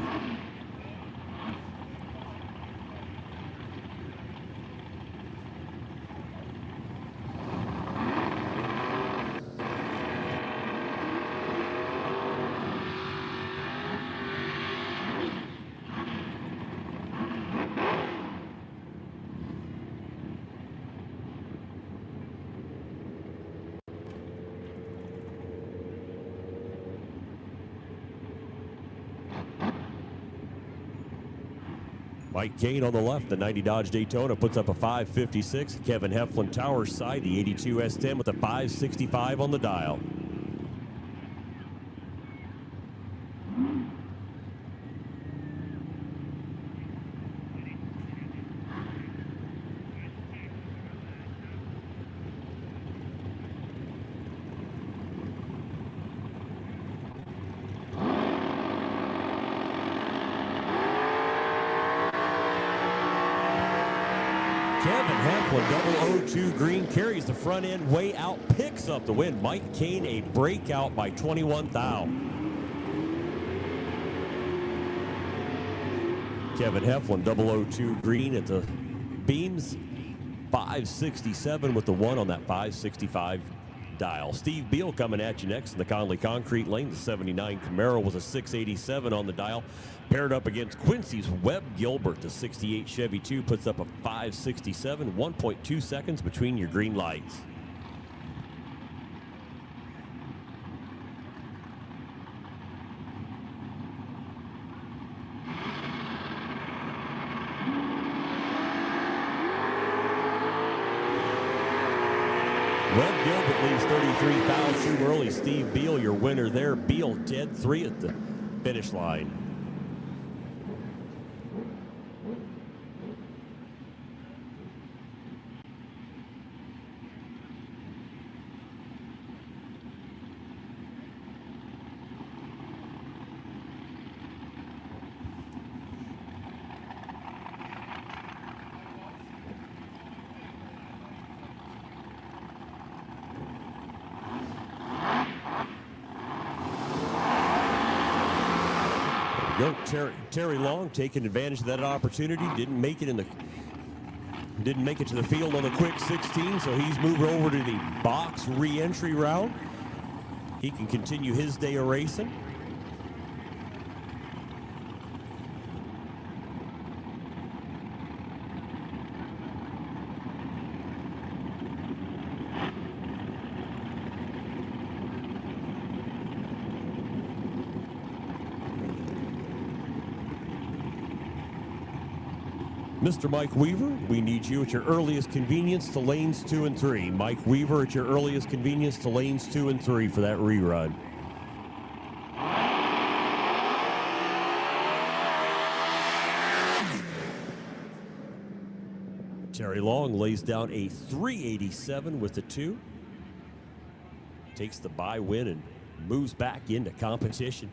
Mike Kane on the left, the 90 Dodge Daytona puts up a 5.56. Kevin Heflin Towers side, the 82 S10 with a 5.65 on the dial. Kevin Heflin, 002 green, carries the front end way out, picks up the win. Mike Kane, a breakout by 21 thou. Kevin Heflin, 002 green at the beams, 567 with the 1 on that 565 dial. Steve Beal coming at you next in the Conley Concrete lane. The 79 Camaro was a 687 on the dial. Paired up against Quincy's Webb Gilbert, the 68 Chevy 2 puts up a 567, 1.2 seconds between your green lights. Webb Gilbert leaves 33,000 too early. Steve Beal, your winner there. Beal dead 3 at the finish line. Terry Long taking advantage of that opportunity. Didn't make it to the field on the quick 16, so he's moved over to the box re-entry route. He can continue his day of racing. Mr. Mike Weaver, we need you at your earliest convenience to lanes 2 and 3. Mike Weaver at your earliest convenience to lanes 2 and 3 for that rerun. Terry Long lays down a 387 with the 2. Takes the bye win and moves back into competition.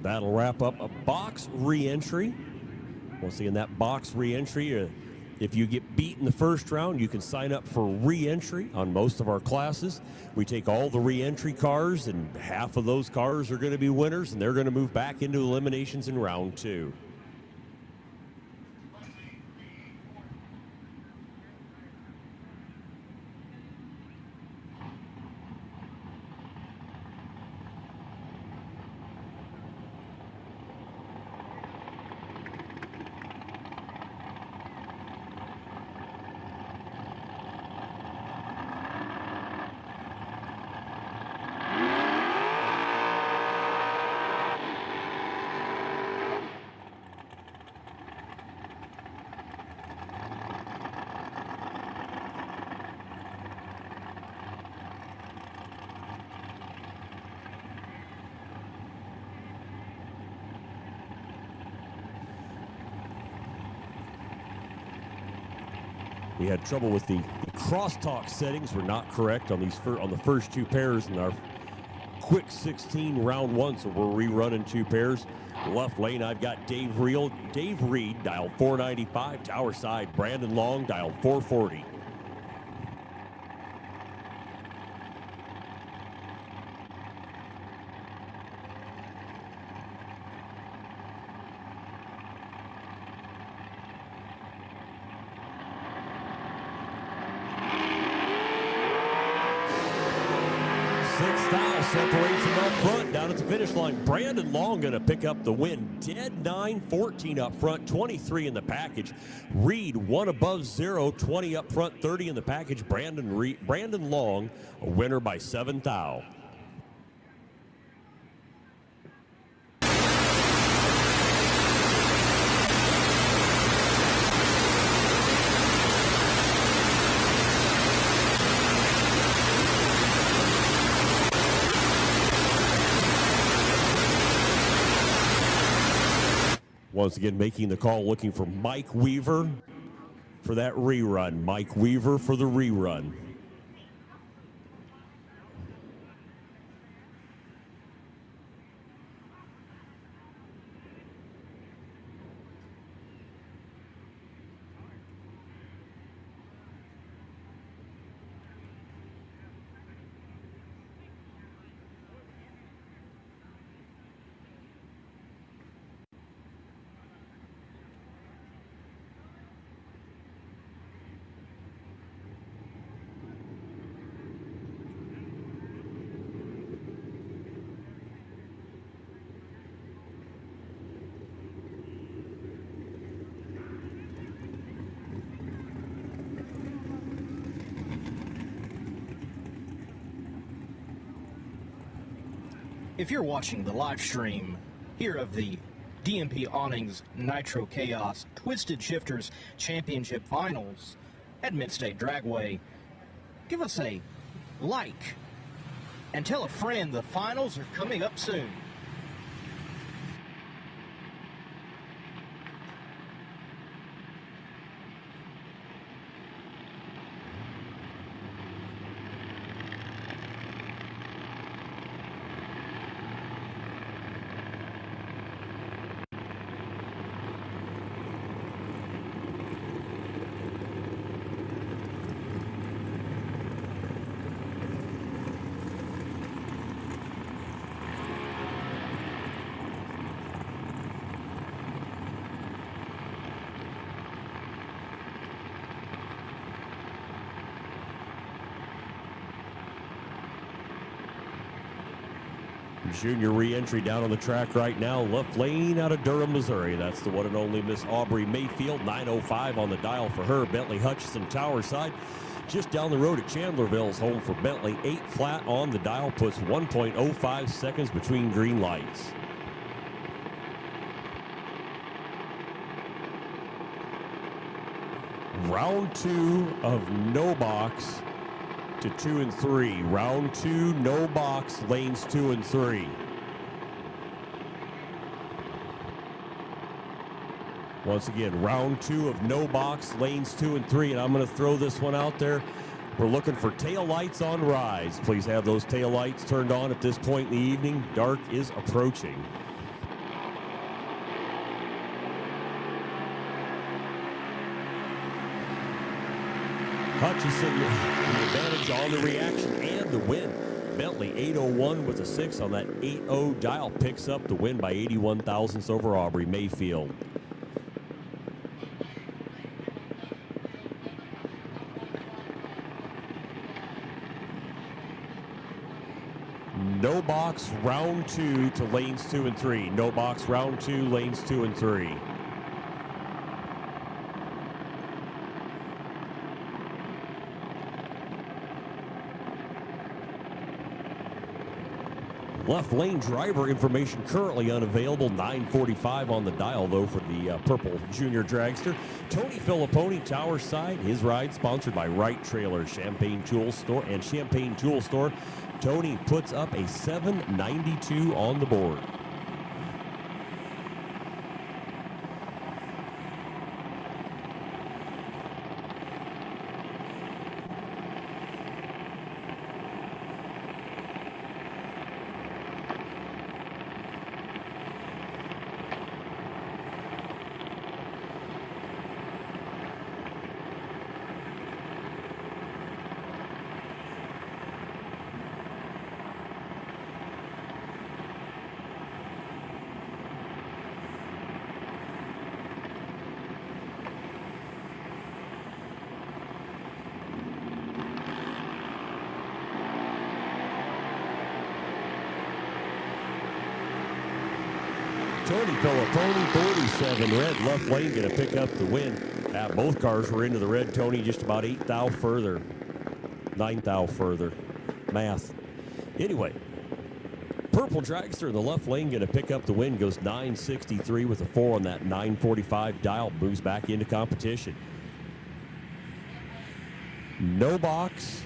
That'll wrap up a box re-entry. Once again, that box re-entry, if you get beat in the first round, you can sign up for re-entry on most of our classes. We take all the re-entry cars, and half of those cars are going to be winners, and they're going to move back into eliminations in round 2. We had trouble with the crosstalk settings were not correct on on the first two pairs in our quick 16 round one, so we're rerunning two pairs. Left lane, I've got Dave Reed, dial 495. Tower side, Brandon Long, dial 440. Separates him up front down at the finish line. Brandon Long going to pick up the win. Dead 9-14 up front, 23 in the package. Reed 1 above 0, 20 up front, 30 in the package. Brandon Long a winner by 7 thou. Once again, making the call, looking for Mike Weaver for that rerun. Mike Weaver for the rerun. If you're watching the live stream here of the DMP Awnings Nitro Chaos Twisted Shifterz Championship Finals at Mid-state Dragway, give us a like and tell a friend the finals are coming up soon. Junior re-entry down on the track right now. Left lane out of Durham, Missouri. That's the one and only Miss Aubrey Mayfield. 9:05 on the dial for her. Bentley Hutchison Tower side. Just down the road at Chandlerville's home for Bentley. 8 flat on the dial. Puts 1.05 seconds between green lights. Round 2 of no box to 2 and 3. Round 2, no box, lanes 2 and 3. Once again, round 2 of no box, lanes 2 and 3. And I'm going to throw this one out there. We're looking for tail lights on rise. Please have those tail lights turned on at this point in the evening. Dark is approaching. Hutchison, the advantage on the reaction and the win. Bentley 8:01 with a 6 on that 8:0 dial, picks up the win by 81 thousandths over Aubrey Mayfield. No box, round 2 to lanes 2 and 3. No box, round 2, lanes 2 and 3. Left lane driver information currently unavailable. 9:45 on the dial, though, for the purple junior dragster. Tony Filipponi, Tower side. His ride sponsored by Wright Trailer, Champagne Tool Store, and Champagne Tool Store. Tony puts up a 792 on the board. Tony Filipponi, 47 red, left lane, going to pick up the win. Both cars were into the red, Tony, just about 8 thou further. 9 thou further. Math. Anyway, purple dragster in the left lane going to pick up the win, goes 963 with a 4 on that 945 dial, moves back into competition. No box,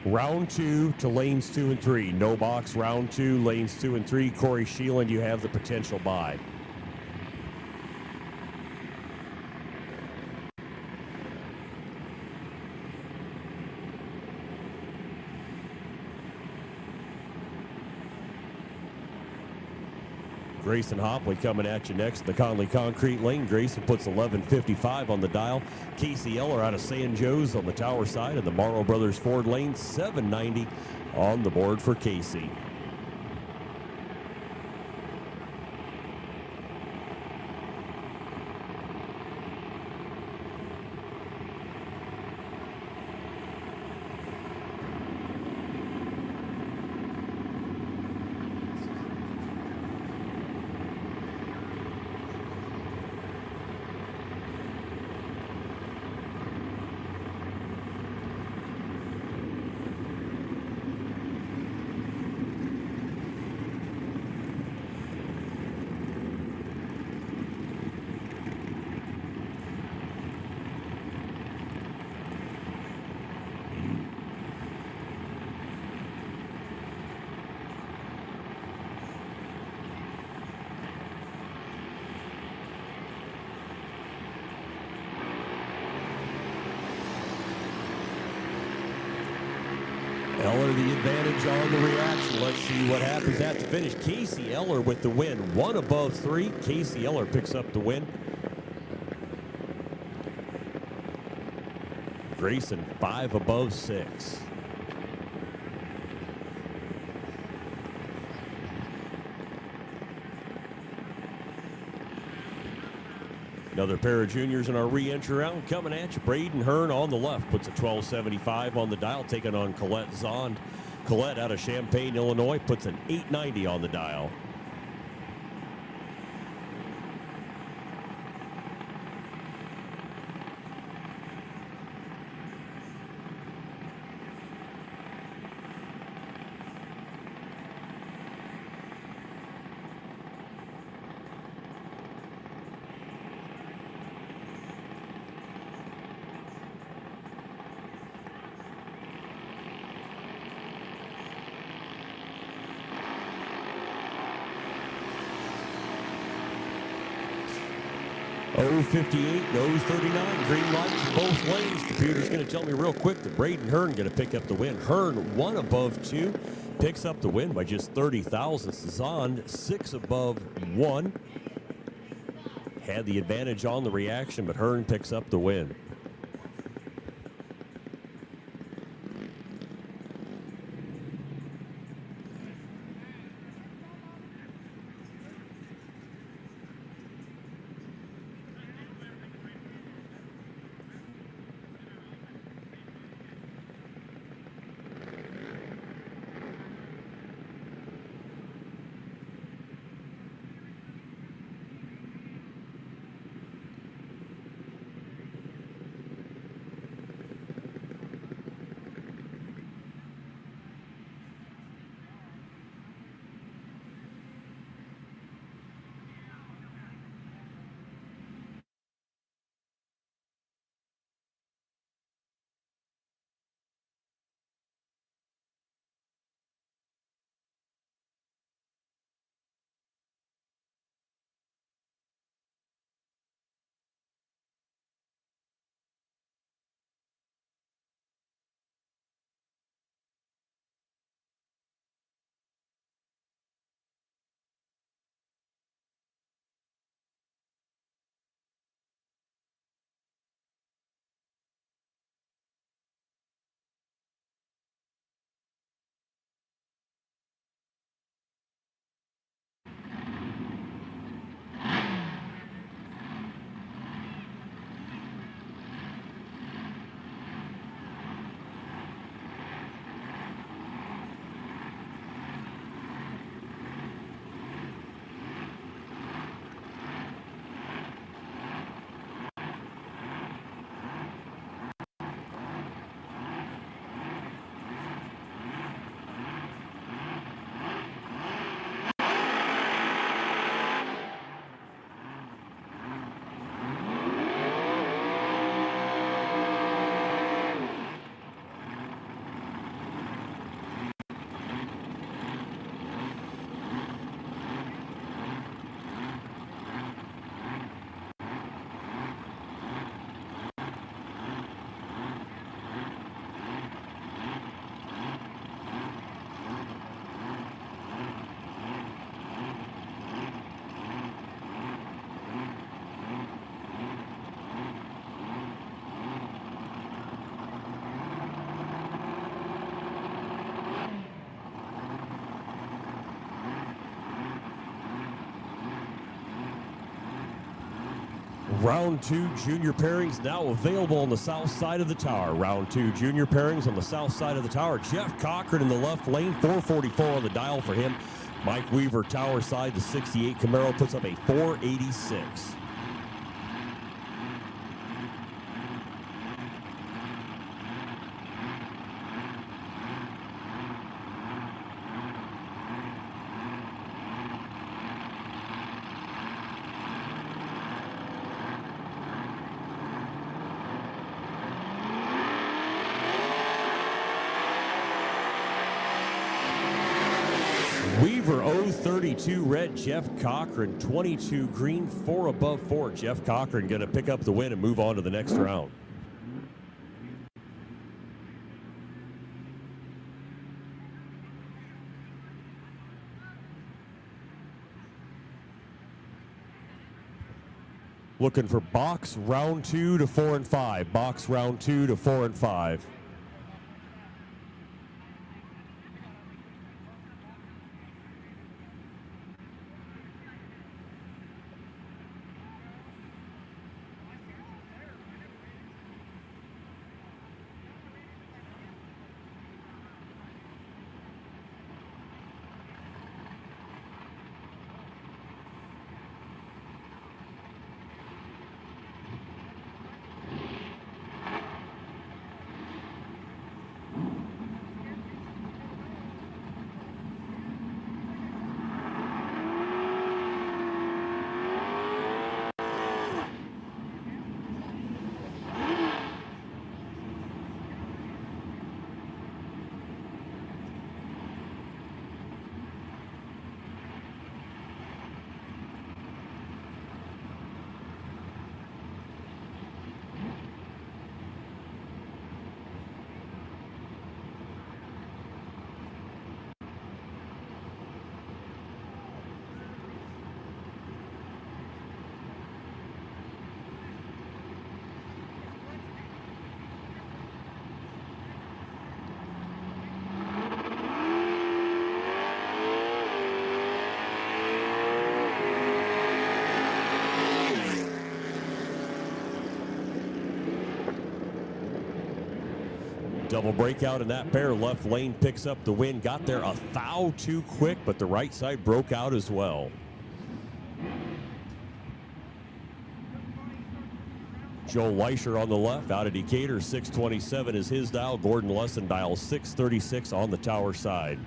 round 2 to lanes 2 and 3. No box, round 2, lanes 2 and 3. Corey Sheelan, you have the potential bye. Grayson Hopley coming at you next in the Conley Concrete Lane. Grayson puts 11:55 on the dial. Casey Eller out of San Joe's on the Tower side, and the Morrow Brothers Ford Lane, 790 on the board for Casey. Eller the advantage on the reaction. Let's see what happens at the finish. Casey Eller with the win. 1 above 3. Casey Eller picks up the win. Grayson 5 above 6. Another pair of juniors in our re-entry round coming at you. Braden Hearn on the left puts a 1275 on the dial, taking on Colette Zond. Colette out of Champaign, Illinois, puts an 890 on the dial. .058, .039, green lights in both lanes. Computer's going to tell me real quick that Braden Hearn going to pick up the win. Hearn 1 above 2, picks up the win by just 30 thousandths. Zond 6 above 1. Had the advantage on the reaction, but Hearn picks up the win. Round 2 junior pairings now available on the south side of the tower. Round 2 junior pairings on the south side of the tower. Jeff Cochran in the left lane, 444 on the dial for him. Mike Weaver, tower side, the 68 Camaro puts up a 486. Weaver 032 red, Jeff Cochran 22 green, 4 above 4. Jeff Cochran going to pick up the win and move on to the next round. Looking for box round 2 to 4 and 5. Box round 2 to 4 and 5. Double breakout in that pair. Left lane picks up the win. Got there a thou too quick, but the right side broke out as well. Joe Leischer on the left. Out of Decatur, 627 is his dial. Gordon Lesson dials 636 on the tower side.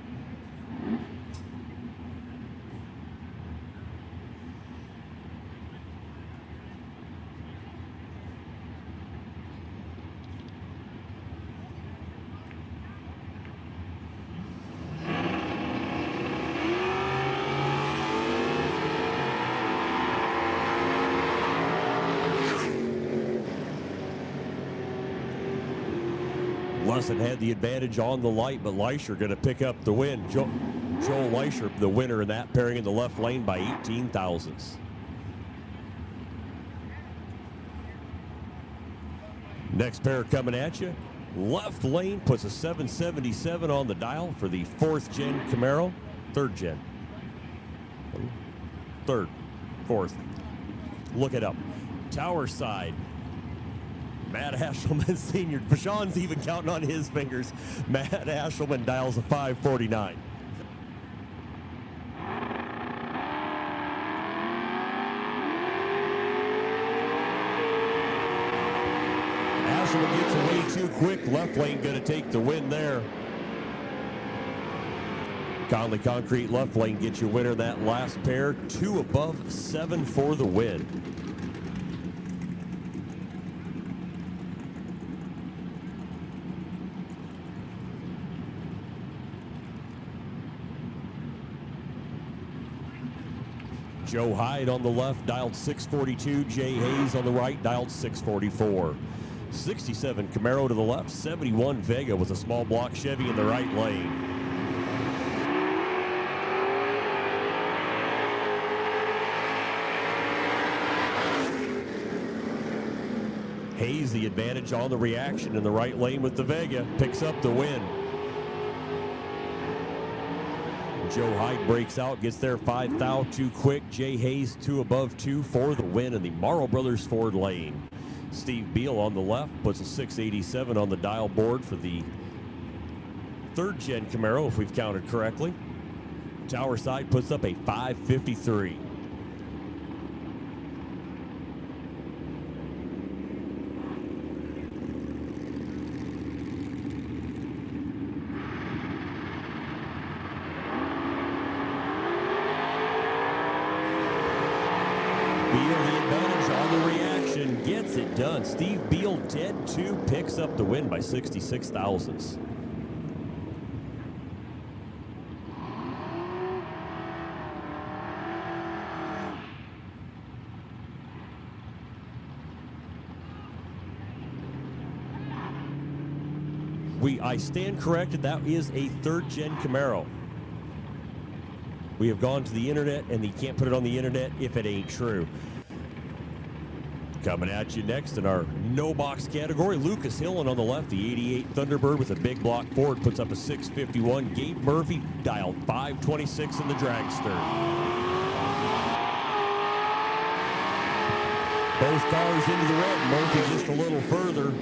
Lesson had the advantage on the light, but Leischer going to pick up the win. Joel Leischer, the winner in that pairing in the left lane by 18 thousandths. Next pair coming at you. Left lane puts a 777 on the dial for the 4th gen Camaro. 3rd gen. 3rd. 4th. Look it up. Tower side. Matt Ashelman Sr. Bashan's even counting on his fingers. Matt Ashelman dials a 549. Ashelman gets away too quick. Left lane going to take the win there. Conley Concrete left lane gets you winner that last pair. 2 above 7 for the win. Joe Hyde on the left, dialed 642. Jay Hayes on the right, dialed 644. 67 Camaro to the left, 71 Vega with a small block Chevy in the right lane. Hayes the advantage on the reaction in the right lane with the Vega, picks up the win. Joe Hyde breaks out, gets there 5 thou too quick. Jay Hayes 2 above 2 for the win in the Morrow Brothers Ford lane. Steve Beal on the left puts a 687 on the dial board for the 3rd gen Camaro, if we've counted correctly. Tower Side puts up a 553. Gets it done. Steve Beal dead 2 picks up the win by 66 thousandths. I stand corrected. That is a 3rd gen Camaro. We have gone to the internet, and you can't put it on the internet if it ain't true. Coming at you next in our no box category, Lucas Hillen on the left, the 88 Thunderbird with a big block Ford puts up a 651. Gabe Murphy dialed 526 in the dragster. Both cars into the red, Murphy just a little further.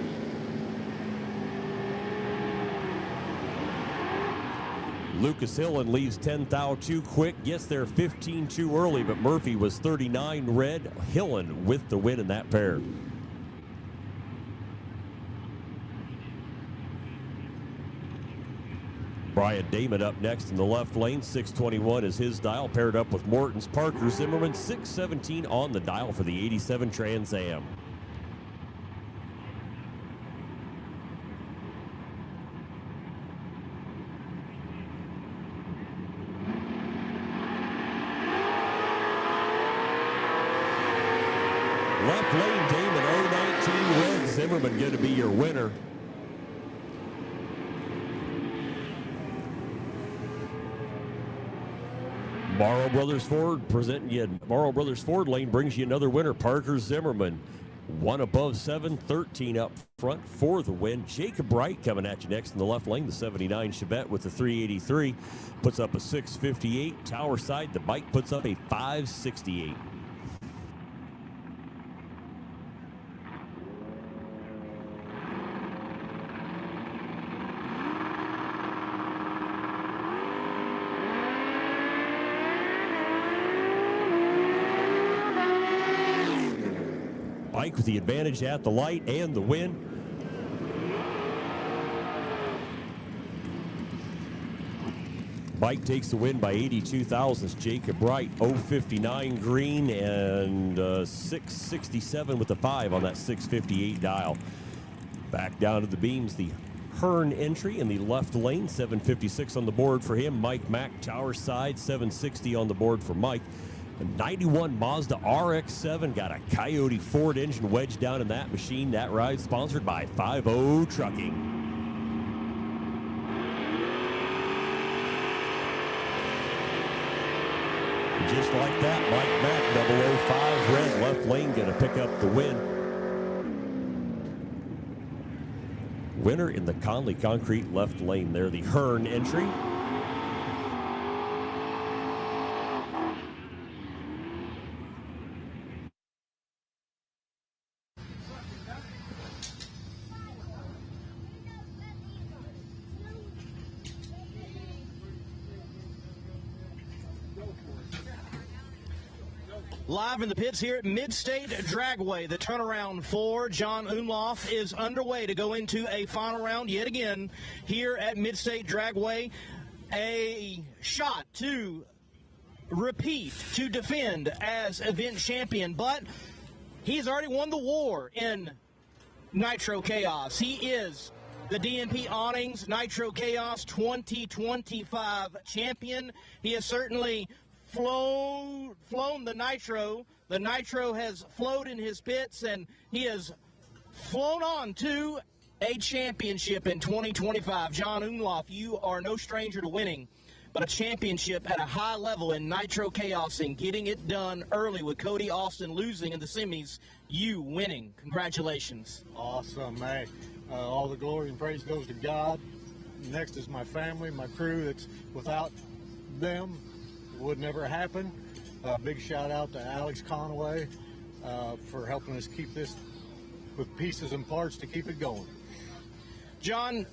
Lucas Hillen leaves 10 thou too quick, gets there 15 too early, but Murphy was 39 red. Hillen with the win in that pair. Brian Damon up next in the left lane. 621 is his dial, paired up with Morton's Parker Zimmerman. 617 on the dial for the 87 Trans Am. Left lane, Damon, 019 red. Zimmerman going to be your winner. Morrow Brothers Ford presenting you. Morrow Brothers Ford lane brings you another winner, Parker Zimmerman. 1 above 7, 13 up front for the win. Jacob Wright coming at you next in the left lane. The 79 Chevette with the 383 puts up a 658. Tower Side, the bike puts up a 568. Bike with the advantage at the light and the win. Bike takes the win by 82 thousandths. Jacob Wright, 059 green and 667 with the 5 on that 658 dial. Back down to the beams, the Hearn entry in the left lane, 756 on the board for him. Mike Mack, Tower Side, 760 on the board for Mike. A 91 Mazda RX-7 got a Coyote Ford engine wedged down in that machine. That ride sponsored by 50 Trucking. Just like that, Mike Mack, 005 red, left lane, going to pick up the win. Winner in the Conley Concrete left lane there, the Hearn entry. Live in the pits here at Mid-state Dragway, the turnaround for John Omlof is underway to go into a final round yet again here at Mid-state Dragway. A shot to repeat, to defend as event champion, but he's already won the war in Nitro Chaos. He is the DMP Awnings Nitro Chaos 2025 champion. He has certainly flown the Nitro. The Nitro has flowed in his pits, and he has flown on to a championship in 2025. John Omlof, you are no stranger to winning, but a championship at a high level in Nitro Chaos and getting it done early with Cody Austin losing in the semis, you winning. Congratulations. Awesome, man. All the glory and praise goes to God. Next is my family, my crew. It's without them, it would never happen. Big shout out to Alex Conway for helping us keep this with pieces and parts to keep it going. John,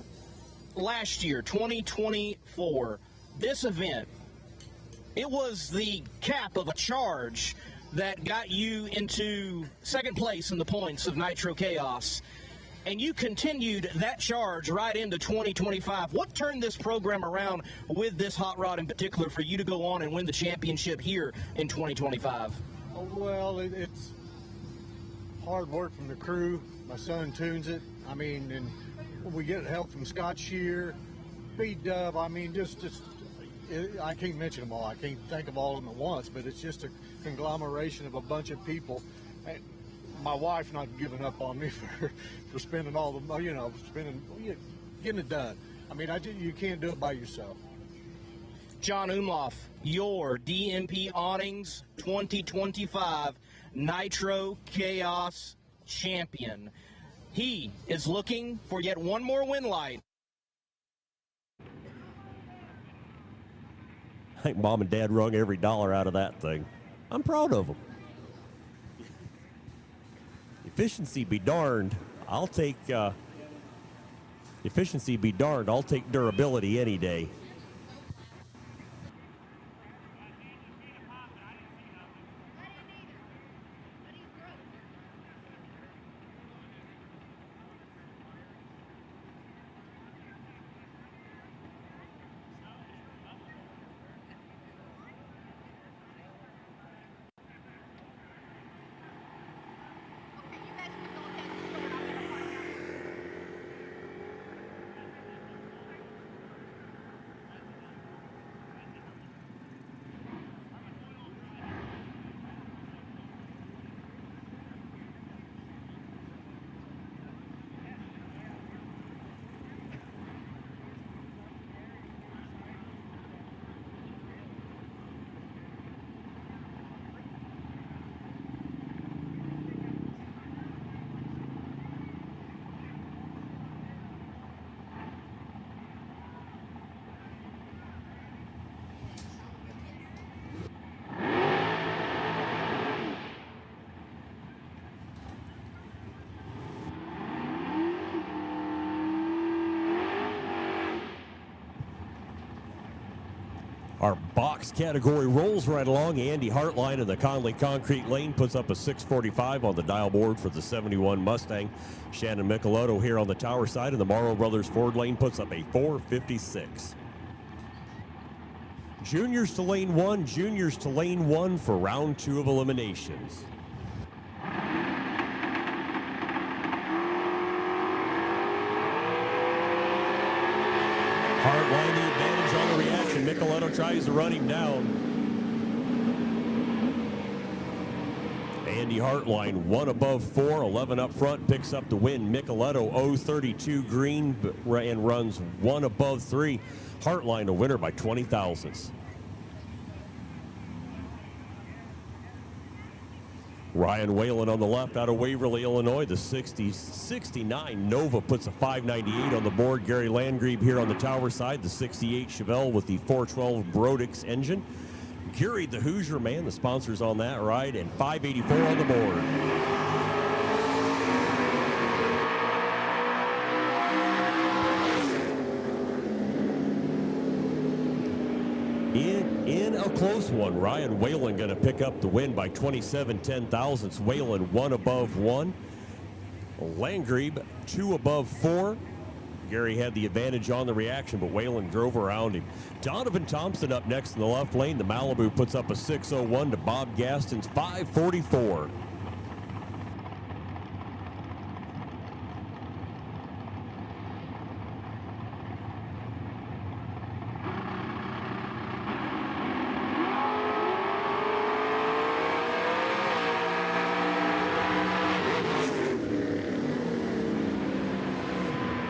last year, 2024, this event, it was the cap of a charge that got you into second place in the points of Nitro Chaos. And you continued that charge right into 2025. What turned this program around with this hot rod in particular for you to go on and win the championship here in 2025? Well, it's hard work from the crew. My son tunes it. I mean, and we get help from Scott Shear, B-Dub. I mean, I can't mention them all. I can't think of all of them at once, but it's just a conglomeration of a bunch of people. My wife not giving up on me for spending all the, getting it done. I mean, you can't do it by yourself. John Omlof, your DMP Awnings 2025 Nitro Chaos champion. He is looking for yet one more win light. I think Mom and Dad wrung every dollar out of that thing. I'm proud of them. Efficiency be darned. I'll take durability any day. Our box category rolls right along. Andy Hartline in the Conley Concrete Lane puts up a 645 on the dial board for the 71 Mustang. Shannon Michelotto here on the tower side, and the Morrow Brothers Ford Lane puts up a 456. Juniors to lane one for round 2 of eliminations. Hartline the advantage on the reaction. Michelotto tries to run him down. Andy Hartline 1 above 4, 11 up front, picks up the win. Michelotto 0.32 green and runs 1 above 3. Hartline a winner by 20 thousandths. Ryan Whalen on the left out of Waverly, Illinois. The 69 Nova puts a 598 on the board. Gary Landgrebe here on the tower side. The 68 Chevelle with the 412 Brodix engine. Gary the Hoosier man, the sponsors on that ride, and 584 on the board. In a close one, Ryan Whalen going to pick up the win by 27 10,000ths. Whalen 1 above 1. Landgrebe 2 above 4. Gary had the advantage on the reaction, but Whalen drove around him. Donovan Thompson up next in the left lane. The Malibu puts up a 601 to Bob Gaston's 544.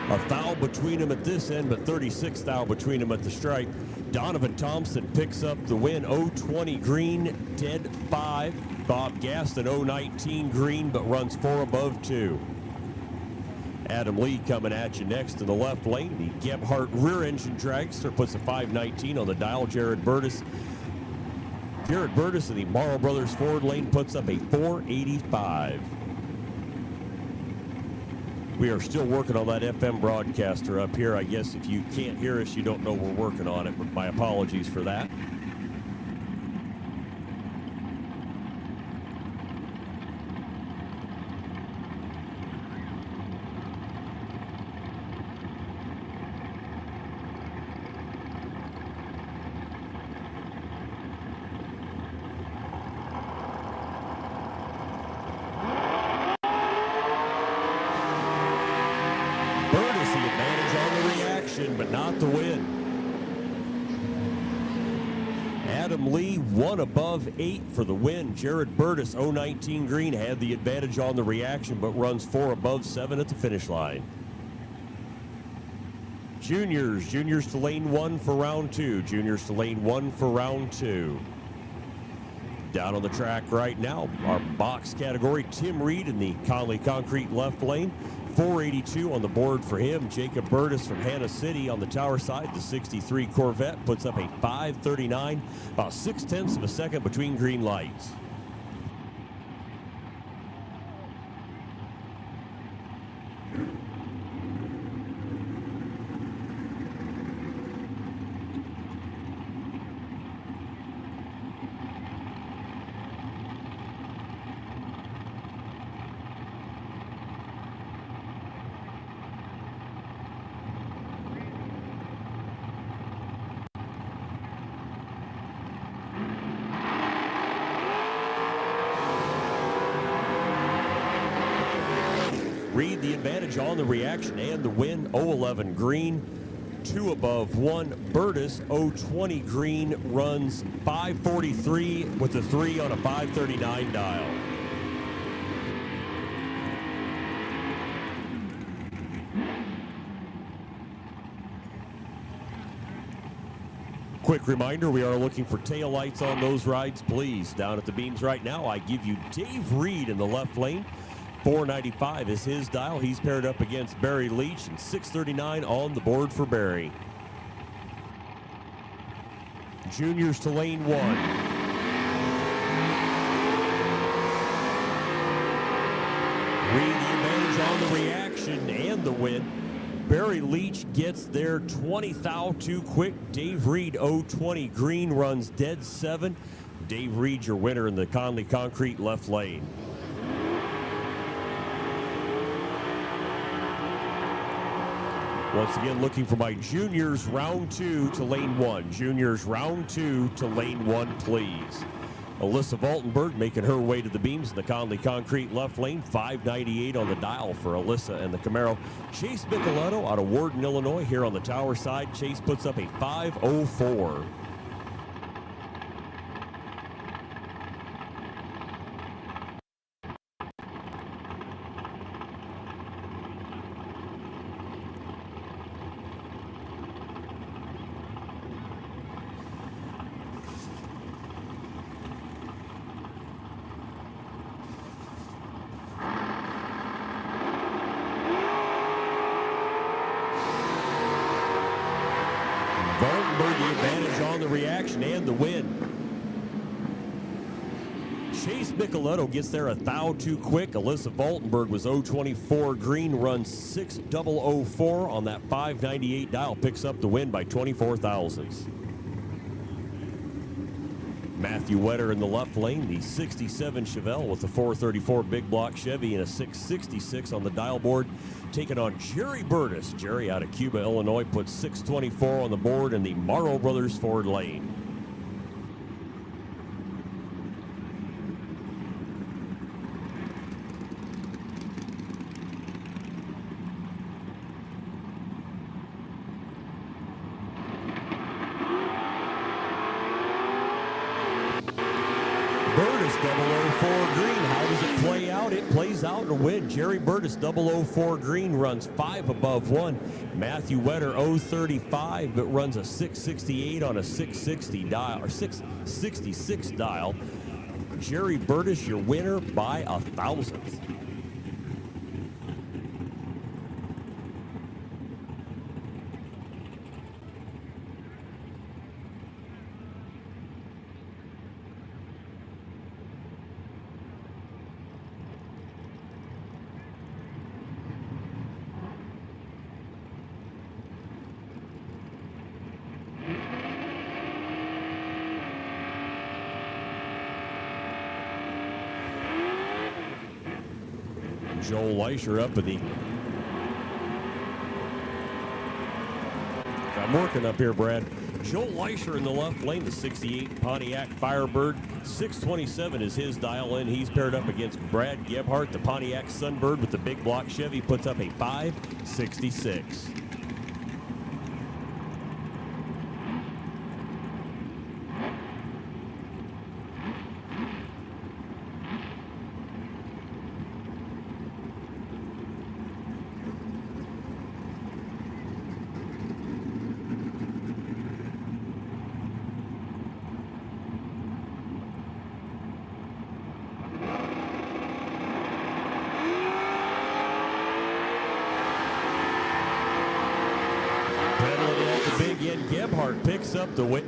A foul between them at this end, but 36 thou between them at the stripe. Donovan Thompson picks up the win. 020 green, dead 5. Bob Gaston 019 green, but runs 4 above 2. Adam Lee coming at you next in the left lane. The Gebhardt rear engine dragster puts a 519 on the dial. Jared Burtis in the Morrow Brothers Ford lane puts up a 485. We are still working on that FM broadcaster up here. I guess if you can't hear us, you don't know we're working on it, but my apologies for that. But not the win. Adam Lee, 1 above 8 for the win. Jared Burtis, 019 green, had the advantage on the reaction, but runs 4 above 7 at the finish line. Juniors to lane 1 for round 2. Juniors to lane 1 for round 2. Down on the track right now, our box category, Tim Reed in the Conley Concrete left lane. 482 on the board for him. Jacob Burtis from Hannah City on the tower side. The 63 Corvette puts up a 539, about 0.6 of a second between green lights. Reed the advantage on the reaction and the win. 011 green, 2 above 1. Burtis 020 green runs 543 with a 3 on a 539 dial. Quick reminder, we are looking for taillights on those rides, please. Down at the beams right now, I give you Dave Reed in the left lane. 495 is his dial. He's paired up against Barry Leach, and 639 on the board for Barry. Juniors to lane 1. Reed the advantage on the reaction and the win. Barry Leach gets there 20 thou too quick. Dave Reed 020 green runs dead 7. Dave Reed your winner in the Conley Concrete left lane. Once again, looking for my juniors round 2 to lane 1. Juniors round 2 to lane 1, please. Alyssa Valtenberg making her way to the beams in the Conley Concrete left lane. 598 on the dial for Alyssa and the Camaro. Chase Micheletto out of Warden, Illinois here on the tower side. Chase puts up a 504. Valtenberg the advantage on the reaction and the win. Chase Micheletto gets there a thou too quick. Alyssa Valtenberg was 024 green, runs 6004 on that 598 dial, picks up the win by 24 thousandths. Matthew Wetter in the left lane, the 67 Chevelle with the 434 big block Chevy and a 666 on the dial board, taking on Jerry Burtis. Jerry out of Cuba, Illinois, puts 624 on the board in the Morrow Brothers Ford lane. Burtis 004 green. How does it play out? It plays out in a win. Jerry Burtis 004 green runs 5 above 1. Matthew Wetter 035 but runs a 668 on a 660 dial or 666 dial. Jerry Burtis your winner by 1,000th. Joel Leisher up in the... I'm working up here, Brad. Joel Leisher in the left lane, the 68 Pontiac Firebird. 627 is his dial in. He's paired up against Brad Gebhardt, the Pontiac Sunbird with the big block Chevy, puts up a 566. Gebhardt picks up the win.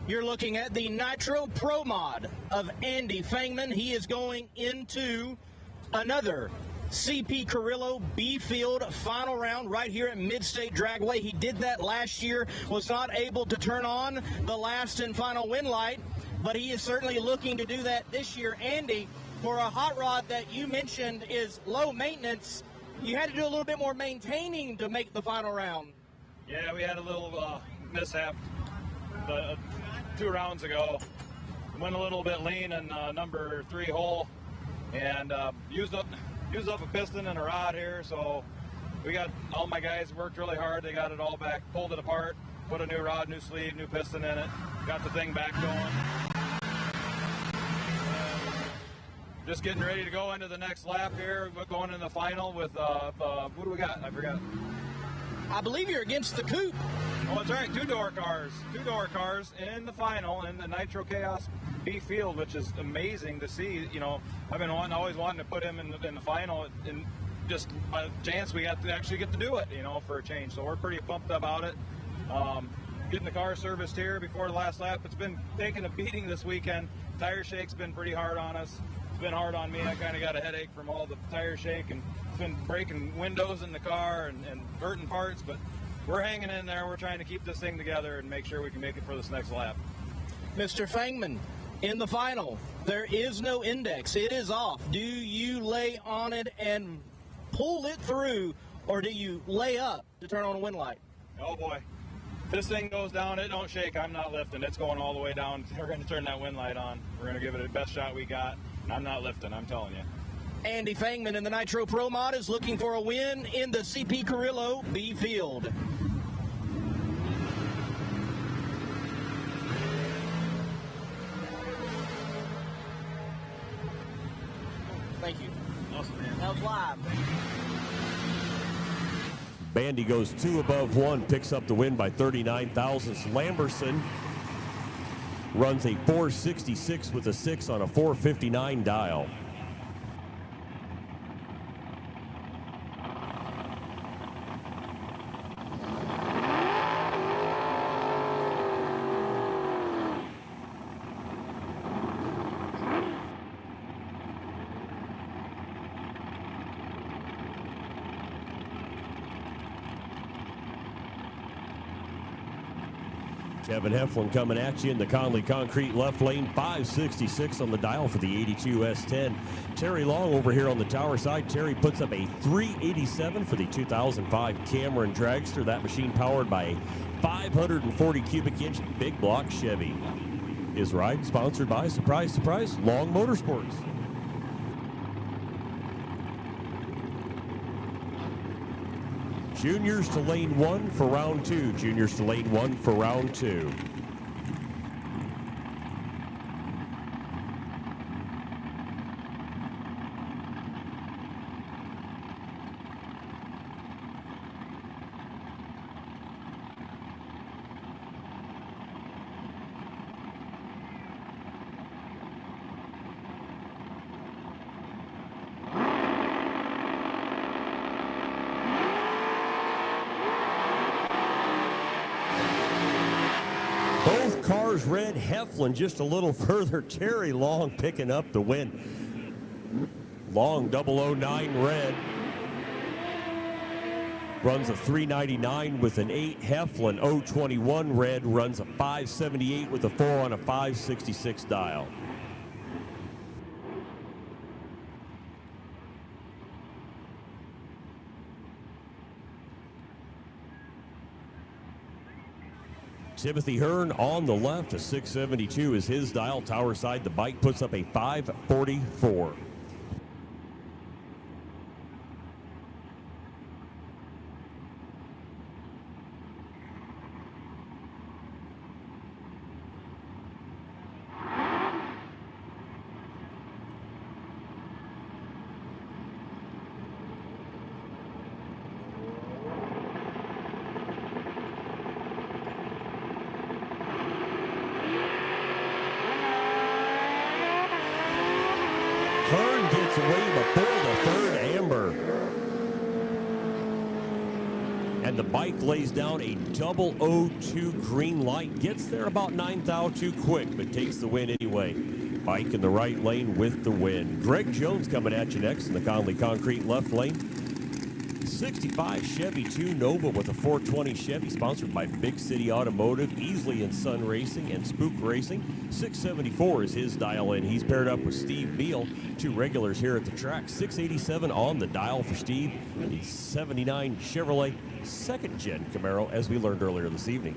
You're looking at the Nitro Pro Mod of Andy Fangman. He is going into another CP Carrillo B Field final round right here at Mid-state Dragway. He did that last year, was not able to turn on the last and final wind light, but he is certainly looking to do that this year. Andy, for a hot rod that you mentioned is low maintenance, you had to do a little bit more maintaining to make the final round. Yeah, we had a little mishap 2 rounds ago. Went a little bit lean in number 3 hole and used up a piston and a rod here, so we got all my guys worked really hard. They got it all back, pulled it apart, put a new rod, new sleeve, new piston in it, got the thing back going. Just getting ready to go into the next lap here, going in the final with who do we got? I forgot. I believe you're against the Coupe. Oh, that's right, 2-door cars in the final in the Nitro Chaos B field, which is amazing to see. You know, I've been always wanting to put him in the final, and just a chance we got to actually get to do it, you know, for a change. So we're pretty pumped about it. Getting the car serviced here before the last lap. It's been taking a beating this weekend. Tire shake's been pretty hard on us. It's been hard on me. I kind of got a headache from all the tire shake, and it's been breaking windows in the car and hurting parts, but we're hanging in there. We're trying to keep this thing together and make sure we can make it for this next lap. Mr. Fangman, in the final, there is no index. It is off. Do you lay on it and pull it through, or do you lay up to turn on a wind light? Oh boy. This thing goes down, it don't shake. I'm not lifting. It's going all the way down. We're going to turn that wind light on. We're going to give it the best shot we got. I'm not lifting, I'm telling you. Andy Fangman in the Nitro Pro Mod is looking for a win in the CP Carrillo B Field. Thank you. Awesome, man. That was live. Bandy goes 2 above 1, picks up the win by 39 thousandths. Lamberson runs a 466 with a 6 on a 459 dial. Kevin Heflin coming at you in the Conley Concrete left lane, 566 on the dial for the 82 S10. Terry Long over here on the tower side. Terry puts up a 387 for the 2005 Cameron Dragster. That machine powered by a 540 cubic inch big block Chevy. His ride sponsored by, surprise, surprise, Long Motorsports. Juniors to lane 1 for round 2. Juniors to lane 1 for round 2. Shifterz red, Heflin just a little further. Terry Long picking up the win. Long 009 red. Runs a 399 with an 8. Heflin 021 red runs a 578 with a 4 on a 566 dial. Timothy Hearn on the left, a 672 is his dial. Tower side, the bike puts up a 544. Away before the third amber. And the bike lays down a 002 green light. Gets there about 9 thou too quick, but takes the win anyway. Bike in the right lane with the win. Greg Jones coming at you next in the Conley Concrete left lane. 65 Chevy 2 Nova with a 420 Chevy, sponsored by Big City Automotive, Easley and Sun Racing, and Spook Racing. 674 is his dial in. He's paired up with Steve Beal, two regulars here at the track. 687 on the dial for Steve. The 79 Chevrolet second-gen Camaro, as we learned earlier this evening.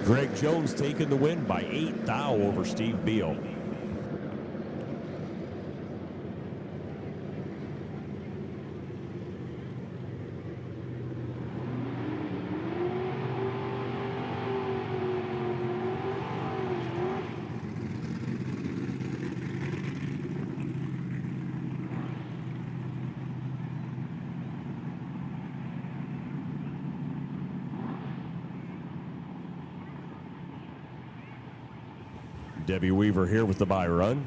Greg Jones taking the win by 8 thou over Steve Beal. Debbie Weaver here with the bye run.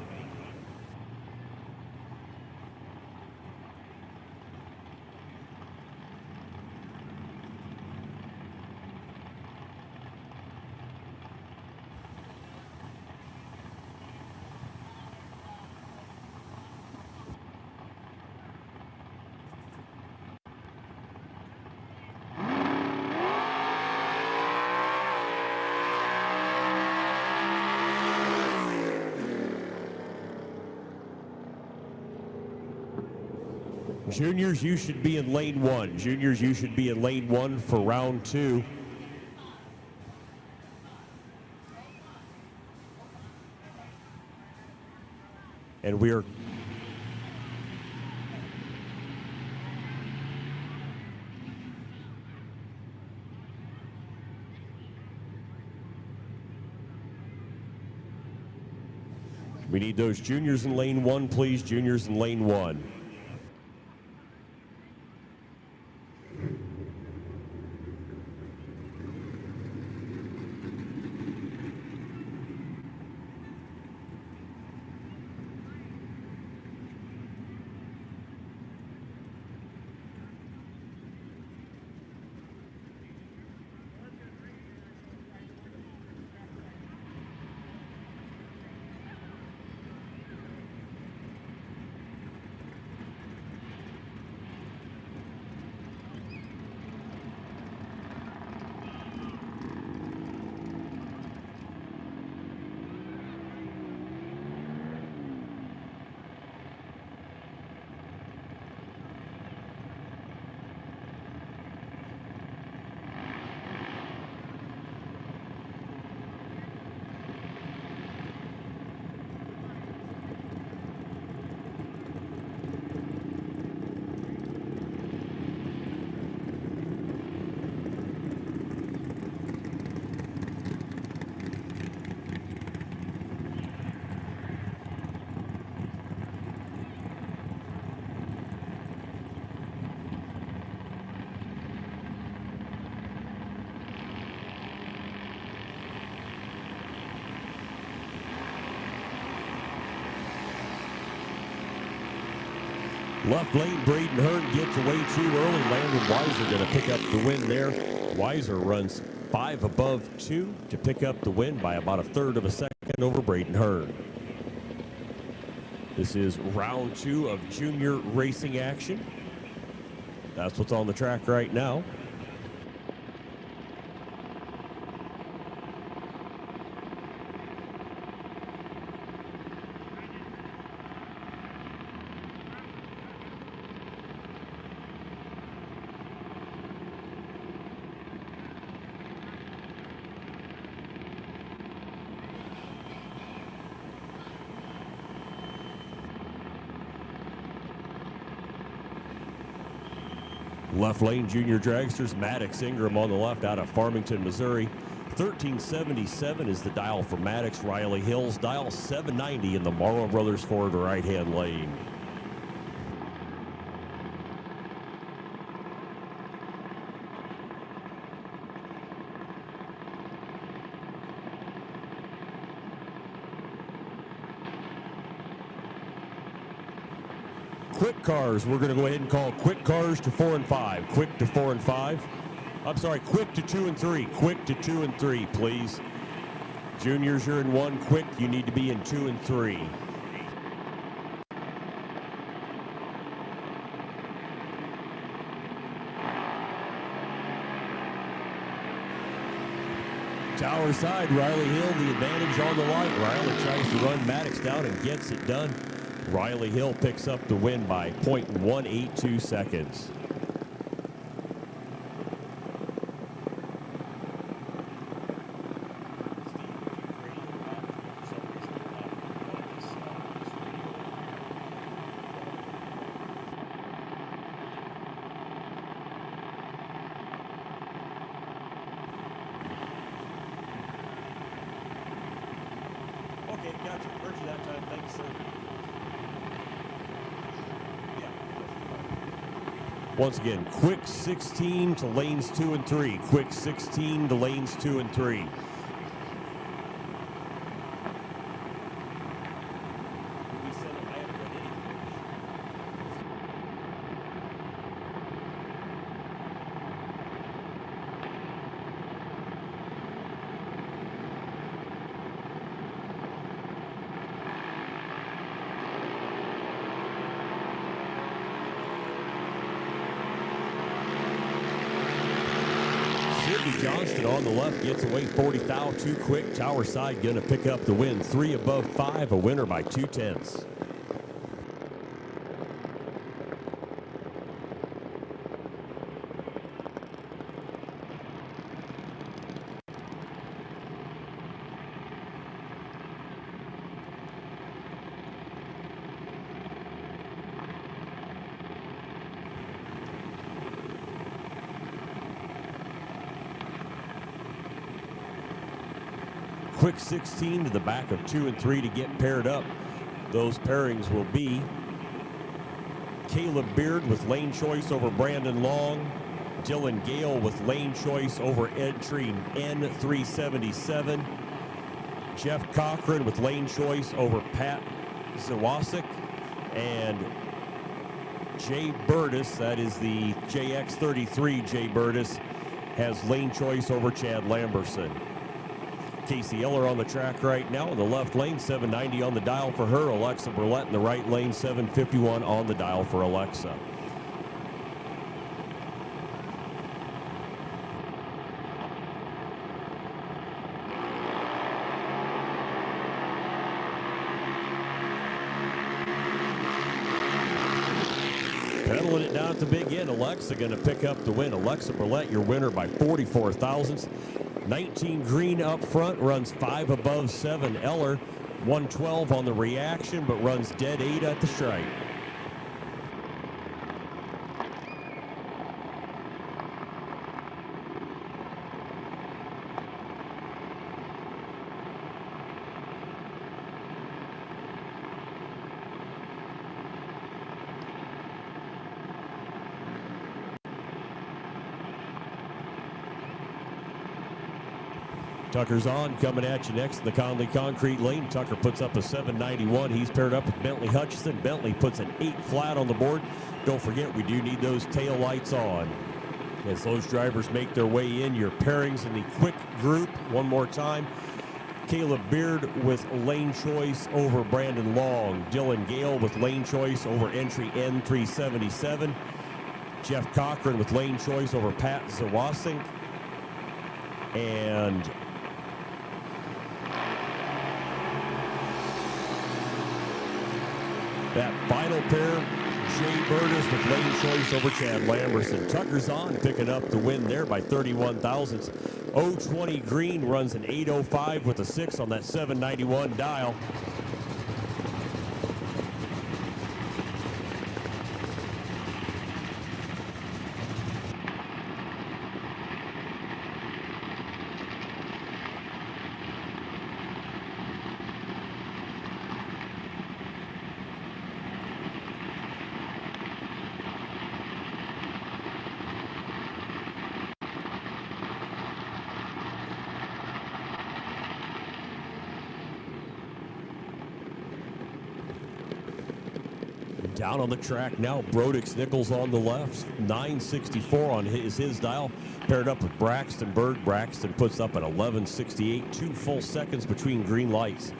Juniors, you should be in lane 1. Juniors, you should be in lane 1 for round 2. And we are we need those juniors in lane 1, please. Juniors in lane 1. Left lane, Braden Hearn gets away too early. Landon Weiser going to pick up the win there. Weiser runs 5 above 2 to pick up the win by about a third of a second over Braden Hearn. This is round 2 of junior racing action. That's what's on the track right now. Left lane, junior dragsters, Maddox Ingram on the left out of Farmington, Missouri. 1377 is the dial for Maddox. Riley Hills, dial 790 in the Morrow Brothers Ford right-hand lane. Quick cars, we're going to go ahead and call quick cars to 4 and 5. Quick to 4 and 5. I'm sorry, quick to 2 and 3. Quick to 2 and 3, please. Juniors, you're in 1. Quick, you need to be in 2 and 3. Tower side, Riley Hill, the advantage on the light. Riley tries to run Maddox down and gets it done. Riley Hill picks up the win by 0.182 seconds. Okay, gotcha. Heard you that time. Thanks, sir. Once again, quick 16 to lanes 2 and 3. Quick 16 to lanes 2 and 3. Johnston on the left gets away 40 thou, too quick. Tower side going to pick up the win. 3 above 5, a winner by 2/10. Quick 16 to the back of 2 and 3 to get paired up. Those pairings will be Caleb Beard with lane choice over Brandon Long. Dylan Gale with lane choice over entry N377. Jeff Cochran with lane choice over Pat Zawasik. And Jay Burtis, that is the JX33 Jay Burtis, has lane choice over Chad Lamberson. Casey Eller on the track right now in the left lane, 790 on the dial for her. Alexa Burlett in the right lane, 751 on the dial for Alexa. Pedaling it down at the big end, Alexa going to pick up the win. Alexa Burlett, your winner by 44 thousandths. 19 green up front, runs 5 above 7. Eller, 112 on the reaction, but runs dead 8 at the stripe. Tucker's on, coming at you next in the Conley Concrete Lane. Tucker puts up a 791. He's paired up with Bentley Hutchison. Bentley puts an 8 flat on the board. Don't forget, we do need those tail lights on. As those drivers make their way in, your pairings in the quick group, one more time. Caleb Beard with lane choice over Brandon Long. Dylan Gale with lane choice over entry N377. Jeff Cochran with lane choice over Pat Zawasink. And that final pair, Jay Burtis with lane choice over Chad Lamberson. Tucker's on, picking up the win there by 31 thousandths. 020 Green runs an 805 with a 6 on that 791 dial. Down on the track now, Brodix Nichols on the left, 964 on his dial, paired up with Braxton Berg. Braxton puts up an 1168, 2 full seconds between green lights.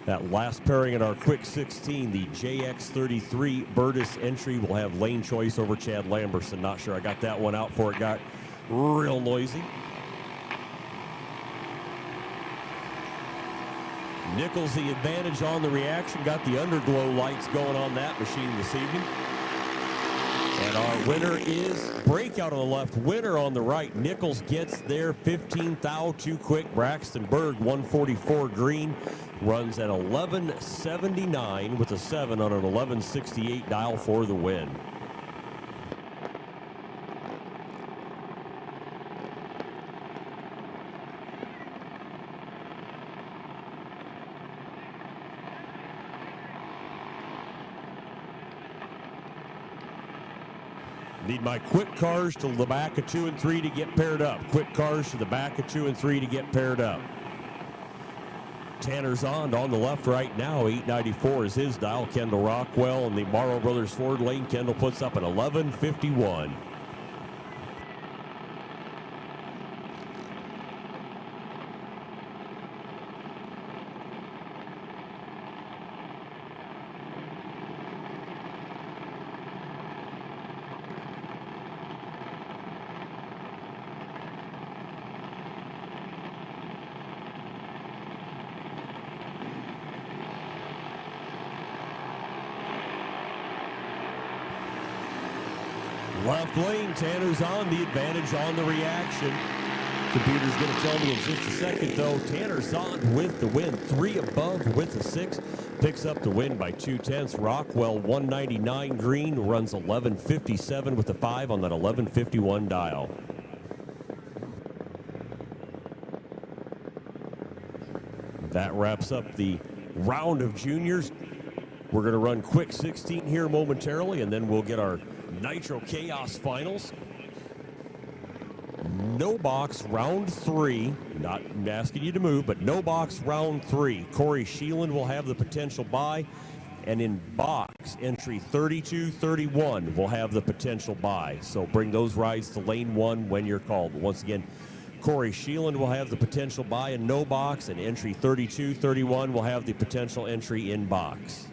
That last pairing in our quick 16, the JX33 Burtis entry will have lane choice over Chad Lamberson. Not sure I got that one out before it got real noisy. Nichols the advantage on the reaction. Got the underglow lights going on that machine this evening. And our winner is Breakout on the left, winner on the right. Nichols gets there, 15 thou too quick. Braxton Berg, 144 green, runs at 1179 with a 7 on an 1168 dial for the win. Need my quick cars to the back of 2 and 3 to get paired up. Quick cars to the back of 2 and 3 to get paired up. Tanner's on the left right now. 894 is his dial. Kendall Rockwell in the Morrow Brothers Ford lane. Kendall puts up an 1151. Left lane, Tanner's on the advantage on the reaction. Computer's going to tell me in just a second, though. Tanner's on with the win, 3 above with a 6. Picks up the win by 2/10. Rockwell, 199 green, runs 1157 with a 5 on that 1151 dial. That wraps up the round of juniors. We're going to run quick 16 here momentarily, and then we'll get our Nitro Chaos finals. No box round 3. Not asking you to move, but no box round 3. Corey Sheelan will have the potential bye. And in box entry 32-31 will have the potential bye. So bring those rides to lane 1 when you're called. Once again, Corey Sheelan will have the potential bye in no box, and entry 32-31 will have the potential entry in box.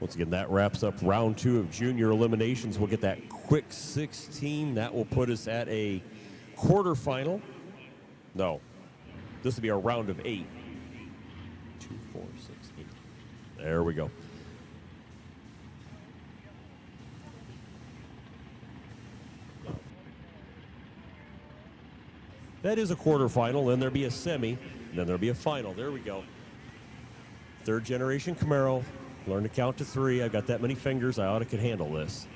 Once again, that wraps up round 2 of junior eliminations. We'll get that quick 16. That will put us at a quarterfinal. No, this will be a round of 8. 2, 4, 6, 8. There we go. That is a quarterfinal, then there'll be a semi, and then there'll be a final. There we go. Third generation Camaro. Learn to count to 3. I've got that many fingers. I ought to could handle this.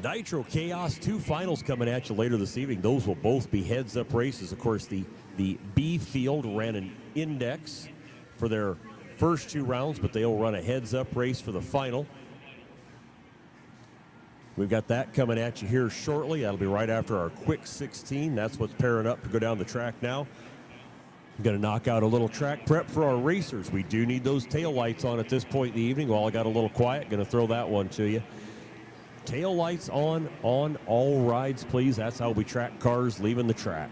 Nitro Chaos, 2 finals coming at you later this evening. Those will both be heads-up races. Of course, the B field ran an index for their first 2 rounds, but they'll run a heads-up race for the final. We've got that coming at you here shortly. That'll be right after our quick 16. That's what's pairing up to go down the track now. I'm going to knock out a little track prep for our racers. We do need those tail lights on at this point in the evening. While I got a little quiet, going to throw that one to you. Tail lights on all rides, please. That's how we track cars leaving the track.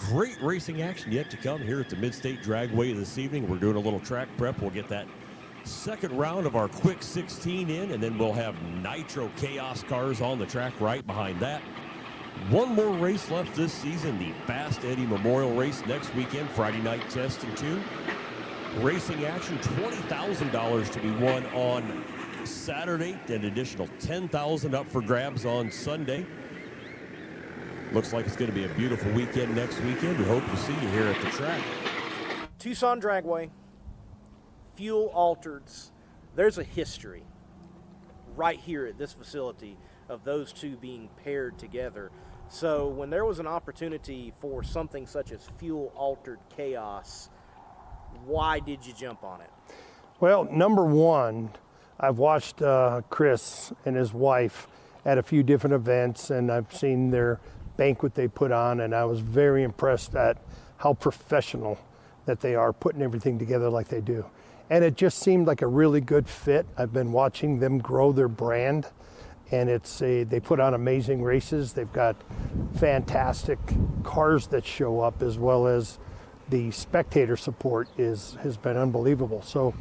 Great racing action yet to come here at the Mid-state Dragway this evening. We're doing a little track prep. We'll get that second round of our quick 16 in, and then we'll have Nitro Chaos cars on the track right behind that. One more race left this season, the Fast Eddie Memorial Race next weekend, Friday night test and 2. Racing action, $20,000 to be won on Saturday, an additional $10,000 up for grabs on Sunday. Looks like it's going to be a beautiful weekend next weekend. We hope to see you here at the track. Tucson Dragway, fuel altereds. There's a history right here at this facility of those two being paired together. So when there was an opportunity for something such as fuel altered chaos, why did you jump on it? Well, number one, I've watched Chris and his wife at a few different events, and I've seen their banquet they put on, and I was very impressed at how professional that they are putting everything together like they do. And it just seemed like a really good fit. I've been watching them grow their brand, and they put on amazing races. They've got fantastic cars that show up, as well as the spectator support has been unbelievable. So,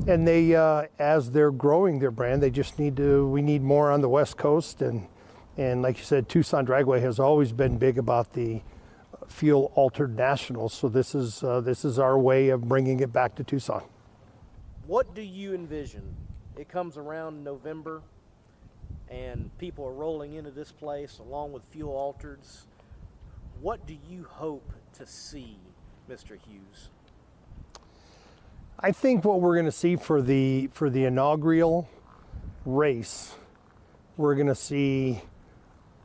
and they, as they're growing their brand, we need more on the West Coast, and like you said, Tucson Dragway has always been big about the fuel altered nationals. So this is our way of bringing it back to Tucson. What do you envision? It comes around November, and people are rolling into this place along with fuel altereds. What do you hope to see, Mr. Hughes? I think what we're going to see for the inaugural race, we're going to see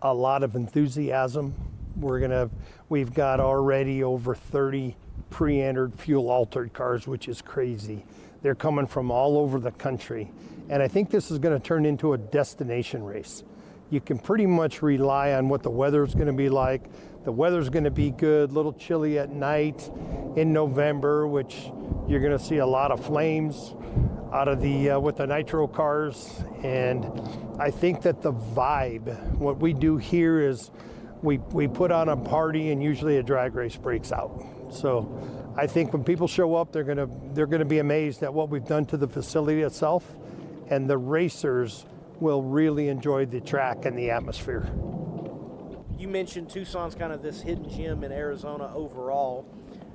a lot of enthusiasm. We've got already over 30 pre-entered fuel altered cars, which is crazy. They're coming from all over the country. And I think this is going to turn into a destination race. you can pretty much rely on what the weather's going to be like. The weather's going to be good, a little chilly at night in November, which you're going to see a lot of flames out of the with the nitro cars. And I think that the vibe, what we do here is we put on a party, and usually a drag race breaks out. So I think when people show up, they're gonna be amazed at what we've done to the facility itself, and the racers will really enjoy the track and the atmosphere. You mentioned Tucson's kind of this hidden gem in Arizona overall,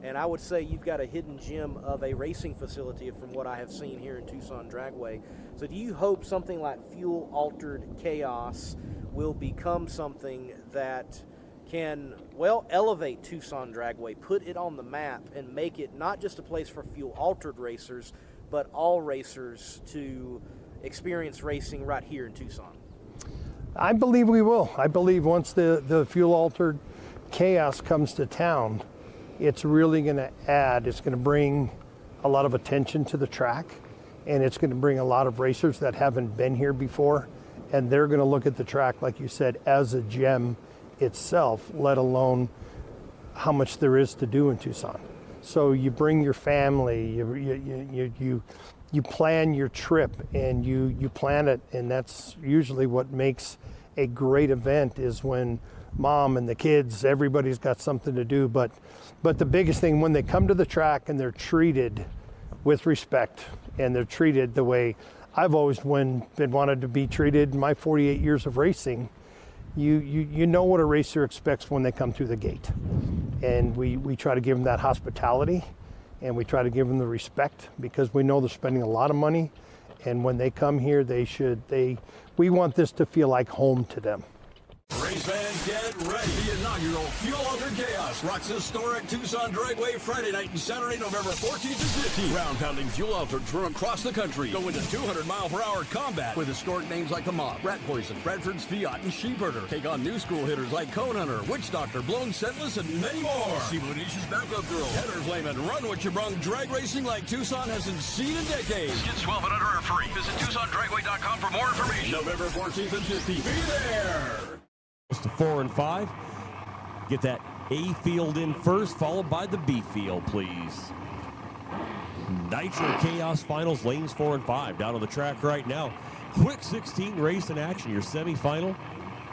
and I would say you've got a hidden gem of a racing facility from what I have seen here in Tucson Dragway. So do you hope something like fuel-altered chaos will become something that can, well, elevate Tucson Dragway, put it on the map, and make it not just a place for fuel-altered racers, but all racers to experience racing right here in Tucson? I believe we will. I believe once the fuel-altered chaos comes to town, it's really going to add, it's going to bring a lot of attention to the track, and it's going to bring a lot of racers that haven't been here before, and they're going to look at the track, like you said, as a gem itself, let alone how much there is to do in Tucson. So you bring your family, you plan your trip, and you plan it, and that's usually what makes a great event, is when mom and the kids, everybody's got something to do. But the biggest thing, when they come to the track and they're treated with respect, and they're treated the way I've always been wanted to be treated in my 48 years of racing, you know what a racer expects when they come through the gate. And we try to give them that hospitality, and we try to give them the respect, because we know they're spending a lot of money, and when they come here, we want this to feel like home to them. Race fans, get ready. The inaugural Fuel Altered Chaos rocks historic Tucson Dragway Friday night and Saturday, November 14th and 15th. Ground-pounding fuel altered from across the country go into 200-mile-per-hour combat with historic names like the Mob, Rat Poison, Bradford's Fiat, and Sheepherder. Take on new school hitters like Cone Hunter, Witch Doctor, Blown Scentless, and many more. See Bonisha's Backup Girl, Heather Flame, and Run What You Brung. Drag racing like Tucson hasn't seen in decades. Kids 12 and under are free. Visit TucsonDragway.com for more information. November 14th and 15th. Be there. To 4 and 5. Get that A field in first, followed by the B field, please. Nitro Chaos Finals, lanes 4 and 5. Down on the track right now. Quick 16 race in action. Your semifinal,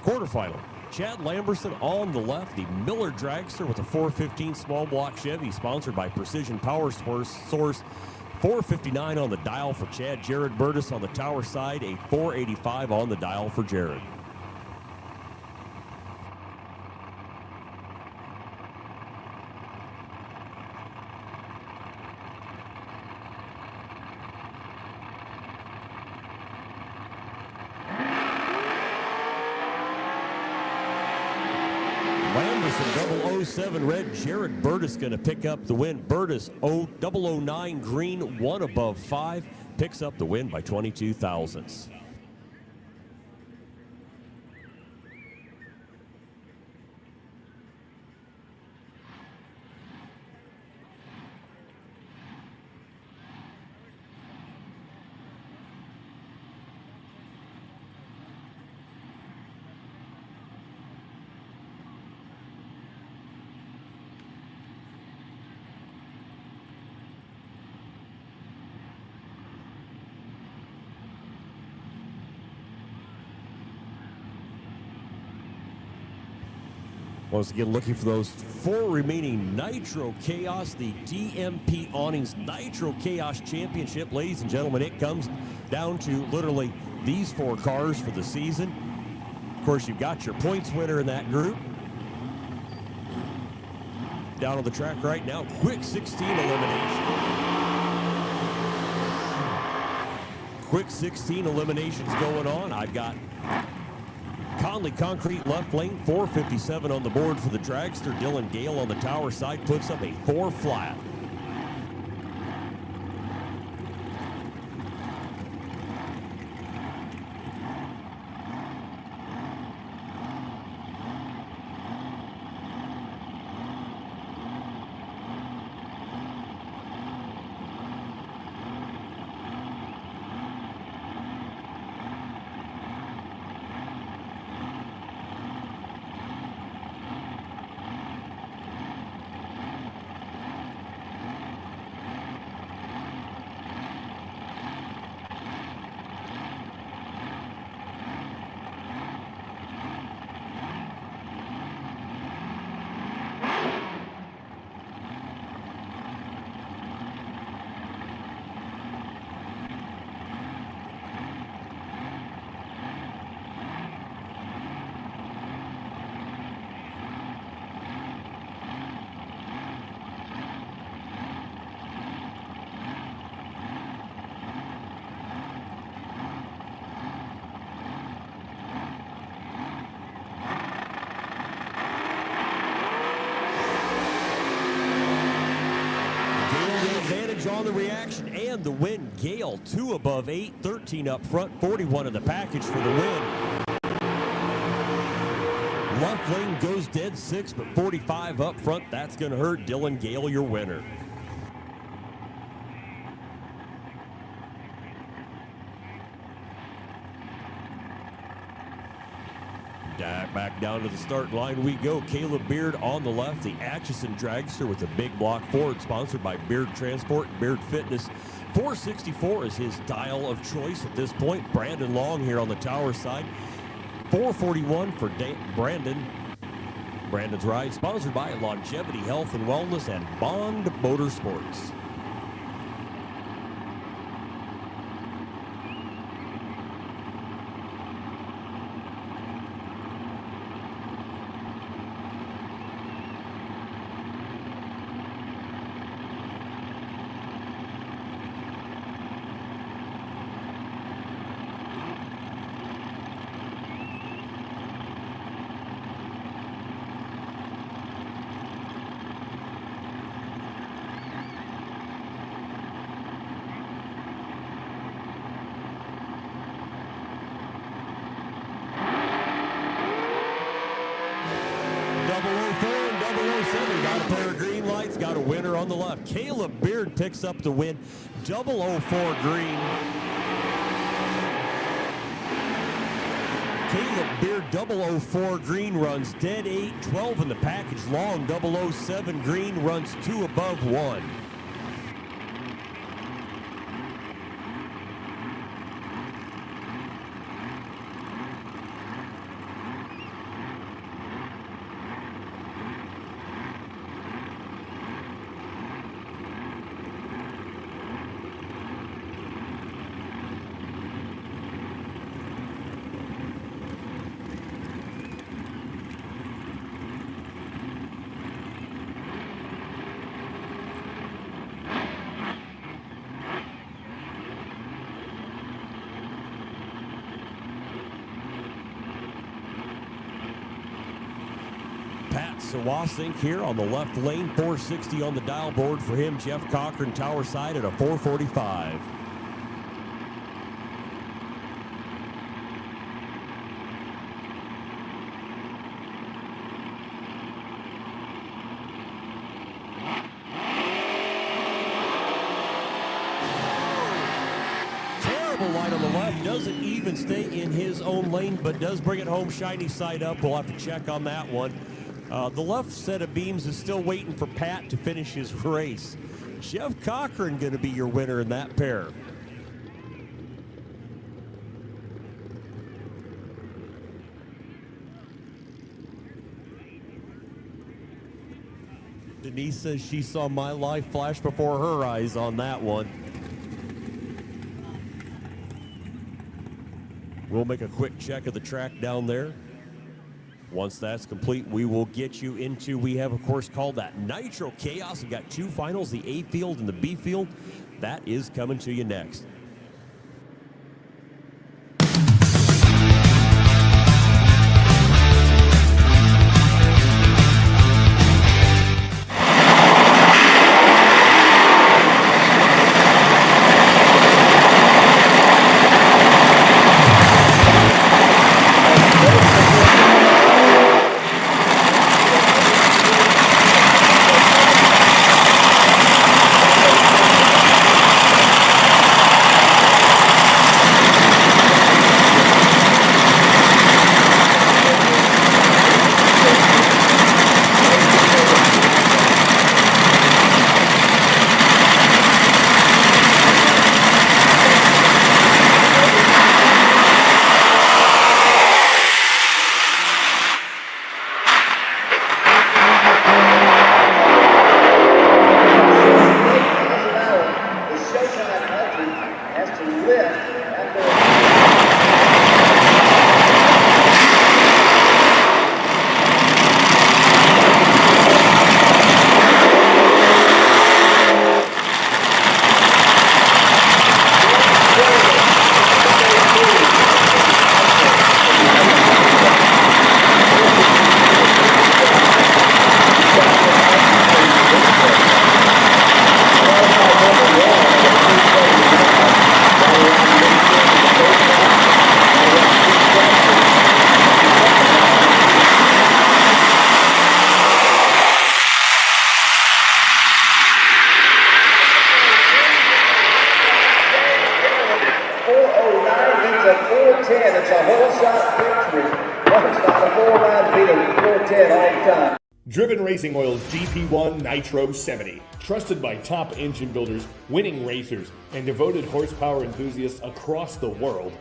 quarterfinal. Chad Lamberson on the left. The Miller Dragster with a 415 small block Chevy, sponsored by Precision Power Source. 459 on the dial for Chad. Jared Burtis on the tower side. A 485 on the dial for Jared. Lamberson 007 red. Jared Burtis going to pick up the win. Burtis 009 green, 1 above 5, picks up the win by 22 thousandths. Once again, looking for those 4 remaining Nitro Chaos, the DMP Awnings Nitro Chaos Championship. Ladies and gentlemen, it comes down to literally these 4 cars for the season. Of course, you've got your points winner in that group. Down on the track right now, quick 16 elimination. Quick 16 eliminations going on. I've got Conley Concrete left lane, 457 on the board for the dragster. Dylan Gale on the tower side puts up a 4 flat. on the reaction and the win. Gale 2 above 8, 13 up front, 41 in the package for the win. Left lane goes dead 6, but 45 up front. That's going to hurt. Dylan Gale, your winner. Back down to the start line we go. Caleb Beard on the left, the Atchison Dragster with a big block forward, sponsored by Beard Transport and Beard Fitness. 464 is his dial of choice at this point. Brandon Long here on the tower side. 441 for Brandon. Brandon's ride sponsored by Longevity Health and Wellness and Bond Motorsports. Got a winner on the left. Caleb Beard picks up the win. 004 green. Caleb Beard 004 green runs dead 8, 12 in the package long. 007 green runs 2 above 1. Sawasink here on the left lane, 460 on the dial board for him. Jeff Cochran tower side at a 445. Terrible light on the left, doesn't even stay in his own lane, but does bring it home shiny side up. We'll have to check on that one. The left set of beams is still waiting for Pat to finish his race. Jeff Cochran going to be your winner in that pair. Denise says she saw my life flash before her eyes on that one. We'll make a quick check of the track down there. Once that's complete, we will get you into, we have, of course, called that Nitro Chaos. We've got 2 finals, the A field and the B field. That is coming to you next. leads at 4:10. It's a whole shot victory. It's not a 4-round beat of 4:10 all the time. Driven Racing Oil's GP1 Nitro 70. Trusted by top engine builders, winning racers, and devoted horsepower enthusiasts across the world.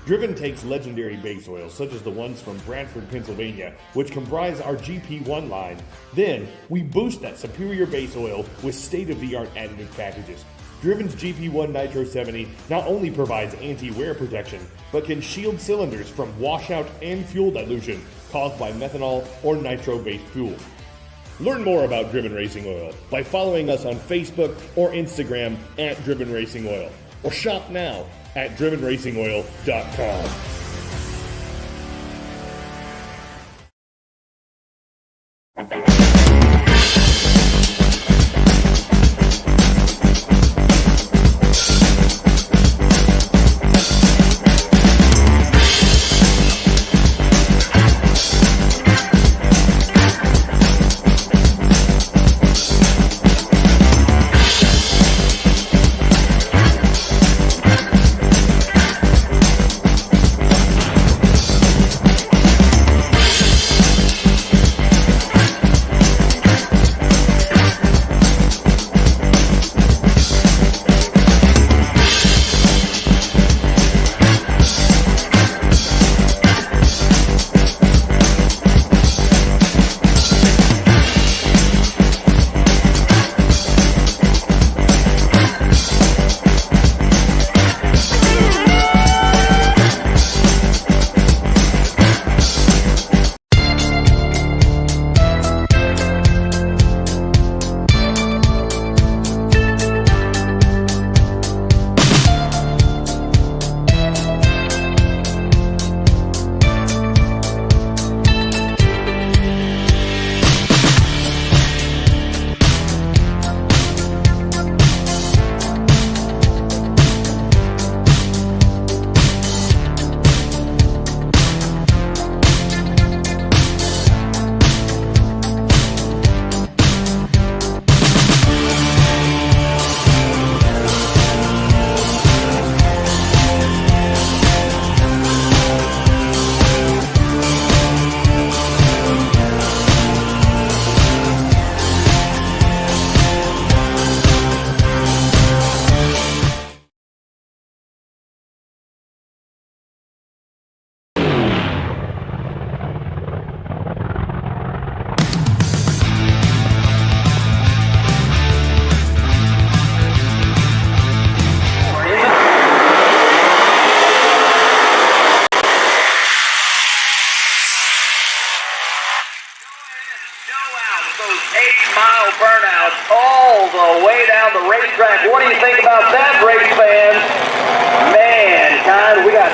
Driven takes legendary base oils, such as the ones from Brantford, Pennsylvania, which comprise our GP1 line. Then, we boost that superior base oil with state-of-the-art additive packages. Driven's GP1 Nitro 70 not only provides anti-wear protection, but can shield cylinders from washout and fuel dilution caused by methanol or nitro-based fuel. Learn more about Driven Racing Oil by following us on Facebook or Instagram at Driven Racing Oil, or shop now at drivenracingoil.com. all the way down the racetrack. What do you think about that, race fans? Mankind, we got...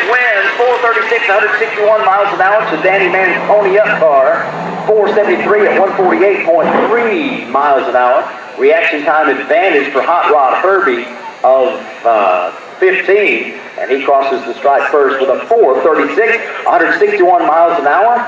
wins, 436, 161 miles an hour to Danny Manning's Pony Up car, 473 at 148.3 miles an hour. Reaction time advantage for Hot Rod Herbie of 15, and he crosses the stripe first with a 436, 161 miles an hour.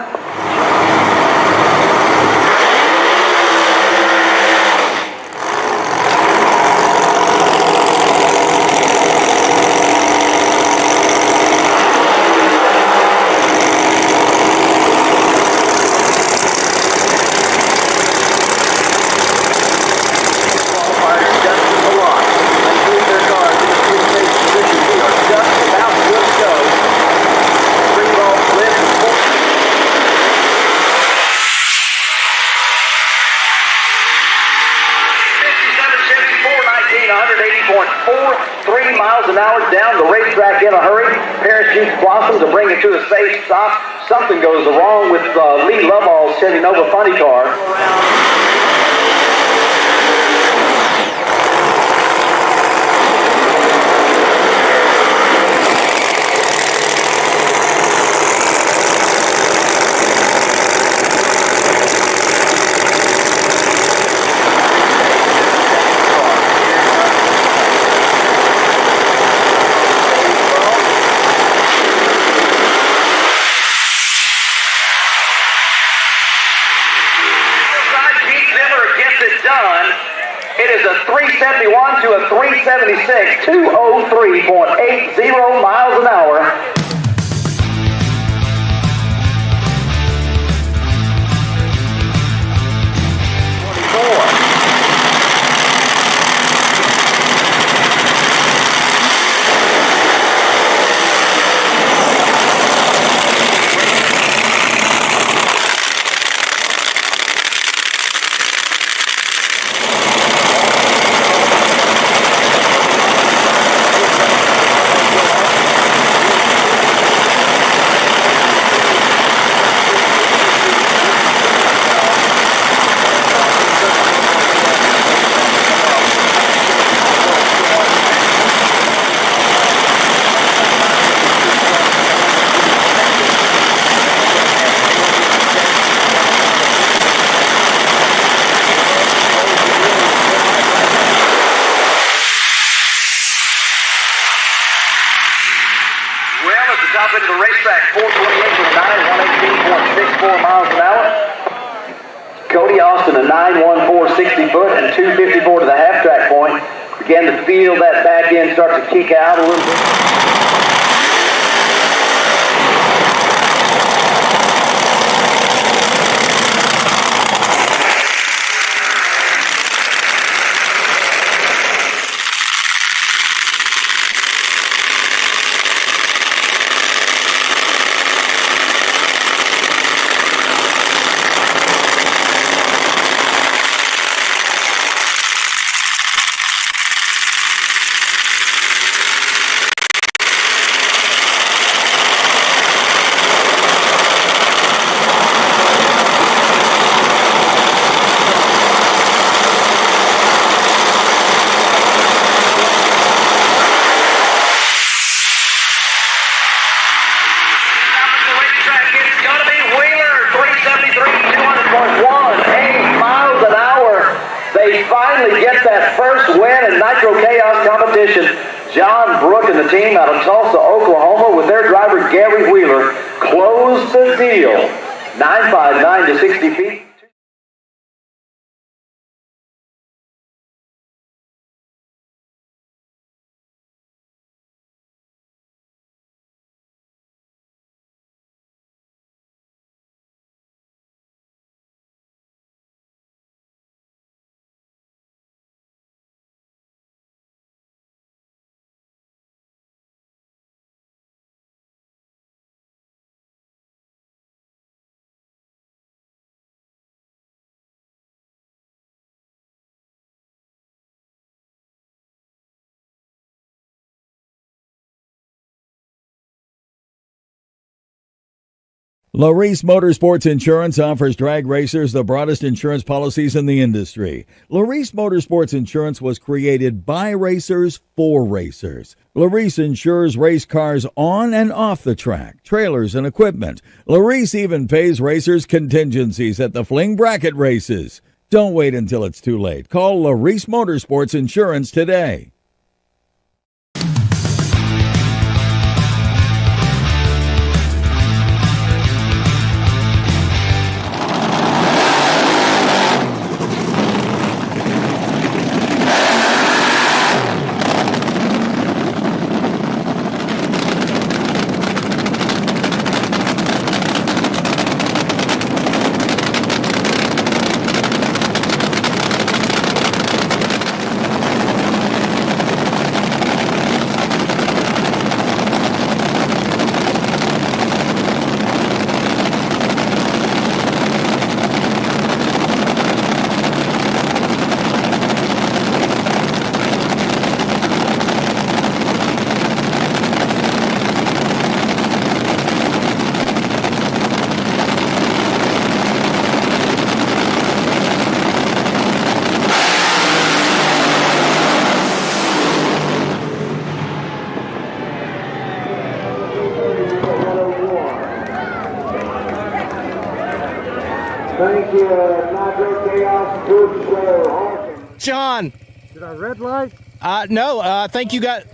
Miles an hour down the racetrack in a hurry. Parachutes blossom to bring it to a safe stop. Something goes wrong with Lee Lovall's Chevy Nova funny car. done. It is a 371 to a 376, 203.80 miles an hour. Into the racetrack, 428 to the 9, 118.64 miles an hour. Cody Austin, a 914 60-foot and 254 to the half track point. Began to feel that back end start to kick out a little bit. Nitro Chaos competition. John Brook and the team out of Tulsa, Oklahoma, with their driver Gary Wheeler, closed the deal. 959 to 60 feet. Laris Motorsports Insurance offers drag racers the broadest insurance policies in the industry. Laris Motorsports Insurance was created by racers for racers. Laris insures race cars on and off the track, trailers and equipment. Laris even pays racers contingencies at the fling bracket races. Don't wait until it's too late. Call Laris Motorsports Insurance today. Thank you, Nitro Chaos Good Show. John. Did I red light? No, I think you got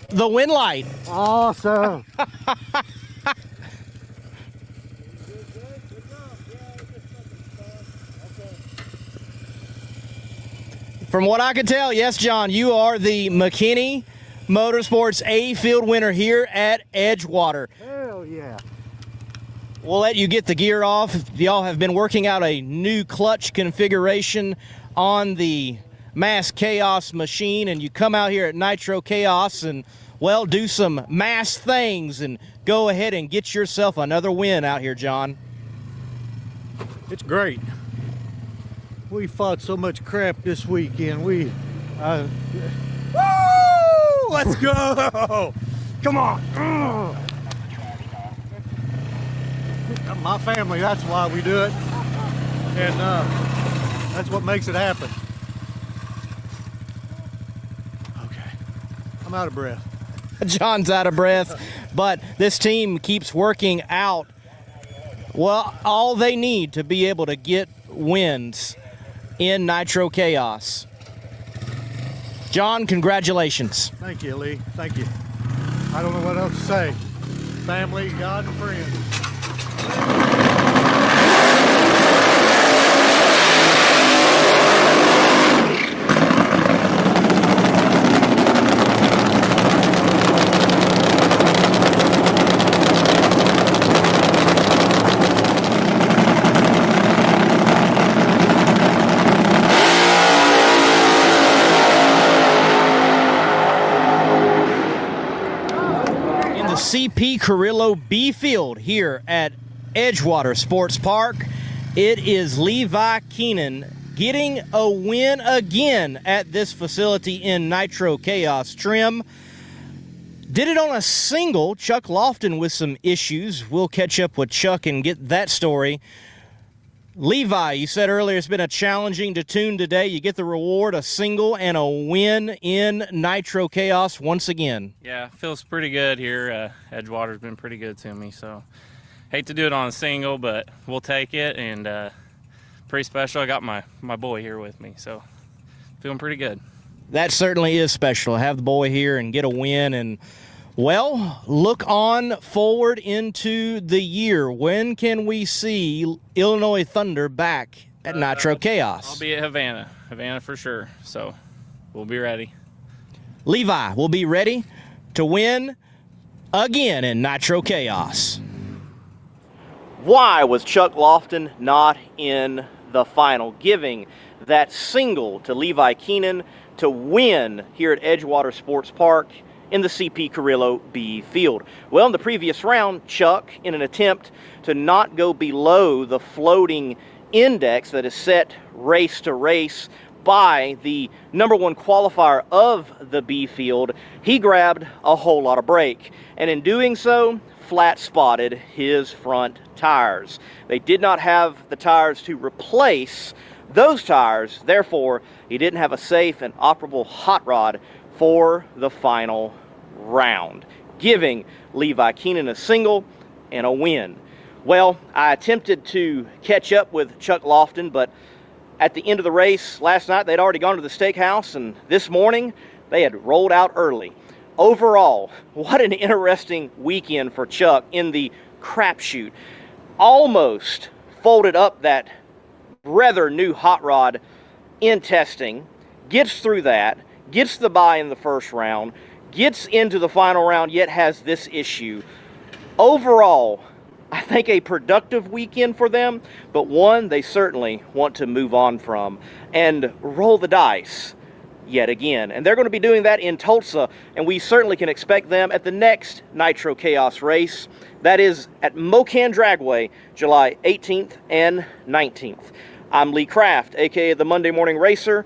the win light. Awesome. From what I can tell, yes, John, you are the McKinney Motorsports A Field winner here at Edgewater. Hell yeah. We'll let you get the gear off. Y'all have been working out a new clutch configuration on the Mass Chaos machine, and you come out here at Nitro Chaos and, well, do some mass things and go ahead and get yourself another win out here, John. It's great. We fought so much crap this weekend. Woo! Let's go! Come on! My family, that's why we do it. And that's what makes it happen. Okay. I'm out of breath. John's out of breath, but this team keeps working out, well, all they need to be able to get wins in Nitro Chaos. John, congratulations. Thank you, Lee. Thank you. I don't know what else to say. Family, God, and friends. CP Carrillo B Field here at Edgewater Sports Park. It is Levi Keenan getting a win again at this facility in Nitro Chaos trim. Did it on a single. Chuck Lofton with some issues. We'll catch up with Chuck and get that story. Levi, you said earlier it's been a challenging to tune today. You get the reward, a single and a win in Nitro Chaos once again. Yeah, feels pretty good here. Edgewater's been pretty good to me, so hate to do it on a single, but we'll take it, and pretty special. I got my boy here with me, so feeling pretty good. That certainly is special. Have the boy here and get a win, and well, look on forward into the year. When can we see Illinois Thunder back at Nitro Chaos? I'll be at Havana for sure, so we'll be ready. Levi will be ready to win again in Nitro Chaos. Why was Chuck Lofton not in the final, giving that single to Levi Keenan to win here at Edgewater Sports Park in the CP Carrillo B Field? Well, in the previous round, Chuck, in an attempt to not go below the floating index that is set race to race by the number one qualifier of the B Field, he grabbed a whole lot of brake, and in doing so, flat spotted his front tires. They did not have the tires to replace those tires, therefore he didn't have a safe and operable hot rod for the final round, giving Levi Keenan a single and a win. Well, I attempted to catch up with Chuck Lofton, but at the end of the race last night, they'd already gone to the steakhouse, and this morning they had rolled out early. Overall, what an interesting weekend for Chuck in the crapshoot. Almost folded up that rather new hot rod in testing, gets through that, gets the bye in the first round, gets into the final round, yet has this issue. Overall, I think a productive weekend for them, but one they certainly want to move on from and roll the dice yet again. And they're going to be doing that in Tulsa, and we certainly can expect them at the next Nitro Chaos race. That is at Mid-state Dragway, July 18th and 19th. I'm Lee Kraft, aka the Monday Morning Racer,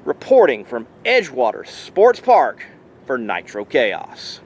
reporting from Edgewater Sports Park for Nitro Chaos.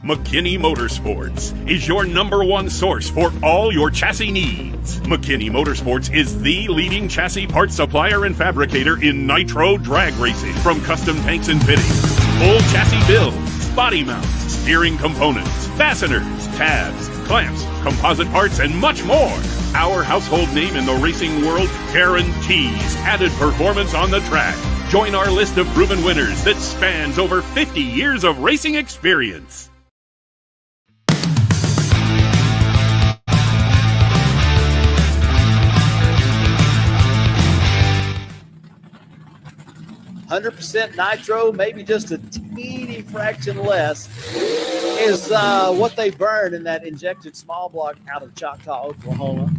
McKinney Motorsports is your #1 source for all your chassis needs. McKinney Motorsports is the leading chassis parts supplier and fabricator in nitro drag racing. From custom tanks and fittings, full chassis builds, body mounts, steering components, fasteners, tabs, clamps, composite parts, and much more. Our household name in the racing world guarantees added performance on the track. Join our list of proven winners that spans over 50 years of racing experience. 100% nitro, maybe just a teeny fraction less, is what they burn in that injected small block out of Choctaw, Oklahoma.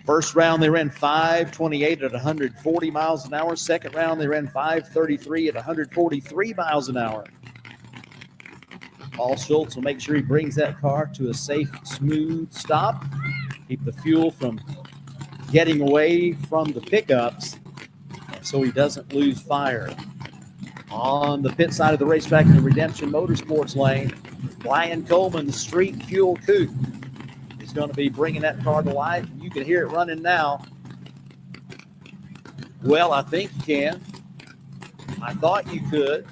First round, they ran 5:28 at 140 miles an hour. Second round, they ran 5:33 at 143 miles an hour. Paul Schultz will make sure he brings that car to a safe, smooth stop. Keep the fuel from getting away from the pickups so he doesn't lose fire. On the pit side of the racetrack in the Redemption Motorsports lane, Brian Coleman, the Street Fuel Coupe, is going to be bringing that car to life. You can hear it running now. Well, I think you can. I thought you could.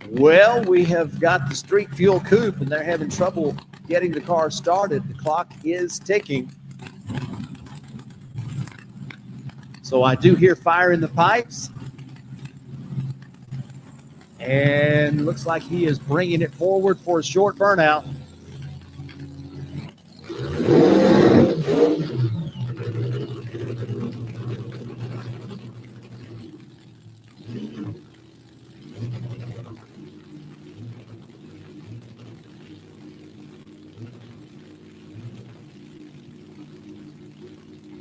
Well, we have got the Street Fuel Coupe, and they're having trouble getting the car started. The clock is ticking. So I do hear fire in the pipes. And looks like he is bringing it forward for a short burnout.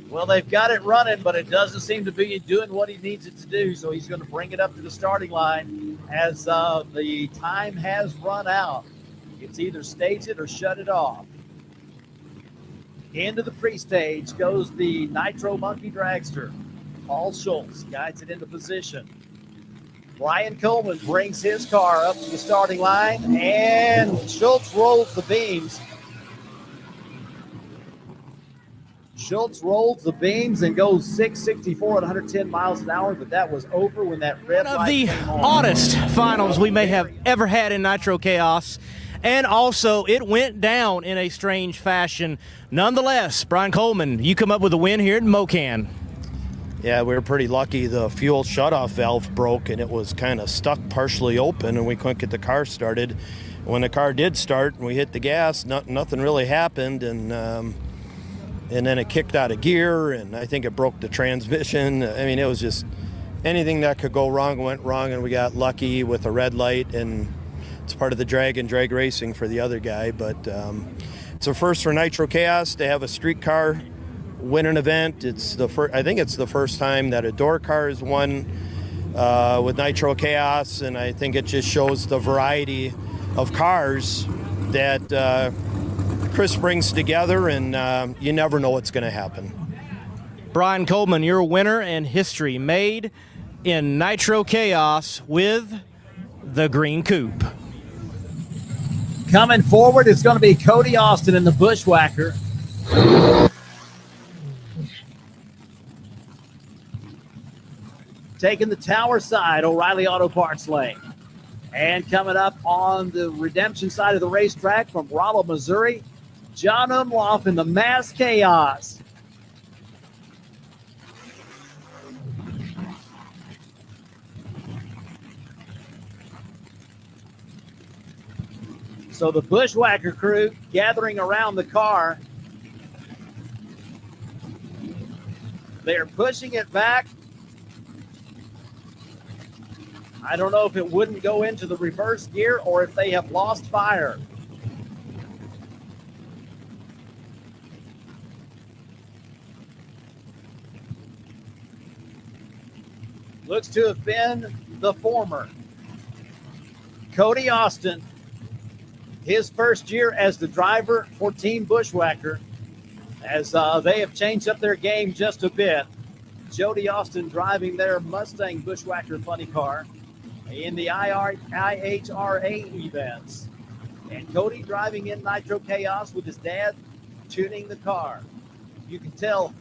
Well, they've got it running, but it doesn't seem to be doing what he needs it to do, so he's going to bring it up to the starting line as the time has run out. It's either stage it or shut it off. Into the pre-stage goes the Nitro Monkey Dragster. Paul Schultz guides it into position. Brian Coleman brings his car up to the starting line, and Schultz rolls the beams. Schultz rolls the beams and goes 664 at 110 miles an hour, but that was over when that red light came on. One of the oddest finals we may have ever had in Nitro Chaos, and also it went down in a strange fashion. Nonetheless, Brian Coleman, you come up with a win here at Mocan. Yeah, we were pretty lucky. The fuel shutoff valve broke, and it was kind of stuck partially open, and we couldn't get the car started. When the car did start and we hit the gas, nothing really happened, and then it kicked out of gear, and I think it broke the transmission. I mean, it was just anything that could go wrong went wrong, and we got lucky with a red light, and it's part of the drag and drag racing for the other guy. But it's a first for Nitro Chaos to have a street car win an event. It's the first. I think it's the first time that a door car has won with Nitro Chaos, and I think it just shows the variety of cars that Chris brings together, and you never know what's going to happen. Brian Coleman, your winner, and history made in Nitro Chaos with the Green Coupe. Coming forward, it's going to be Cody Austin in the Bushwhacker. Taking the tower side, O'Reilly Auto Parts lane. And coming up on the Redemption side of the racetrack from Rolla, Missouri, John Omlof in the Mass Chaos. So the Bushwhacker crew gathering around the car. They're pushing it back. I don't know if it wouldn't go into the reverse gear or if they have lost fire. Looks to have been the former. Cody Austin, his first year as the driver for Team Bushwhacker, as they have changed up their game just a bit. Jody Austin driving their Mustang Bushwhacker funny car in the IHRA events. And Cody driving in Nitro Chaos with his dad tuning the car. You can tell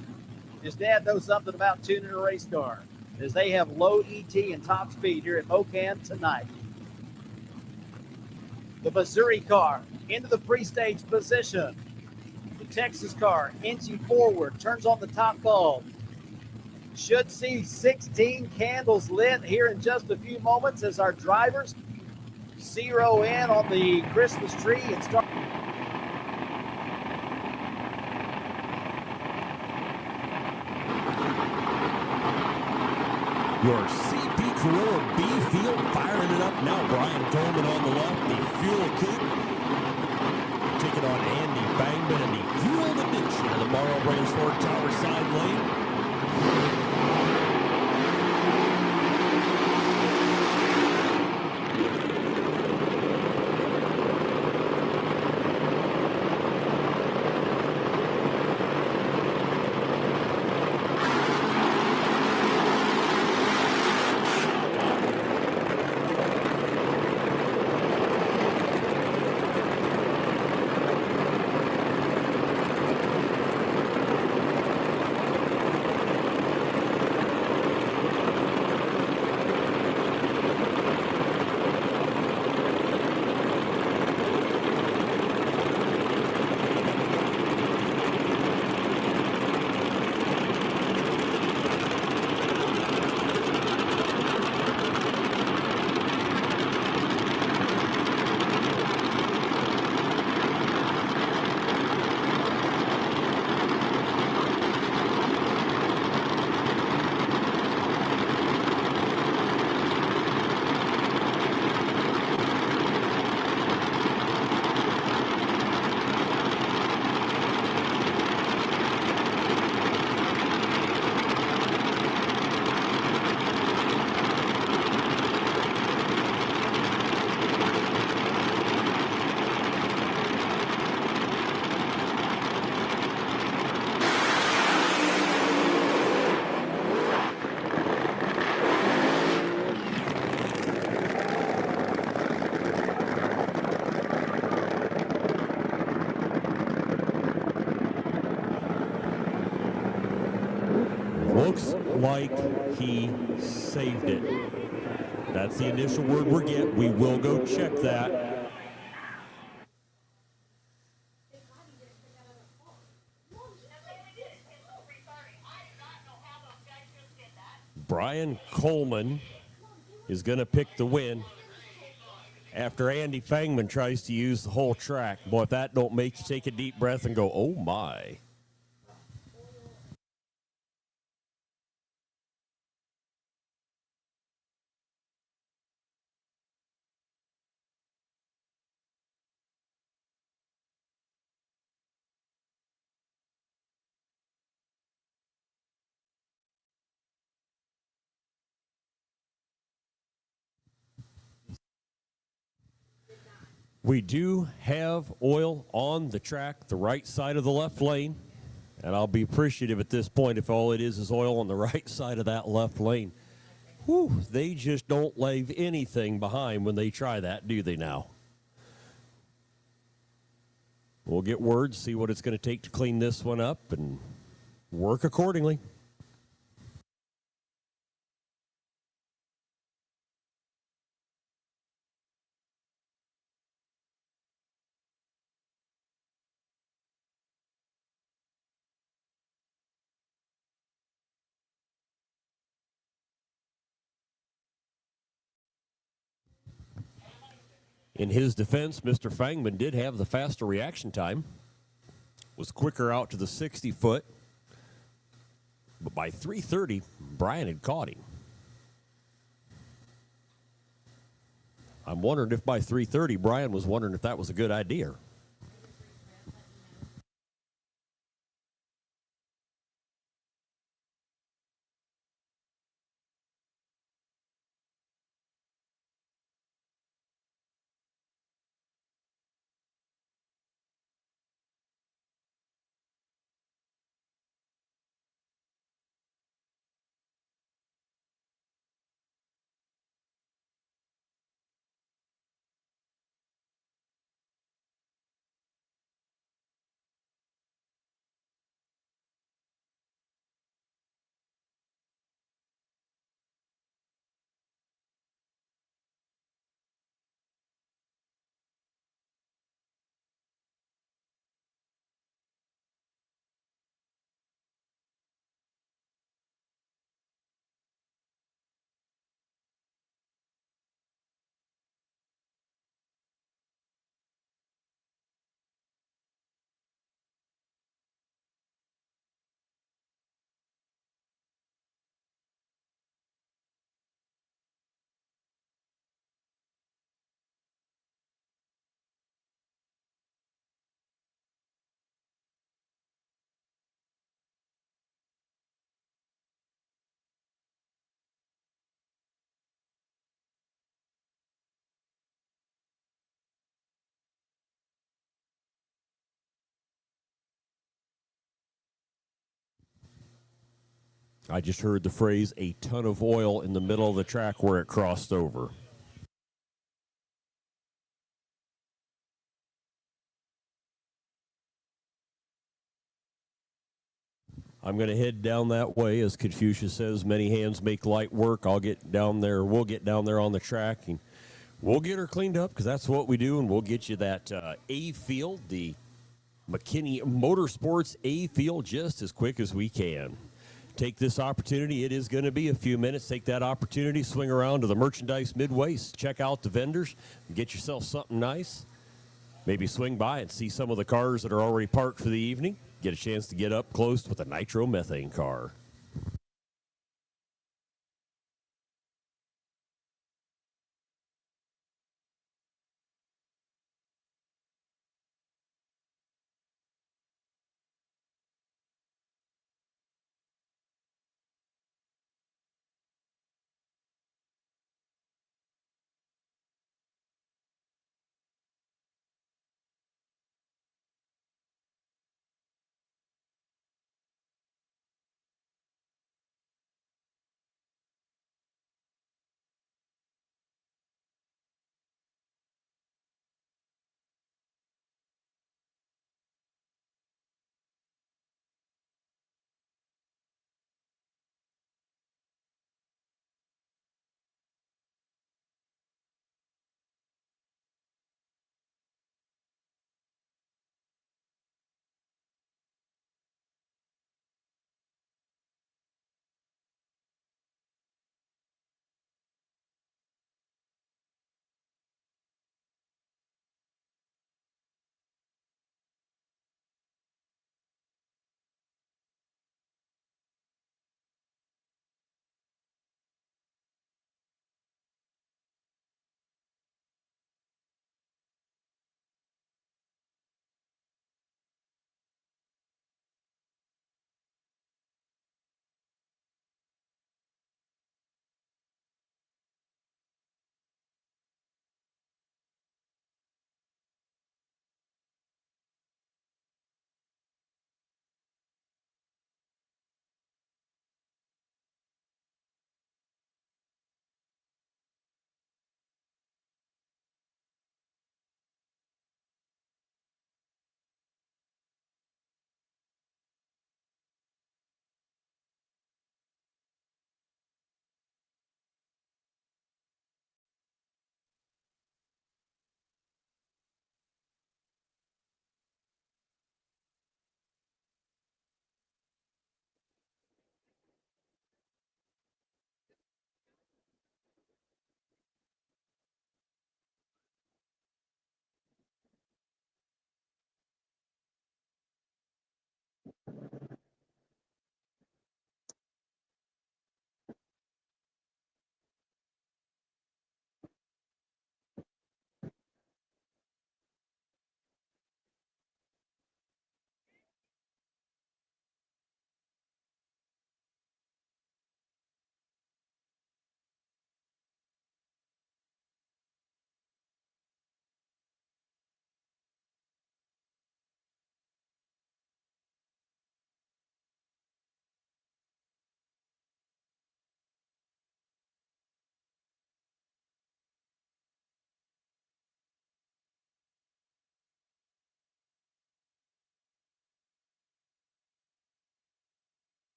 his dad knows something about tuning a race car, as they have low ET and top speed here at Mocan tonight. The Missouri car into the pre-stage position. The Texas car, inching forward, turns on the top bulb. Should see 16 candles lit here in just a few moments as our drivers zero in on the Christmas tree and start. Your CP Carrillo B field firing it up now. Brian Coleman on the left, the fuel coupe. Taking on Andy Bangman in the fuel addition of the Morrow Brothers Ford Tower side lane. Looks like he saved it. That's the initial word we're getting. We will go check that. Brian Coleman is going to pick the win after Andy Fangman tries to use the whole track. Boy, if that don't make you take a deep breath and go, oh my. We do have oil on the track, the right side of the left lane. And I'll be appreciative at this point if all it is oil on the right side of that left lane. Whew, they just don't leave anything behind when they try that, do they now? We'll get word, see what it's going to take to clean this one up and work accordingly. In his defense, Mr. Fangman did have the faster reaction time, was quicker out to the 60-foot, but by 3:30, Brian had caught him. I'm wondering if by 3:30, Brian was wondering if that was a good idea. I just heard the phrase, a ton of oil in the middle of the track where it crossed over. I'm going to head down that way. As Confucius says, many hands make light work. I'll get down there. We'll get down there on the track, and we'll get her cleaned up because that's what we do, and we'll get you that A field, the McKinney Motorsports A field, just as quick as we can. Take this opportunity. It is going to be a few minutes. Take that opportunity, swing around to the merchandise midway, check out the vendors, and get yourself something nice. Maybe swing by and see some of the cars that are already parked for the evening. Get a chance to get up close with a nitromethane car.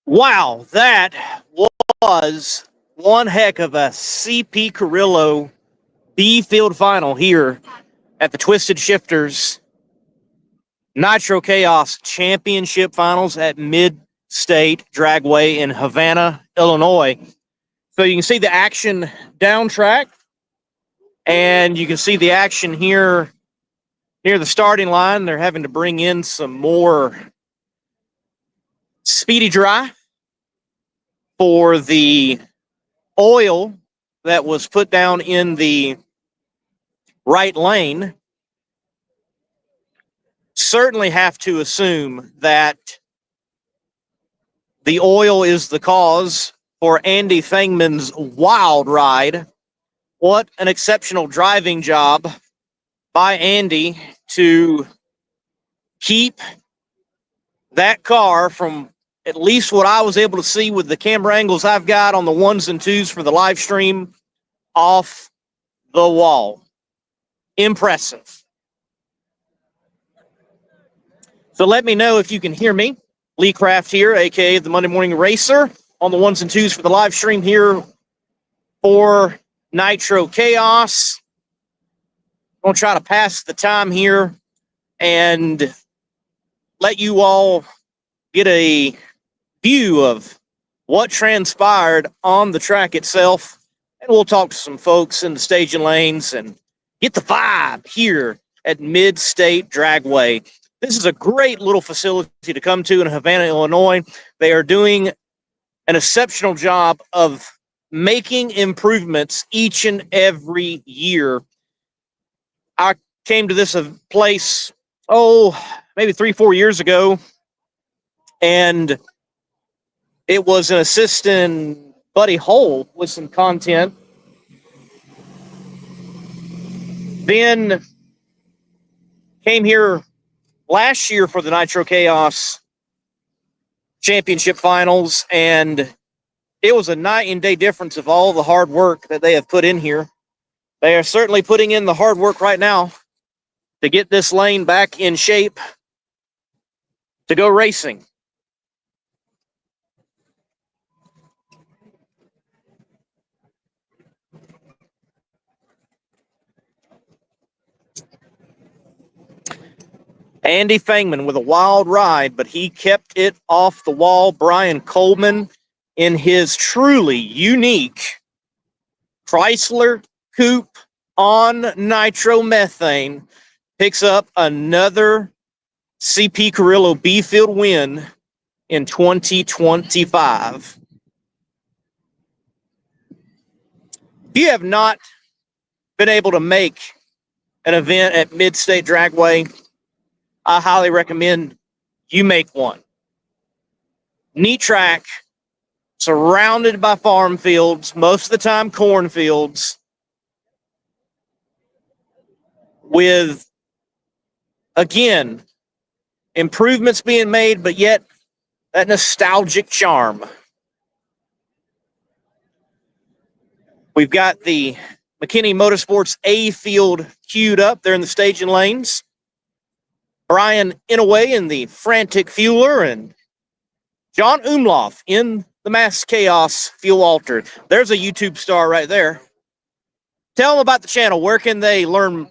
Wow, that was one heck of a CP Carrillo B field final here at the Twisted Shifterz Nitro Chaos Championship Finals at Mid-state Dragway in Havana, Illinois. So you can see the action down track, and you can see the action here near the starting line. They're having to bring in some more speedy dry for the oil that was put down in the right lane. Certainly have to assume that the oil is the cause for Andy Thangman's wild ride. What an exceptional driving job by Andy to keep that car from, at least what I was able to see with the camera angles I've got on the ones and twos for the live stream, off the wall. Impressive. So let me know if you can hear me. Lee Craft here, aka the Monday Morning Racer, on the ones and twos for the live stream here for Nitro Chaos. I'm going to try to pass the time here and let you all get a view of what transpired on the track itself. And we'll talk to some folks in the staging lanes and get the vibe here at Mid-state Dragway. This is a great little facility to come to in Havana, Illinois. They are doing an exceptional job of making improvements each and every year. I came to this place, maybe 3-4 years ago, and it was an assistant Buddy Hole with some content. Then came here last year for the Nitro Chaos Championship Finals, and it was a night and day difference of all the hard work that they have put in here. They are certainly putting in the hard work right now to get this lane back in shape to go racing. Andy Thangman with a wild ride, but he kept it off the wall. Brian Coleman in his truly unique Chrysler Coupe on nitromethane picks up another CP Carrillo B field win in 2025. If you have not been able to make an event at Mid-state Dragway, I highly recommend you make one. Neat track, surrounded by farm fields, most of the time cornfields, with, again, improvements being made, but yet that nostalgic charm. We've got the McKinney Motorsports A field queued up there in the staging lanes. Brian Inaway in the Frantic Fueler, and John Omlof in the Mass Chaos Fuel Altered. There's a YouTube star right there. Tell them about the channel. Where can they learn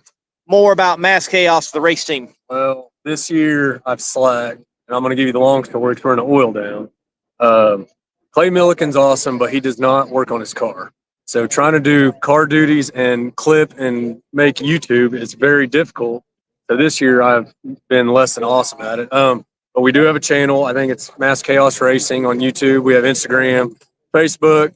more about Mass Chaos, the race team? Well, this year I've slacked, and I'm going to give you the long story. Turn the oil down. Clay Milliken's awesome, but he does not work on his car. So trying to do car duties and clip and make YouTube is very difficult. So this year I've been less than awesome at it. But we do have a channel. I think it's Mass Chaos Racing on YouTube. We have Instagram, Facebook.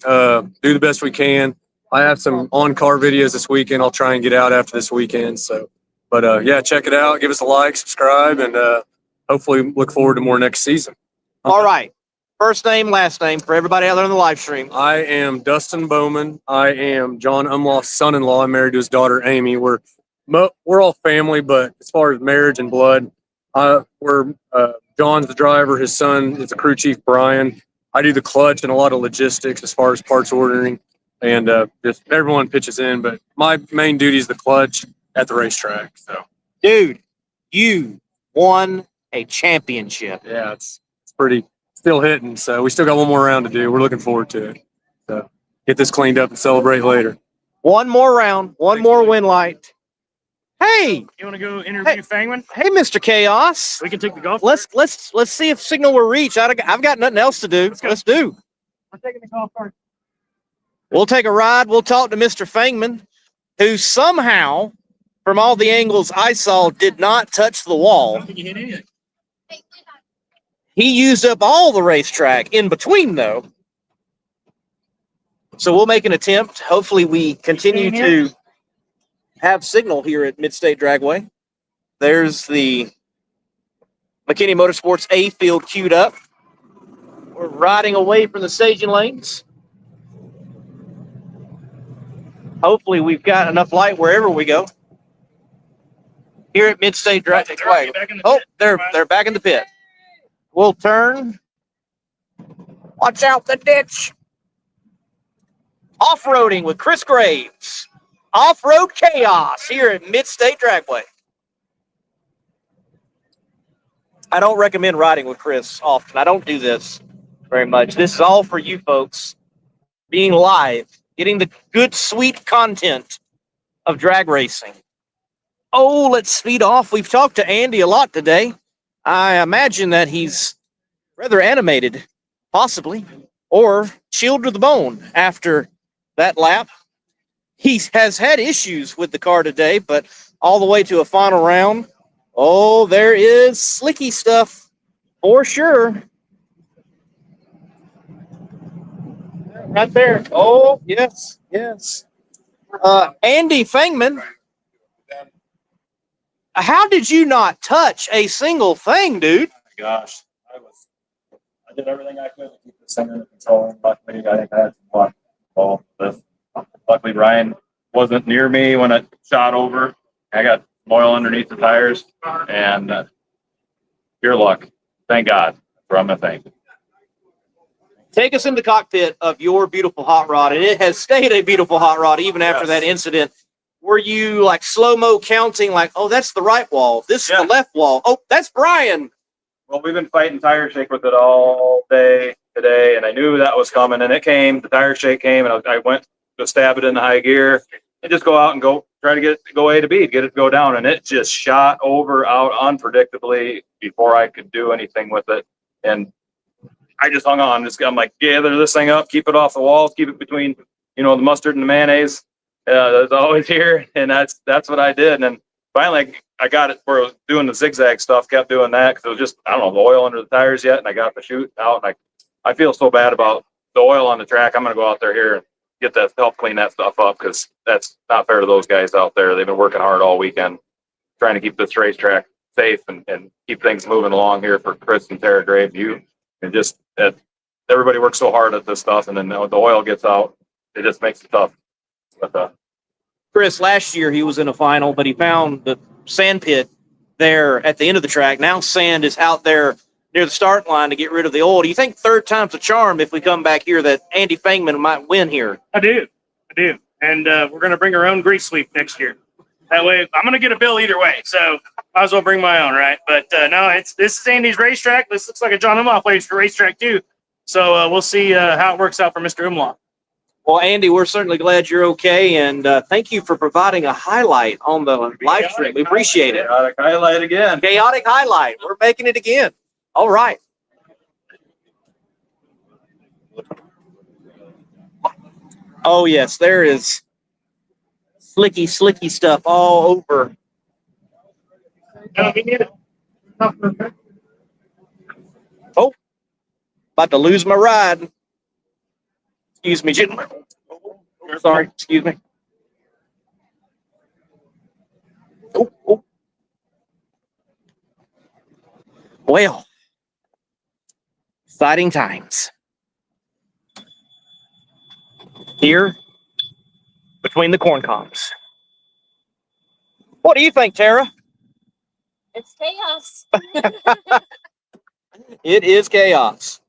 Do the best we can. I have some on-car videos this weekend. I'll try and get out after this weekend. So, but yeah, check it out. Give us a like, subscribe, and hopefully look forward to more next season. All right. First name, last name for everybody out there on the live stream. I am Dustin Bowman. I am John Umloff's son-in-law. I'm married to his daughter, Amy. We're all family, but as far as marriage and blood, John's the driver. His son is the crew chief, Brian. I do the clutch and a lot of logistics as far as parts ordering, and just everyone pitches in. But my main duty is the clutch at the racetrack. So, dude, you won a championship. Yeah, it's pretty still hitting. So we still got one more round to do. We're looking forward to it. So get this cleaned up and celebrate later. One more round, one more win light. Hey, You want to go interview Fangman? hey, Mr. Chaos. We can take the golf. Let's see if signal will reach. I've got nothing else to do. Let's do. We're taking the golf cart. We'll take a ride. We'll talk to Mr. Fangman, who somehow, from all the angles I saw, did not touch the wall. He used up all the racetrack in between, though. So we'll make an attempt. Hopefully we continue to have signal here at Mid-state Dragway. There's the McKinney Motorsports A field queued up. We're riding away from the staging lanes. Hopefully we've got enough light wherever we go. Here at Mid-state Dragway. Oh, they're back in the pit. We'll turn. Watch out the ditch. Off-roading with Chris Graves. Off-road chaos here at Mid-state Dragway. I don't recommend riding with Chris often. I don't do this very much. This is all for you folks being live, getting the good, sweet content of drag racing. Oh, let's speed off. We've talked to Andy a lot today. I imagine that he's rather animated, possibly, or chilled to the bone after that lap. He has had issues with the car today, but all the way to a final round. Oh, there is slicky stuff for sure. Right there. Oh, yes, yes. Andy Fangman, how did you not touch a single thing, dude? Gosh, I did everything I could to keep the center under control. Luckily, I think I had some luck involved with this. Luckily, Brian wasn't near me when it shot over. I got oil underneath the tires, and pure luck. Thank God. That's what I'm going to thank. Take us in the cockpit of your beautiful hot rod, and it has stayed a beautiful hot rod even after that incident. Were you like slow-mo counting, like, oh, that's the right wall, this is the left wall, oh, that's Brian? Well, we've been fighting tire shake with it all day today, and I knew that was coming, and it came. The tire shake came, and I went to stab it in the high gear and just go out and try to get it to go A to B, get it to go down, and it just shot out unpredictably before I could do anything with it. And I just hung on. I'm like, gather this thing up, keep it off the walls, keep it between, the mustard and the mayonnaise. That's always here, and that's what I did. And then finally, I got it where I was doing the zigzag stuff, kept doing that because it was just, I don't know, the oil under the tires yet, and I got the chute out. And I feel so bad about the oil on the track. I'm going to go out there here and get that, help clean that stuff up because that's not fair to those guys out there. They've been working hard all weekend trying to keep this racetrack safe and keep things moving along here for Chris and Tara Graves. And just that everybody works so hard at this stuff, and then the oil gets out. It just makes it tough. But, Chris, last year he was in a final, but he found the sand pit there at the end of the track. Now sand is out there near the start line to get rid of the oil. Do you think third time's a charm if we come back here that Andy Fangman might win here? I do. And we're going to bring our own grease sweep next year. That way, I'm going to get a bill either way, so might as well bring my own, right? But no, this is Andy's racetrack. This looks like a John Omlof racetrack too. So we'll see how it works out for Mr. Omlof. Well, Andy, we're certainly glad you're okay, and thank you for providing a highlight on the live stream. We appreciate it. Chaotic highlight again. Chaotic highlight. We're making it again. All right. Oh, yes, there is slicky stuff all over. Oh, about to lose my ride. Excuse me, gentlemen. Sorry, excuse me. Oh. Well, exciting times. Here, between the corn cobs. What do you think, Tara? It's chaos. It is chaos.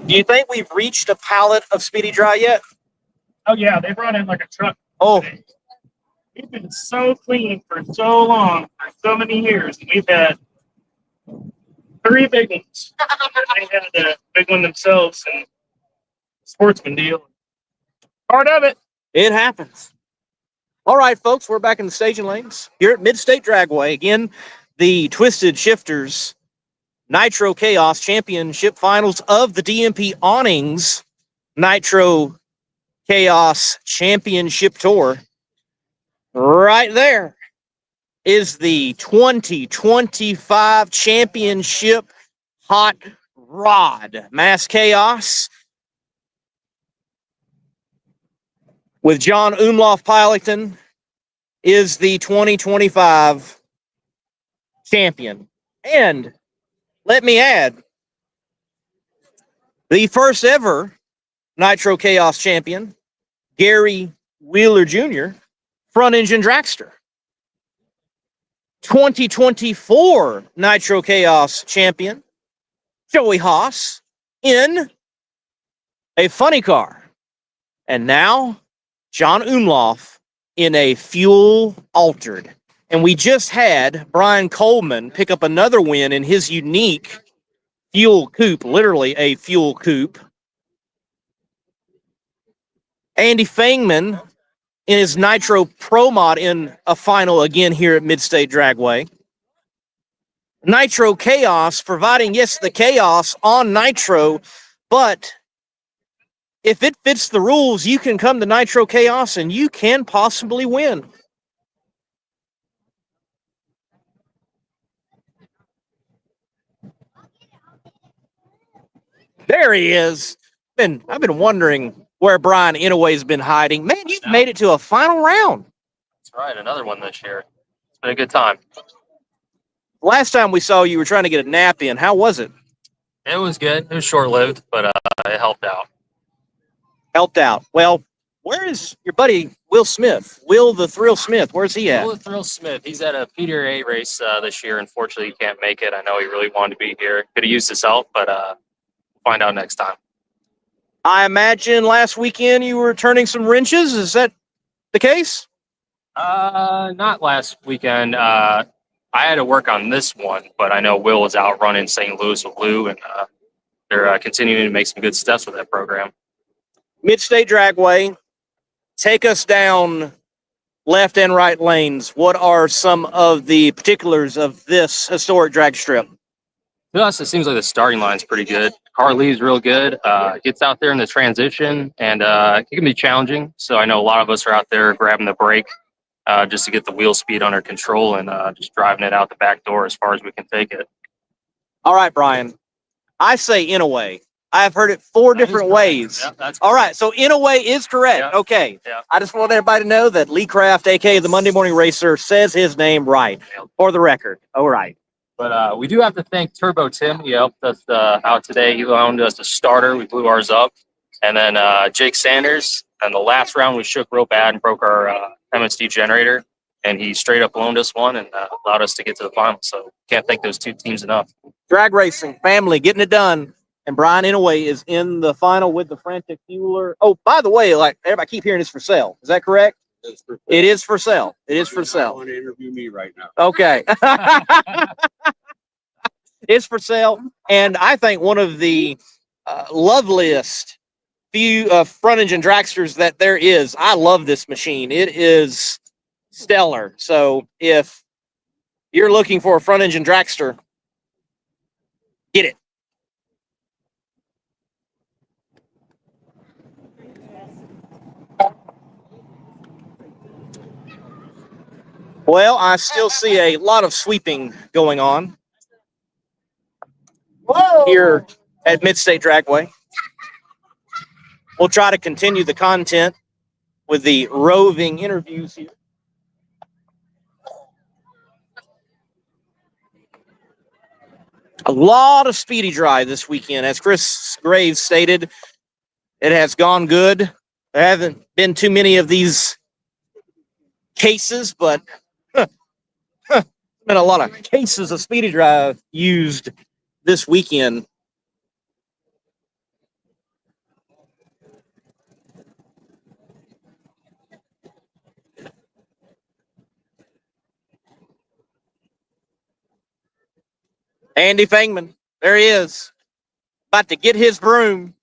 Do you think we've reached a pallet of Speedy Dry yet? Oh, yeah, they brought in like a truck. Oh, We've been so clean for so long, for so many years. And we've had 3 big ones. They had a big one themselves and sportsman deal. Part of it. It happens. All right, folks, we're back in the staging lanes here at Mid-state Dragway. Again, the Twisted Shifterz Nitro Chaos Championship Finals of the DMP Awnings Nitro Chaos Championship Tour. Right there is the 2025 Championship Hot Rod Mass Chaos with John Omlof piloting is the 2025 champion. And let me add, the first ever Nitro Chaos champion, Gary Wheeler Jr., front engine dragster. 2024 Nitro Chaos champion, Joey Haas, in a funny car. And now, John Omlof in a fuel altered. And we just had Brian Coleman pick up another win in his unique fuel coupe, literally a fuel coupe. Andy Fangman in his Nitro Pro Mod in a final again here at Mid-state Dragway. Nitro Chaos providing, yes, the chaos on Nitro, but if it fits the rules, you can come to Nitro Chaos and you can possibly win. There he is. I've been wondering where Brian Inouye's been hiding. Man, you've made it to a final round. That's right, another one this year. It's been a good time. Last time we saw you were trying to get a nap in. How was it? It was good. It was short-lived, but it helped out. Helped out. Well, where is your buddy Will Smith? Will the Thrill Smith? Where's he at? Will the Thrill Smith. He's at a PDRA race this year. Unfortunately, he can't make it. I know he really wanted to be here. Could have used his help, but we'll find out next time. I imagine last weekend you were turning some wrenches. Is that the case? Not last weekend. I had to work on this one, but I know Will is out running St. Louis with Lou, and they're continuing to make some good steps with that program. Mid-state Dragway, take us down left and right lanes. What are some of the particulars of this historic drag strip? To us, it seems like the starting line's pretty good. Car leaves real good. Gets out there in the transition, and it can be challenging. So I know a lot of us are out there grabbing the brake just to get the wheel speed under control and just driving it out the back door as far as we can take it. All right, Brian. I say in a way. I've heard it 4 different ways. Yeah, that's all right, so in a way is correct. Yeah. Okay. Yeah. I just want everybody to know that Lee Craft, a.k.a. the Monday Morning Racer, says his name right. For the record. All right. But we do have to thank Turbo Tim. He helped us out today. He loaned us a starter. We blew ours up. And then Jake Sanders. And the last round, we shook real bad and broke our MSD generator. And he straight up loaned us one and allowed us to get to the final. So can't thank those 2 teams enough. Drag racing, family, getting it done. And Brian Inouye is in the final with the Frantic Fueler. Oh, by the way, like everybody keep hearing it's for sale. Is that correct? It is for sale. It is for sale. Want to interview me right now? Okay. It's for sale. And I think one of the loveliest few front engine dragsters that there is. I love this machine. It is stellar. So if you're looking for a front engine dragster, get it. Well, I still see a lot of sweeping going on here at Mid-state Dragway. We'll try to continue the content with the roving interviews here. A lot of speedy drive this weekend. As Chris Graves stated, it has gone good. There haven't been too many of these cases, but been a lot of cases of speedy drive used this weekend. Andy Fangman, there he is, about to get his broom.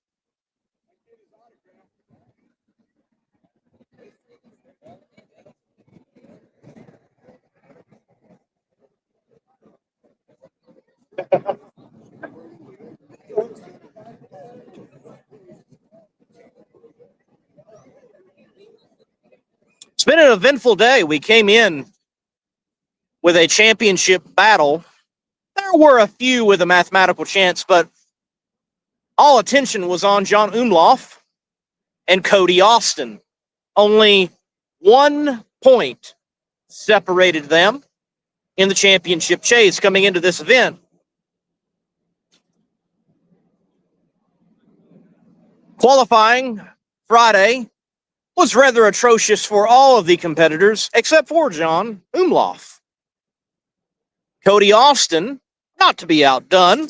It's been an eventful day. We came in with a championship battle. There were a few with a mathematical chance, but all attention was on John Omlof and Cody Austin. Only 1 point separated them in the championship chase coming into this event. Qualifying Friday was rather atrocious for all of the competitors except for John Omlof. Cody Austin, not to be outdone,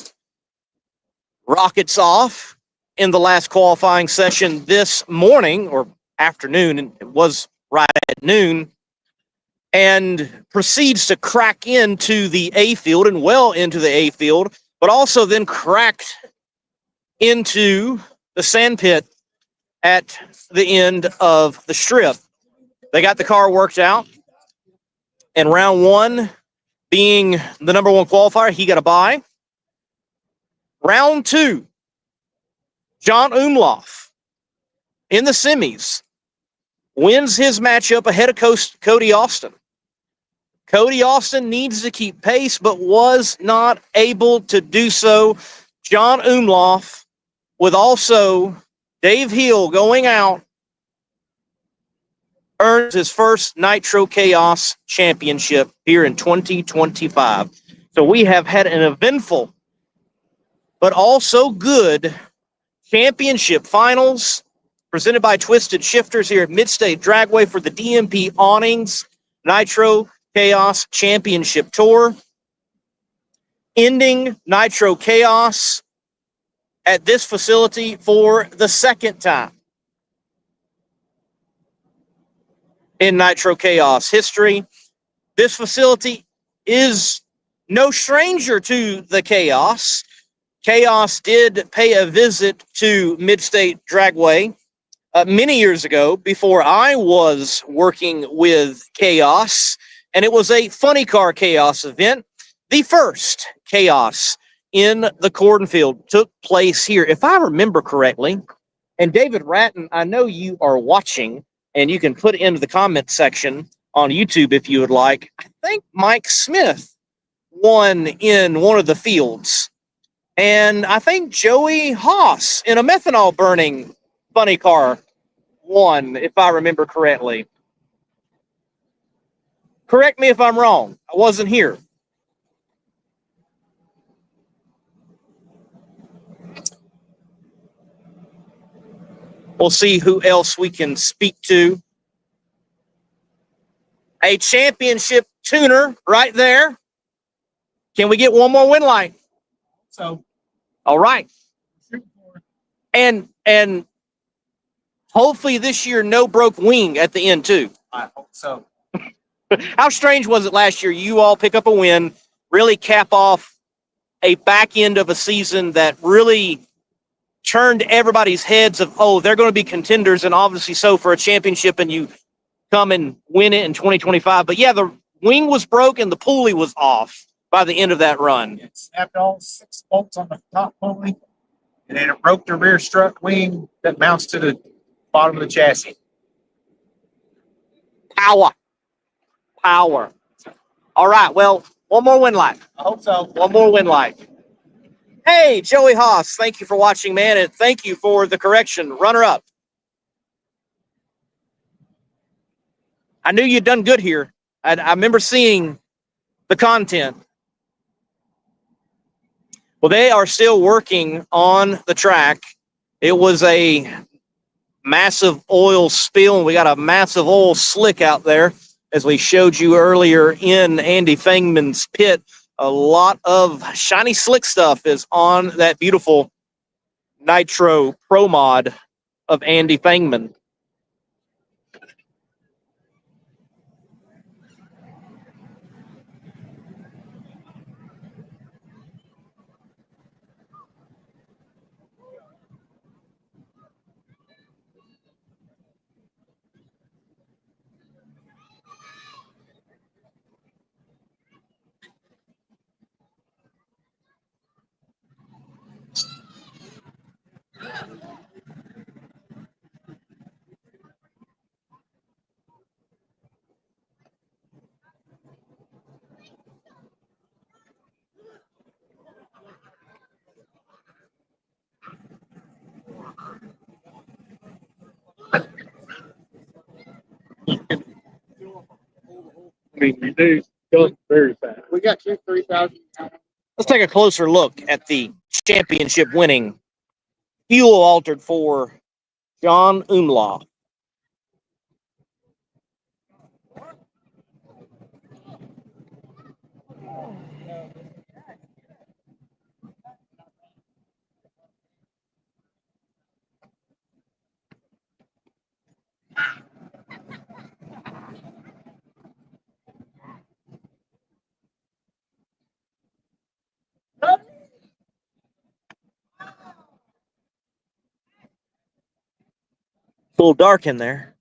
rockets off in the last qualifying session this morning or afternoon, and it was right at noon, and proceeds to crack into the A field and well into the A field, but also then cracked into the sand pit at the end of the strip. They got the car worked out, and round one, being the number one qualifier, he got a bye. Round two, John Omlof in the semis wins his matchup ahead of Cody Austin. Cody Austin needs to keep pace, but was not able to do so. John Omlof, with also Dave Hill going out, earns his first Nitro Chaos championship here in 2025. So we have had an eventful, but also good championship finals presented by Twisted Shifterz here at Mid-state Dragway for the DMP Awnings Nitro Chaos Championship Tour. Ending Nitro Chaos at this facility for the second time in Nitro Chaos history. This facility is no stranger to the chaos. Chaos did pay a visit to Mid-state Dragway many years ago before I was working with Chaos, and it was a funny car chaos event. The first chaos in the cornfield took place here, if I remember correctly. And David Ratton, I know you are watching, and you can put it into the comment section on YouTube if you would like. I think Mike Smith won in one of the fields. And I think Joey Haas in a methanol burning funny car won, if I remember correctly. Correct me if I'm wrong. I wasn't here. We'll see who else we can speak to. A championship tuner right there. Can we get one more win light? So, all right. And hopefully this year, no broke wing at the end too. I hope so. How strange was it last year? You all pick up a win, really cap off a back end of a season that really turned everybody's heads of, oh, they're going to be contenders, and obviously so for a championship, and you come and win it in 2025. But yeah, the wing was broke and the pulley was off by the end of that run. It snapped all 6 bolts on the top pulley, and then it broke the rear strut wing that mounts to the bottom of the chassis. Power. All right, well, one more win light. I hope so. One more win light. Hey, Joey Haas, thank you for watching, man, and thank you for the correction. Runner-up. I knew you'd done good here. I remember seeing the content. Well, they are still working on the track. It was a massive oil spill, and we got a massive oil slick out there, as we showed you earlier in Andy Fangman's pit. A lot of shiny slick stuff is on that beautiful Nitro Pro Mod of Andy Fangman. I mean, you do go very fast. We got 3,000. Let's take a closer look at the championship winning fuel altered for John Omlof. A little dark in there.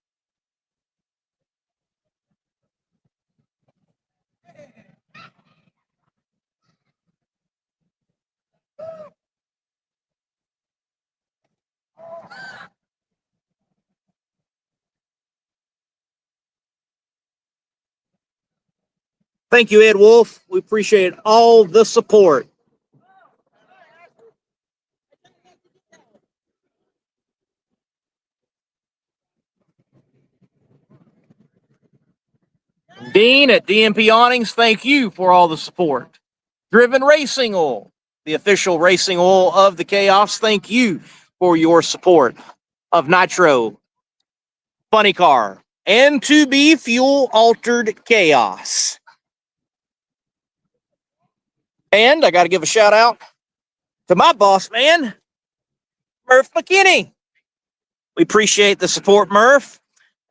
Thank you, Ed Wulff. We appreciate all the support. Dean at DMP Awnings, thank you for all the support. Driven Racing Oil, the official racing oil of the Chaos, thank you for your support of Nitro, Funny Car, and to be fuel altered Chaos. And I got to give a shout out to my boss man, Murph McKinney. We appreciate the support, Murph.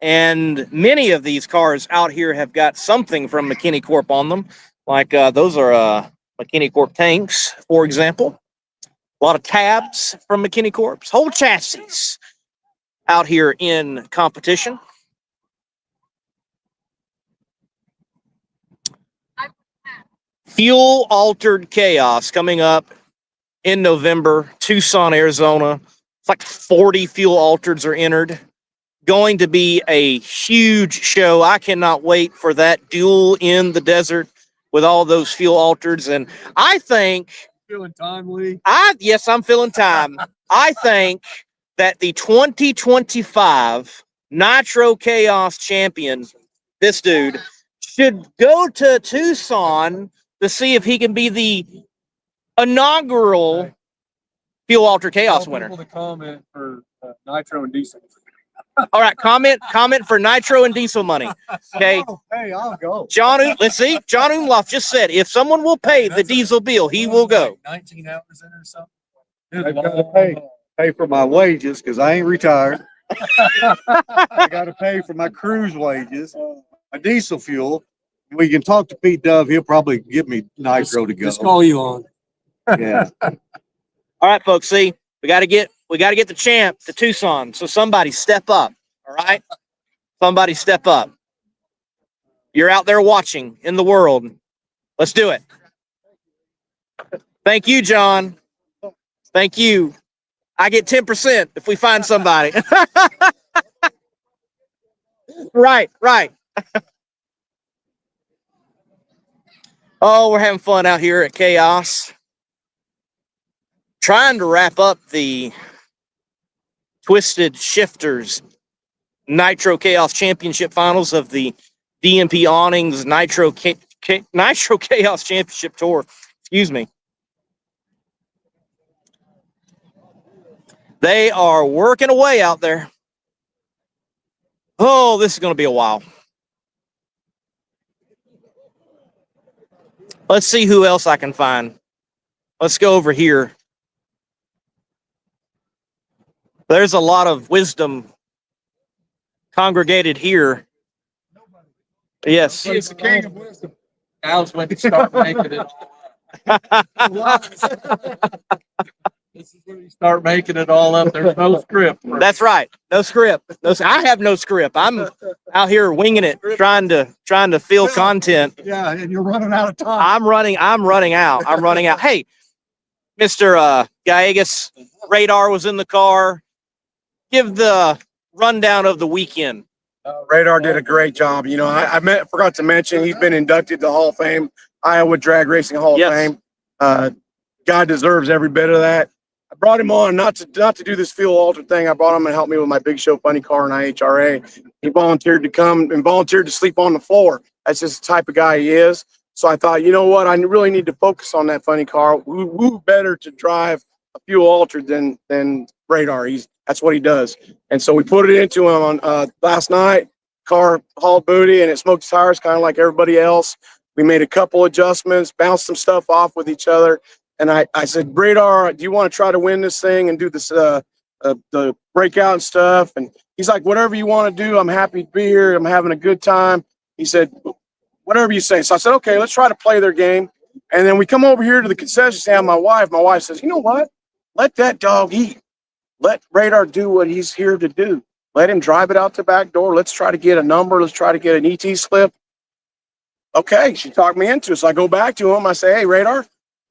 And many of these cars out here have got something from McKinney Corp on them. Like those are McKinney Corp tanks, for example. A lot of tabs from McKinney Corp. Whole chassis out here in competition. Fuel Altered Chaos coming up in November, Tucson, Arizona. It's like 40 fuel altereds are entered. Going to be a huge show. I cannot wait for that duel in the desert with all those fuel altereds. And I think Feeling timely. Yes, I'm feeling time. I think that the 2025 Nitro Chaos champion, this dude, should go to Tucson to see if he can be the inaugural Fuel Alter Chaos winner. People to comment for Nitro and Diesel. All right, comment for Nitro and Diesel money. Okay. Hey, I'll go. Let's see. John Omlof just said if someone will pay the diesel bill, he will go. 19 hours in or something. I gotta pay for my wages because I ain't retired. I gotta pay for my cruise wages, my diesel fuel. We can talk to Pete Dove. He'll probably give me Nitro to go. Just call you on. Yeah. All right, folks. See, we got to get the champ to Tucson. So somebody step up. All right, somebody step up. You're out there watching in the world. Let's do it. Thank you, John. Thank you. I get 10% if we find somebody. Right. Oh, we're having fun out here at Chaos. Trying to wrap up the Twisted Shifterz Nitro Chaos Championship Finals of the DMP Awnings Nitro Chaos Championship Tour. Excuse me. They are working away out there. Oh, this is going to be a while. Let's see who else I can find. Let's go over here. There's a lot of wisdom congregated here. Yes. He's the king of wisdom. Now's when you start making it. This is when you start making it all up. There's no script. That's right. No script. I have no script. I'm out here winging it, trying to fill content. Yeah, and you're running out of time. I'm running out. Hey, Mr. Gallegos, Radar was in the car. Give the rundown of the weekend. Radar did a great job. You know, I forgot to mention he's been inducted to the Hall of Fame, Iowa Drag Racing Hall of Fame. Guy deserves every bit of that. I brought him on not to do this fuel alter thing. I brought him to help me with my big show funny car and IHRA. He volunteered to come and volunteered to sleep on the floor. That's just the type of guy he is. So I thought, you know what? I really need to focus on that funny car. Who better to drive a fuel altered than Radar? That's what he does. And so we put it into him on last night. Car hauled booty and it smoked tires kind of like everybody else. We made a couple adjustments, bounced some stuff off with each other. And I said, Radar, do you want to try to win this thing and do this the breakout and stuff? And he's like, whatever you want to do, I'm happy to be here. I'm having a good time. He said, whatever you say. So I said, okay, let's try to play their game. And then we come over here to the concession stand. My wife says, you know what? Let that dog eat. Let Radar do what he's here to do. Let him drive it out the back door. Let's try to get a number. Let's try to get an ET slip. Okay, she talked me into it. So I go back to him. I say, hey, Radar,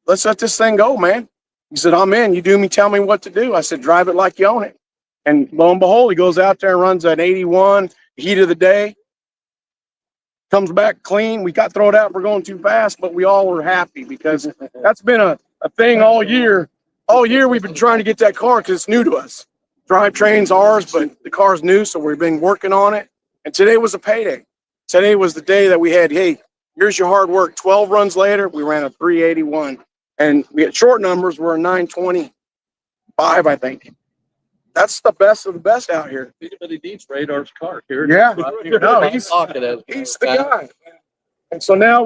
let's let this thing go, man. He said, I'm in. You do me, tell me what to do. I said, drive it like you own it. And lo and behold, he goes out there and runs at 81, heat of the day. Comes back clean. We got thrown out for going too fast, but we all were happy because that's been a thing all year. All year we've been trying to get that car because it's new to us. Drivetrain's ours, but the car's new, so we've been working on it. And today was a payday. Today was the day that we had, hey, here's your hard work. 12 runs later, we ran a 381. And we had short numbers, we're a 925, I think. That's the best of the best out here. Anybody needs Radar's car here. Yeah, no, he's the guy. And so now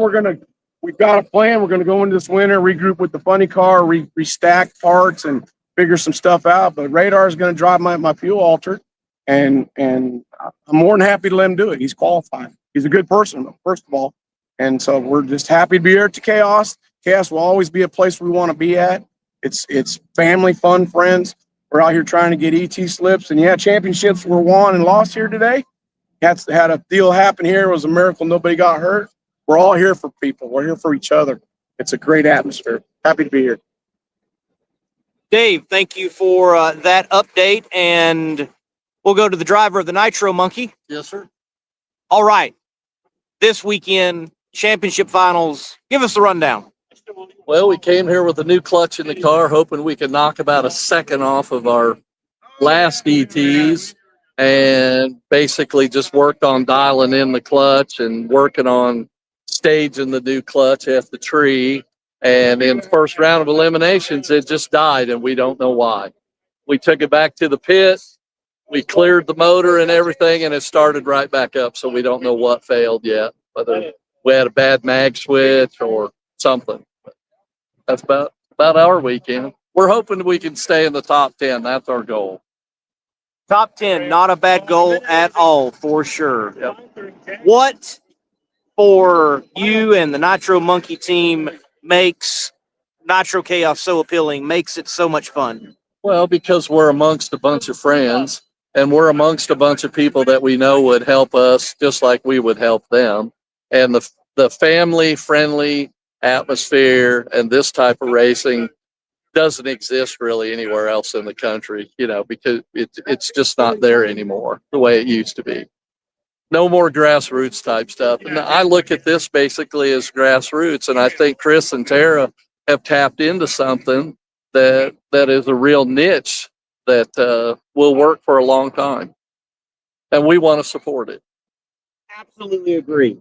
we've got a plan. We're going to go into this winter, regroup with the funny car, restack parts and figure some stuff out. But Radar is going to drive my fuel alter, and I'm more than happy to let him do it. He's qualified. He's a good person, first of all. And so we're just happy to be here at the Chaos. Chaos will always be a place we want to be at. It's family, fun, friends. We're out here trying to get ET slips. And yeah, championships were won and lost here today. Had a deal happen here. It was a miracle. Nobody got hurt. We're all here for people. We're here for each other. It's a great atmosphere. Happy to be here. Dave, thank you for that update. And we'll go to the driver of the Nitro Monkey. Yes, sir. All right. This weekend, championship finals. Give us the rundown. Well, we came here with a new clutch in the car, hoping we could knock about a second off of our last ETs, and basically just worked on dialing in the clutch and working on staging the new clutch at the tree. And in the first round of eliminations, it just died, and we don't know why. We took it back to the pit. We cleared the motor and everything, and it started right back up. So we don't know what failed yet, whether we had a bad mag switch or something. That's about our weekend. We're hoping we can stay in the top 10. That's our goal. Top 10, not a bad goal at all, for sure. Yep. What for you and the Nitro Monkey team makes Nitro Chaos so appealing, makes it so much fun? Well, because we're amongst a bunch of friends, and we're amongst a bunch of people that we know would help us just like we would help them. And the family-friendly atmosphere and this type of racing doesn't exist really anywhere else in the country, because it's just not there anymore the way it used to be. No more grassroots type stuff. And I look at this basically as grassroots, and I think Chris and Tara have tapped into something that is a real niche that will work for a long time. And we want to support it. Absolutely agree.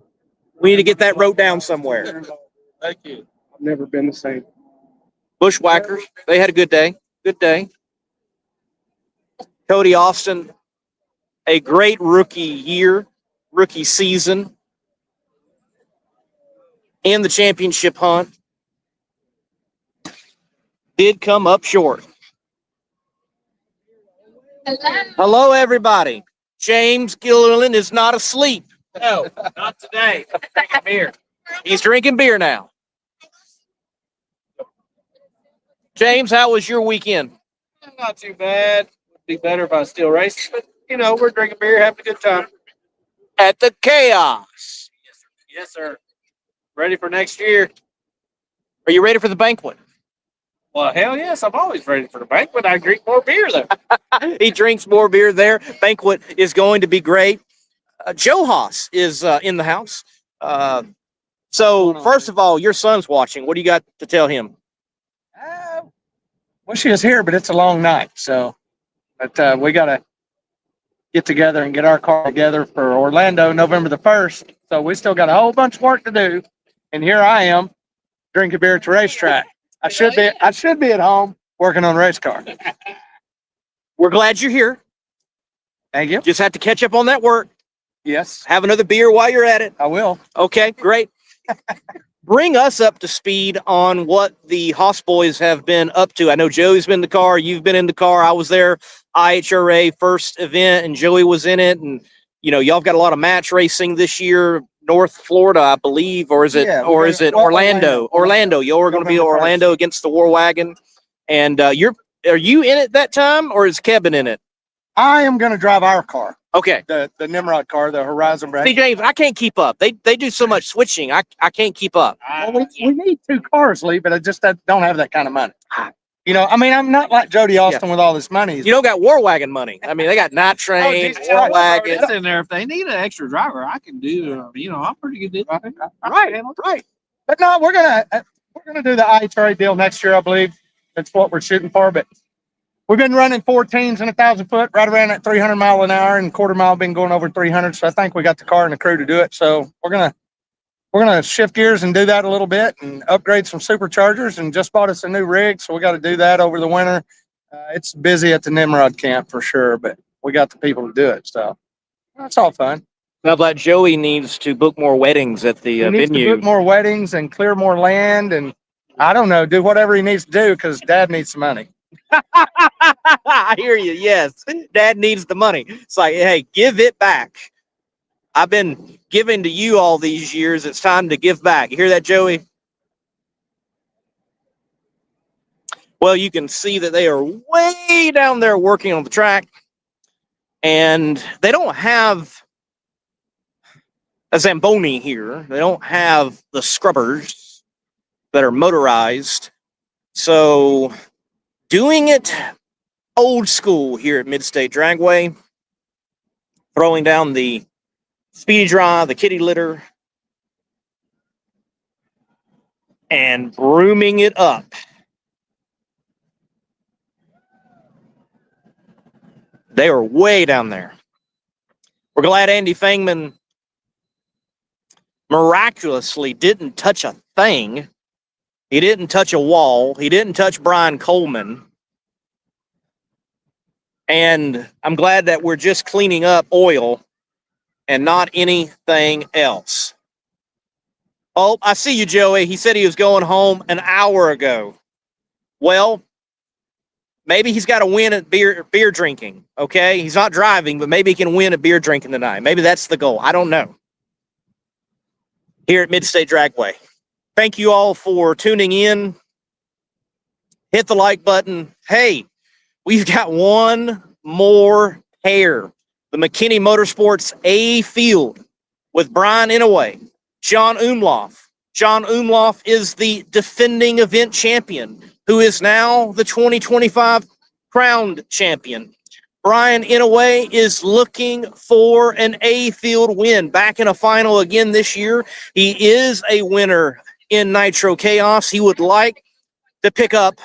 We need to get that wrote down somewhere. Thank you. I've never been the same. Bushwhackers, they had a good day. Good day. Cody Austin, a great rookie season in the championship hunt. Did come up short. Hello, everybody. James Gilliland is not asleep. No, not today. Drinking beer. He's drinking beer now. James, how was your weekend? Not too bad. Would be better if I was still racing, but we're drinking beer, having a good time. At the Chaos. Yes, sir. Ready for next year. Are you ready for the banquet? Well, hell yes, I'm always ready for the banquet. I drink more beer there. He drinks more beer there. Banquet is going to be great. Joe Haas is in the house. So, first of all, your son's watching. What do you got to tell him? Well, she is here, but it's a long night. So, but we got to get together and get our car together for Orlando, November the 1st. So we still got a whole bunch of work to do. And here I am drinking beer at the racetrack. I should be at home working on the race car. We're glad you're here. Thank you. Just have to catch up on that work. Yes. Have another beer while you're at it. I will. Okay, great. Bring us up to speed on what the Haas boys have been up to. I know Joey's been in the car. You've been in the car. I was there, IHRA first event, and Joey was in it. And, you know, y'all got a lot of match racing this year. North Florida, I believe, or is it Orlando? Orlando. Y'all are going to be Orlando against the War Wagon. And are you in it that time, or is Kevin in it? I am going to drive our car. Okay. The Nimrod car, the Horizon brand. See, James, I can't keep up. They do so much switching. I can't keep up. Well, we need 2 cars, Lee, but I just don't have that kind of money. You know, I mean, I'm not like Jody Austin with all this money. You don't got War Wagon money. I mean, they got Night Train, War Wagon. In there, if they need an extra driver, I can do. I'm pretty good. Right. But no, we're gonna do the IHRA deal next year, I believe. That's what we're shooting for. But we've been running 14s and 1,000 foot, right around that 300 mile an hour, and quarter mile been going over 300. So I think we got the car and the crew to do it. So we're gonna shift gears and do that a little bit and upgrade some superchargers. And just bought us a new rig, so we got to do that over the winter. It's busy at the Nimrod camp for sure, but we got the people to do it. So that's all fun. Now that Joey needs to book more weddings at the He needs venue. to book more weddings and clear more land, and I don't know, do whatever he needs to do because Dad needs some money. I hear you. Yes, Dad needs the money. It's like, hey, give it back. I've been giving to you all these years. It's time to give back. You hear that, Joey? Well, you can see that they are way down there working on the track, and they don't have a Zamboni here. They don't have the scrubbers that are motorized. So doing it old school here at Mid-state Dragway, throwing down the speedy dry, the kitty litter, and brooming it up. They are way down there. We're glad Andy Fangman miraculously didn't touch a thing. He didn't touch a wall. He didn't touch Brian Coleman. And I'm glad that we're just cleaning up oil and not anything else. Oh, I see you, Joey. He said he was going home an hour ago. Well, maybe he's got to win at beer drinking, okay? He's not driving, but maybe he can win at beer drinking tonight. Maybe that's the goal. I don't know. Here at Mid-state Dragway. Thank you all for tuning in. Hit the like button. Hey, we've got one more pair. The McKinney Motorsports A field with Brian Inouye, John Omlof. John Omlof is the defending event champion, who is now the 2025 crowned champion. Brian Inouye is looking for an A field win, back in a final again this year. He is a winner in Nitro Chaos. He would like to pick up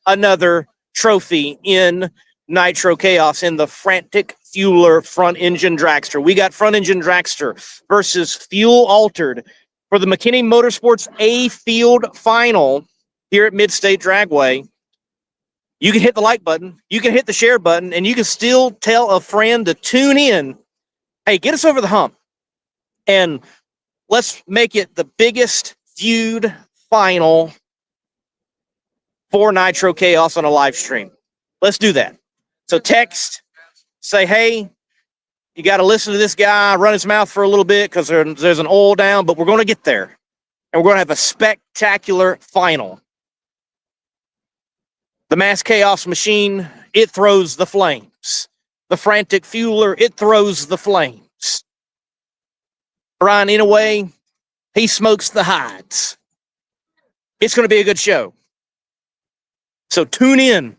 another trophy in Nitro Chaos in the Frantic Fueler front engine dragster. We got front engine dragster versus fuel altered for the McKinney Motorsports A field final here at Mid-state Dragway. You can hit the like button, you can hit the share button, and you can still tell a friend to tune in. Hey, get us over the hump, and let's make it the biggest feud final for Nitro Chaos on a live stream. Let's do that. So text, say, hey, you got to listen to this guy run his mouth for a little bit because there's an oil down, but we're going to get there. And we're going to have a spectacular final. The Mass Chaos Machine, it throws the flames. The Frantic Fueler, it throws the flames. Brian Inouye, he smokes the hides. It's going to be a good show. So tune in.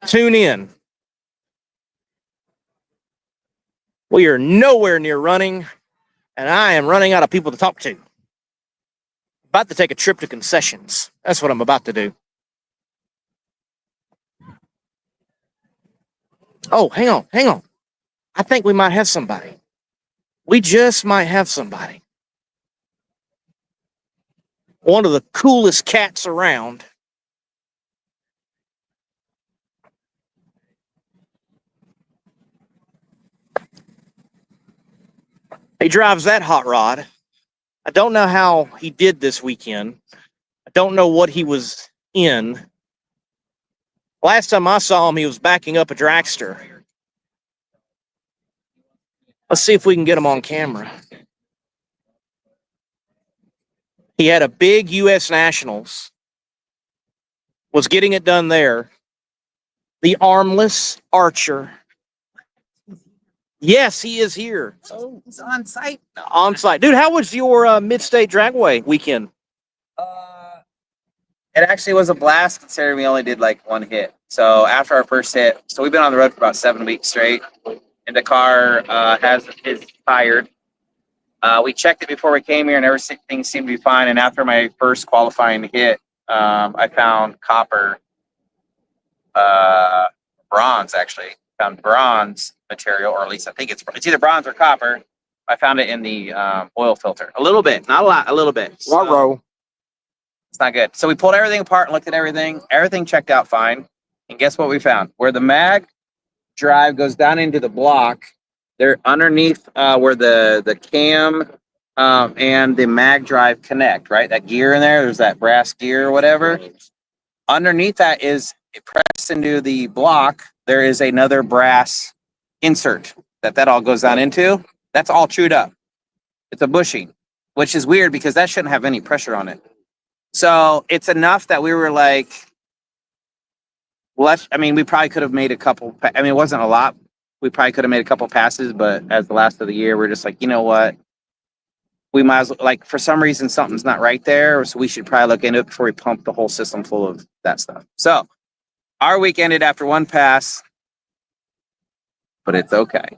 Tune in. We are nowhere near running, and I am running out of people to talk to. About to take a trip to concessions. That's what I'm about to do. Oh, hang on. I think we might have somebody. We just might have somebody. One of the coolest cats around. He drives that hot rod. I don't know how he did this weekend. I don't know what he was in. Last time I saw him, he was backing up a dragster. Let's see if we can get him on camera. He had a big U.S. Nationals, was getting it done there. The armless archer. Yes, he is here. Oh, he's on site. On site. Dude, how was your Mid-state Dragway weekend? It actually was a blast considering we only did like one hit. So after our first hit, so we've been on the road for about 7 weeks straight, and the car is tired. We checked it before we came here, and everything seemed to be fine. And after my first qualifying hit, I found copper, bronze actually. Found bronze material, or at least I think it's either bronze or copper. I found it in the oil filter. A little bit, not a lot, a little bit. So, it's not good. So we pulled everything apart and looked at everything. Everything checked out fine. And guess what we found? Where the mag drive goes down into the block, they're underneath where the cam and the mag drive connect, right? That gear in there, there's that brass gear or whatever. Underneath that is pressed into the block. There is another brass insert that all goes down into. That's all chewed up. It's a bushing, which is weird because that shouldn't have any pressure on it. So it's enough that we were like, well, we probably could have made a couple. It wasn't a lot. We probably could have made a couple passes, but as the last of the year, we're just like, you know what? We might as well, like, for some reason, something's not right there. So we should probably look into it before we pump the whole system full of that stuff. So our week ended after one pass, but it's okay.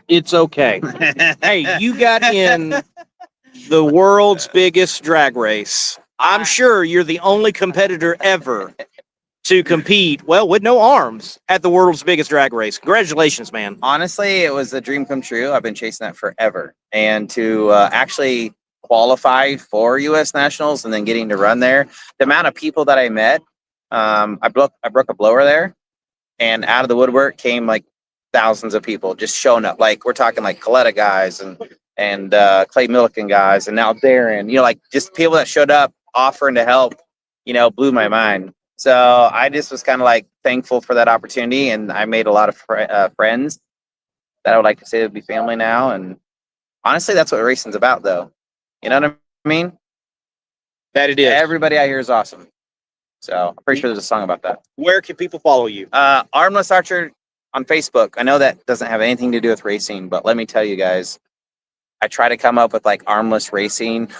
It's okay. Hey, you got in the world's biggest drag race. I'm sure you're the only competitor ever to compete, well, with no arms at the world's biggest drag race. Congratulations, man. Honestly, it was a dream come true. I've been chasing that forever. And to actually qualify for U.S. Nationals and then getting to run there, the amount of people that I met, I broke a blower there, and out of the woodwork came like thousands of people just showing up. Like, we're talking like Coletta guys and Clay Milliken guys, and now Darren, like just people that showed up offering to help, blew my mind. So I just was kind of like thankful for that opportunity, and I made a lot of friends that I would like to say would be family now. And honestly, that's what racing's about, though. You know what I mean? That it is. Everybody out here is awesome. So I'm pretty sure there's a song about that. Where can people follow you? Armless Archer on Facebook. I know that doesn't have anything to do with racing, but let me tell you guys, I try to come up with like armless racing.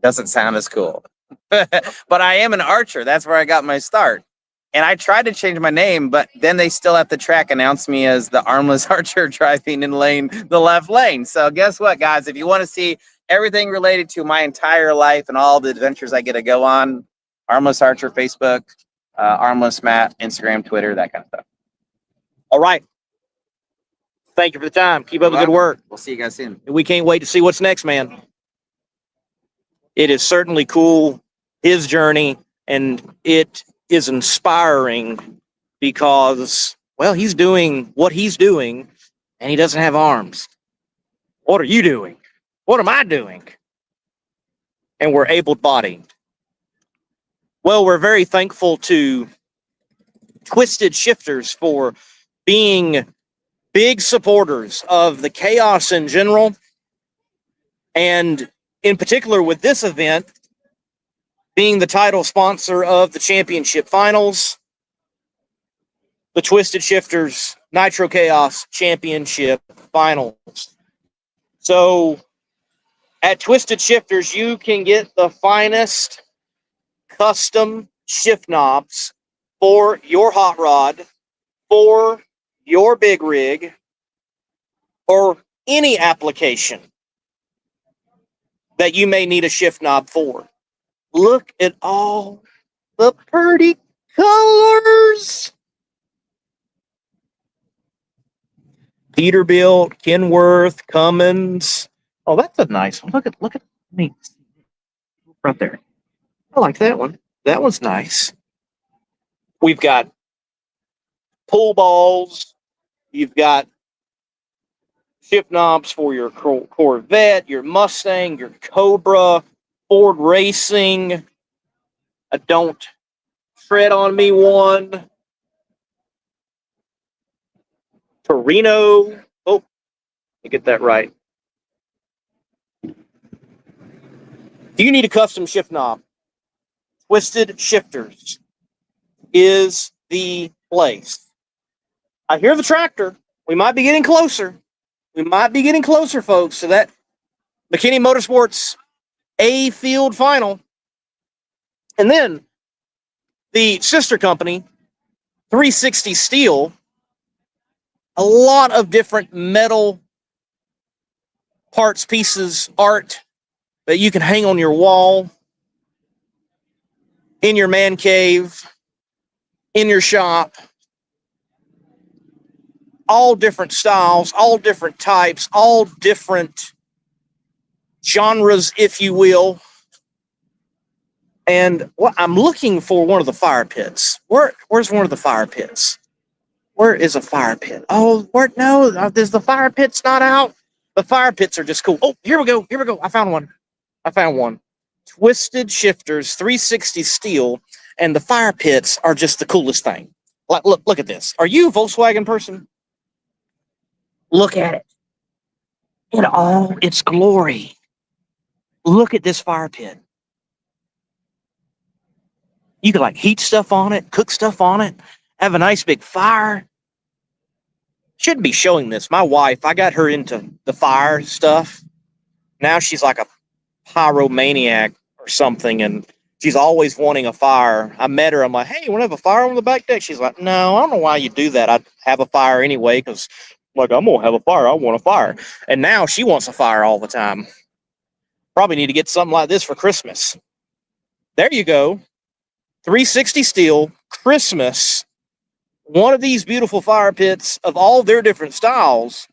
Doesn't sound as cool. But I am an archer. That's where I got my start. And I tried to change my name, but then they still at the track announced me as the armless archer driving in the left lane. So guess what, guys? If you want to see everything related to my entire life and all the adventures I get to go on, Armless Archer, Facebook, Armless Matt, Instagram, Twitter, that kind of stuff. All right. Thank you for the time. Keep up the good work. We'll see you guys soon. We can't wait to see what's next, man. It is certainly cool, his journey, and it is inspiring because, well, he's doing what he's doing, and he doesn't have arms. What are you doing? What am I doing? And we're able-bodied. Well, we're very thankful to Twisted Shifterz for being big supporters of the Chaos in general, and in particular with this event, being the title sponsor of the championship finals, the Twisted Shifterz Nitro Chaos Championship Finals. So at Twisted Shifterz, you can get the finest custom shift knobs for your hot rod, for your big rig, or any application that you may need a shift knob for. Look at all the pretty colors. Peterbilt, Kenworth, Cummins. Oh, that's a nice one. Look at me right there. I like that one. That one's nice. We've got pull balls. You've got shift knobs for your Corvette, your Mustang, your Cobra, Ford Racing. A Don't Tread on Me one. Torino. Oh, let me get that right. Do you need a custom shift knob? Twisted Shifterz is the place. I hear the tractor. We might be getting closer. We might be getting closer, folks, to that McKinney Motorsports A field final. And then the sister company, 360 Steel, a lot of different metal parts, pieces, art that you can hang on your wall, in your man cave, in your shop. All different styles, all different types, all different genres, if you will. And I'm looking for one of the fire pits. Where's one of the fire pits? Where is a fire pit? Oh, no, there's the fire pit's not out. The fire pits are just cool. Oh, here we go. I found one. Twisted Shifterz, 360 Steel, and the fire pits are just the coolest thing. Like, look at this. Are you a Volkswagen person? Look at it in all its glory. Look at this fire pit. You can heat stuff on it, cook stuff on it, have a nice big fire. Shouldn't be showing this. My wife, I got her into the fire stuff. Now she's like a pyromaniac or something, and she's always wanting a fire. I met her. I'm like, hey, you want to have a fire on the back deck? She's like, no, I don't know why you do that. I'd have a fire anyway because, I'm going to have a fire. I want a fire. And now she wants a fire all the time. Probably need to get something like this for Christmas. There you go. 360 Steel, Christmas. One of these beautiful fire pits of all their different styles.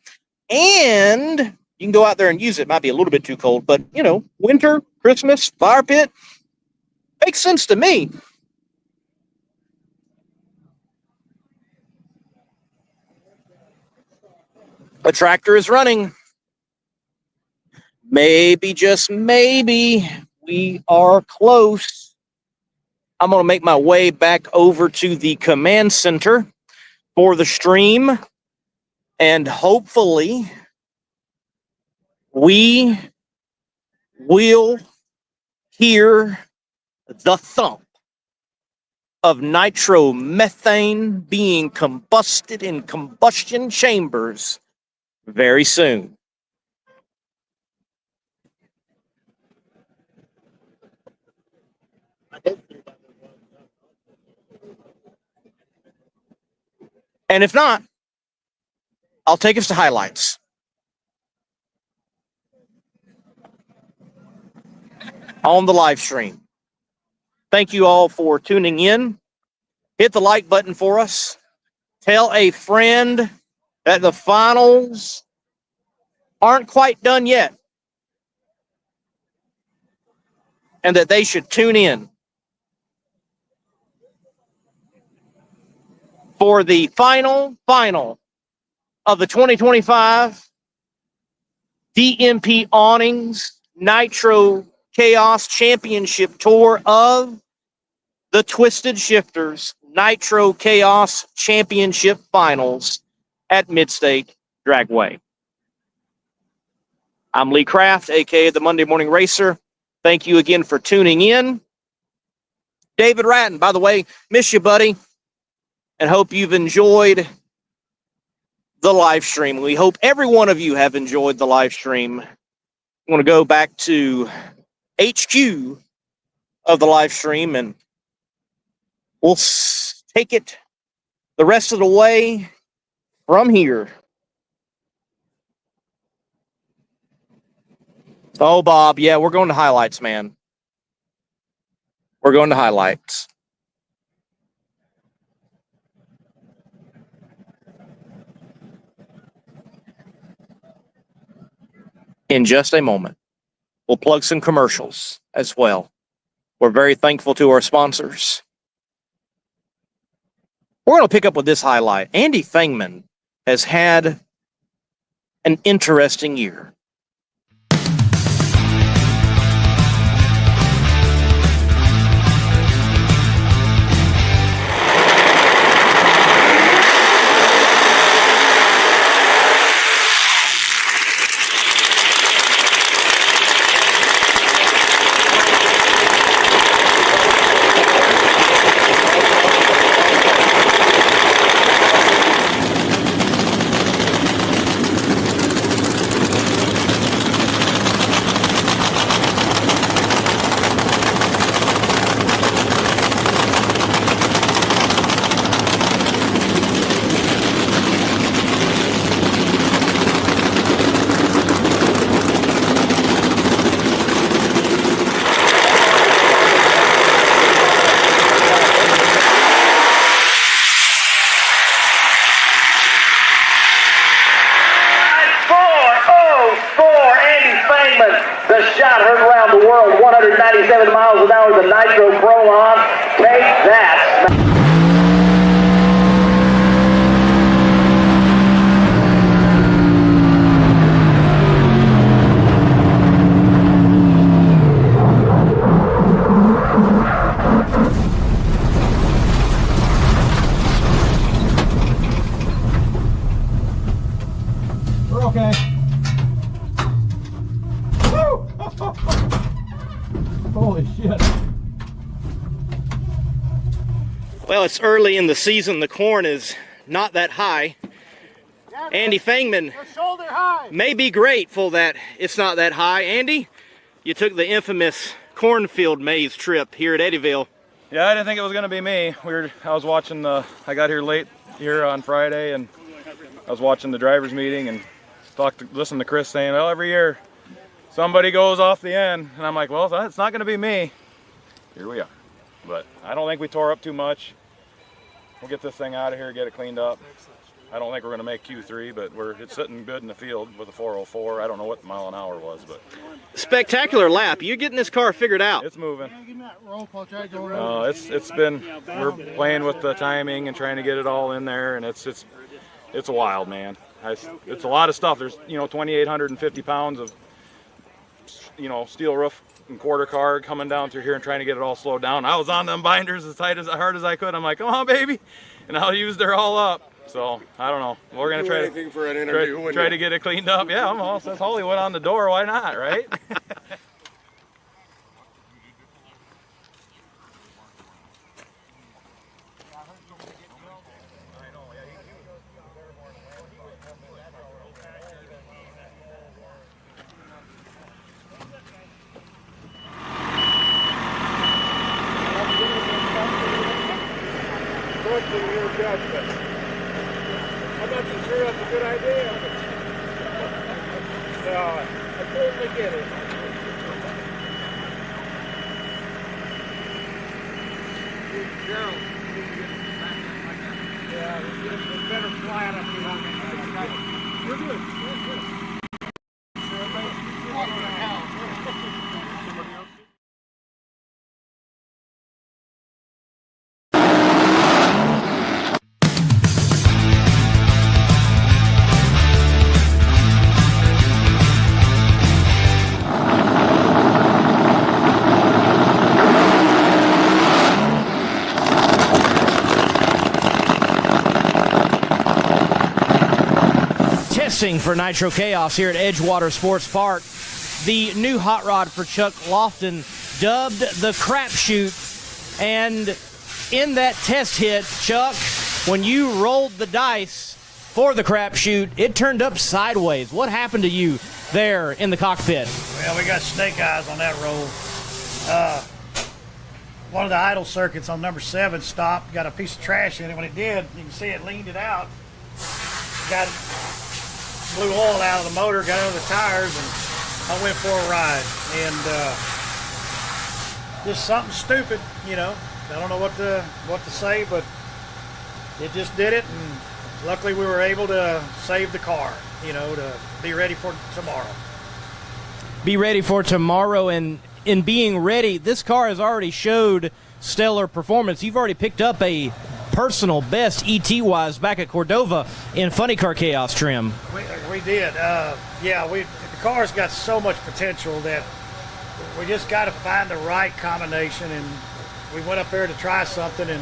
And you can go out there and use it. Might be a little bit too cold, but, winter, Christmas, fire pit. Makes sense to me. The tractor is running. Maybe, just maybe, we are close. I'm going to make my way back over to the command center for the stream. And hopefully, we will hear the thump of nitromethane being combusted in combustion chambers very soon. And if not, I'll take us to highlights. On the live stream. Thank you all for tuning in. Hit the like button for us. Tell a friend that the finals aren't quite done yet, and that they should tune in for the final of the 2025 DMP Awnings Nitro Chaos Championship Tour of the Twisted Shifterz Nitro Chaos Championship Finals at Mid-state Dragway. I'm Lee Kraft, aka the Monday Morning Racer. Thank you again for tuning in. David Ratton, by the way, miss you, buddy, and hope you've enjoyed the live stream. We hope every one of you have enjoyed the live stream. I'm going to go back to HQ of the live stream, and we'll take it the rest of the way from here. Oh, Bob, yeah, we're going to highlights, man. We're going to highlights. in just a moment. We'll plug some commercials as well. We're very thankful to our sponsors. We're going to pick up with this highlight. Andy Fangman has had an interesting year. The shot heard around the world, 197 miles an hour, the Nitro Prolon. Take that. We're okay. Holy shit. Well, it's early in the season. The corn is not that high. Andy Fangman may be grateful that it's not that high. Andy, you took the infamous cornfield maze trip here at Eddyville. Yeah, I didn't think it was going to be me. I was watching I got here late here on Friday, and I was watching the drivers meeting and listened to Chris saying, well, every year somebody goes off the end, and I'm like, well, it's not going to be me. Here we are. But I don't think we tore up too much. We'll get this thing out of here, get it cleaned up. I don't think we're going to make Q3, but it's sitting good in the field with a 404. I don't know what the mile an hour was, but spectacular lap. You're getting this car figured out. It's moving. It's been, we're playing with the timing and trying to get it all in there, and it's wild, man. It's a lot of stuff. There's 2,850 pounds of steel roof and quarter car coming down through here and trying to get it all slowed down. I was on them binders as hard as I could. I'm like, come on, baby, and I used her all up. So I don't know. We're gonna try to get it cleaned up. Yeah, almost. That's Hollywood on the door. Why not, right? I'm not too sure that's a good idea. So, I totally get it. Gerald, yeah, it's better flat up here. You're good. For Nitro Chaos here at Edgewater Sports Park. The new hot rod for Chuck Lofton, dubbed the crapshoot. And in that test hit, Chuck, when you rolled the dice for the crapshoot, it turned up sideways. What happened to you there in the cockpit? Well, we got snake eyes on that roll. One of the idle circuits on number 7 stopped, got a piece of trash in it. When it did, you can see it leaned it out. Blew oil out of the motor, got under the tires, and I went for a ride. And just something stupid, I don't know what to say, but it just did it. And luckily, we were able to save the car, to be ready for tomorrow. be ready for tomorrow. And in being ready, this car has already showed stellar performance. You've already picked up a personal best ET-wise back at Cordova in Funny Car Chaos trim. We did. The car's got so much potential that we just got to find the right combination. And we went up there to try something, and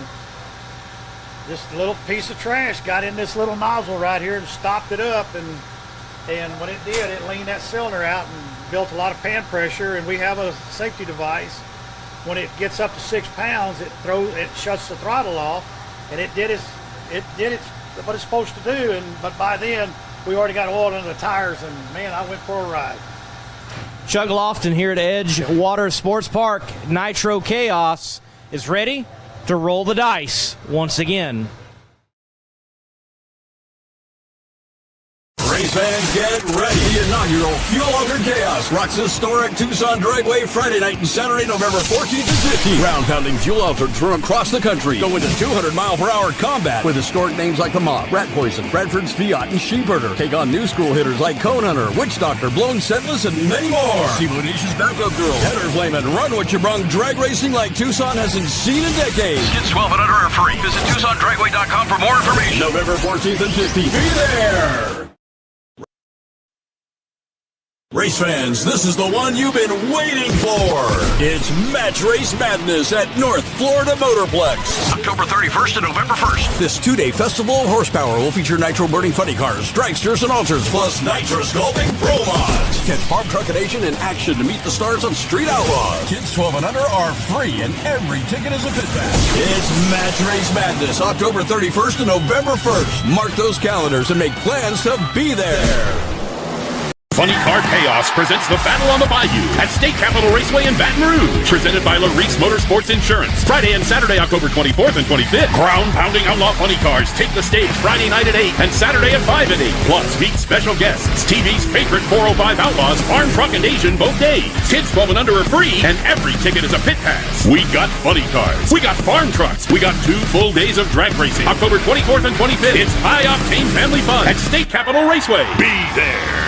this little piece of trash got in this little nozzle right here and stopped it up. And when it did, it leaned that cylinder out and built a lot of pan pressure. And we have a safety device. When it gets up to 6 pounds, it shuts the throttle off. And it did what it's supposed to do. But by then, we already got oil under the tires, and man, I went for a ride. Chuck Lofton here at Edgewater Sports Park. Nitro Chaos is ready to roll the dice once again. Race fans, get ready. The inaugural Fuel Ultra Chaos rocks historic Tucson Dragway Friday night and Saturday, November 14th and 15th. Ground-pounding Fuel Ultra from across the country go into 200-mile-per-hour combat with historic names like the Mob, Rat Poison, Bradford's Fiat, and Sheepherder. Take on new school hitters like Cone Hunter, Witch Doctor, Blown Scentless, and many more. See Lunatia's Backup Girl, Header Flame, and Run What You Brung drag racing like Tucson hasn't seen in decades. Kids 12 and under are free. Visit TucsonDragway.com for more information. November 14th and 15th. Be there! Race fans, this is the one you've been waiting for. It's Match Race Madness at North Florida Motorplex. October 31st and November 1st. This two-day festival of horsepower will feature nitro-burning funny cars, dragsters, and ultras, plus nitro-sculpting pro mods. Catch Farm Truckination in action to meet the stars of Street Outlaws. Kids 12 and under are free, and every ticket is a pit pass. It's Match Race Madness, October 31st and November 1st. Mark those calendars and make plans to be there. Funny Car Chaos presents the Battle on the Bayou at State Capitol Raceway in Baton Rouge. Presented by Laris Motorsports Insurance. Friday and Saturday, October 24th and 25th. Ground-pounding outlaw funny cars take the stage Friday night at 8 and Saturday at 5 and 8. Plus, meet special guests. TV's favorite 405 Outlaws, Farm Truck and Asian both days. Kids 12 and under are free, and every ticket is a pit pass. We got funny cars. We got farm trucks. We got 2 full days of drag racing. October 24th and 25th. It's high-octane family fun at State Capitol Raceway. Be there.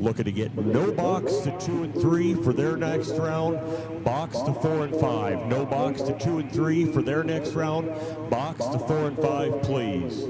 looking to get no box to 2 and 3 for their next round, box to 4 and 5. No box to 2 and 3 for their next round, box to 4 and 5, please.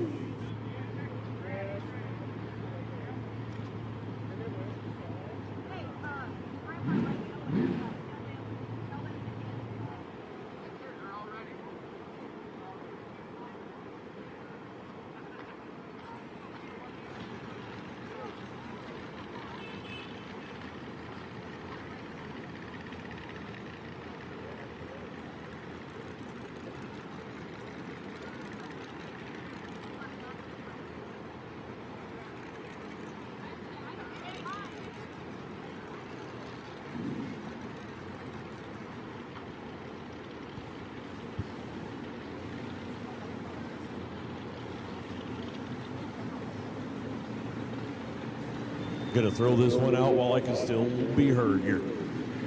Going to throw this one out while I can still be heard here.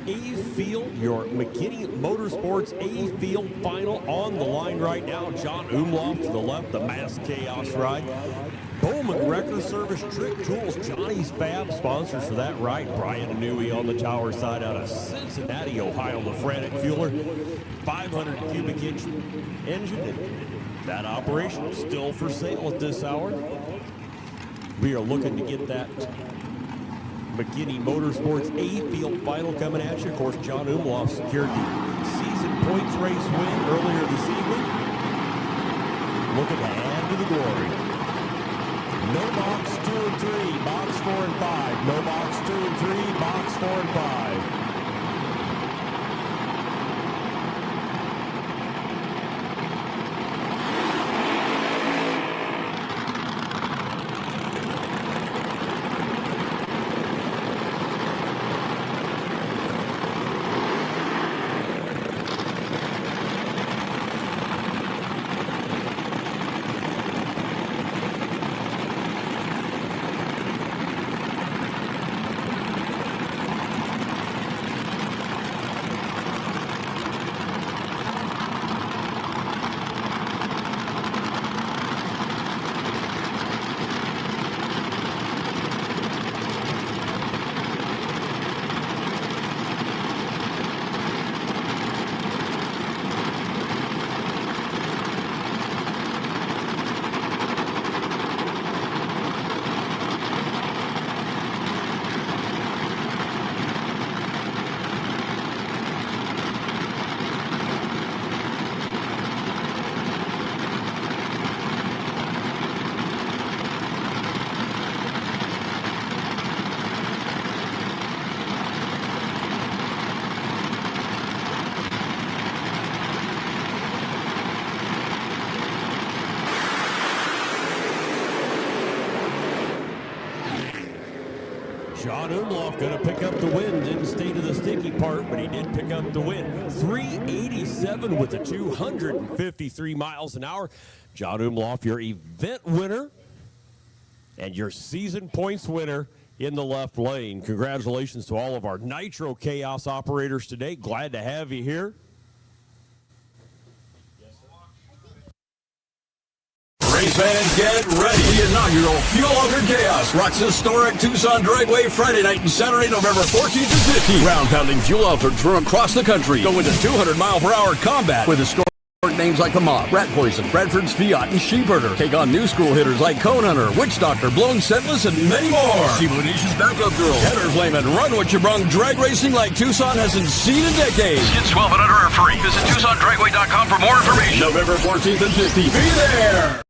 A field, your McKinney Motorsports A field final on the line right now. John Omlof to the left, the Mass Chaos ride. Bowman Wrecker Service, Trick Tools, Johnny's Fab sponsors for that ride. Brian Inouye on the tower side out of Cincinnati, Ohio, the Frantic Fueler. 500 cubic inch engine. And that operation is still for sale at this hour. We are looking to get that McKinney Motorsports A field final coming at you. Of course, John Omlof secured the season points race win earlier this evening. Looking to add to the glory. No box 2 and 3, box 4 and 5. No box 2 and 3, box 4 and 5. John Omlof going to pick up the win. Didn't stay to the sticky part, but he did pick up the win. 387 with the 253 miles an hour. John Omlof, your event winner and your season points winner in the left lane. Congratulations to all of our Nitro Chaos operators today. Glad to have you here. Race fans, get ready. The inaugural Fuel Over Chaos rocks historic Tucson Dragway Friday night and Saturday, November 14th and 15th. Round-pounding fuel altered from across the country. Go into 200-mile-per-hour combat with historic names like the Mob, Rat Poison, Bradford's Fiat, and Sheepherder. Take on new school hitters like Cone Hunter, Witch Doctor, Blown Scentless, and many more. See Bodacious Backup Girl, Header Flame, and Run What You Brung. Drag racing like Tucson hasn't seen in decades. Kids 12 and under are free. Visit TucsonDragway.com for more information. November 14th and 15th. Be there!